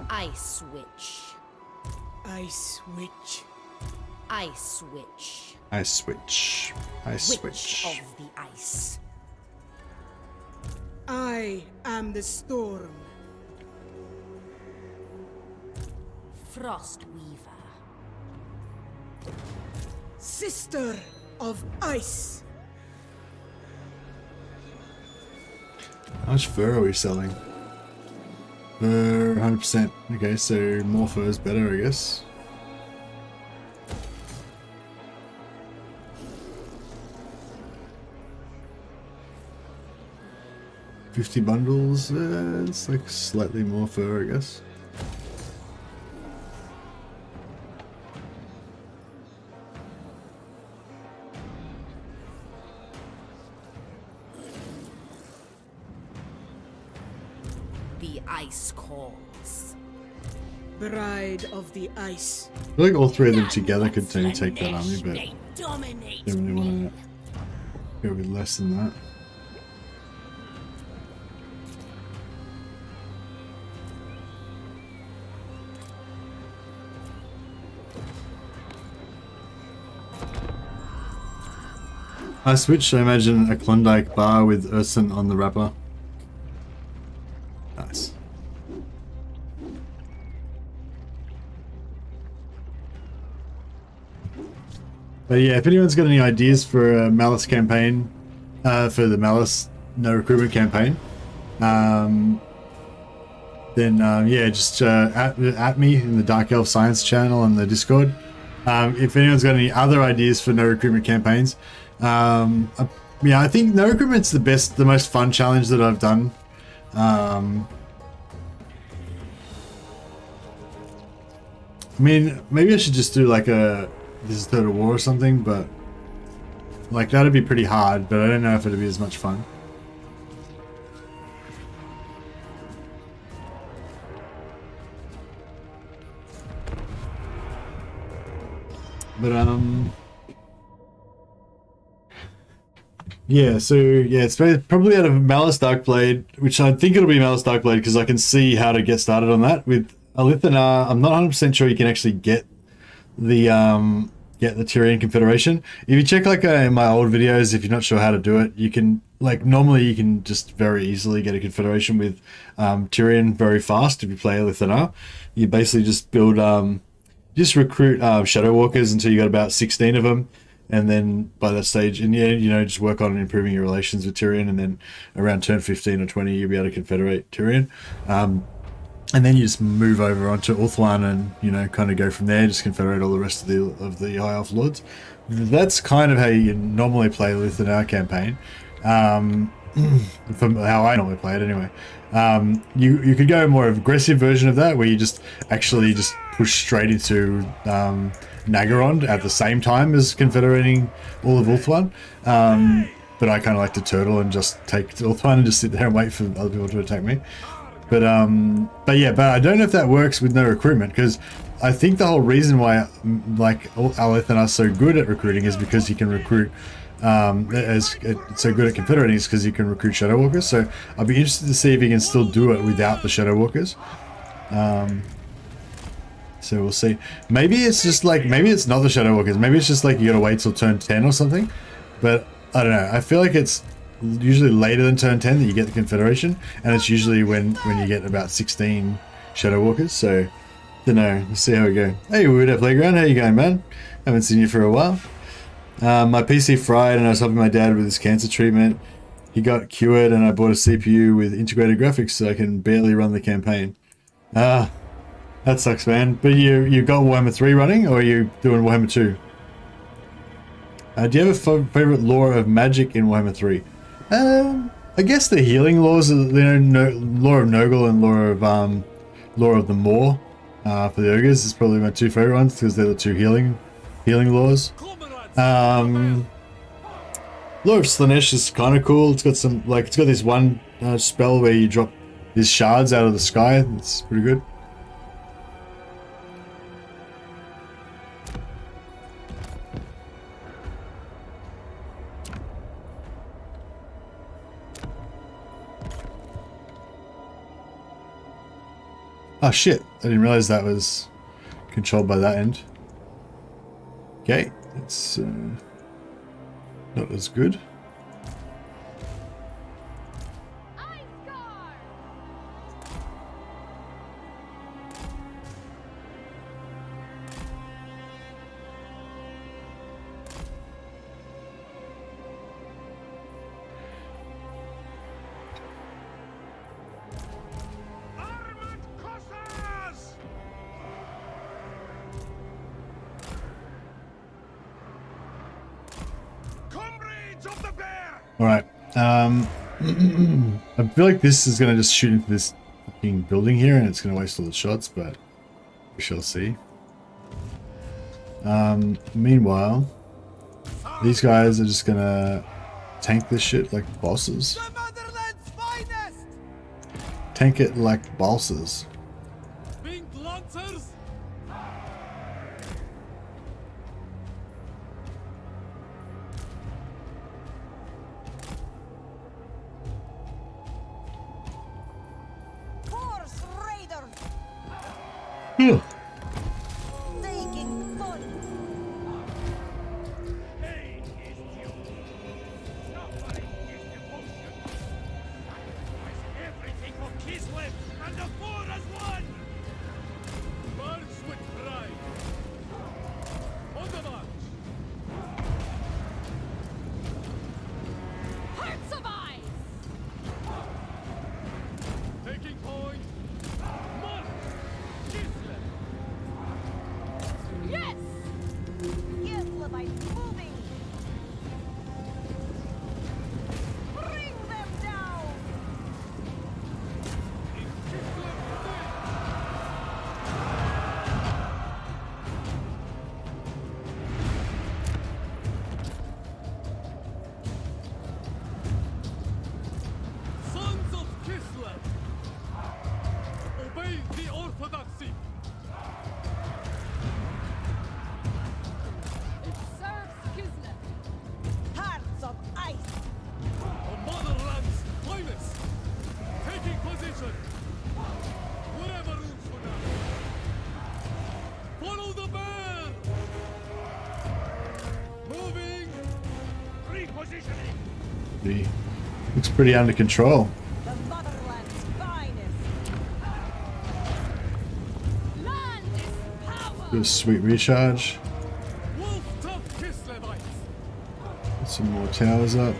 Ice Witch. Ice Witch. Ice Witch. Ice Switch. Ice Witch Switch. of the Ice. I am the storm. Frost Weaver. Sister of Ice. How much fur are we selling? Fur, 100%. Okay, so more fur is better, I guess. $50 bundles. It's like slightly more fur, I guess. The Ice Calls. Bride of the Ice. I feel like all three of them together could take that army, but I don't really want to go with less than that. I switched, I imagine a Klondike bar with Urson on the wrapper. Nice. But yeah, if anyone's got any ideas for a Malice campaign, for the Malice no-recruitment campaign, then yeah, just at me in the Dark Elf Science channel on the Discord. If anyone's got any other ideas for no-recruitment campaigns, yeah, I think no-recruitment's the most fun challenge that I've done. I mean, maybe I should just do like a This is Total War or something, but like that'd be pretty hard, but I don't know if it'd be as much fun. But yeah, so yeah, it's probably out of Malice Darkblade, which I think it'll be Malice Darkblade because I can see how to get started on that. With Alithana, I'm not 100% sure you can actually get the Tyrian Confederation. If you check like in my old videos, if you're not sure how to do it, you can normally you can just very easily get a Confederation with Tyrian very fast if you play Alithana. You basically just build just recruit Shadow Walkers until you got about 16 of them. And then by that stage, and yeah, you know, just work on improving your relations with Tyrian, and then around turn 15 or 20, you'll be able to confederate Tyrian. And then you just move over onto Ulthuan and, you know, kind of go from there, just confederate all the rest of the High Elf Lords. That's kind of how you normally play in our campaign. From how I normally play it anyway. You could go a more aggressive version of that, where you just actually just push straight into Naggarond at the same time as confederating all of Ulthuan. But I kind of like to turtle and just take Ulthuan and just sit there and wait for other people to attack me. But yeah, but I don't know if that works with no recruitment, because I think the whole reason why like Alithana's so good at recruiting is because he can recruit it's so good at Confederate is because you can recruit Shadow Walkers. So I'll be interested to see if he can still do it without the Shadow Walkers. So we'll see. Maybe it's just like, maybe it's not the Shadow Walkers. Maybe it's just like you gotta wait till turn 10 or something. But I don't know. I feel like it's usually later than turn 10 that you get the Confederation, and it's usually when you get about 16 Shadow Walkers. So don't know. We'll see how we go. Hey, we're at Playground. How you going, man? Haven't seen you for a while. My PC fried, and I was helping my dad with his cancer treatment. He got cured, and I bought a CPU with integrated graphics, so I can barely run the campaign. That sucks, man. But you got Warhammer 3 running, or are you doing Warhammer 2? Do you have a favorite lore of magic in Warhammer 3? I guess the healing laws, lore of Noggle and lore of the Maw for the ogres is probably my two favorite ones because they're the two healing laws. Lore of Slaanesh is kind of cool. It's got some it's got this one spell where you drop these shards out of the sky. It's pretty good. Oh shit, I didn't realize that was controlled by that end. Okay, it's not as good. Alright, I feel like this is going to just shoot into this fucking building here and it's going to waste all the shots, but we shall see. Meanwhile, these guys are just going to tank this shit like bosses. Tank it like bosses. Phew. Everything for Kislev and the four as one! March with pride! On the march! Hearts of ice! Taking point! March! Kislev! Yes! Kislevite moving! Bring them down! Sons of Kislev! Obey the orthodoxy! It serves Kislev. Hearts of ice! The motherland's finest! Taking position! Whatever rules for now! Follow the bear! Moving! Repositioning! Looks pretty under control. The motherland's finest! Land is power! Do a sweet recharge. Wolf-tough Kislevites! Put some more towers up.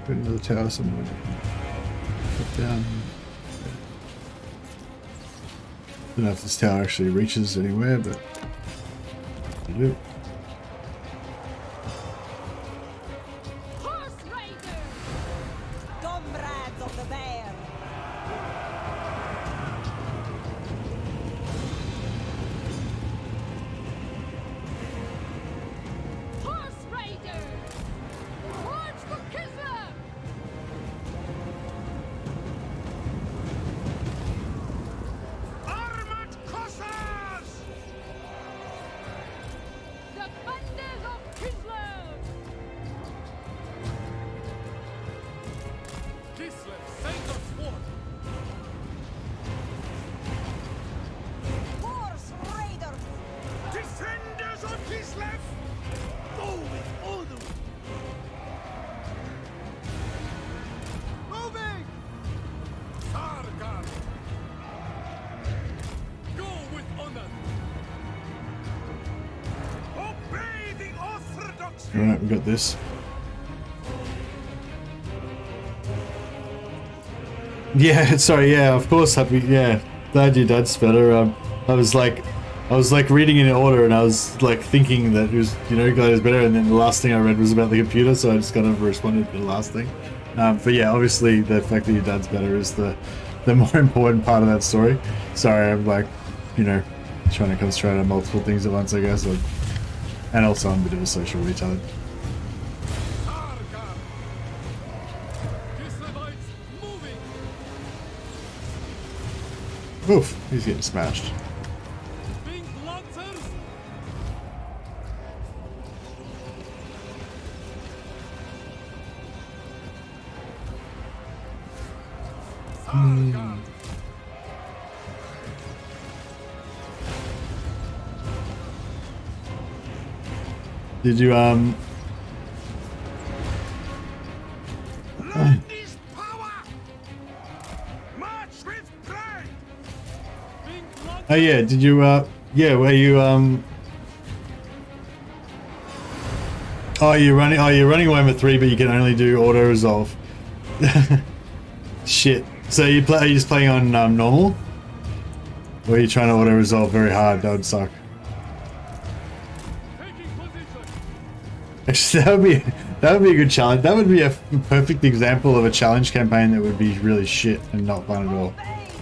Put another tower somewhere. Put down. Don't know if this tower actually reaches anywhere, but I do. Horse Raiders! Comrades of the bear! Horse Raiders! March for Kislev! Armored Cossars! Alright, we got this. Yeah, sorry, yeah, of course, happy, yeah. Glad your dad's better. I was like reading in order, and I was like thinking that it was, you know, glad he's better, and then the last thing I read was about the computer, so I just kind of responded to the last thing. But yeah, obviously the fact that your dad's better is the more important part of that story. Sorry, I'm like, you know, trying to concentrate on multiple things at once, I guess. And also I'm a bit of a social retard. Oof, he's getting smashed. Did you oh yeah, did you yeah, were you oh you're running Warhammer 3, but you can only do auto resolve. Shit. So are you just playing on normal? Or are you trying to auto resolve very hard? That would suck. Actually, that would be a good challenge. That would be a perfect example of a challenge campaign that would be really shit and not fun at all.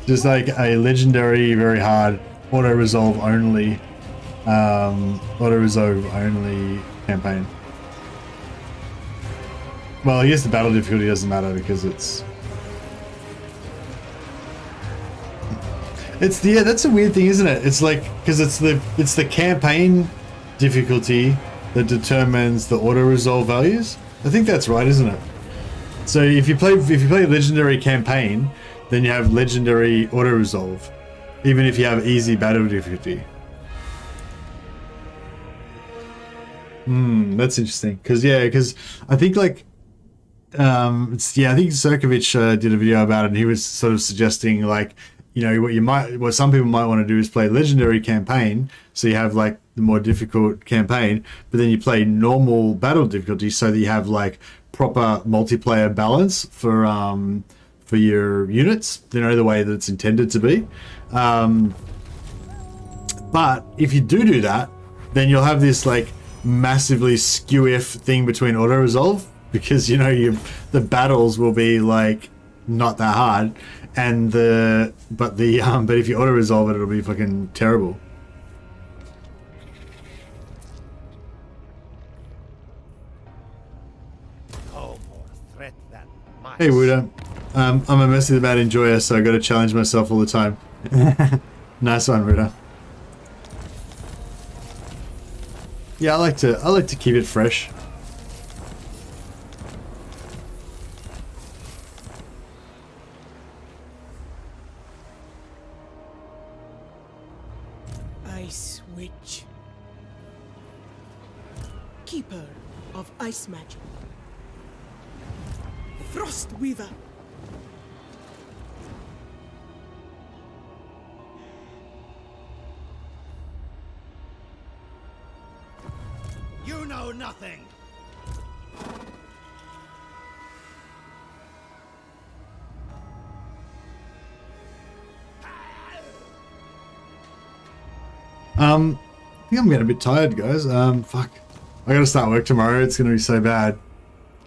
Just like a legendary, very hard auto resolve only campaign. Well, I guess the battle difficulty doesn't matter because it's yeah, that's a weird thing, isn't it? It's like, because it's the campaign difficulty that determines the auto resolve values. I think that's right, isn't it? So if you play legendary campaign, then you have legendary auto resolve, even if you have easy battle difficulty. That's interesting. Because I think like I think Zerkovich did a video about it, and he was sort of suggesting like, you know, what some people might want to do is play legendary campaign, so you have like the more difficult campaign, but then you play normal battle difficulty so that you have like proper multiplayer balance for your units, you know, the way that it's intended to be. But if you do that, then you'll have this like massively skew-if thing between auto resolve, because you know the battles will be like not that hard, and but if you auto resolve it, it'll be fucking terrible. Hey Wuda, I'm a messy bad enjoyer, so I got to challenge myself all the time. Nice one, Wuda. Yeah, I like to keep it fresh. Ice Witch, Keeper of Ice Magic, Frost Weaver, you know nothing. I think I'm getting a bit tired, guys. Fuck. I gotta start work tomorrow. It's gonna be so bad.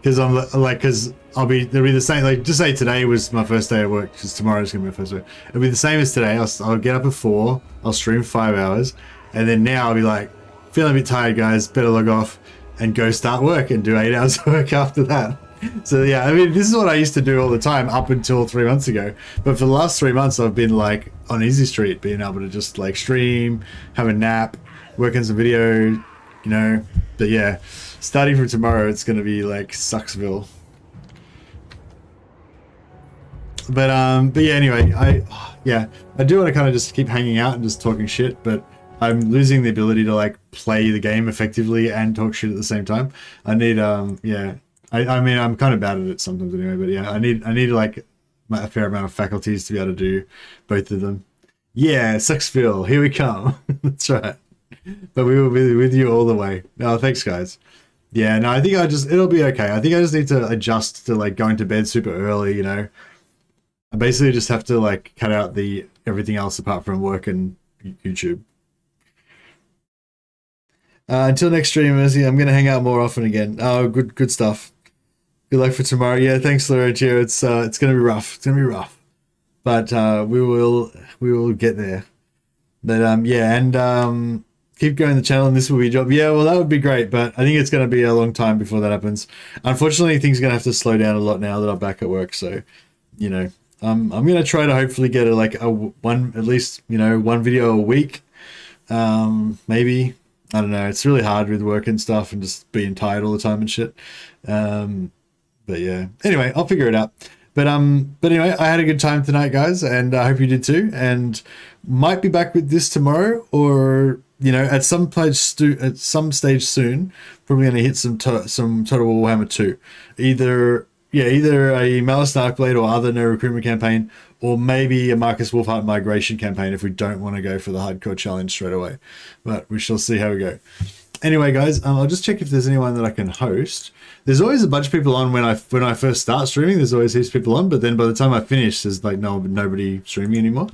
Because there'll be the same, like, just say today was my first day of work, because tomorrow's gonna be my first day. It'll be the same as today. I'll get up at 4, I'll stream 5 hours, and then now I'll be like, feeling a bit tired, guys, better log off and go start work and do 8 hours of work after that. So yeah, I mean, this is what I used to do all the time up until 3 months ago. But for the last 3 months, I've been like on Easy Street, being able to just like stream, have a nap, work on some video, you know. But yeah, starting from tomorrow, it's going to be like Sucksville. But yeah, anyway, I do want to kind of just keep hanging out and just talking shit, but I'm losing the ability to like play the game effectively and talk shit at the same time. I need I mean, I'm kind of bad at it sometimes anyway, but yeah, I need like a fair amount of faculties to be able to do both of them. Yeah, Sucksville, here we come. That's right. But we will be with you all the way. No, thanks guys. Yeah, no, I think it'll be okay. I think I just need to adjust to like going to bed super early, you know. I basically just have to like cut out everything else apart from work and YouTube. Until next stream, Mercy, I'm gonna hang out more often again. Oh, good stuff. Good luck for tomorrow. Yeah, thanks, Laurentio. It's gonna be rough. It's gonna be rough, but we will get there. But yeah, and keep going the channel, and this will be a job. Yeah, well, that would be great, but I think it's gonna be a long time before that happens. Unfortunately, things are gonna have to slow down a lot now that I'm back at work. So, you know, I'm gonna try to hopefully get at least one video a week. Maybe. I don't know. It's really hard with work and stuff and just being tired all the time and shit. But yeah. Anyway, I'll figure it out. But anyway, I had a good time tonight, guys, and I hope you did too. And might be back with this tomorrow, or at some stage soon. Probably going to hit some Total Warhammer 2. Either a Malice Darkblade or other no-recruitment campaign, or maybe a Marcus Wolfheart migration campaign if we don't want to go for the hardcore challenge straight away. But we shall see how we go. Anyway, guys, I'll just check if there's anyone that I can host. There's always a bunch of people on when I first start streaming. There's always heaps of people on, but then by the time I finish, there's like nobody streaming anymore.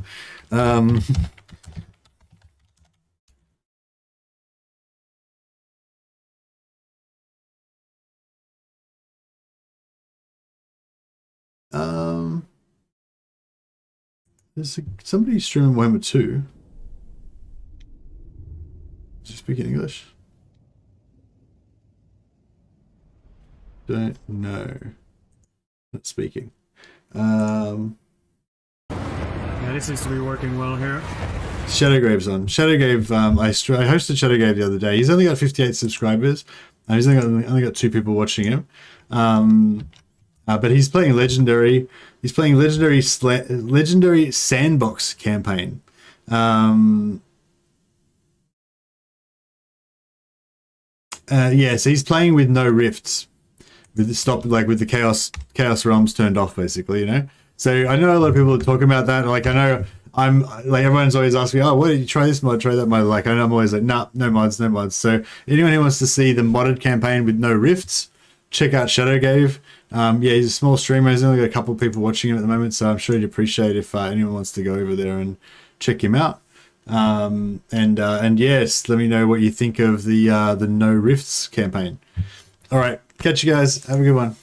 There's somebody streaming Warhammer 2. Is he speaking English? Don't know. Not speaking. Yeah, this seems to be working well here. Shadowgrave's on. Shadowgrave, I hosted Shadowgrave the other day. He's only got 58 subscribers. He's only got 2 people watching him. But he's playing legendary. He's playing legendary sandbox campaign. Yeah, so he's playing with no rifts, with the chaos realms turned off, basically. So I know a lot of people are talking about that. Like I know everyone's always asking me, oh, what did you try this mod, try that mod? Like I know I'm always like, nah, no mods. So anyone who wants to see the modded campaign with no rifts, check out Shadowgrave. Yeah, he's a small streamer. He's only got a couple of people watching him at the moment, so I'm sure he'd appreciate if anyone wants to go over there and check him out. And yes, let me know what you think of the No Rifts campaign. All right, catch you guys. Have a good one.